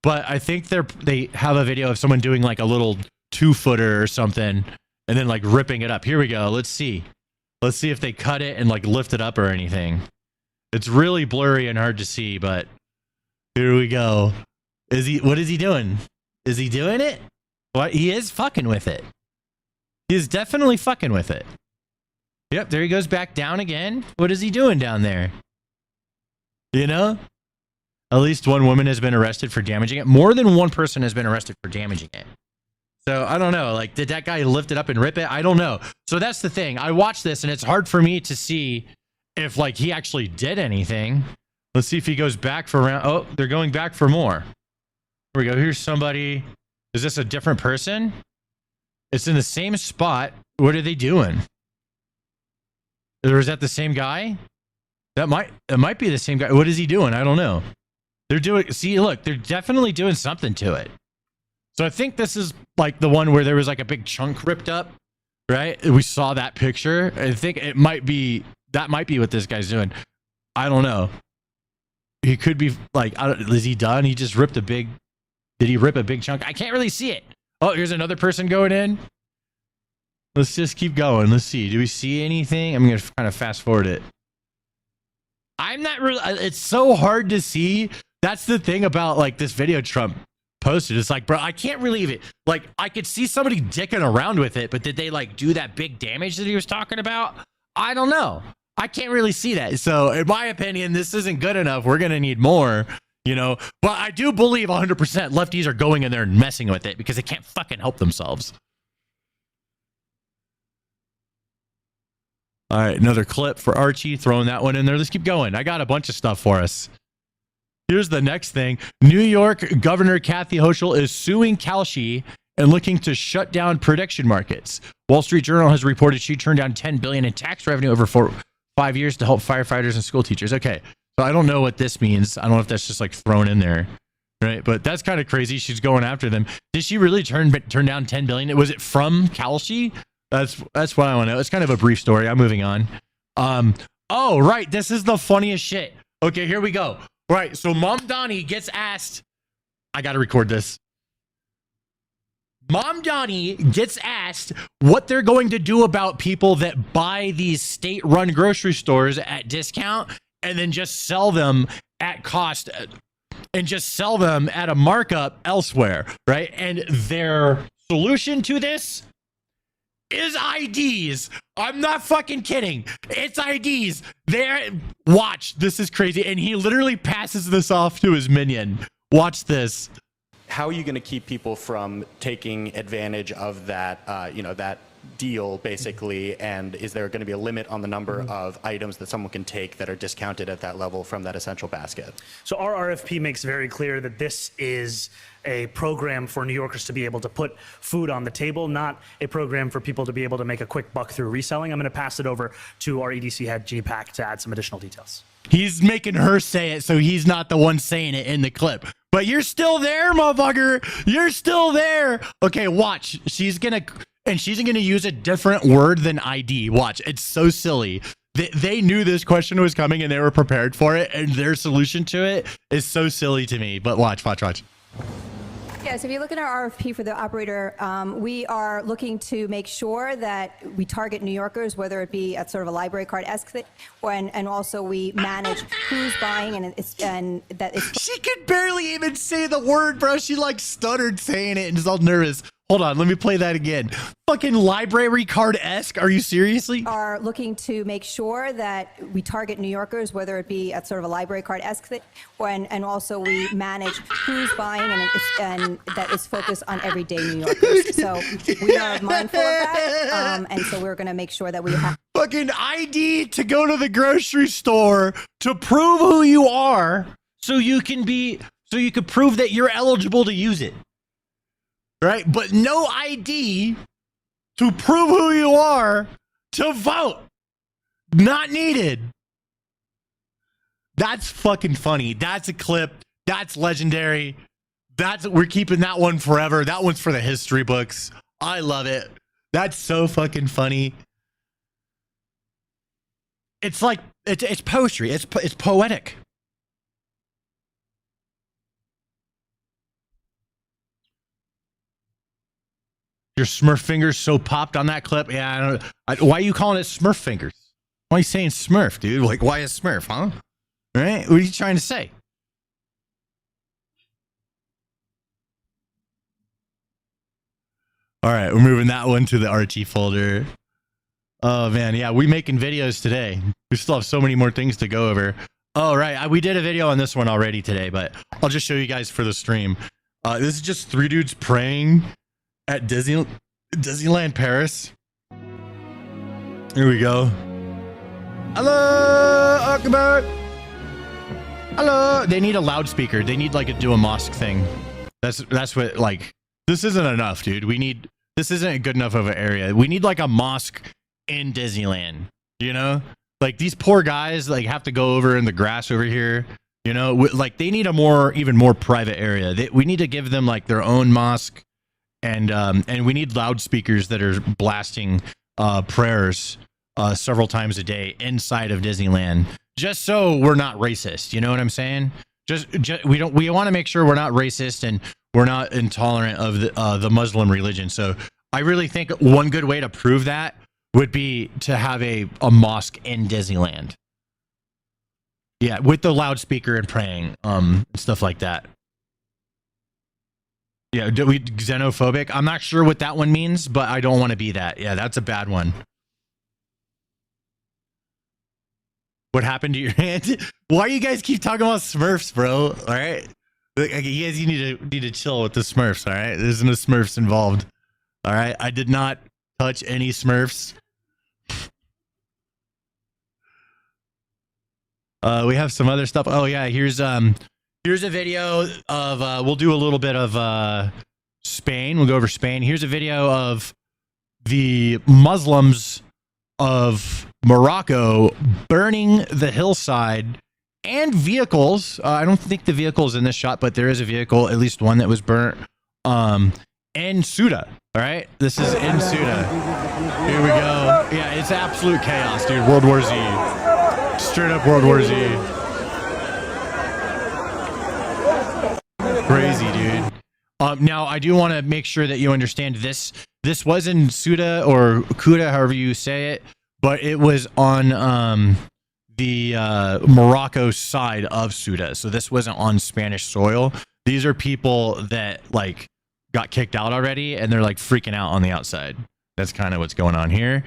But I think they have a video of someone doing like a little 2-footer or something and then like ripping it up. Here we go. Let's see. Let's see if they cut it and like lift it up or anything. It's really blurry and hard to see, but here we go. What is he doing? Is he doing it? What? He is fucking with it. He is definitely fucking with it. Yep, there he goes back down again. What is he doing down there? You know? At least one woman has been arrested for damaging it. More than one person has been arrested for damaging it. So I don't know. Like, did that guy lift it up and rip it? I don't know. So that's the thing. I watched this and it's hard for me to see if like he actually did anything. Let's see if he goes back for round. Oh, they're going back for more. Here we go. Here's somebody. Is this a different person? It's in the same spot. What are they doing? Or is that the same guy? It might be the same guy. What is he doing? I don't know. They're doing, see, look, they're definitely doing something to it. So I think this is like the one where there was like a big chunk ripped up, right? We saw that picture. I think that might be what this guy's doing. I don't know. He could be like, is he done? He just ripped did he rip a big chunk? I can't really see it. Oh, here's another person going in. Let's just keep going. Let's see. Do we see anything? I'm going to kind of fast forward it. I'm not really, it's so hard to see. That's the thing about like this video Trump posted. It's like, bro, I can't believe it. Like, I could see somebody dicking around with it, but did they like do that big damage that he was talking about? I don't know. I can't really see that. So in my opinion, this isn't good enough. We're going to need more, you know, but I do believe 100% lefties are going in there and messing with it because they can't fucking help themselves. All right, another clip for Archie, throwing that one in there. Let's keep going. I got a bunch of stuff for us. Here's the next thing. New York Governor Kathy Hochul is suing Kalshi and looking to shut down prediction markets. Wall Street Journal has reported she turned down $10 billion in tax revenue over 5 years to help firefighters and school teachers. Okay, so I don't know what this means. I don't know if that's just like thrown in there, right? But that's kind of crazy. She's going after them. Did she really turn down $10 billion? Was it from Kalshi? That's what I want to know. It's kind of a brief story. I'm moving on. Oh, right. This is the funniest shit. Okay, here we go. Right. So Mom Donnie gets asked. I got to record this. Mom Donnie gets asked what they're going to do about people that buy these state-run grocery stores at discount and then just sell them at cost and just sell them at a markup elsewhere, right? And their solution to this is IDs. I'm not fucking kidding. It's IDs. Watch. This is crazy. And he literally passes this off to his minion. Watch this.
How are you going to keep people from taking advantage of that, that deal, basically? And is there going to be a limit on the number of items that someone can take that are discounted at that level from that essential basket?
So our RFP makes very clear that this is a program for New Yorkers to be able to put food on the table, not a program for people to be able to make a quick buck through reselling. I'm going to pass it over to our EDC head, G-Pack, to add some additional details.
He's making her say it, so he's not the one saying it in the clip. But you're still there, motherfucker. You're still there. Okay, watch. She's going to use a different word than ID. Watch. It's so silly. They knew this question was coming and they were prepared for it, and their solution to it is so silly to me. But watch.
Yes, if you look at our RFP for the operator, we are looking to make sure that we target New Yorkers, whether it be at sort of a library card-esque thing, and also we manage who's buying and that it's...
She could barely even say the word, bro. She like stuttered saying it and is all nervous. Hold on, let me play that again. Fucking library card-esque? Are you seriously?
Are looking to make sure that we target New Yorkers, whether it be at sort of a library card-esque, and also we manage who's buying and that is focused on everyday New Yorkers. So we are mindful of that, and so we're going to make sure that we have
fucking ID to go to the grocery store to prove who you are, so you can prove that you're eligible to use it. Right? But no ID to prove who you are to vote. Not needed. That's fucking funny. That's a clip. That's legendary. We're keeping that one forever. That one's for the history books. I love it. That's so fucking funny. It's like it's poetry. It's poetic. Your Smurf fingers so popped on that clip. Yeah, why are you calling it Smurf fingers? Why are you saying Smurf, dude? Like, why is Smurf, huh? Right? What are you trying to say? All right, we're moving that one to the RT folder. Oh, man. Yeah, we making videos today. We still have so many more things to go over. Oh, right. We did a video on this one already today, but I'll just show you guys for the stream. This is just 3 dudes praying at Disneyland Paris. Here we go. Hello, Akbar. Hello. They need a loudspeaker. They need like a do a mosque thing. That's what, like, this isn't enough, dude. This isn't good enough of an area. We need like a mosque in Disneyland, you know? Like these poor guys like have to go over in the grass over here, you know? Like they need a even more private area. We need to give them like their own mosque. And we need loudspeakers that are blasting prayers several times a day inside of Disneyland, just so we're not racist. You know what I'm saying? Just we want to make sure we're not racist and we're not intolerant of the Muslim religion. So I really think one good way to prove that would be to have a mosque in Disneyland. Yeah, with the loudspeaker and praying, stuff like that. Yeah, xenophobic? I'm not sure what that one means, but I don't want to be that. Yeah, that's a bad one. What happened to your hand? Why you guys keep talking about Smurfs, bro? All right, you guys need to chill with the Smurfs. All right, there's no Smurfs involved. All right, I did not touch any Smurfs. We have some other stuff. Oh yeah, here's a video of we'll do a little bit of Spain. We'll go over Spain. Here's a video of the Muslims of Morocco burning the hillside and vehicles. I don't think the vehicle is in this shot, but there is a vehicle, at least one that was burnt in Ceuta. All right, this is in Ceuta. Here we go. Yeah, it's absolute chaos, dude. World War Z. Straight up World War Z. Crazy, dude. Now, I do want to make sure that you understand this. This was in Ceuta or Ceuta, however you say it, but it was on the Morocco side of Ceuta. So this wasn't on Spanish soil. These are people that like got kicked out already, and they're like freaking out on the outside. That's kind of what's going on here.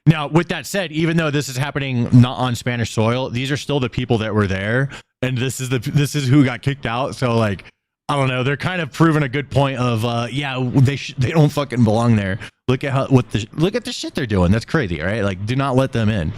Now, with that said, even though this is happening not on Spanish soil, these are still the people that were there, and this is who got kicked out. So like, I don't know. They're kind of proving a good point of yeah, they don't fucking belong there. Look at look at the shit they're doing. That's crazy, right? Like, do not let them in.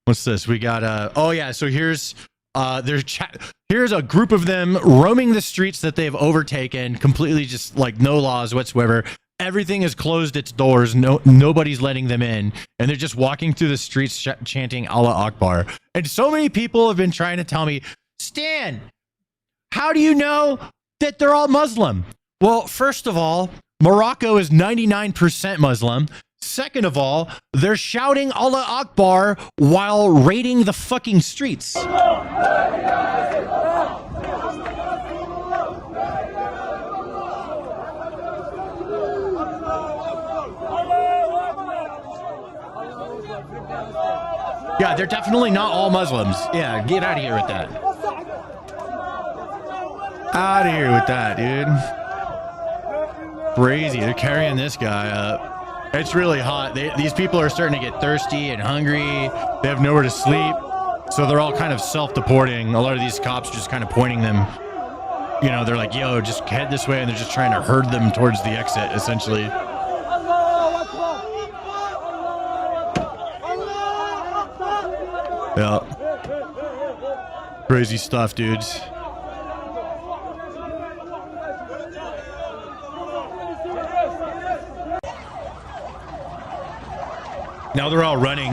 What's this? We got oh yeah. So here's here's a group of them roaming the streets that they've overtaken, completely just like no laws whatsoever. Everything has closed its doors. Nobody's letting them in, and they're just walking through the streets chanting Allah Akbar. And so many people have been trying to tell me, Stan, how do you know that they're all Muslim? Well, first of all, Morocco is 99% Muslim. Second of all, they're shouting Allah Akbar while raiding the fucking streets. Yeah, they're definitely not all Muslims. Yeah, get out of here with that. Out of here with that, dude. crazy. They're carrying this guy up. It's really hot. These people are starting to get thirsty and hungry. They have nowhere to sleep. So they're all kind of self-deporting. A lot of these cops are just kind of pointing them. You know, they're like, yo, just head this way. And they're just trying to herd them towards the exit, essentially. Yeah. Crazy stuff, dudes. Now they're all running.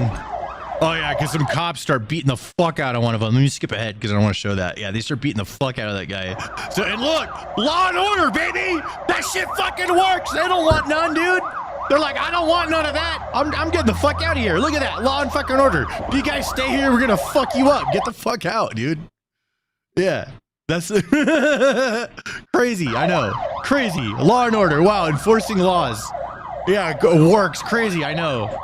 Oh, yeah, because some cops start beating the fuck out of one of them. Let me skip ahead because I don't want to show that. Yeah, they start beating the fuck out of that guy. So, and look, law and order, baby. That shit fucking works. They don't want none, dude. They're like, I don't want none of that. I'm getting the fuck out of here. Look at that. Law and fucking order. You guys stay here. We're going to fuck you up. Get the fuck out, dude. Yeah. That's crazy. I know. Crazy. Law and order. Wow. Enforcing laws. Yeah, it works. Crazy. I know.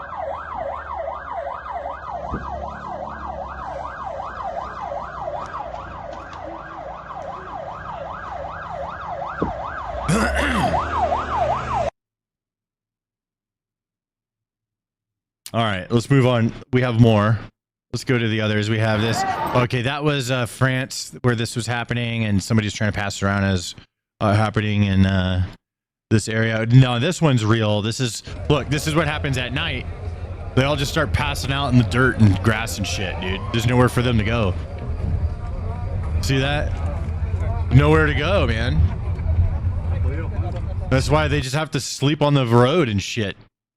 All right, let's move on. We have more. Let's go to the others. We have this. Okay, that was France where this was happening, and somebody's trying to pass it around as happening in this area. No, this one's real. This is, look, this is what happens at night. They all just start passing out in the dirt and grass and shit, dude. There's nowhere for them to go. See that? Nowhere to go, man. That's why they just have to sleep on the road and shit.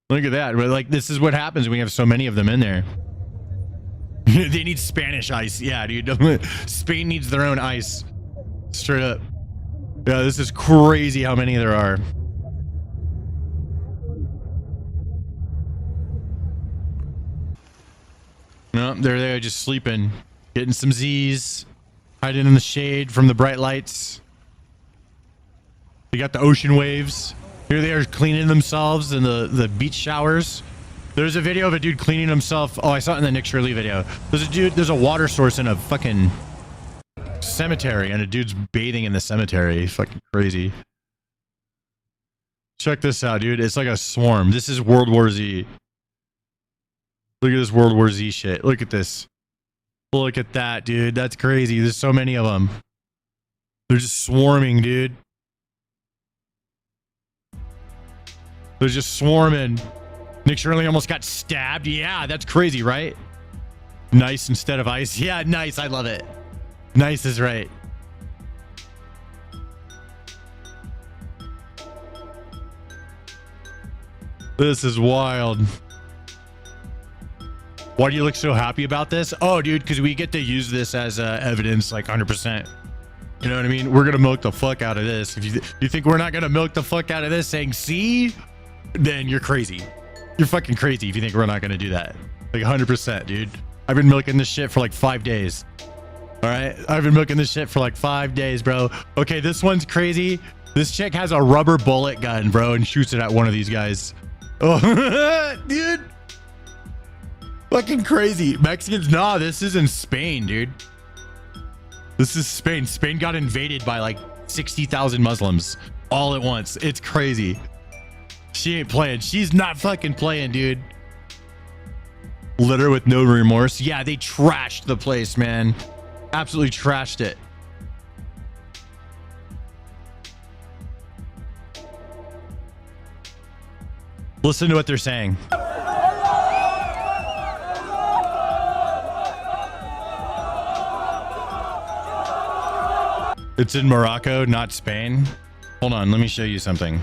Look at that. Like, this is what happens when we have so many of them in there. They need Spanish ice. Yeah, dude. Spain needs their own ice. Straight up. Yeah, this is crazy how many there are. No, they're there just sleeping. Getting some Z's. Hiding in the shade from the bright lights. They got the ocean waves. Here they are cleaning themselves in the beach showers. There's a video of a dude cleaning himself. Oh, I saw it in the Nick Shirley video. There's a water source in a fucking cemetery, and a dude's bathing in the cemetery. Fucking crazy. Check this out, dude. It's like a swarm. This is World War Z. Look at this World War Z shit. Look at this. Look at that, dude. That's crazy. There's so many of them. They're just swarming, dude. They're just swarming. Nick Shirley almost got stabbed. Yeah, that's crazy, right? Nice instead of ice. Yeah, nice. I love it. Nice is right. This is wild. Why do you look so happy about this? Oh, dude, because we get to use this as evidence, like 100%. You know what I mean? We're going to milk the fuck out of this. If you think we're not going to milk the fuck out of this saying, see, then you're crazy. You're fucking crazy if you think we're not going to do that. Like 100%, dude. I've been milking this shit for like 5 days. All right? I've been milking this shit for like 5 days, bro. Okay, this one's crazy. This chick has a rubber bullet gun, bro, and shoots it at one of these guys. Oh, dude. Fucking crazy. Mexicans, nah, this is in Spain, dude. This is Spain. Spain got invaded by like 60,000 Muslims all at once. It's crazy. She ain't playing. She's not fucking playing, dude. Litter with no remorse. Yeah, they trashed the place, man. Absolutely trashed it. Listen to what they're saying. It's in Morocco, not Spain. Hold on, let me show you something.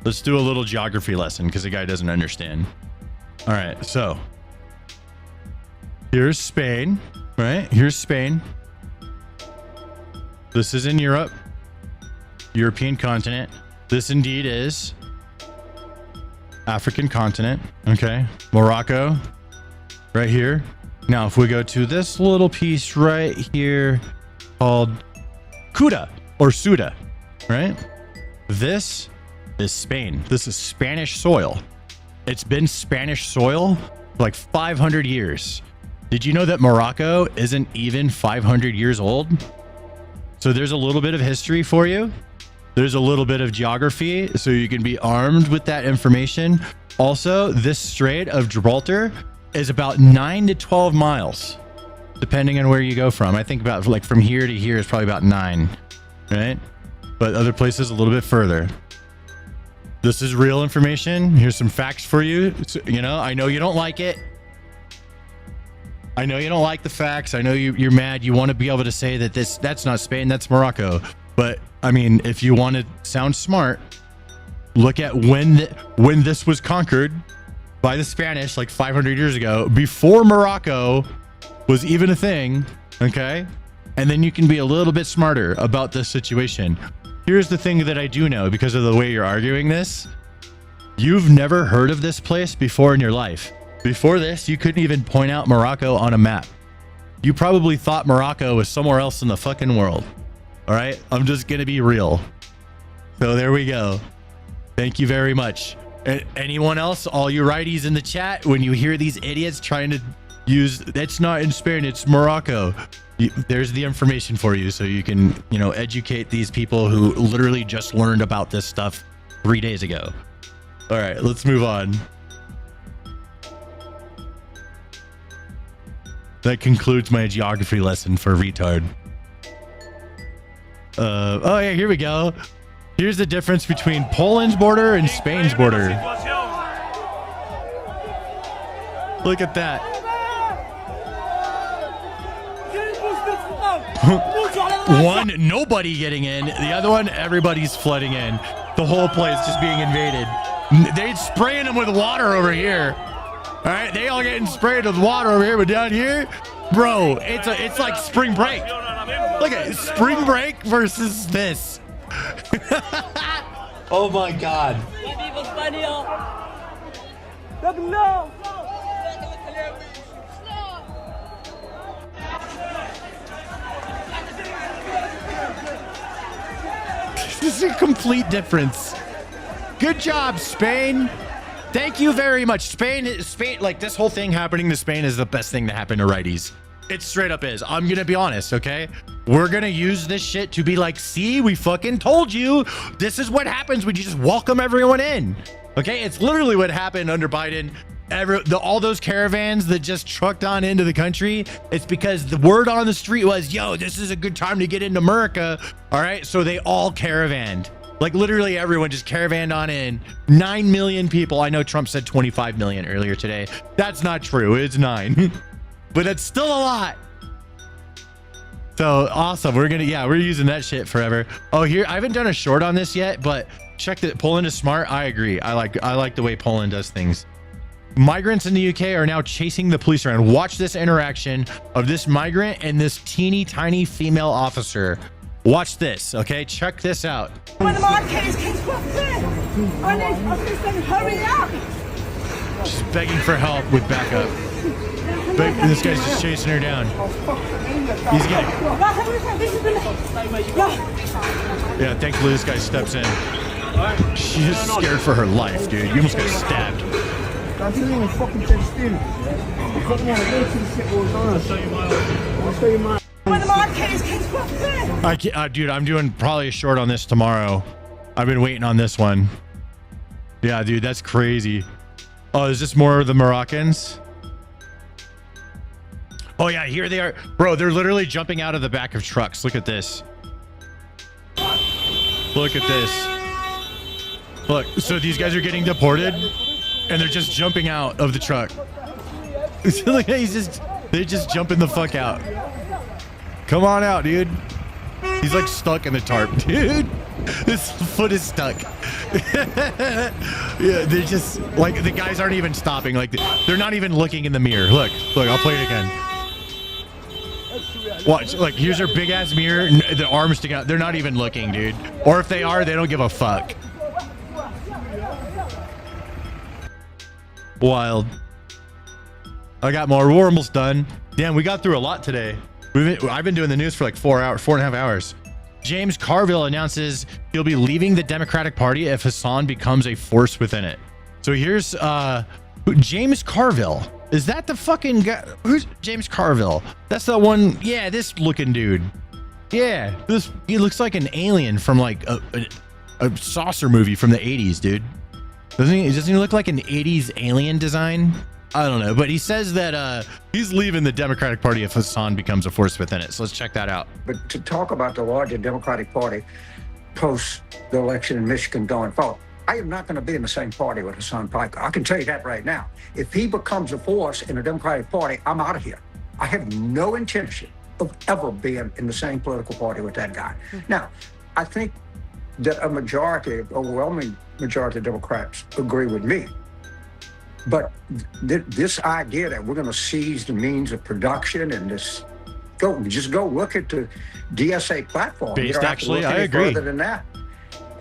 Let's do a little geography lesson because the guy doesn't understand. All right, so here's Spain, right? Here's Spain. This is in Europe, European continent. This indeed is African continent. Okay, Morocco, right here. Now, if we go to this little piece right here called Ceuta or Ceuta, right? This is Spain. This is Spanish soil. It's been Spanish soil for like 500 years. Did you know that Morocco isn't even 500 years old? So there's a little bit of history for you. There's a little bit of geography, so you can be armed with that information. Also, this Strait of Gibraltar is about 9 to 12 miles, depending on where you go from. I think about like from here to here is probably about 9, right? But other places a little bit further. This is real information. Here's some facts for you. So, you know, I know you don't like it. I know you don't like the facts. I know you're mad. You want to be able to say that that's not Spain, that's Morocco. But I mean, if you want to sound smart, look at when this was conquered by the Spanish like 500 years ago, before Morocco was even a thing, okay? And then you can be a little bit smarter about this situation. Here's the thing that I do know because of the way you're arguing this. You've never heard of this place before in your life. Before this, you couldn't even point out Morocco on a map. You probably thought Morocco was somewhere else in the fucking world. All right? I'm just going to be real. So there we go. Thank you very much. Anyone else? All you righties in the chat, when you hear these idiots trying to use, that's not in Spain, it's Morocco. There's the information for you so you can, you know, educate these people who literally just learned about this stuff 3 days ago. All right, let's move on. That concludes my geography lesson for retard. Oh yeah, here we go. Here's the difference between Poland's border and Spain's border. Look at that. One, nobody getting in. The other one, everybody's flooding in. The whole place just being invaded. They're spraying them with water over here. All right, they all getting sprayed with water over here, but down here, bro, it's like spring break. Look at it, spring break versus this. Oh my God. This is a complete difference. Good job, Spain. Thank you very much. Spain, like this whole thing happening to Spain is the best thing to happen to righties. It straight up is. I'm going to be honest, okay? We're going to use this shit to be like, see, we fucking told you. This is what happens when you just welcome everyone in. Okay? It's literally what happened under Biden. All those caravans that just trucked on into the country, it's because the word on the street was, yo, this is a good time to get into America. All right? So they all caravanned. Like literally everyone just caravanned on in. 9 million people. I know Trump said 25 million earlier today. That's not true. It's 9. But it's still a lot. So awesome. We're using that shit forever. Oh, here, I haven't done a short on this yet, but check that Poland is smart. I agree. I like the way Poland does things. Migrants in the UK are now chasing the police around. Watch this interaction of this migrant and this teeny tiny female officer. Watch this, okay? Check this out.
One of my kids popped in. I just said, hurry up.
She's begging for help with backup. This guy's just chasing her down. He's getting... Yeah, thankfully this guy steps in. She's just scared for her life, dude. You almost got stabbed.
I'm telling you, fucking dead still. I'll show you my... One of my kids popped in.
Dude, I'm doing probably a short on this tomorrow. I've been waiting on this one. Yeah, dude, that's crazy. Oh, is this more of the Moroccans? Oh yeah, here they are. Bro, they're literally jumping out of the back of trucks. Look at this. Look at this. Look, so these guys are getting deported and they're just jumping out of the truck. Look, they just jumping the fuck out. Come on out, dude. He's like stuck in the tarp, dude. His foot is stuck. Yeah, they're just like, the guys aren't even stopping. Like they're not even looking in the mirror. Look, I'll play it again. Watch, like here's her big ass mirror, the arms sticking out. They're not even looking, dude. Or if they are, they don't give a fuck. Wild. I got more. We're almost done. Damn, we got through a lot today. I've been doing the news for like 4.5 hours. James Carville announces he'll be leaving the Democratic Party if Hassan becomes a force within it. So here's James Carville. Is that the fucking guy? Who's James Carville? That's the one. Yeah, this looking dude. Yeah, he looks like an alien from like a saucer movie from the 80s, dude. Doesn't he look like an 80s alien design? I don't know, but he says that he's leaving the Democratic Party if Hassan becomes a force within it. So let's check that out.
But to talk about the larger Democratic Party post the election in Michigan going forward, I am not going to be in the same party with Hassan Piker. I can tell you that right now. If he becomes a force in the Democratic Party, I'm out of here. I have no intention of ever being in the same political party with that guy. Now, I think that a majority, overwhelming majority of Democrats agree with me. But this idea that we're going to seize the means of production and just go look at the DSA platform.
Based,
you don't have
actually,
to look
I
any
agree.
further than that.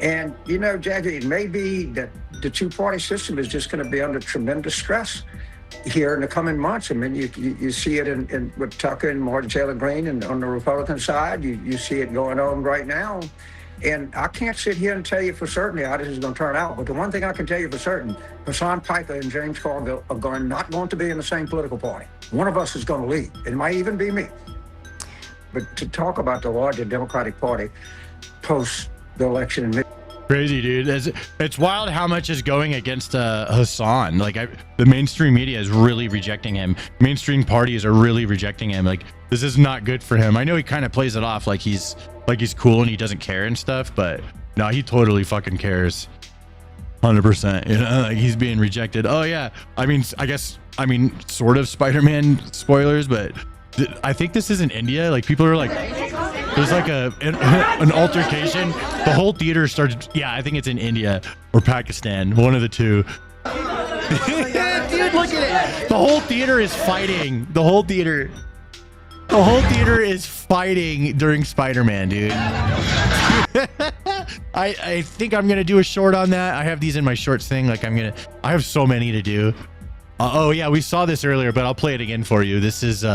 And, you know, Jackie, it may be that the two-party system is just going to be under tremendous stress here in the coming months. I mean, you see it in with Tucker and Martin Taylor Greene, and on the Republican side, you see it going on right now. And I can't sit here and tell you for certain how this is going to turn out. But the one thing I can tell you for certain, Hassan Piker and James Carville are not going to be in the same political party. One of us is going to leave. It might even be me. But to talk about the larger Democratic Party post the election in
Crazy, dude. It's wild how much is going against Hassan. Like, the mainstream media is really rejecting him. Mainstream parties are really rejecting him. Like, this is not good for him. I know he kind of plays it off like he's cool and he doesn't care and stuff, but no, he totally fucking cares. 100%. You know, like, he's being rejected. Oh yeah. I mean, sort of Spider-Man spoilers, but I think this is in India. Like, people are like, there's like an altercation. The whole theater started. Yeah, I think it's in India or Pakistan, one of the two. Dude, look at it. The whole theater is fighting. The whole theater is fighting during Spider-Man, dude. I think I'm gonna do a short on that. I have these in my shorts thing. Like, I have so many to do. Oh yeah, we saw this earlier, but I'll play it again for you. This is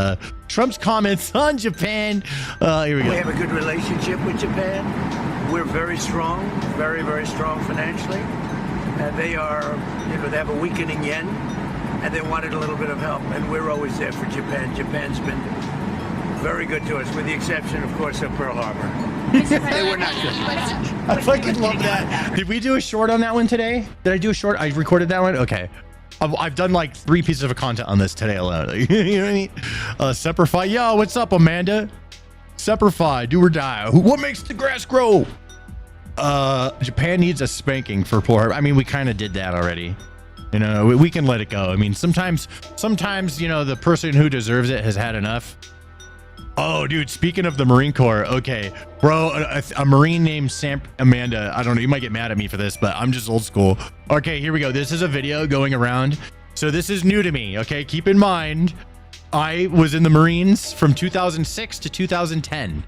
Trump's comments on Japan. Here we go.
We have a good relationship with Japan. We're very strong, very, very strong financially. And they are, they have a weakening yen, and they wanted a little bit of help. And we're always there for Japan. Japan's been very good to us, with the exception, of course, of Pearl Harbor. They were not good.
I fucking love that. Did we do a short on that one today? Did I do a short? I recorded that one? Okay. I've done like 3 pieces of content on this today alone. You know what I mean? Seprify. Yo, what's up, Amanda? Seprify, do or die. What makes the grass grow? Japan needs a spanking for Pearl Harbor. I mean, we kind of did that already. You know, we can let it go. I mean, sometimes, you know, the person who deserves it has had enough. Oh, dude, speaking of the Marine Corps, okay, bro, a Marine named Sam Amanda, I don't know, you might get mad at me for this, but I'm just old school. Okay, here we go. This is a video going around. So this is new to me, okay? Keep in mind, I was in the Marines from 2006 to 2010.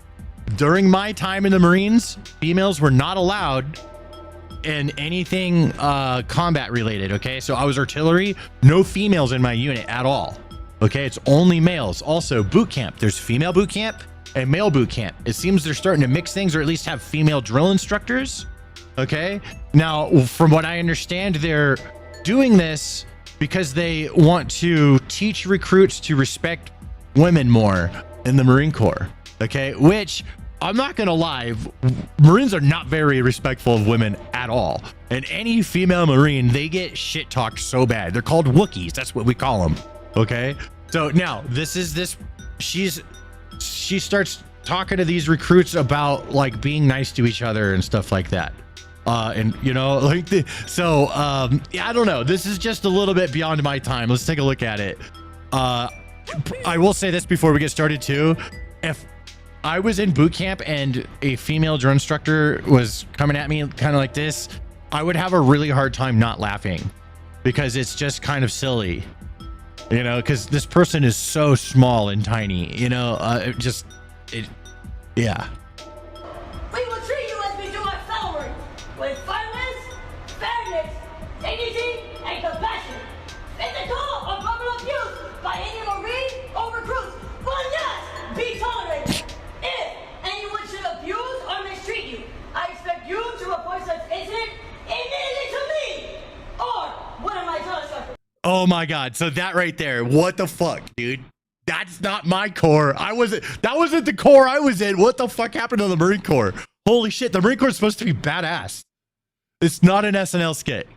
During my time in the Marines, females were not allowed in anything combat related, okay? So I was artillery, no females in my unit at all. Okay, it's only males. Also, boot camp. There's female boot camp and male boot camp. It seems they're starting to mix things, or at least have female drill instructors. Okay, now from what I understand, they're doing this because they want to teach recruits to respect women more in the Marine Corps. Okay, which I'm not gonna lie, Marines are not very respectful of women at all. And any female Marine, they get shit talked so bad. They're called Wookiees. That's what we call them. Okay, so now she starts talking to these recruits about like being nice to each other and stuff like that. And you know, like yeah, I don't know. This is just a little bit beyond my time. Let's take a look at it. I will say this before we get started too. If I was in boot camp and a female drill instructor was coming at me kind of like this, I would have a really hard time not laughing because it's just kind of silly. You know, because this person is so small and tiny, you know, yeah.
We will treat you as we do our salary, with violence, fairness, dignity, and compassion. Physical or verbal abuse by any Marine or recruits will not be tolerated. If anyone should abuse or mistreat you, I expect you to report such incident immediately to me or one of my drill instructors.
Oh my God. So that right there, what the fuck, dude? That's not my Corps. That wasn't the Corps I was in. What the fuck happened to the Marine Corps? Holy shit, the Marine Corps is supposed to be badass. It's not an SNL skit.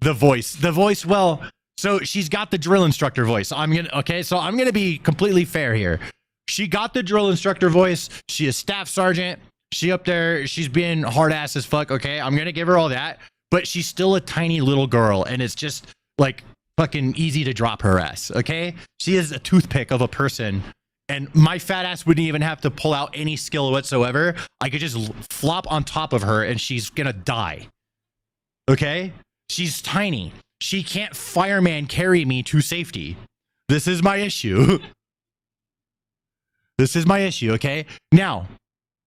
The voice, well, so she's got the drill instructor voice. So I'm gonna be completely fair here. She got the drill instructor voice. She is staff sergeant. She up there, she's being hard ass as fuck. Okay, I'm gonna give her all that, but she's still a tiny little girl, and it's just like fucking easy to drop her ass. Okay, she is a toothpick of a person, and my fat ass wouldn't even have to pull out any skill whatsoever. I could just flop on top of her, and she's gonna die. Okay, she's tiny. She can't fireman carry me to safety. This is my issue. This is my issue, okay? Now,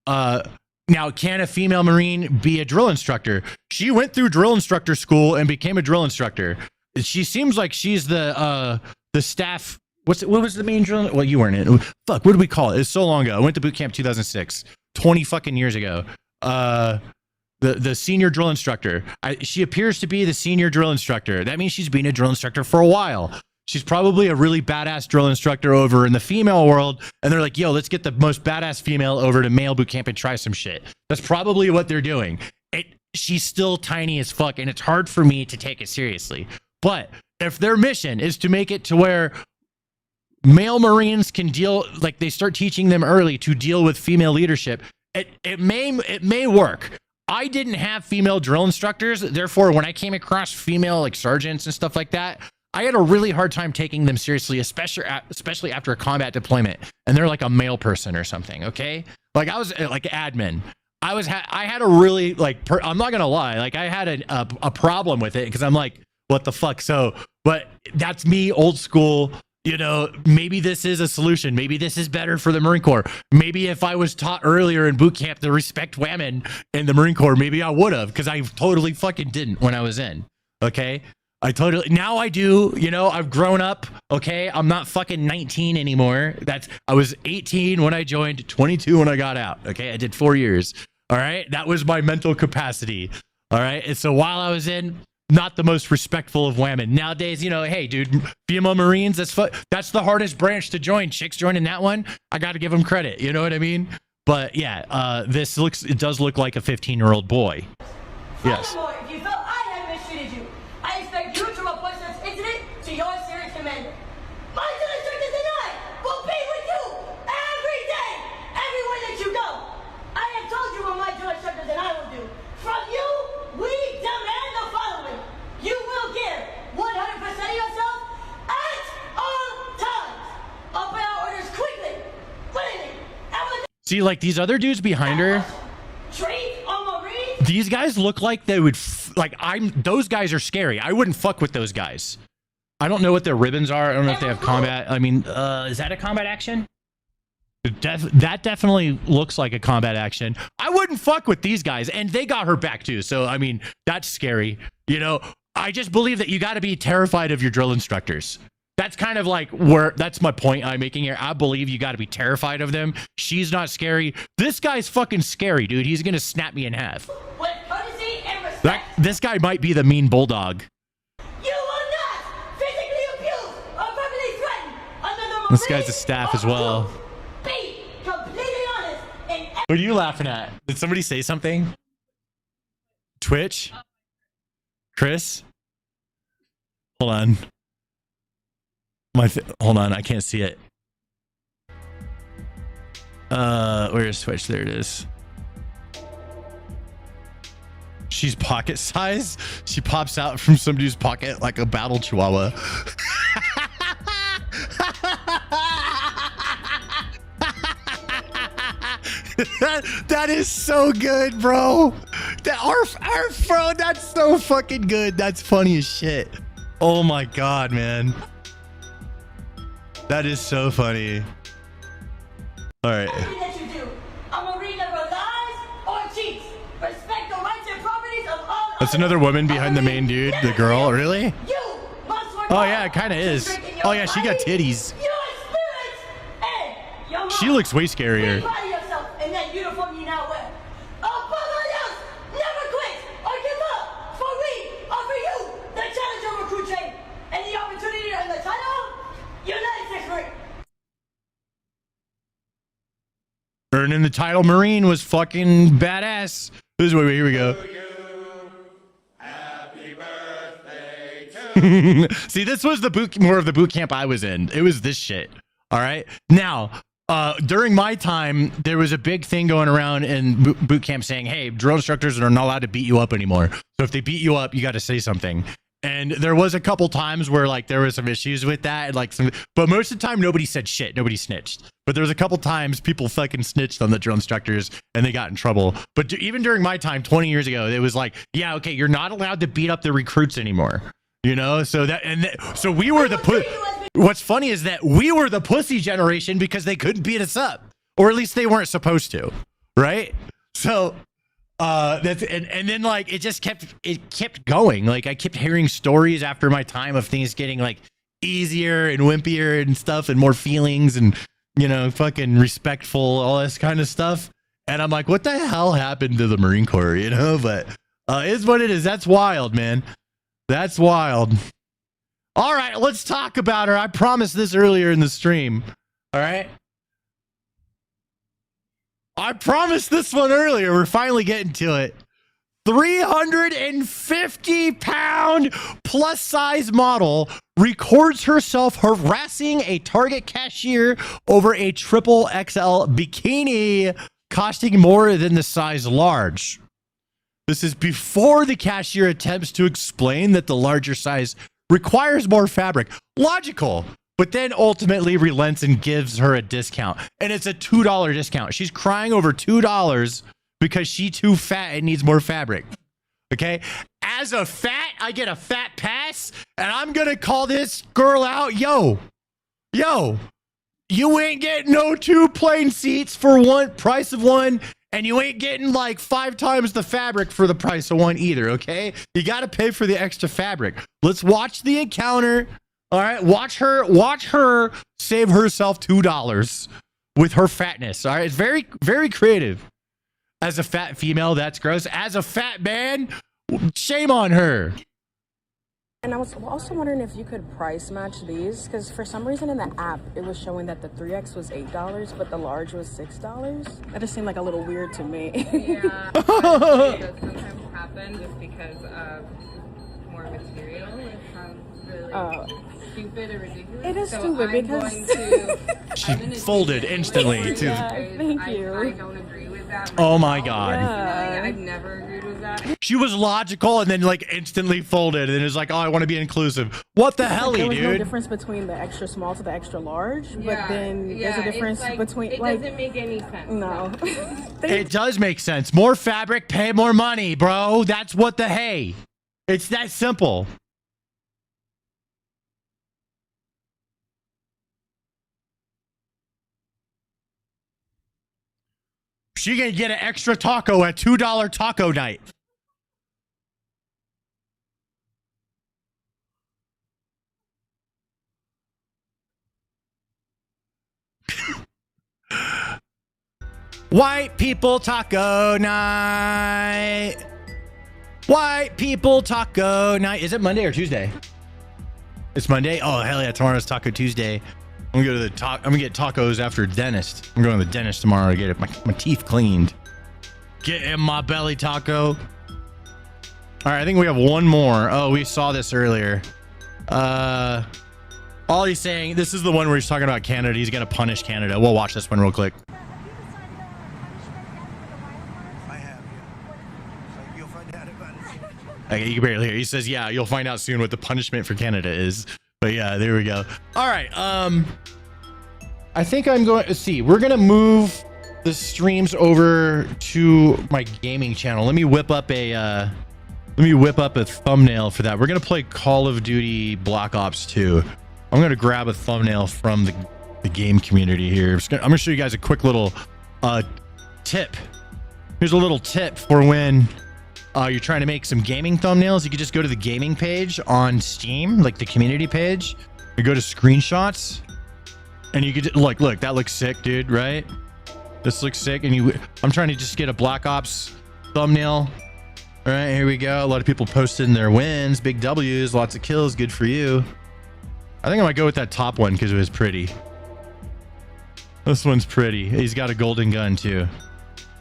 can a female Marine be a drill instructor? She went through drill instructor school and became a drill instructor. She seems like she's the staff. What was the main drill? Well, you weren't in. Fuck, what did we call it? It's so long ago. I went to boot camp 2006, 20 fucking years ago. The senior drill instructor. She appears to be the senior drill instructor. That means she's been a drill instructor for a while. She's probably a really badass drill instructor over in the female world. And they're like, yo, let's get the most badass female over to male boot camp and try some shit. That's probably what they're doing. She's still tiny as fuck, and it's hard for me to take it seriously. But if their mission is to make it to where male Marines can deal, like they start teaching them early to deal with female leadership, it may work. I didn't have female drill instructors. Therefore, when I came across female like sergeants and stuff like that, I had a really hard time taking them seriously, especially after a combat deployment, and they're like a male person or something. Okay, like I was like admin. I had a really I'm not gonna lie, like I had a problem with it because I'm like, what the fuck? So, but that's me, old school. You know, maybe this is a solution. Maybe this is better for the Marine Corps. Maybe if I was taught earlier in boot camp to respect women in the Marine Corps, maybe I would have, because I totally fucking didn't when I was in. Okay. Now I do, you know, I've grown up. Okay. I'm not fucking 19 anymore. I was 18 when I joined, 22 when I got out. Okay. I did 4 years. All right. That was my mental capacity. All right. And so while I was in, not the most respectful of women. Nowadays, you know, hey, dude, female Marines, that's the hardest branch to join. Chicks joining that one, I got to give them credit. You know what I mean? But yeah, it does look like a 15-year-old boy. Yes.
Furthermore, if you felt I had mistreated you, I expect you to report such incident to your serious commander. My instructors and I will be with you every day, everywhere that you go. I have told you what my drill instructors and I will do. From you, we demand the following. You will give 100% of yourself at all times. Obey our orders quickly, willingly, and with
See, like these other dudes behind her. These guys look like they would those guys are scary. I wouldn't fuck with those guys. I don't know what their ribbons are. I don't know if they have combat. I mean, is that a combat action? That definitely looks like a combat action. I wouldn't fuck with these guys, and they got her back too. So I mean, that's scary. You know, I just believe that you got to be terrified of your drill instructors. That's kind of like that's my point I'm making here. I believe you got to be terrified of them. She's not scary. This guy's fucking scary, dude. He's gonna snap me in half.
with courtesy and respect.
This guy might be the mean bulldog.
You will not physically abuse or verbally threaten another Marine.
This guy's a staff as well.
Be completely honest in
What are you laughing at? Did somebody say something? Twitch? Chris? Hold on. Hold on, I can't see it. Where's Twitch? There it is. She's pocket size. She pops out from somebody's pocket like a battle chihuahua. That is so good, bro. Bro, that's so fucking good. That's funny as shit. Oh my god, man. That is so funny. All right.
that you do. A Marine never lies or cheats. Respect the rights and properties of all.
That's another woman behind the main dude, the girl. Really?
You must work
Oh yeah, it kind of is. Oh yeah, she got titties. She looks way scarier.
Pride yourself in that uniform you now wear. Above all else, never quit or give up. For we offer you the challenge of recruit training and the opportunity to
earning the title Marine was fucking badass. This is what here we go. See, this was more of the boot camp I was in. It was this shit. All right. Now, during my time, there was a big thing going around in boot camp saying, hey, drill instructors are not allowed to beat you up anymore. So if they beat you up, you got to say something. And there was a couple times where like there was some issues with that, but most of the time nobody said shit, nobody snitched. But there was a couple times people fucking snitched on the drill instructors and they got in trouble. But even during my time, 20 years ago, it was like, yeah, okay, you're not allowed to beat up the recruits anymore. You know, so we were what's funny is that we were the pussy generation because they couldn't beat us up, or at least they weren't supposed to, right? So that's and then like it kept going. Like I kept hearing stories after my time of things getting like easier and wimpier and stuff and more feelings and, you know, fucking respectful, all this kind of stuff. And I'm like, what the hell happened to the Marine Corps, you know? But it's what it is. That's wild, man. That's wild. All right, let's talk about her. I promised this earlier in the stream. All right. I promised this one earlier. We're finally getting to it. 350-pound plus-size model records herself harassing a Target cashier over a triple XL bikini costing more than the size large. This is before the cashier attempts to explain that the larger size requires more fabric. Logical. But then ultimately relents and gives her a discount. And it's a $2 discount. She's crying over $2 because she's too fat and needs more fabric. Okay? As a fat, I get a fat pass, and I'm going to call this girl out. Yo, you ain't getting no 2 plane seats for one price of one. And you ain't getting like 5 times the fabric for the price of one either, okay? You got to pay for the extra fabric. Let's watch the encounter. All right, watch her save herself $2 with her fatness. All right, it's very, very creative. As a fat female, that's gross. As a fat man, shame on her.
And I was also wondering if you could price match these, because for some reason in the app, it was showing that the 3X was $8, but the large was $6. That just seemed like a little weird to me.
Yeah, it does sometimes happen just because of more material. It sounds really stupid or ridiculous.
It is
so
stupid
I'm
because...
going to,
She folded instantly.
Yeah, thank you.
I don't agree with that.
Oh my God.
Yeah.
I've never agreed with that.
She was logical and then like instantly folded and is like, oh, I want to be inclusive. What the hell,
There was
dude?
no difference between the extra small to the extra large, but then there's a difference
it's like,
between...
It doesn't make any sense.
No.
It does make sense. More fabric, pay more money, bro. That's what the hey. It's that simple. She gonna get an extra taco at $2 taco night. White people taco night. White people taco night. Is it Monday or Tuesday? It's Monday. Oh hell yeah! Tomorrow's Taco Tuesday. I'm gonna go to the I'm gonna get tacos after dentist. I'm going to the dentist tomorrow to get my teeth cleaned. Get in my belly taco. All right, I think we have one more. Oh, we saw this earlier. All he's saying, this is the one where he's talking about Canada. He's gonna punish Canada. We'll watch this one real quick. Okay, you can barely hear. He says, yeah, you'll find out soon what the punishment for Canada is. But yeah, there we go. All right. I think I'm going to see. We're going to move the streams over to my gaming channel. Let me whip up a thumbnail for that. We're going to play Call of Duty Black Ops 2. I'm going to grab a thumbnail from the game community here. I'm going to show you guys a quick little tip. Here's a little tip for when you're trying to make some gaming thumbnails. You could just go to the gaming page on Steam, like the community page. You go to screenshots, and you could look. That looks sick, dude. Right? This looks sick. And I'm trying to just get a Black Ops thumbnail. All right, here we go. A lot of people posting their wins, big W's, lots of kills. Good for you. I think I might go with that top one because it was pretty. This one's pretty. He's got a golden gun too.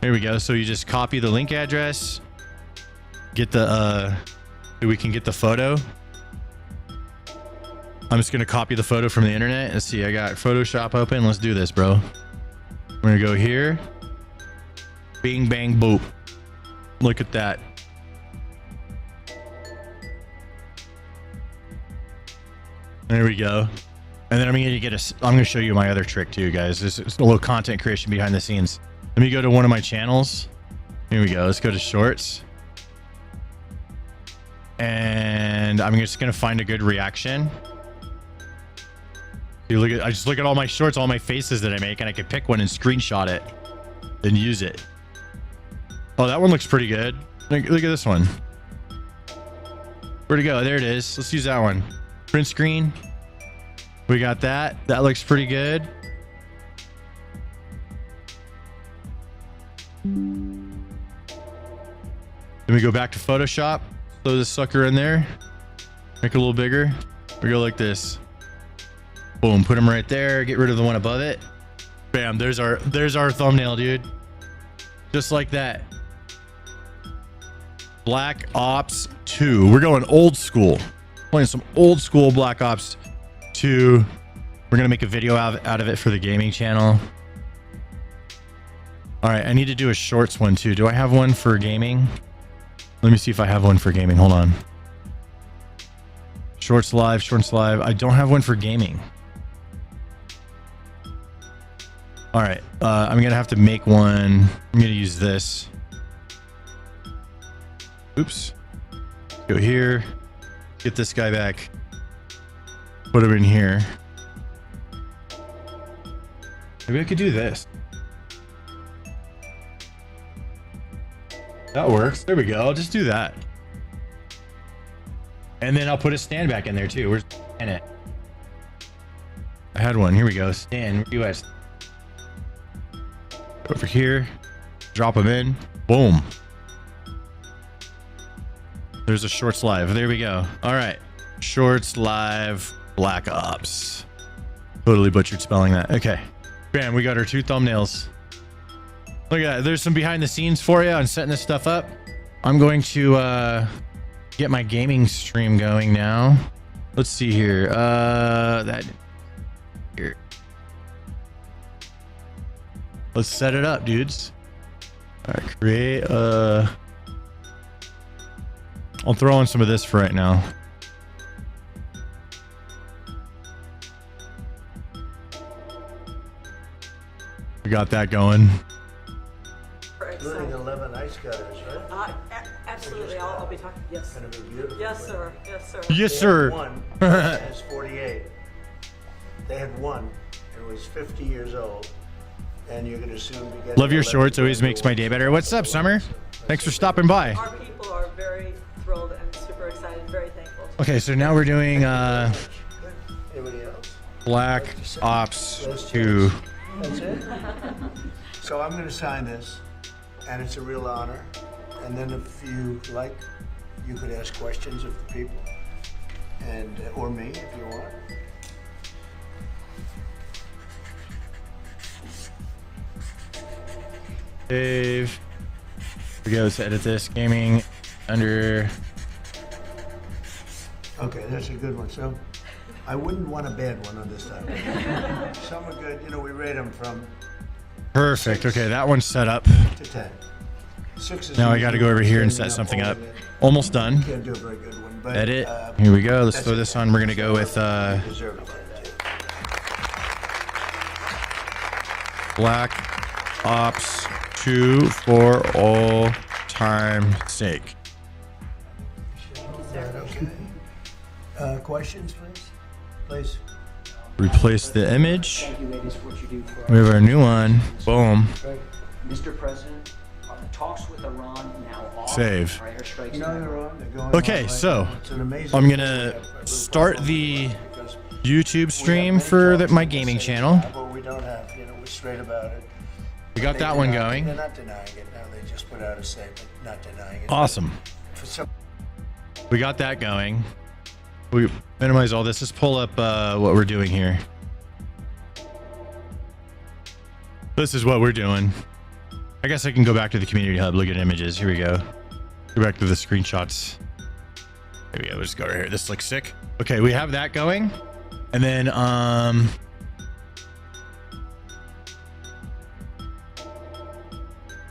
There we go. So you just copy the link address, get the we can get the photo. I'm just gonna copy the photo from the internet. Let's see, I got Photoshop open. Let's do this, bro. We're gonna go here. Bing bang boop. Look at that. There we go. And then I'm gonna show you my other trick too, guys. This is a little content creation behind the scenes. Let me go to one of my channels. Here we go. Let's go to shorts. And I'm just gonna find a good reaction. I just look at all my shorts, all my faces that I make, and I can pick one and screenshot it and use it. Oh, that one looks pretty good. Look at this one. Where'd it go? There it is. Let's use that one. Print screen. We got that. That looks pretty good. Then we go back to Photoshop. Throw this sucker in there. Make it a little bigger. We go like this. Boom. Put them right there. Get rid of the one above it. Bam. There's our thumbnail, dude. Just like that. Black Ops 2. We're going old school. Playing some old school Black Ops 2. We're gonna make a video out of it for the gaming channel. All right, I need to do a shorts one too. Do I have one for gaming? Let me see if I have one for gaming. Hold on. Shorts live. I don't have one for gaming. All right, I'm gonna have to make one. I'm gonna use this. Oops. Go here. Get this guy back. Put him in here. Maybe I could do this. That works. There we go. I'll just do that. And then I'll put a stand back in there too. Where's it? I had one. Here we go. Stand. US. Over here. Drop them in. Boom. There's a shorts live. There we go. All right. Shorts live Black Ops. Totally butchered spelling that. Okay. Bam. We got our 2 thumbnails. Look at that. There's some behind the scenes for you on setting this stuff up. I'm going to get my gaming stream going now. Let's see here. That here. Let's set it up, dudes. All right, create I'll throw in some of this for right now. We got that going.
Including 11 ice cutters, right?
Absolutely. I'll be talking. Yes.
Gonna be beautiful.
Yes, sir. Yes, sir.
Yes, sir.
One has 48. They had one. It was 50 years old. And you're going to soon be getting...
Love your shorts. Always makes my day better. What's up, Summer? Thanks for stopping by.
Our people are very thrilled and super excited, very thankful.
Okay, so now we're doing
Anybody else?
Black Ops 2.
That's it? So I'm going to sign this, and it's a real honor. And then if you like, you could ask questions of the people, and or me if you want.
Save. We go to edit this. Gaming under.
Okay, that's a good one. So I wouldn't want a bad one on this time. Some are good. You know, we rate them from
Perfect. Okay, that one's set up.
to 10. 6 is
Now I got to go over here and set something up. Almost done.
Can't do a very good one, but
Edit. Here we go. Let's throw this on. We're gonna go with
deserve it.
Black Ops 2 for all time sake.
Okay. Questions, please?
Replace the image.
Thank you, ladies, for what you do for us.
We have our new one. Boom.
Mr. President, are the talks with Iran now off?
Save.
Are airstrikes
No,
now?
they're on. They're going
Okay,
on right
so
now. It's an amazing
I'm gonna start the YouTube stream for my gaming channel.
But we don't have, you know, we're straight about it.
We got that one going.
They're not denying it now. They just put out a statement, not denying it.
Awesome.
For some,
We got that going. We minimize all this. Let's pull up what we're doing here. This is what we're doing. I guess I can go back to the community hub, look at images. Here we go. Go back to the screenshots. There we go. We'll just go right here. This looks sick. Okay, we have that going. And then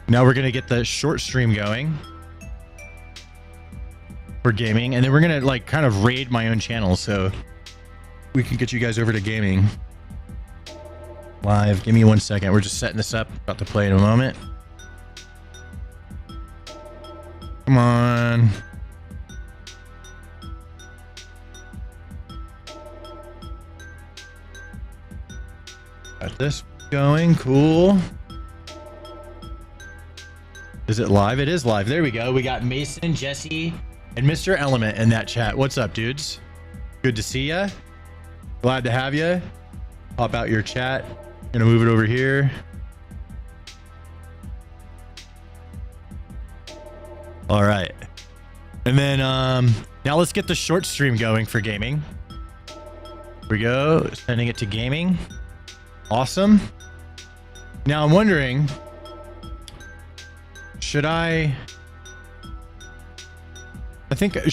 now we're gonna get the short stream going for gaming, and then we're gonna like kind of raid my own channel so we can get you guys over to gaming live. Give me 1 second. We're just setting this up. About to play in a moment. Come on. Got this going. Cool. Is it live? It is live. There we go. We got Mason, Jesse, and Mr. Element in that chat. What's up, dudes? Good to see ya. Glad to have you. Pop out your chat. Gonna move it over here. All right. And then now let's get the short stream going for gaming. Here we go. Sending it to gaming. Awesome. Now I'm wondering, should I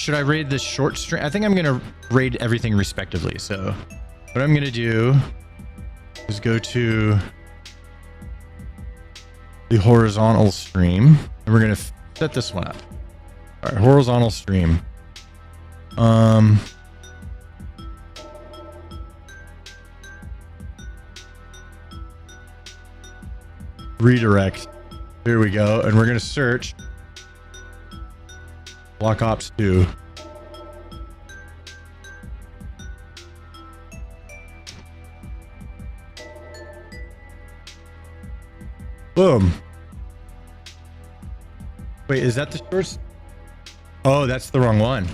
raid this short stream? I think I'm going to raid everything respectively. So what I'm going to do is go to the horizontal stream, and we're going to set this one up. All right, horizontal stream. Redirect. Here we go. And we're going to search Block Ops 2. Boom. Wait, is that the source? Oh, that's the wrong one.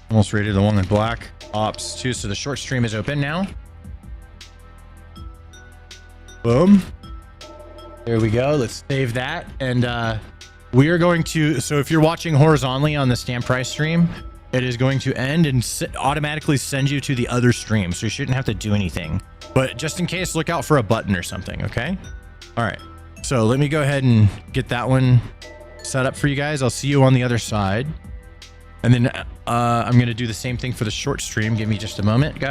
Almost rated the one in Black Ops 2. So the short stream is open now. Boom. There we go. Let's save that. And we are going to, so if you're watching horizontally on the Stamp Price stream, it is going to end and automatically send you to the other stream. So you shouldn't have to do anything. But just in case, look out for a button or something, okay? All right. So let me go ahead and get that one set up for you guys. I'll see you on the other side. And then I'm going to do the same thing for the short stream. Give me just a moment, guys.